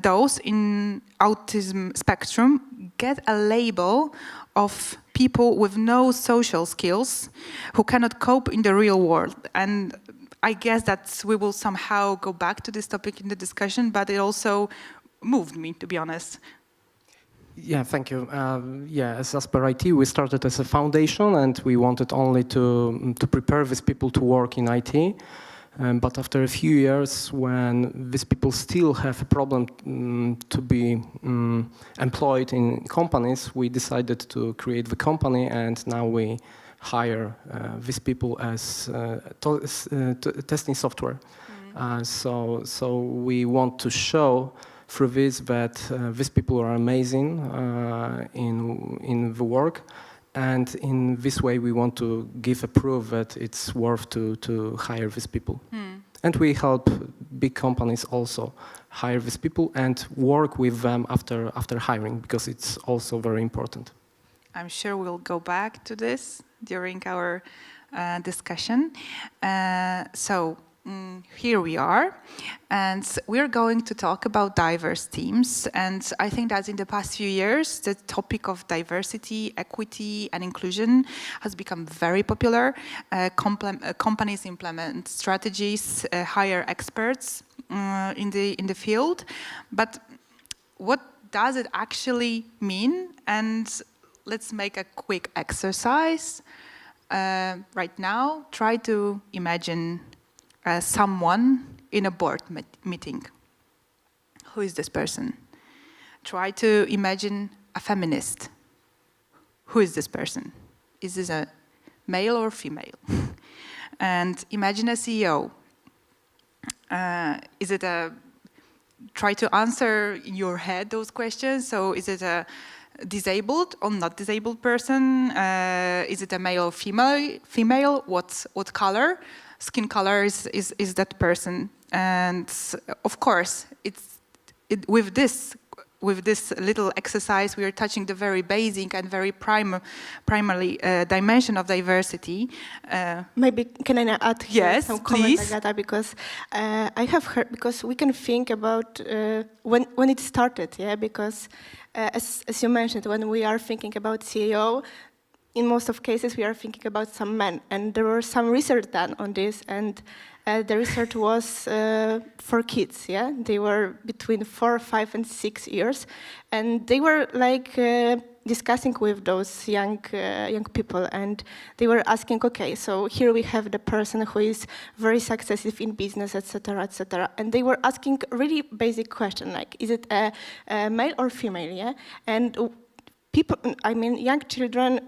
[SPEAKER 1] those in autism spectrum get a label of people with no social skills who cannot cope in the real world. And I guess that we will somehow go back to this topic in the discussion, but it also moved me, to be honest.
[SPEAKER 24] Yeah, thank you. As Asper IT, we started as a foundation, and we wanted only to prepare these people to work in IT. But after a few years, when these people still have a problem to be employed in companies, we decided to create the company, and now we hire these people as testing software. So we want to show through this that these people are amazing in the work, and in this way we want to give a proof that it's worth to hire these people. And we help big companies also hire these people and work with them after hiring, because it's also very important.
[SPEAKER 1] I'm sure we'll go back to this during our discussion. Here we are, and we're going to talk about diverse teams. And I think that in the past few years, the topic of diversity, equity, and inclusion has become very popular. Companies implement strategies, hire experts in the field. But what does it actually mean? And let's make a quick exercise right now. Try to imagine someone in a board meeting. Who is this person? Try to imagine a feminist. Who is this person? Is this a male or female? And imagine a CEO. Is it a, try to answer in your head those questions. So is it a disabled or not disabled person? Is it a male or female? What color? Skin color is that person? And of course, with this little exercise, we are touching the very basic and very primarily dimension of diversity.
[SPEAKER 18] Maybe can I add here some comments,
[SPEAKER 1] please.
[SPEAKER 18] Agata, because I have heard, because we can think about when it started, yeah, because as you mentioned, when we are thinking about CEO, in most of cases we are thinking about some men, and there was some research done on this, and the research was for kids, yeah? They were between 4, 5, and 6 years, and they were like discussing with those young people, and they were asking, okay, so here we have the person who is very successful in business, etc., and they were asking really basic question, like, is it a male or female, yeah? And people, I mean, young children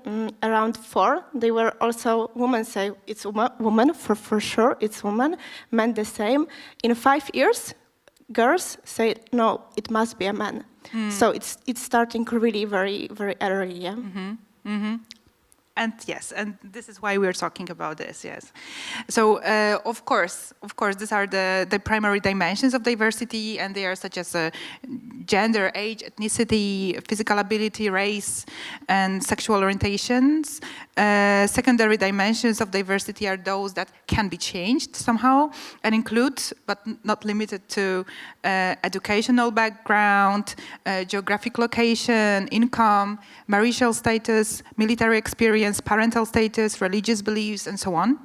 [SPEAKER 18] around 4, they were also, women say it's woman, for sure, it's woman, men the same. In 5 years, girls say, no, it must be a man. So it's starting really very, very early, yeah?
[SPEAKER 1] And yes, and this is why we're talking about this, yes. So, of course, these are the primary dimensions of diversity, and they are such as gender, age, ethnicity, physical ability, race, and sexual orientations. Secondary dimensions of diversity are those that can be changed somehow and include, but not limited to, educational background, geographic location, income, marital status, military experience, parental status, religious beliefs, and so on.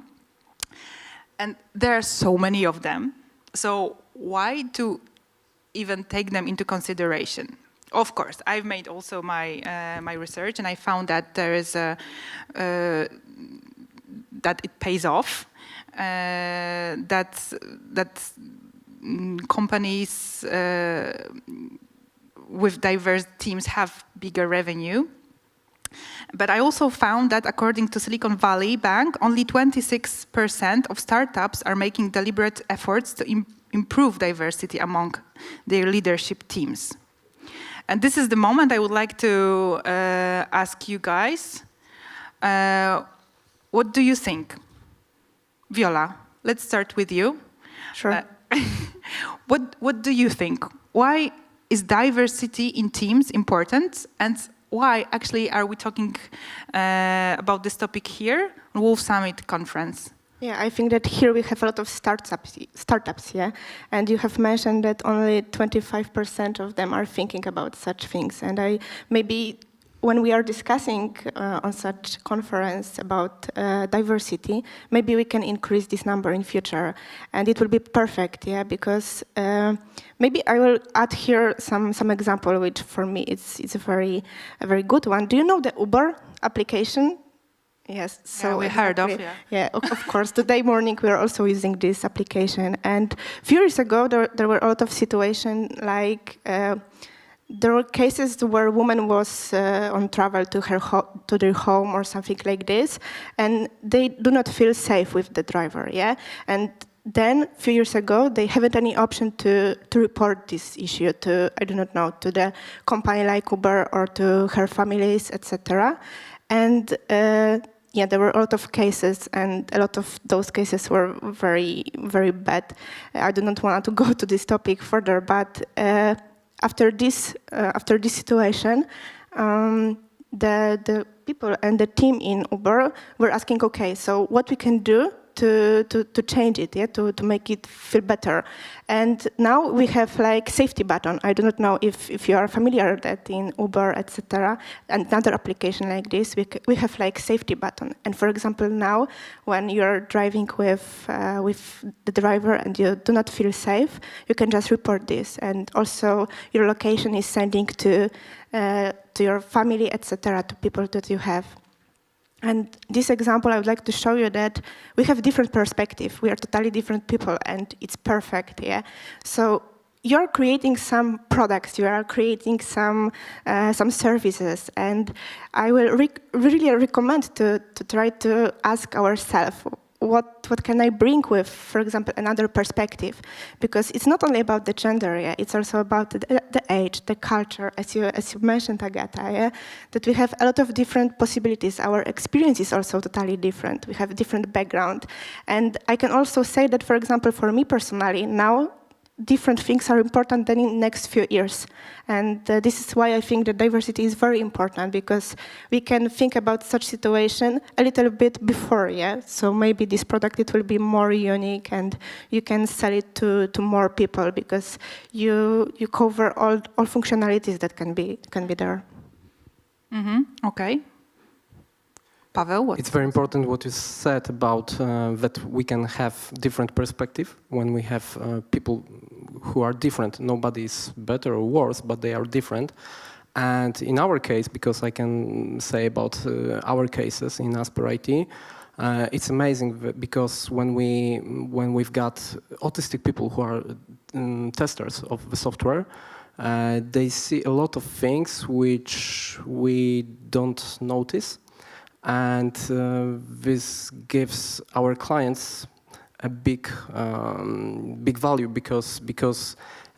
[SPEAKER 1] And there are so many of them. So why to even take them into consideration? Of course, I've made also my my research, and I found that there is that it pays off. That companies with diverse teams have bigger revenue. But I also found that according to Silicon Valley Bank, only 26% of startups are making deliberate efforts to improve diversity among their leadership teams. And this is the moment I would like to ask you guys, what do you think? Viola, let's start with you.
[SPEAKER 18] Sure.
[SPEAKER 1] What do you think? Why is diversity in teams important, and why actually are we talking about this topic here on Wolf Summit conference?
[SPEAKER 18] Yeah, I think that here we have a lot of startups, yeah? And you have mentioned that only 25% of them are thinking about such things. And maybe when we are discussing on such conference about diversity, maybe we can increase this number in future. And it will be perfect, yeah? Because maybe I will add here some example, which for me it's a very good one. Do you know the Uber application? Yes, so
[SPEAKER 1] yeah, we heard of, yeah.
[SPEAKER 18] Yeah, of course. Today morning we are also using this application. And a few years ago there were a lot of situations like there were cases where a woman was on travel to their home or something like this, and they do not feel safe with the driver, yeah? And then, a few years ago, they haven't any option to report this issue to, I do not know, to the company like Uber or to her families, etc. And yeah, there were a lot of cases, and a lot of those cases were very, very bad. I do not want to go to this topic further, but after this situation, the people and the team in Uber were asking, okay, so what we can do to change it, yeah, to make it feel better. And now we have like safety button. I do not know if you are familiar with that in Uber, etc. And another application like this, we have like safety button. And for example, now when you're driving with the driver and you do not feel safe, you can just report this. And also your location is sending to your family, etc., to people that you have. And this example, I would like to show you that we have different perspective. We are totally different people, and it's perfect, yeah? So you're creating some products, you are creating some services, and I will really recommend to try to ask ourselves, what can I bring with, for example, another perspective? Because it's not only about the gender, yeah, it's also about the age, the culture, as you mentioned, Agata, yeah, that we have a lot of different possibilities. Our experience is also totally different. We have a different background. And I can also say that, for example, for me personally, now, different things are important than in the next few years. And this is why I think that diversity is very important, because we can think about such situation a little bit before, yeah? So maybe this product, it will be more unique and you can sell it to more people because you cover all functionalities that can be there.
[SPEAKER 1] Mm-hmm. Okay. Pavel,
[SPEAKER 24] it's very important what you said about that we can have different perspective when we have people who are different. Nobody is better or worse, but they are different. And in our case, because I can say about our cases in Asper IT, it's amazing because when we've got autistic people who are testers of the software, they see a lot of things which we don't notice. And this gives our clients a big value because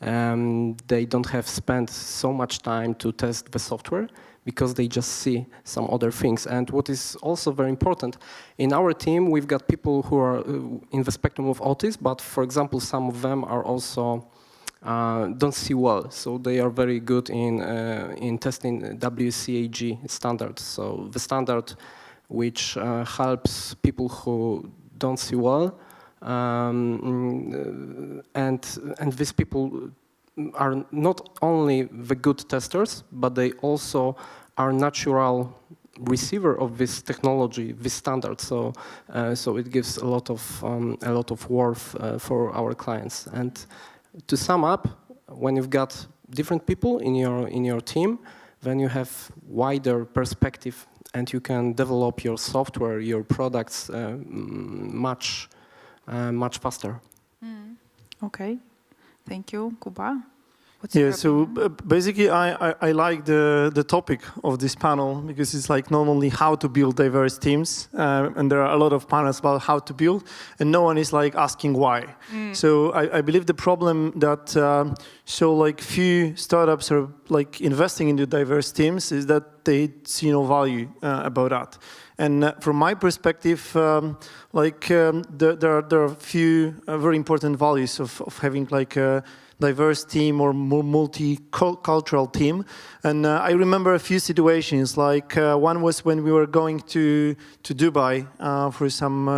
[SPEAKER 24] they don't have spent so much time to test the software because they just see some other things. And what is also very important, in our team we've got people who are in the spectrum of autism, but for example some of them are also don't see well, so they are very good in testing WCAG standards. So the standard which helps people who don't see well, and these people are not only the good testers, but they also are natural receiver of this technology, this standard. So it gives a lot of worth for our clients. And to sum up, when you've got different people in your team, then you have wider perspective and you can develop your software, your products much faster.
[SPEAKER 1] Mm. Okay, thank you, Kuba.
[SPEAKER 20] Yeah, so basically I like the topic of this panel because it's like not only how to build diverse teams, and there are a lot of panels about how to build, and no one is like asking why. So I believe the problem that so like few startups are like investing into diverse teams is that they see no value about that. And from my perspective, there are a few very important values of having like a diverse team or more multicultural team. And I remember a few situations, like one was when we were going to Dubai for some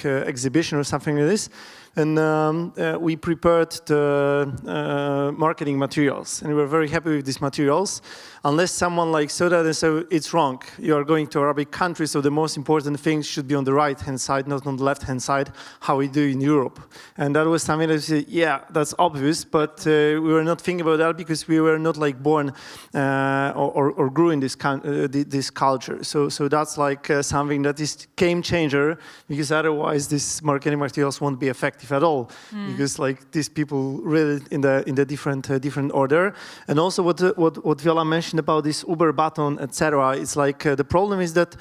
[SPEAKER 20] exhibition or something like this. And we prepared the marketing materials, and we were very happy with these materials. Unless someone like saw that and said, it's wrong, you are going to Arabic countries, so the most important things should be on the right-hand side, not on the left-hand side, how we do in Europe. And that was something that we said, yeah, that's obvious, but we were not thinking about that because we were not like born or grew in this culture. So that's like something that is game changer, because otherwise these marketing materials won't be effective at all, because like these people really in the different order. And also what Viola mentioned about this Uber button, etc. It's like the problem is that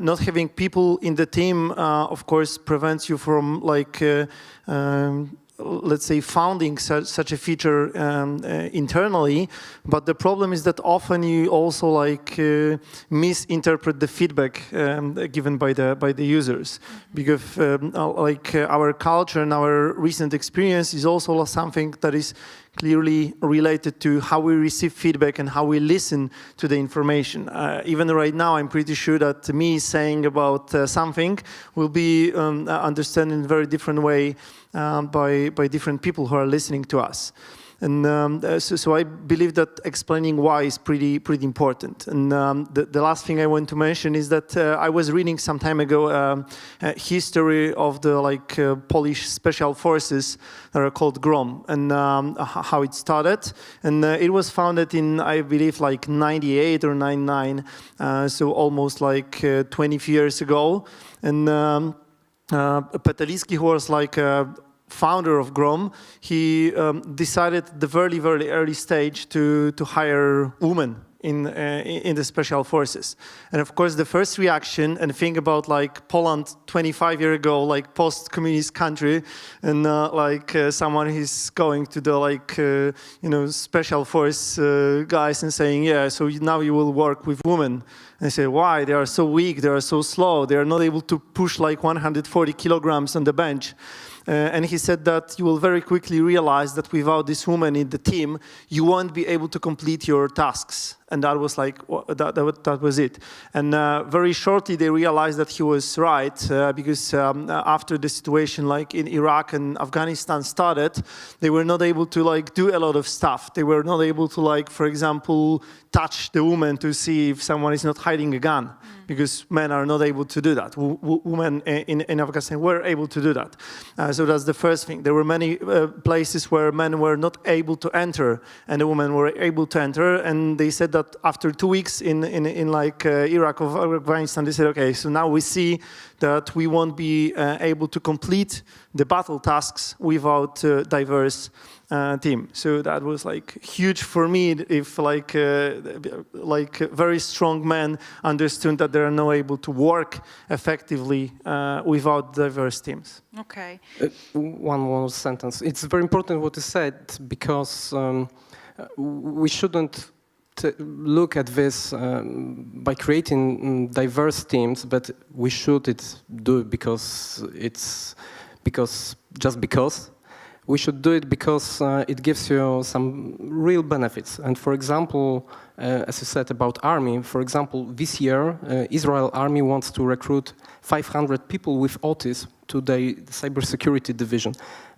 [SPEAKER 20] not having people in the team, of course, prevents you from like let's say founding such a feature internally, but the problem is that often you also like misinterpret the feedback given by the users, because like our culture and our recent experience is also something that is clearly related to how we receive feedback and how we listen to the information. Even right now, I'm pretty sure that me saying about something will be understood in a very different way by different people who are listening to us. And so I believe that explaining why is pretty important. And the last thing I want to mention is that I was reading some time ago a history of the Polish special forces that are called GROM, and how it started. And it was founded in, I believe, 98 or 99, so almost 20 years ago. And Petelicki, who was founder of GROM, he decided at the very, very early stage to hire women in the special forces. And of course, the first reaction, and think about Poland 25 years ago, post-communist country, and someone who's going to the special force guys and saying, yeah, so now you will work with women. And I say, why? They are so weak, they are so slow, they are not able to push 140 kilograms on the bench. And he said that you will very quickly realize that without this woman in the team, you won't be able to complete your tasks. And that was that was it. And very shortly they realized that he was right, because after the situation in Iraq and Afghanistan started, they were not able to do a lot of stuff. They were not able to for example, touch the woman to see if someone is not hiding a gun, because men are not able to do that. Women in Afghanistan were able to do that. So that's the first thing. There were many places where men were not able to enter, and the women were able to enter. And they said that after 2 weeks in Iraq or Afghanistan, they said, okay, so now we see that we won't be able to complete the battle tasks without a diverse team. So that was huge for me, if very strong men understood that they are not able to work effectively without diverse teams.
[SPEAKER 1] Okay.
[SPEAKER 24] One more sentence. It's very important what you said, because we shouldn't look at this by creating diverse teams, but we should do it because we should do it because it gives you some real benefits. And for example, as you said about army, for example, this year, Israel army wants to recruit 500 people with autism to the cybersecurity division.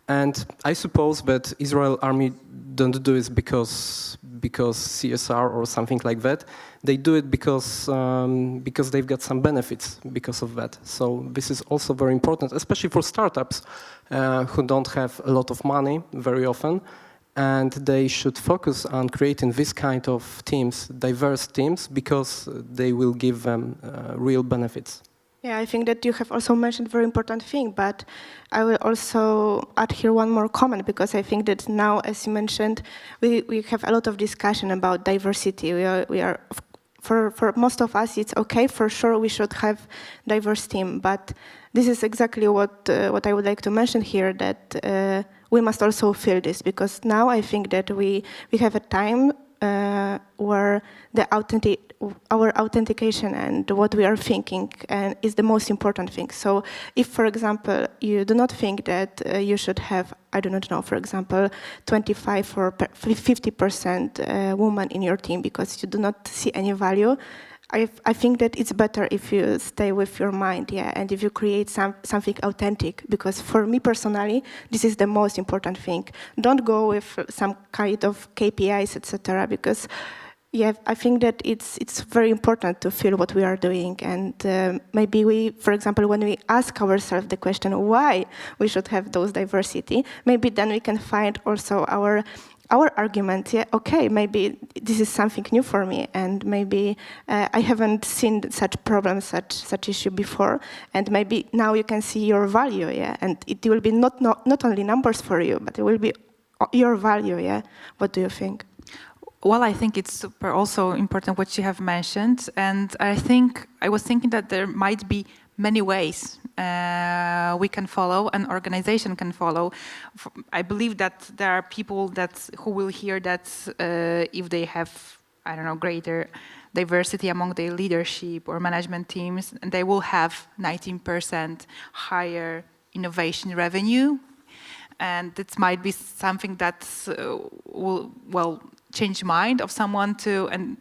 [SPEAKER 24] And I suppose that Israel army don't do it because CSR or something like that. They do it because they've got some benefits because of that. So this is also very important, especially for startups who don't have a lot of money very often, and they should focus on creating this kind of teams, diverse teams, because they will give them real benefits.
[SPEAKER 18] Yeah, I think that you have also mentioned a very important thing, but I will also add here one more comment, because I think that now, as you mentioned, we have a lot of discussion about diversity. We are for most of us, it's okay, for sure we should have diverse team, but this is exactly what I would like to mention here, that we must also feel this, because now I think that we have a time where our authentication and what we are thinking is the most important thing. So if, for example, you do not think that you should have, I do not know, for example, 25 or 50% women in your team because you do not see any value, I think that it's better if you stay with your mind, yeah, and if you create something authentic, because for me personally, this is the most important thing. Don't go with some kind of KPIs, etc., because yeah, I think that it's very important to feel what we are doing, and maybe we, for example, when we ask ourselves the question why we should have those diversity, maybe then we can find also our argument, yeah, okay, maybe this is something new for me, and maybe I haven't seen such problems, such issue before, and maybe now you can see your value, yeah, and it will be not only numbers for you, but it will be your value, yeah. What do you think?
[SPEAKER 1] Well, I think it's super also important what you have mentioned, and I was thinking that there might be many ways we can follow, an organization can follow. I believe that there are people who will hear that if they have, I don't know, greater diversity among their leadership or management teams, they will have 19% higher innovation revenue, and it might be something that will change mind of someone to and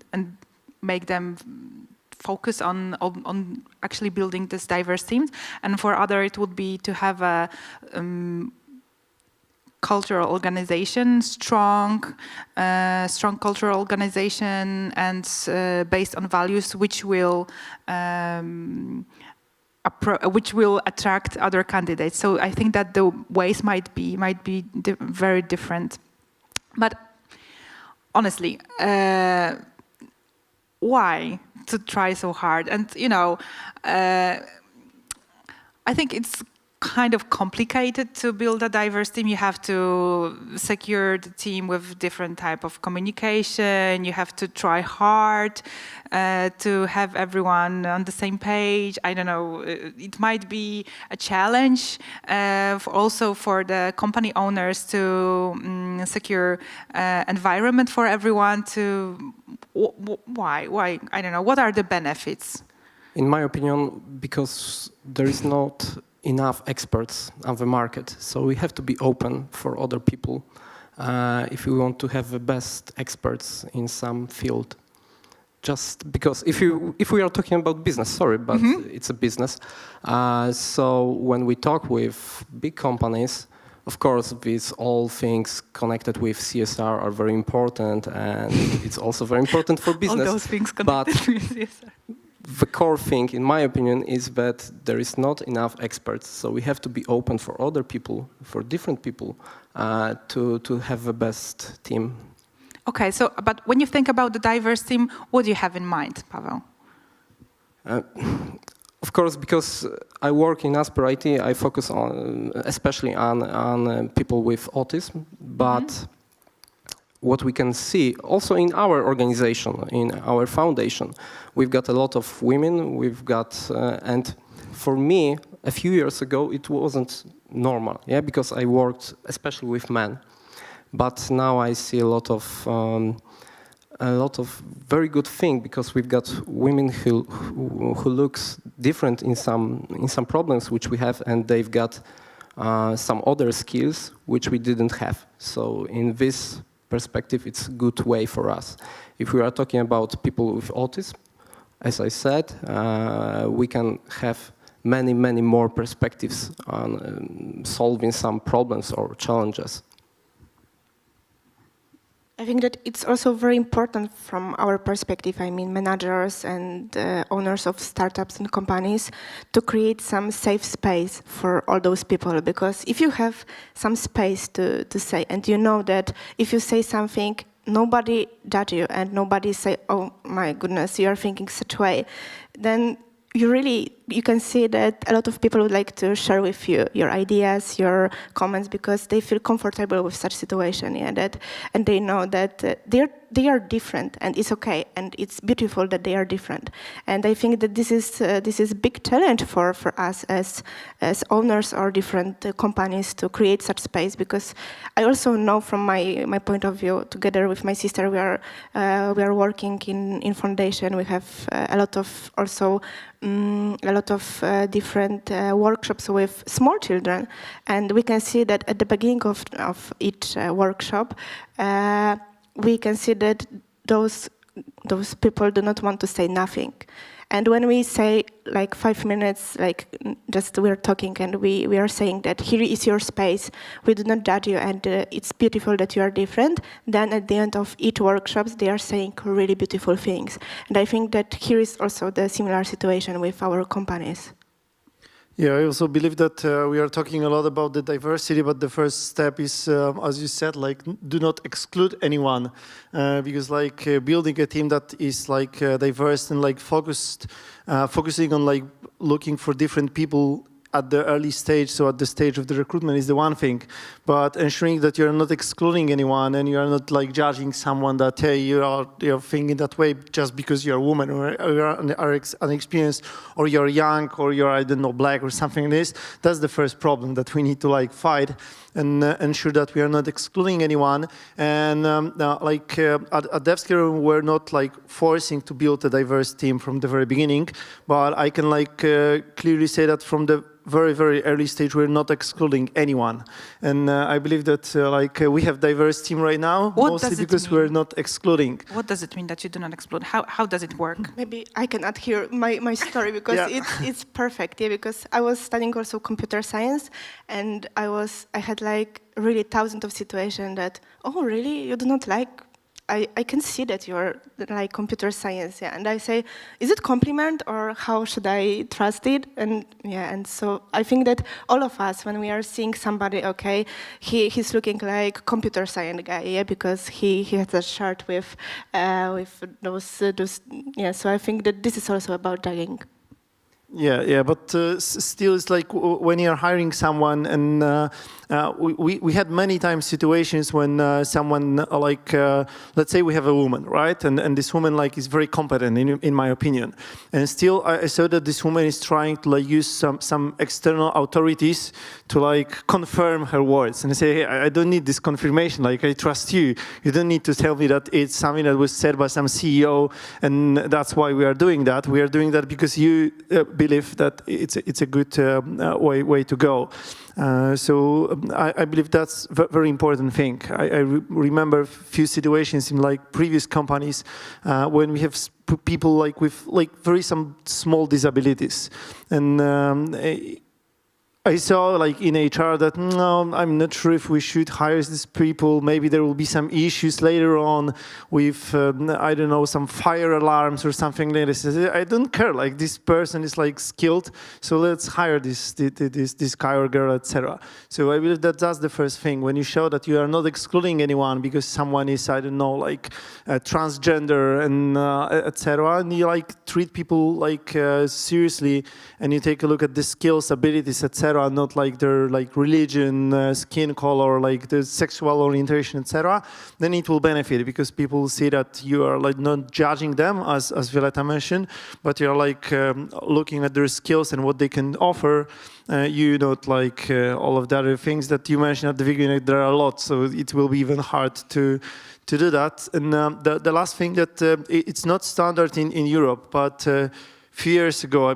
[SPEAKER 1] make them focus on actually building this diverse teams. And for other, it would be to have a cultural organization, strong cultural organization, and based on values which will attract other candidates. So I think that the ways might be very different. But honestly, why to try so hard? And I think it's kind of complicated to build a diverse team. You have to secure the team with different type of communication. You have to try hard to have everyone on the same page. I don't know, it might be a challenge also for the company owners to secure environment for everyone to, why? I don't know, what are the benefits?
[SPEAKER 24] In my opinion, because there is not enough experts on the market. So we have to be open for other people if we want to have the best experts in some field. Just because if we are talking about business, sorry, but it's a business. So when we talk with big companies, of course, these all things connected with CSR are very important, and it's also very important for business.
[SPEAKER 1] All those things connected with CSR.
[SPEAKER 24] The core thing, in my opinion, is that there is not enough experts. So we have to be open for other people, for different people, to have the best team.
[SPEAKER 1] Okay, so, but when you think about the diverse team, what do you have in mind, Paweł?
[SPEAKER 24] Of course, because I work in Asper IT, I focus on, especially on people with autism, but what we can see also in our organization, in our foundation, we've got a lot of women, and for me, a few years ago, it wasn't normal, because I worked especially with men. But now I see a lot of very good thing, because we've got women who looks different in some problems which we have, and they've got some other skills which we didn't have. So in this perspective, it's a good way for us. If we are talking about people with autism, as I said, we can have many more perspectives on solving some problems or challenges.
[SPEAKER 18] I think that it's also very important from our perspective, I mean managers and owners of startups and companies, to create some safe space for all those people. Because if you have some space to say, and you know that if you say something, nobody judge you and nobody say, oh my goodness, you are thinking such a way, then you can see that a lot of people would like to share with you your ideas, your comments, because they feel comfortable with such situation, and they know that they are different, and it's okay, and it's beautiful that they are different. And I think that this is a big challenge for us as owners or different companies to create such space, because I also know from my point of view, together with my sister, we are working in foundation. We have a lot of also different workshops with small children, and we can see that at the beginning of each workshop, we can see that those people do not want to say nothing. And when we say like 5 minutes, like just we're talking and we are saying that here is your space, we do not judge you, and it's beautiful that you are different, then at the end of each workshops, they are saying really beautiful things. And I think that here is also the similar situation with our companies.
[SPEAKER 20] Yeah, I also believe that we are talking a lot about the diversity, but the first step is, as you said, like do not exclude anyone, because like building a team that is like diverse and like focusing on like looking for different people at the early stage, so at the stage of the recruitment, is the one thing, but ensuring that you're not excluding anyone and you're not like judging someone that, hey, you're thinking that way just because you're a woman or you're unexperienced or you're young or you're, I don't know, black or something like this. That's the first problem that we need to like fight and ensure that we are not excluding anyone. And at DevScale, we're not like forcing to build a diverse team from the very beginning, but I can like clearly say that from the very, very early stage, we're not excluding anyone. And I believe that we have diverse team right now, mostly because we're not excluding.
[SPEAKER 1] What does it mean that you do not exclude? How does it work?
[SPEAKER 18] Maybe I can add here my story because it's perfect. Yeah, because I was studying also computer science, and I had like really thousands of situations that, oh really, you do not like. I can see that you're like computer science, yeah. And I say, is it compliment or how should I trust it? And yeah, and so I think that all of us, when we are seeing somebody, okay, he's looking like computer science guy, yeah, because he has a shirt with those, yeah. So I think that this is also about judging.
[SPEAKER 20] Yeah, but still, it's like when you're hiring someone, and we had many times situations when someone let's say we have a woman, right? And this woman is very competent in my opinion, and still I saw that this woman is trying to use some external authorities to confirm her words, and I say, hey, I don't need this confirmation. I trust you. You don't need to tell me that it's something that was said by some CEO, and that's why we are doing that. We are doing that because you believe that it's a good way to go. So I believe that's a very important thing. I remember a few situations in previous companies when we have people with very some small disabilities, and I saw in HR that, no, I'm not sure if we should hire these people. Maybe there will be some issues later on with, I don't know, some fire alarms or something like this. I don't care, this person is skilled, so let's hire this guy or girl, etc. So I believe that that's the first thing. When you show that you are not excluding anyone because someone is, I don't know, transgender and etc. And you treat people seriously, and you take a look at the skills, abilities, etc. Not their religion, skin color, the sexual orientation, etc. Then it will benefit because people see that you are not judging them, as Violeta mentioned, but you're looking at their skills and what they can offer. You don't all of the other things that you mentioned at the beginning. There are a lot, so it will be even hard to do that. And the last thing that it's not standard in Europe, but few years ago,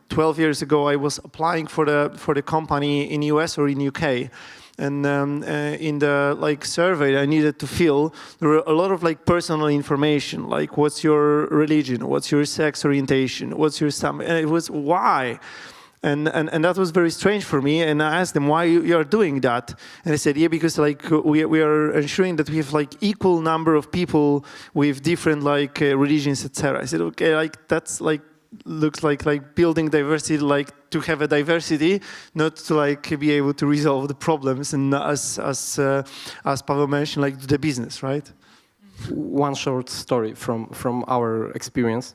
[SPEAKER 20] 12 years ago, I was applying for the company in US or in UK, and in the survey I needed to fill, there were a lot of personal information, what's your religion, what's your sex orientation, what's your stomach, and it was why. And that was very strange for me, and I asked them why you are doing that, and they said, yeah, because we are ensuring that we have equal number of people with different religions, etc. I said, okay, that's looks like building diversity, to have a diversity, not to be able to resolve the problems, and as Pavel mentioned, the business, right?
[SPEAKER 24] One short story from our experience.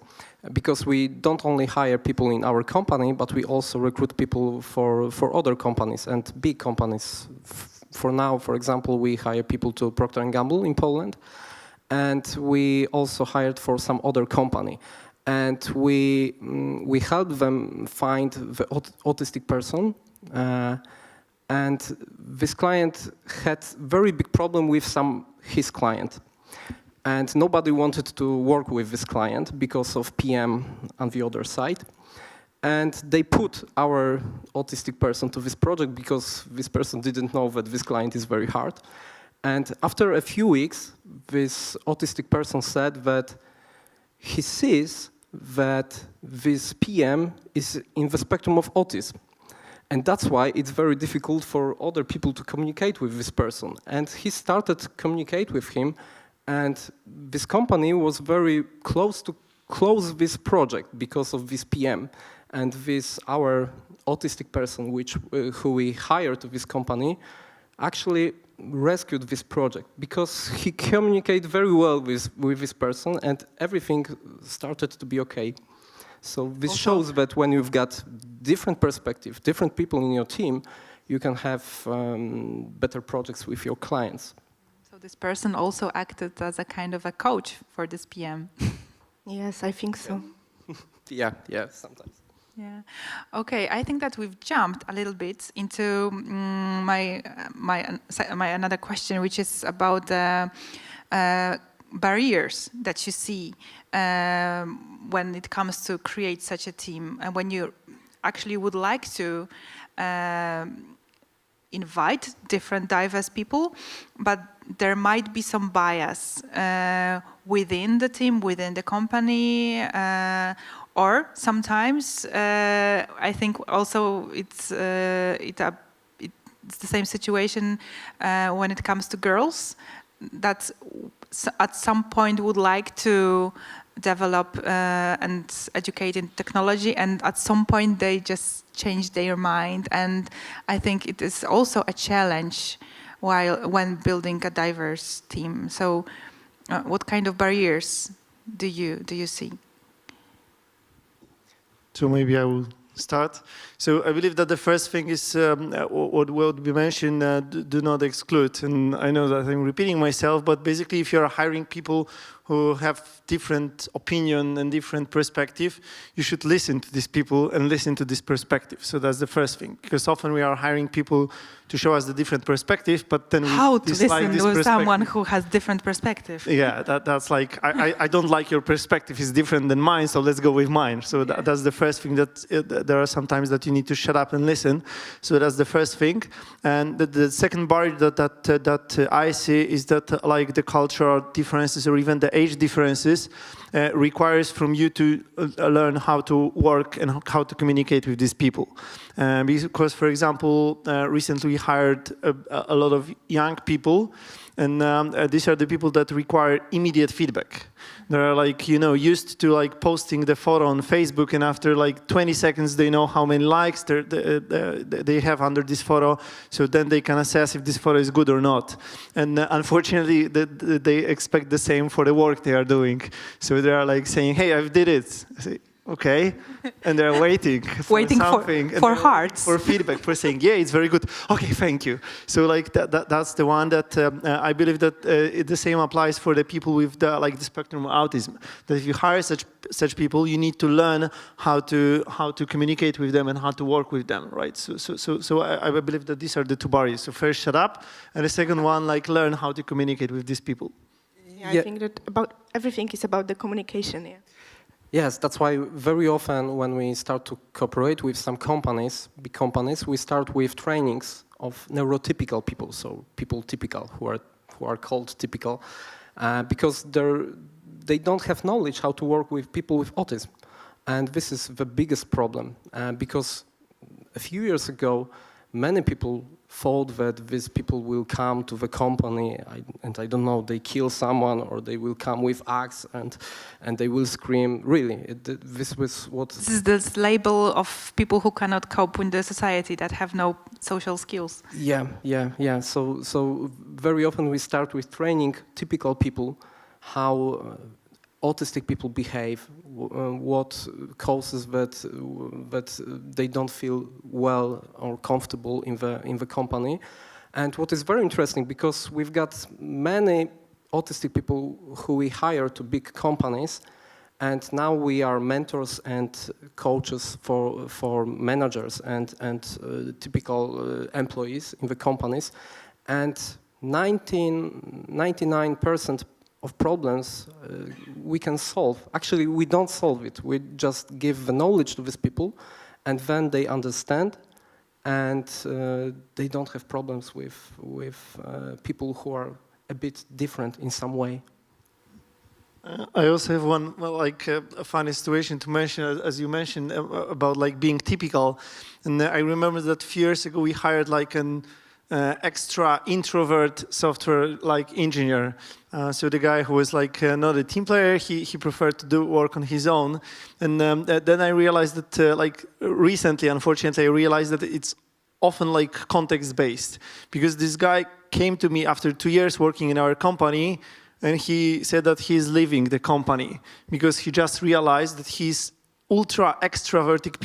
[SPEAKER 24] Because we don't only hire people in our company, but we also recruit people for other companies and big companies. For now, for example, we hire people to Procter & Gamble in Poland, and we also hired for some other company. And we help them find the autistic person, and this client had very big problem with his client. And nobody wanted to work with this client because of PM on the other side. And they put our autistic person to this project because this person didn't know that this client is very hard. And after a few weeks, this autistic person said that he sees that this PM is in the spectrum of autism. And that's why it's very difficult for other people to communicate with this person. And he started to communicate with him. And this company was very close to close this project because of this PM. And our autistic person, who we hired to this company, actually rescued this project because he communicated very well with this person, and everything started to be okay. So this shows that when you've got different perspective, different people in your team, you can have better projects with your clients.
[SPEAKER 1] This person also acted as a kind of a coach for this PM.
[SPEAKER 18] Yes, I think so.
[SPEAKER 24] Yeah, sometimes.
[SPEAKER 1] Yeah. Okay, I think that we've jumped a little bit into my another question, which is about the barriers that you see when it comes to create such a team, and when you actually would like to invite different diverse people, but there might be some bias within the team, within the company, or sometimes I think also it's the same situation when it comes to girls that at some point would like to develop and educate in technology, and at some point they just change their mind. And I think it is also a challenge when building a diverse team. So what kind of barriers do you see?
[SPEAKER 20] So maybe I will start. So I believe that the first thing is what we mentioned, do not exclude. And I know that I'm repeating myself, but basically if you're hiring people who have different opinion and different perspective, you should listen to these people and listen to this perspective. So that's the first thing, because often we are hiring people to show us the different perspective, but then we
[SPEAKER 1] how to
[SPEAKER 20] dislike
[SPEAKER 1] listen to someone who has different perspective.
[SPEAKER 20] Yeah, that's like, I don't like your perspective, it's different than mine, so let's go with mine. So that's the first thing, that there are sometimes that you need to shut up and listen. So that's the first thing. And the second barrier that I see is that like the cultural differences or even the age differences requires from you to learn how to work and how to communicate with these people. Because, for example, recently we hired a lot of young people, and these are the people that require immediate feedback. They're like, used to like posting the photo on Facebook, and after like 20 seconds, they know how many likes they have under this photo. So then they can assess if this photo is good or not. And unfortunately, they expect the same for the work they are doing. So they are like saying, hey, I did it. I say, okay, and they're waiting for something,
[SPEAKER 1] for hearts,
[SPEAKER 20] for feedback, for saying, yeah, it's very good. Okay, thank you. So like that's the one that I believe that the same applies for the people with the spectrum of autism. That if you hire such people, you need to learn how to communicate with them and how to work with them, right? So I believe that these are the two barriers. So first, shut up, and the second one, like learn how to communicate with these people.
[SPEAKER 18] Yeah, I think that everything is about the communication. Yeah.
[SPEAKER 24] Yes, that's why very often when we start to cooperate with some companies, big companies, we start with trainings of neurotypical people, so people typical, who are called typical, because they don't have knowledge how to work with people with autism. And this is the biggest problem, because a few years ago, many people thought that these people will come to the company and I don't know, they kill someone, or they will come with axe and they will scream. Really, this was what...
[SPEAKER 1] This is this label of people who cannot cope with the society, that have no social skills.
[SPEAKER 24] Yeah. So very often we start with training typical people, how autistic people behave, what causes that they don't feel well or comfortable in the company. And what is very interesting, because we've got many autistic people who we hire to big companies, and now we are mentors and coaches for managers and typical employees in the companies. And 99% of problems we can solve. Actually, we don't solve it. We just give the knowledge to these people, and then they understand, and they don't have problems with people who are a bit different in some way.
[SPEAKER 20] I also have one, a funny situation to mention, as you mentioned, about like being typical. And I remember that a few years ago we hired like an extra introvert software engineer. So the guy who was not a team player, he preferred to do work on his own. And then I realized that recently, unfortunately, I realized that it's often context-based, because this guy came to me after 2 years working in our company, and he said that he's leaving the company because he just realized that he's ultra extroverted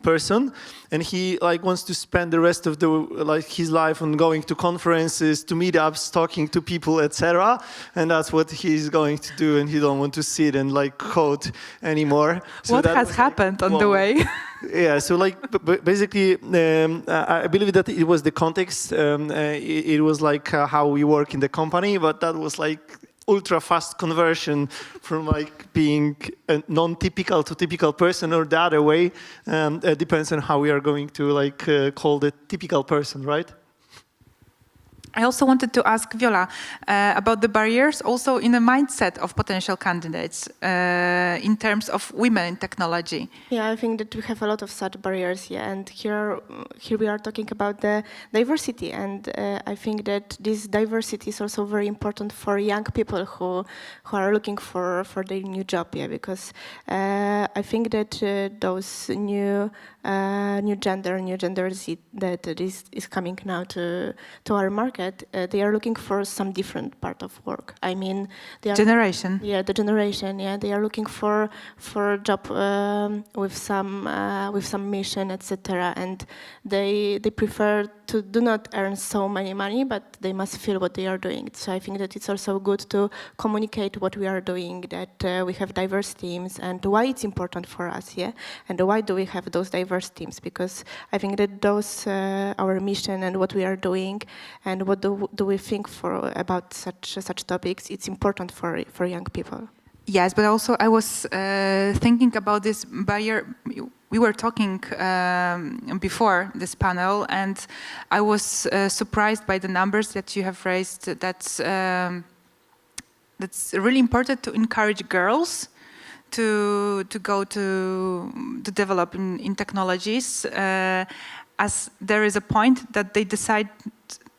[SPEAKER 20] person, and he wants to spend the rest of his life on going to conferences, to meetups, talking to people, etc. And that's what he's going to do, and he don't want to sit and code anymore. So
[SPEAKER 1] what has happened on the way?
[SPEAKER 20] Yeah, so basically, I believe that it was the context. It was how we work in the company, but that was ultra fast conversion from like being a non-typical to typical person or the other way. It depends on how we are going to like call the typical person, right?
[SPEAKER 1] I also wanted to ask Viola about the barriers also in the mindset of potential candidates in terms of women in technology.
[SPEAKER 18] Yeah, I think that we have a lot of such barriers, yeah, and here we are talking about the diversity, and I think that this diversity is also very important for young people who are looking for their new job, yeah, because I think that those new gender Z that is coming now to our market, they are looking for some different part of work. I mean, they are,
[SPEAKER 1] generation.
[SPEAKER 18] Yeah, the generation. Yeah, they are looking for a job with some mission, etc. And they prefer to do not earn so many money, but they must feel what they are doing. So I think that it's also good to communicate what we are doing, that we have diverse teams, and why it's important for us. Yeah, and why do we have those diverse teams? Because I think that those our mission and what we are doing, and what do we think about such topics, it's important for young people.
[SPEAKER 1] Yes, but also I was thinking about this barrier. We were talking before this panel, and I was surprised by the numbers that you have raised. That's really important to encourage girls to go to develop in technologies, as there is a point that they decide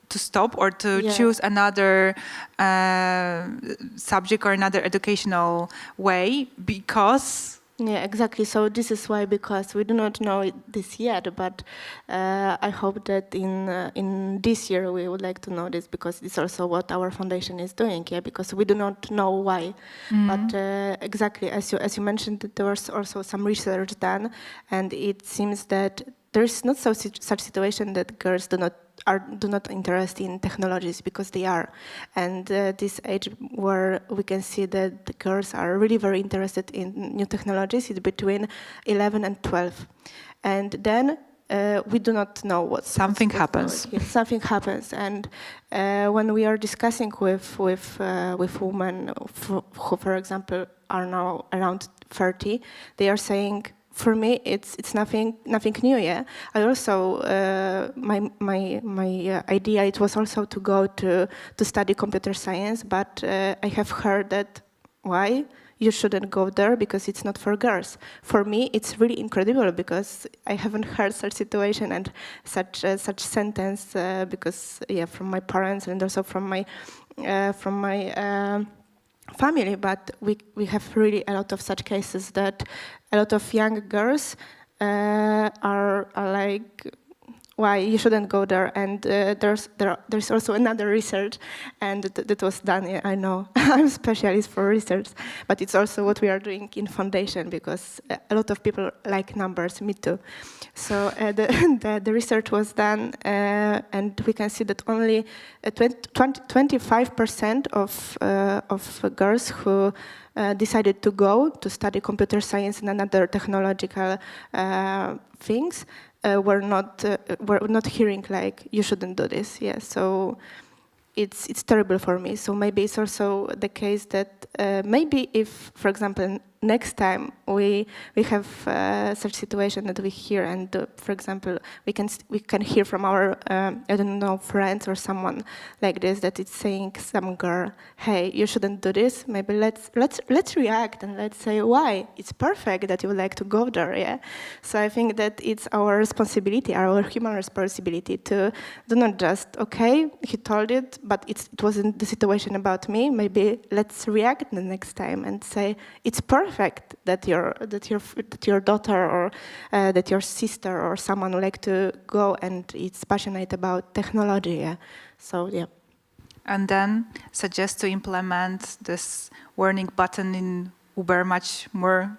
[SPEAKER 1] to stop or to choose another subject or another educational way because...
[SPEAKER 18] Yeah, exactly. So this is why, because we do not know this yet, but I hope that in this year we would like to know this, because it's also what our foundation is doing. Yeah, because we do not know why, but exactly as you mentioned, there was also some research done, and it seems that there is not such situation that girls do not interest in technologies, because they are, and this age where we can see that the girls are really very interested in new technologies is between 11 and 12, and then we do not know what
[SPEAKER 1] something happens.
[SPEAKER 18] Something happens, and when we are discussing with women who, for example, are now around 30, they are saying, for me, it's nothing new. Yeah, I also my idea it was also to go to study computer science, but I have heard that why you shouldn't go there because it's not for girls. For me, it's really incredible because I haven't heard such situation and such sentence because from my parents and also from my family, but we have really a lot of such cases that a lot of young girls are like, why you shouldn't go there, and there's also another research, and that was done. Yeah, I know I'm a specialist for research, but it's also what we are doing in foundation, because a lot of people like numbers, me too. So the research was done, and we can see that only 25% of girls who decided to go to study computer science and another technological things were not hearing like you shouldn't do this. Yeah, so it's terrible for me. So maybe it's also the case that maybe if, for example, next time we have such situation that we hear, and for example we can hear from our I don't know, friends or someone like this, that it's saying some girl, hey, you shouldn't do this. Maybe let's react and let's say why it's perfect that you would like to go there. Yeah, so I think that it's our responsibility, our human responsibility, to do not just okay, he told it, but it wasn't the situation about me. Maybe let's react the next time and say it's perfect that your daughter or that your sister or someone would like to go and it's passionate about technology. Yeah, so yeah.
[SPEAKER 1] And then suggest to implement this warning button in Uber much more.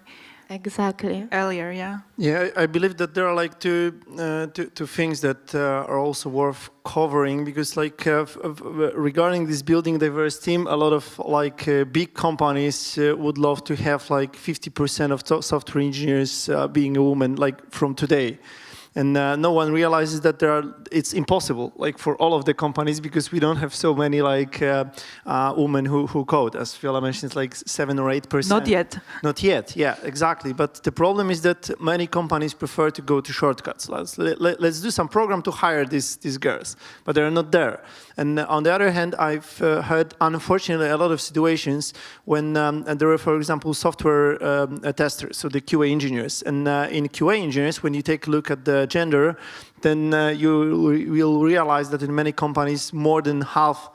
[SPEAKER 18] Exactly.
[SPEAKER 1] Earlier, yeah.
[SPEAKER 20] Yeah, I believe that there are like two things that are also worth covering, because like regarding this building diverse team, a lot of like big companies would love to have like 50% of software engineers being a woman, like from today. And no one realizes that it's impossible, like for all of the companies, because we don't have so many like women who code. As Viola mentioned, it's like 7 or 8%.
[SPEAKER 1] Not yet.
[SPEAKER 20] Not yet, yeah, exactly. But the problem is that many companies prefer to go to shortcuts. Let's do some program to hire these girls, but they're not there. And on the other hand, I've heard, unfortunately, a lot of situations when there were, for example, software testers, so the QA engineers. And in QA engineers, when you take a look at the gender, then you will realize that in many companies, more than half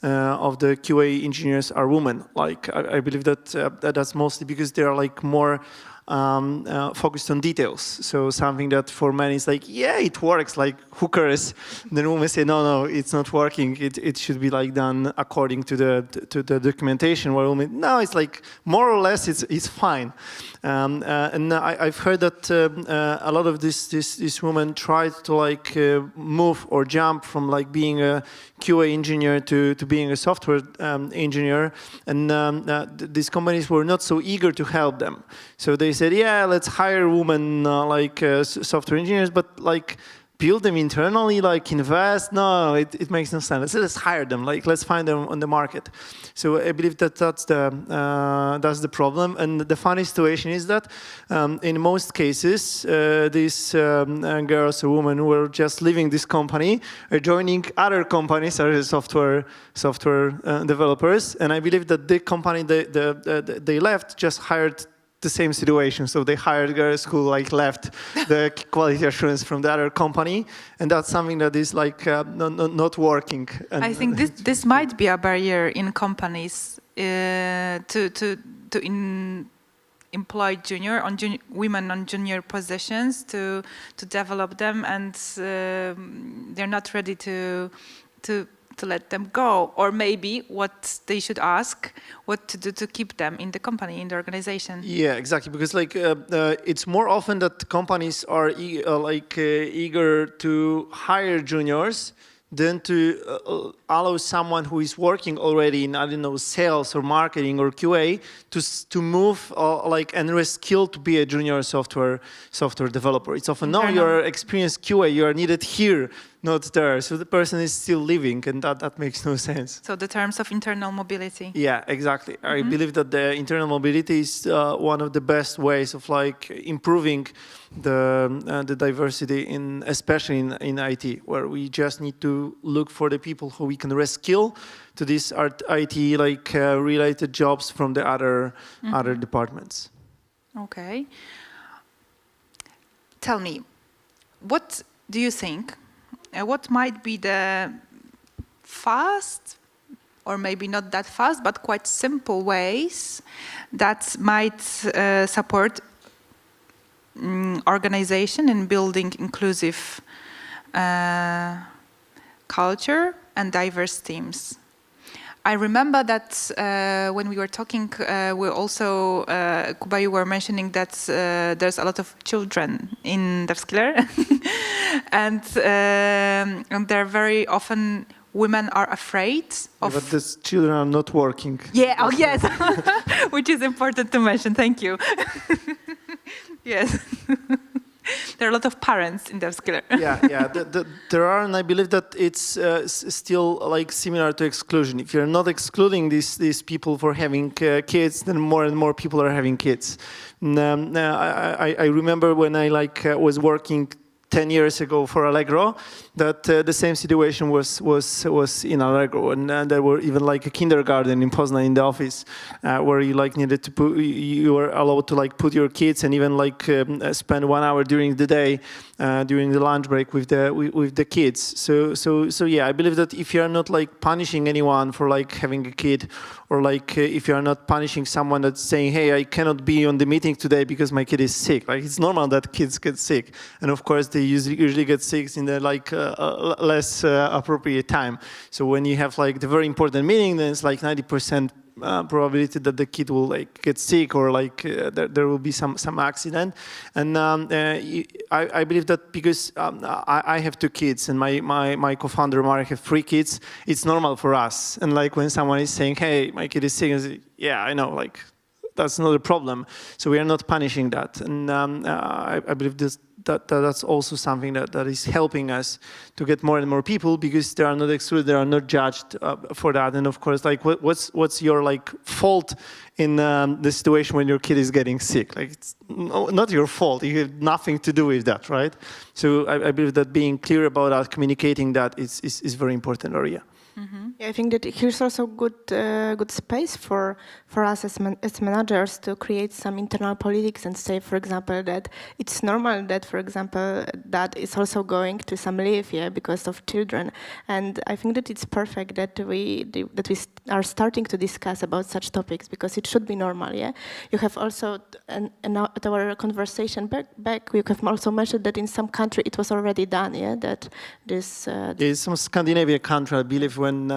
[SPEAKER 20] of the QA engineers are women. Like I believe that that's mostly because they are like more focused on details. So something that for men is like, yeah, it works, like who cares? Then women say, no, it's not working. It should be like done according to the documentation. Where women, no, it's like more or less it's fine. And I've heard that a lot of these women tried to like move or jump from like being a QA engineer to being a software engineer, and these companies were not so eager to help them. So they said, yeah, let's hire women like software engineers, but like build them internally, like invest. No, it makes no sense. Let's hire them. Like let's find them on the market. So I believe that that's the problem. And the funny situation is that in most cases, these girls or women who are just leaving this company are joining other companies as software developers. And I believe that the company they left just hired the same situation. So they hired girls who like left the quality assurance from the other company, and that's something that is like not working. And
[SPEAKER 1] I think this might be a barrier in companies to employ women on junior positions to develop them, and they're not ready to let them go, or maybe what they should ask, what to do to keep them in the company, in the organization.
[SPEAKER 20] Yeah, exactly, because like it's more often that companies are eager to hire juniors than to allow someone who is working already in, I don't know, sales or marketing or QA to move and reskill to be a junior software developer. It's often, no, you're experienced QA, you are needed here, not there. So the person is still living, and that makes no sense.
[SPEAKER 1] So the terms of internal mobility.
[SPEAKER 20] Yeah, exactly. I believe that the internal mobility is one of the best ways of like improving the diversity especially in IT, where we just need to look for the people who we can reskill to these IT related jobs from the other departments.
[SPEAKER 1] Okay. Tell me, what do you think? What might be the fast, or maybe not that fast, but quite simple ways that might support organization in building inclusive culture and diverse teams? I remember that when we were talking, we also, Kuba, you were mentioning that there's a lot of children in DevSkiller, and they're very often, women are afraid of...
[SPEAKER 20] Yeah, but these children are not working.
[SPEAKER 1] Yeah, oh yes, which is important to mention, thank you. Yes. There are a lot of parents in DevSkiller.
[SPEAKER 20] Yeah. There are, and I believe that it's still like similar to exclusion. If you're not excluding these people for having kids, then more and more people are having kids. I remember when I was working 10 years ago for Allegro, that the same situation was in Allegro, and there were even like a kindergarten in Poznan in the office where you needed to put, you were allowed to put your kids and even spend 1 hour during the day during the lunch break with the kids. So yeah, I believe that if you are not punishing anyone for having a kid, or if you are not punishing someone that's saying, hey, I cannot be on the meeting today because my kid is sick. It's normal that kids get sick, and of course they usually get sick in the less appropriate time. So when you have the very important meeting, then it's 90% probability that the kid will get sick, or there will be some accident. And I believe that because I have 2 kids and my co-founder Marek have 3 kids, it's normal for us. And when someone is saying, hey, my kid is sick, I say, yeah, I know, that's not a problem. So we are not punishing that. And I believe that's also something that is helping us to get more and more people, because they are not excluded, they are not judged for that. And of course, like what's your like fault in the situation when your kid is getting sick? Like, it's not your fault. You have nothing to do with that, right? So I believe that being clear about that, communicating that is very important area.
[SPEAKER 18] Yeah, I think that here's also good space for us as managers to create some internal politics and say, for example, that it's normal that, for example, that is also going to some leave, yeah, because of children. And I think that it's perfect that we are starting to discuss about such topics, because it should be normal, yeah. You have also, and at our conversation back, we have also mentioned that in some country it was already done, yeah, that this.
[SPEAKER 20] There's some Scandinavian country, I believe, when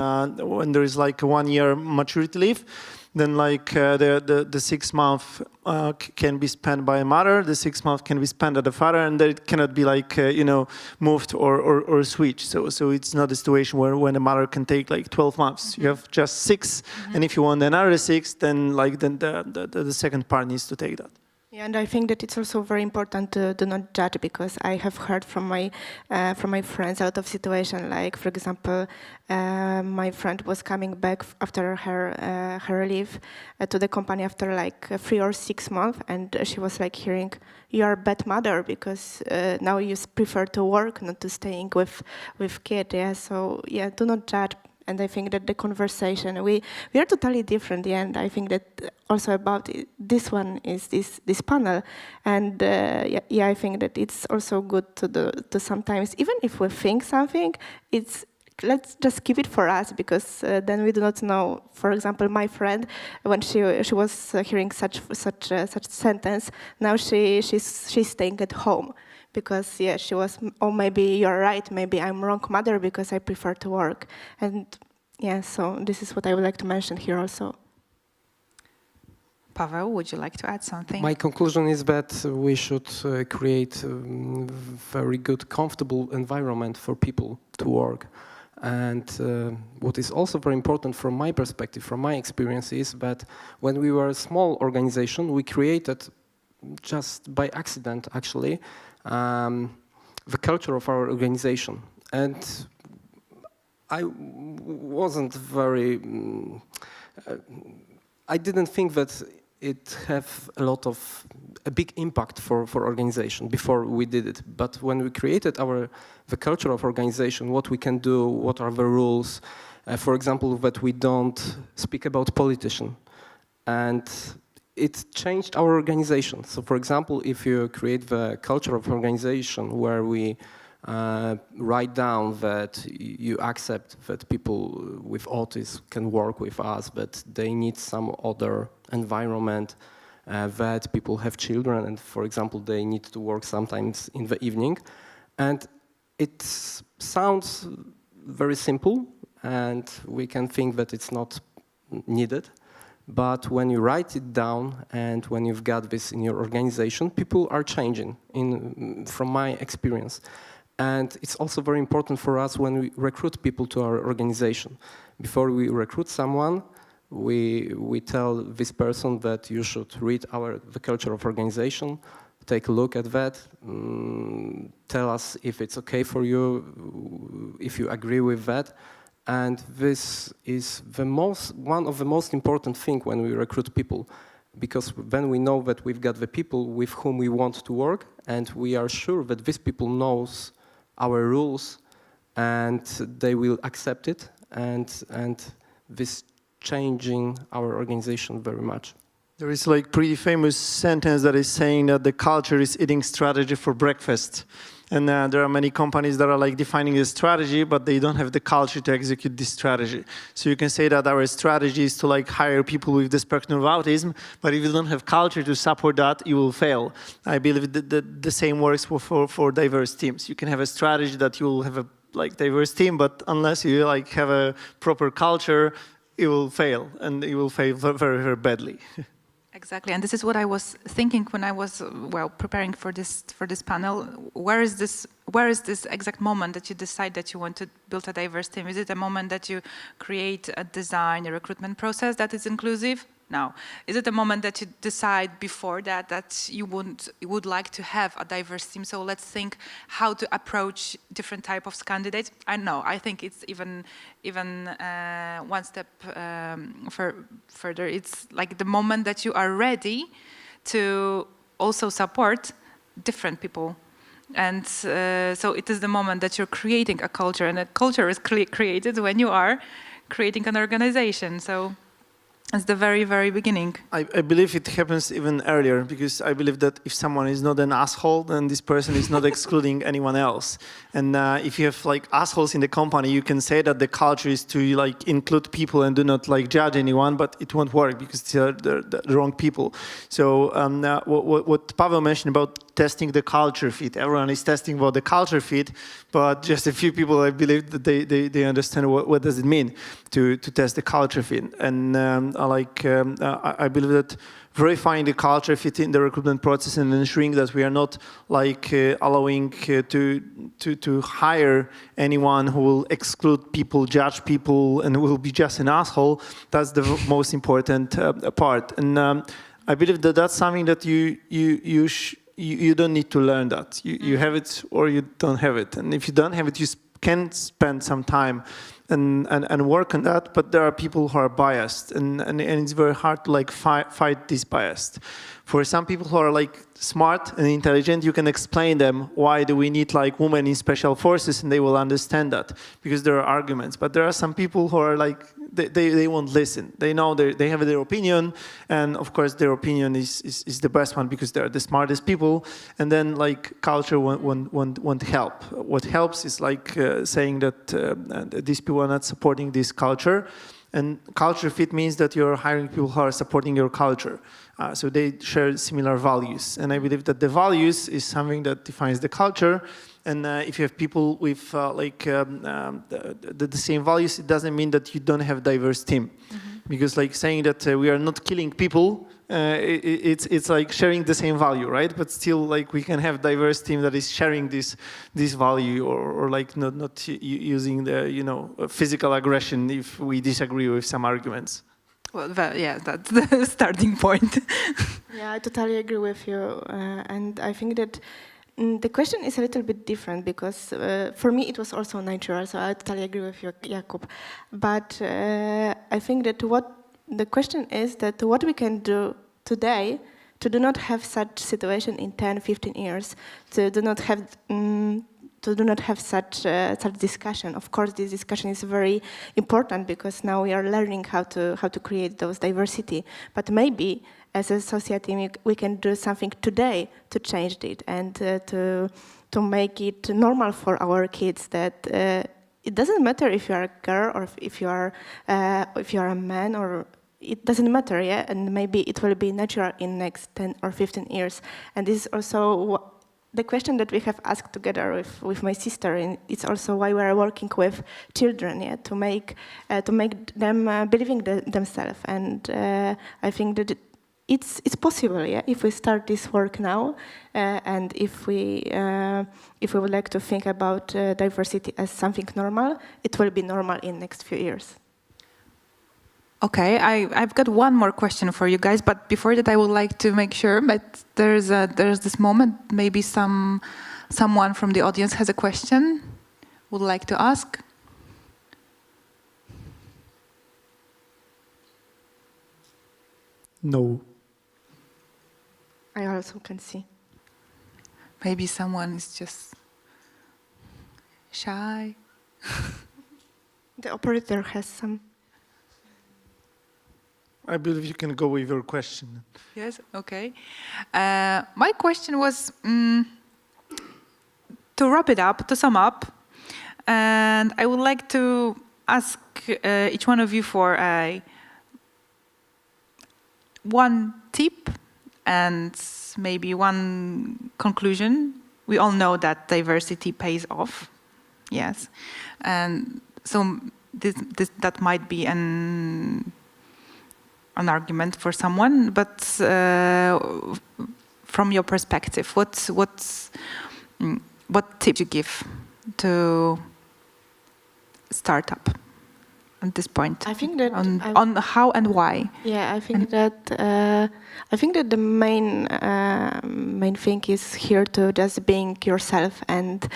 [SPEAKER 20] there is like a 1 year maturity leave, then like the 6 month can be spent by a mother, the 6 month can be spent at the father, and it cannot be like moved or switched. So it's not a situation where when a mother can take like 12 months. You have just 6, and if you want another 6, then like the second part needs to take that.
[SPEAKER 18] Yeah, and I think that it's also very important to do not judge, because I have heard from my friends a lot of situations. Like, for example, my friend was coming back after her leave to the company after like 3 or 6 months, and she was like hearing, "You are a bad mother because now you prefer to work, not to staying with kid." Yeah, so yeah, do not judge. And I think that the conversation, we are totally different, yeah, and I think that also about this one is this panel. And yeah, I think that it's also good to sometimes, even if we think something, let's just keep it for us, because then we do not know. For example, my friend, when she was hearing such sentence, now she's staying at home. Because yeah, she was, oh, maybe you're right, maybe I'm wrong mother because I prefer to work. And yeah, so this is what I would like to mention here also.
[SPEAKER 1] Paweł, would you like to add something?
[SPEAKER 24] My conclusion is that we should create a very good, comfortable environment for people to work. And what is also very important from my perspective, from my experience, is that when we were a small organization, we created, just by accident actually, the culture of our organization. And I wasn't very, I didn't think that it have a big impact for organization before we did it. But when we created the culture of organization, what we can do, what are the rules, for example, that we don't speak about politicians. And it changed our organization. So, for example, if you create the culture of organization where we write down that you accept that people with autism can work with us, but they need some other environment, that people have children, and, for example, they need to work sometimes in the evening. And it sounds very simple, and we can think that it's not needed. But when you write it down and when you've got this in your organization, people are changing, from my experience. And it's also very important for us when we recruit people to our organization. Before we recruit someone, we tell this person that you should read the culture of organization, take a look at that, tell us if it's okay for you, if you agree with that. And this is one of the most important things when we recruit people, because then we know that we've got the people with whom we want to work, and we are sure that these people knows our rules and they will accept it, and this changing our organization very much.
[SPEAKER 20] There is like pretty famous sentence that is saying that the culture is eating strategy for breakfast. And there are many companies that are like defining a strategy, but they don't have the culture to execute this strategy. So you can say that our strategy is to like hire people with the spectrum of autism, but if you don't have culture to support that, you will fail. I believe that the same works for diverse teams. You can have a strategy that you will have a like diverse team, but unless you like have a proper culture, it will fail, and it will fail very, very badly.
[SPEAKER 1] Exactly, and this is what I was thinking when I was preparing for this panel. Where is this exact moment that you decide that you want to build a diverse team? Is it a moment that you create a design, a recruitment process that is inclusive? now? Is it a moment that you decide before that you would like to have a diverse team? So let's think how to approach different type of candidates. I know. I think it's even one step further. It's like the moment that you are ready to also support different people. And so it is the moment that you're creating a culture, and a culture is created when you are creating an organization. So it's the very, very beginning.
[SPEAKER 20] I believe it happens even earlier, because I believe that if someone is not an asshole, then this person is not excluding anyone else. And if you have like assholes in the company, you can say that the culture is to like include people and do not like judge anyone, but it won't work because they're the wrong people. So what Pavel mentioned about testing the culture fit, everyone is testing about the culture fit, but just a few people, I believe that they understand what does it mean to test the culture fit. And I believe that verifying the culture fit in the recruitment process and ensuring that we are not like allowing to hire anyone who will exclude people, judge people, and will be just an asshole. That's the most important part. And I believe that that's something that you don't need to learn that. You have it or you don't have it. And if you don't have it, you can spend some time and work on that, but there are people who are biased, and it's very hard to like fight this bias. For some people who are like smart and intelligent, you can explain them why do we need like women in special forces, and they will understand that because there are arguments. But there are some people who are like they won't listen. They know they have their opinion, and of course their opinion is the best one because they're the smartest people. And then like culture won't help. What helps is like saying that these people are not supporting this culture. And culture fit means that you're hiring people who are supporting your culture. So they share similar values. And I believe that the values is something that defines the culture. And if you have people with the same values, it doesn't mean that you don't have a diverse team. Mm-hmm. Because like saying that we are not killing people, it's like sharing the same value, right? But still, like we can have diverse team that is sharing this value, or like not using the physical aggression if we disagree with some arguments.
[SPEAKER 1] Well, yeah, that's the starting point.
[SPEAKER 18] Yeah, I totally agree with you, and I think that the question is a little bit different because for me it was also natural. So I totally agree with you, Jakub. But I think that what the question is that what we can do today to do not have such situation in 10, 15 years, to do not have such discussion. Of course, this discussion is very important because now we are learning how to create those diversity. But maybe as a society we can do something today to change it and to make it normal for our kids that it doesn't matter if you are a girl or if you are a man, or it doesn't matter, yeah. And maybe it will be natural in next 10 or 15 years. And this is also the question that we have asked together with my sister, and it's also why we are working with children, yeah, to make them believing themselves. And I think that it's possible, yeah, if we start this work now, and if we would like to think about diversity as something normal, it will be normal in next few years.
[SPEAKER 1] Okay, I've got one more question for you guys, but before that I would like to make sure that there's this moment, maybe someone from the audience has a question, would like to ask.
[SPEAKER 20] No.
[SPEAKER 18] I also can see.
[SPEAKER 1] Maybe someone is just shy.
[SPEAKER 18] The operator has some.
[SPEAKER 20] I believe you can go with your question.
[SPEAKER 1] Yes, okay. My question was to wrap it up, to sum up, and I would like to ask each one of you for one tip and maybe one conclusion. We all know that diversity pays off, yes, and so that might be an argument for someone, but from your perspective, what tip you give to startup at this point?
[SPEAKER 18] I think that
[SPEAKER 1] on how and why.
[SPEAKER 18] Yeah, I think that the main thing is here to just being yourself, and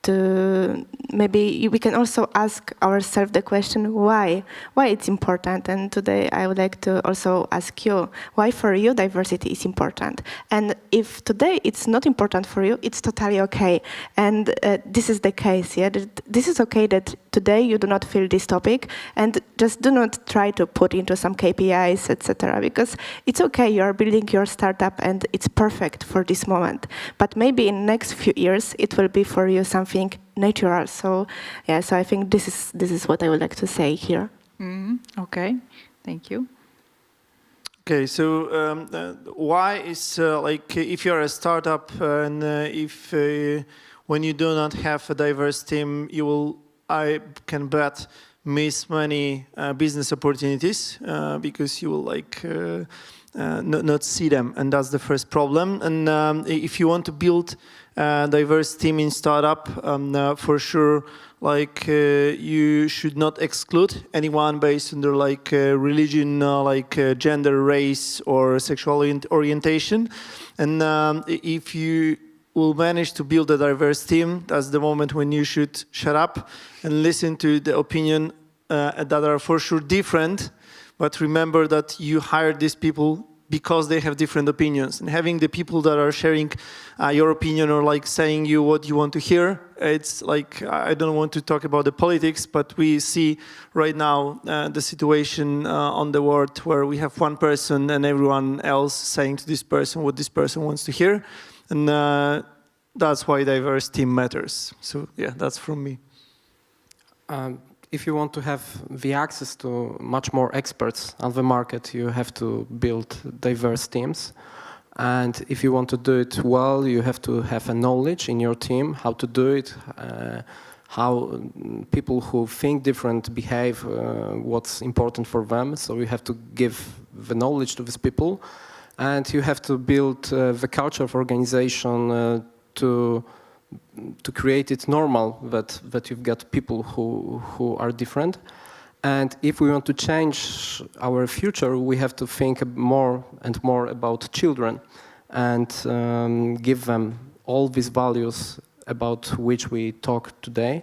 [SPEAKER 18] to maybe we can also ask ourselves the question why it's important. And today I would like to also ask you why for you diversity is important. And if today it's not important for you, it's totally okay. And this is the case. Yeah, this is okay that today you do not feel this topic, and just do not try to put into some KPIs, etc. Because it's okay. You are building your startup, and it's perfect for this moment. But maybe in the next few years, it will be for you something natural. So yeah, so I think this is what I would like to say here.
[SPEAKER 1] Okay, thank you.
[SPEAKER 20] Okay, so why is like if you're a startup and if when you do not have a diverse team, you will, I can bet, miss many business opportunities because you will like not see them, and that's the first problem. And if you want to build a diverse team in startup, for sure, like you should not exclude anyone based on their like religion, gender, race, or sexual orientation. And if you will manage to build a diverse team, that's the moment when you should shut up and listen to the opinion that are for sure different. But remember that you hired these people because they have different opinions. And having the people that are sharing your opinion or like saying you what you want to hear, it's like, I don't want to talk about the politics, but we see right now the situation on the world where we have one person and everyone else saying to this person what this person wants to hear. And that's why diverse team matters. So yeah, that's from me.
[SPEAKER 24] If you want to have the access to much more experts on the market, you have to build diverse teams. And if you want to do it well, you have to have a knowledge in your team, how to do it, how people who think different behave, what's important for them. So you have to give the knowledge to these people. And you have to build the culture of organization to create it normal that you've got people who are different. And if we want to change our future, we have to think more and more about children and give them all these values about which we talk today.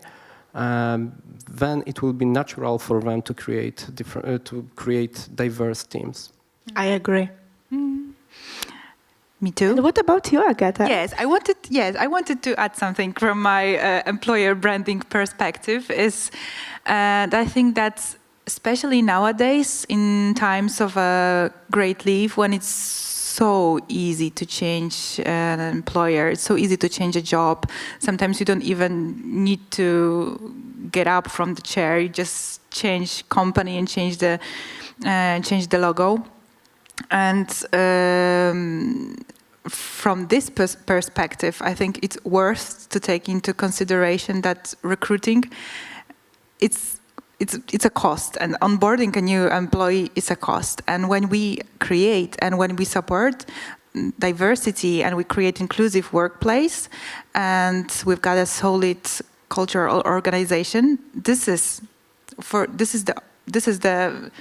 [SPEAKER 24] Then it will be natural for them to create diverse teams.
[SPEAKER 18] I agree.
[SPEAKER 1] Me too.
[SPEAKER 18] And what about you, Agata?
[SPEAKER 1] Yes, I wanted to add something from my employer branding perspective. And I think that especially nowadays, in times of a great leave, when it's so easy to change an employer, it's so easy to change a job. Sometimes you don't even need to get up from the chair. You just change company and change the logo. And from this perspective, I think it's worth to take into consideration that recruiting, it's a cost, and onboarding a new employee is a cost. And when we create and when we support diversity and we create inclusive workplace, and we've got a solid cultural organization, this is the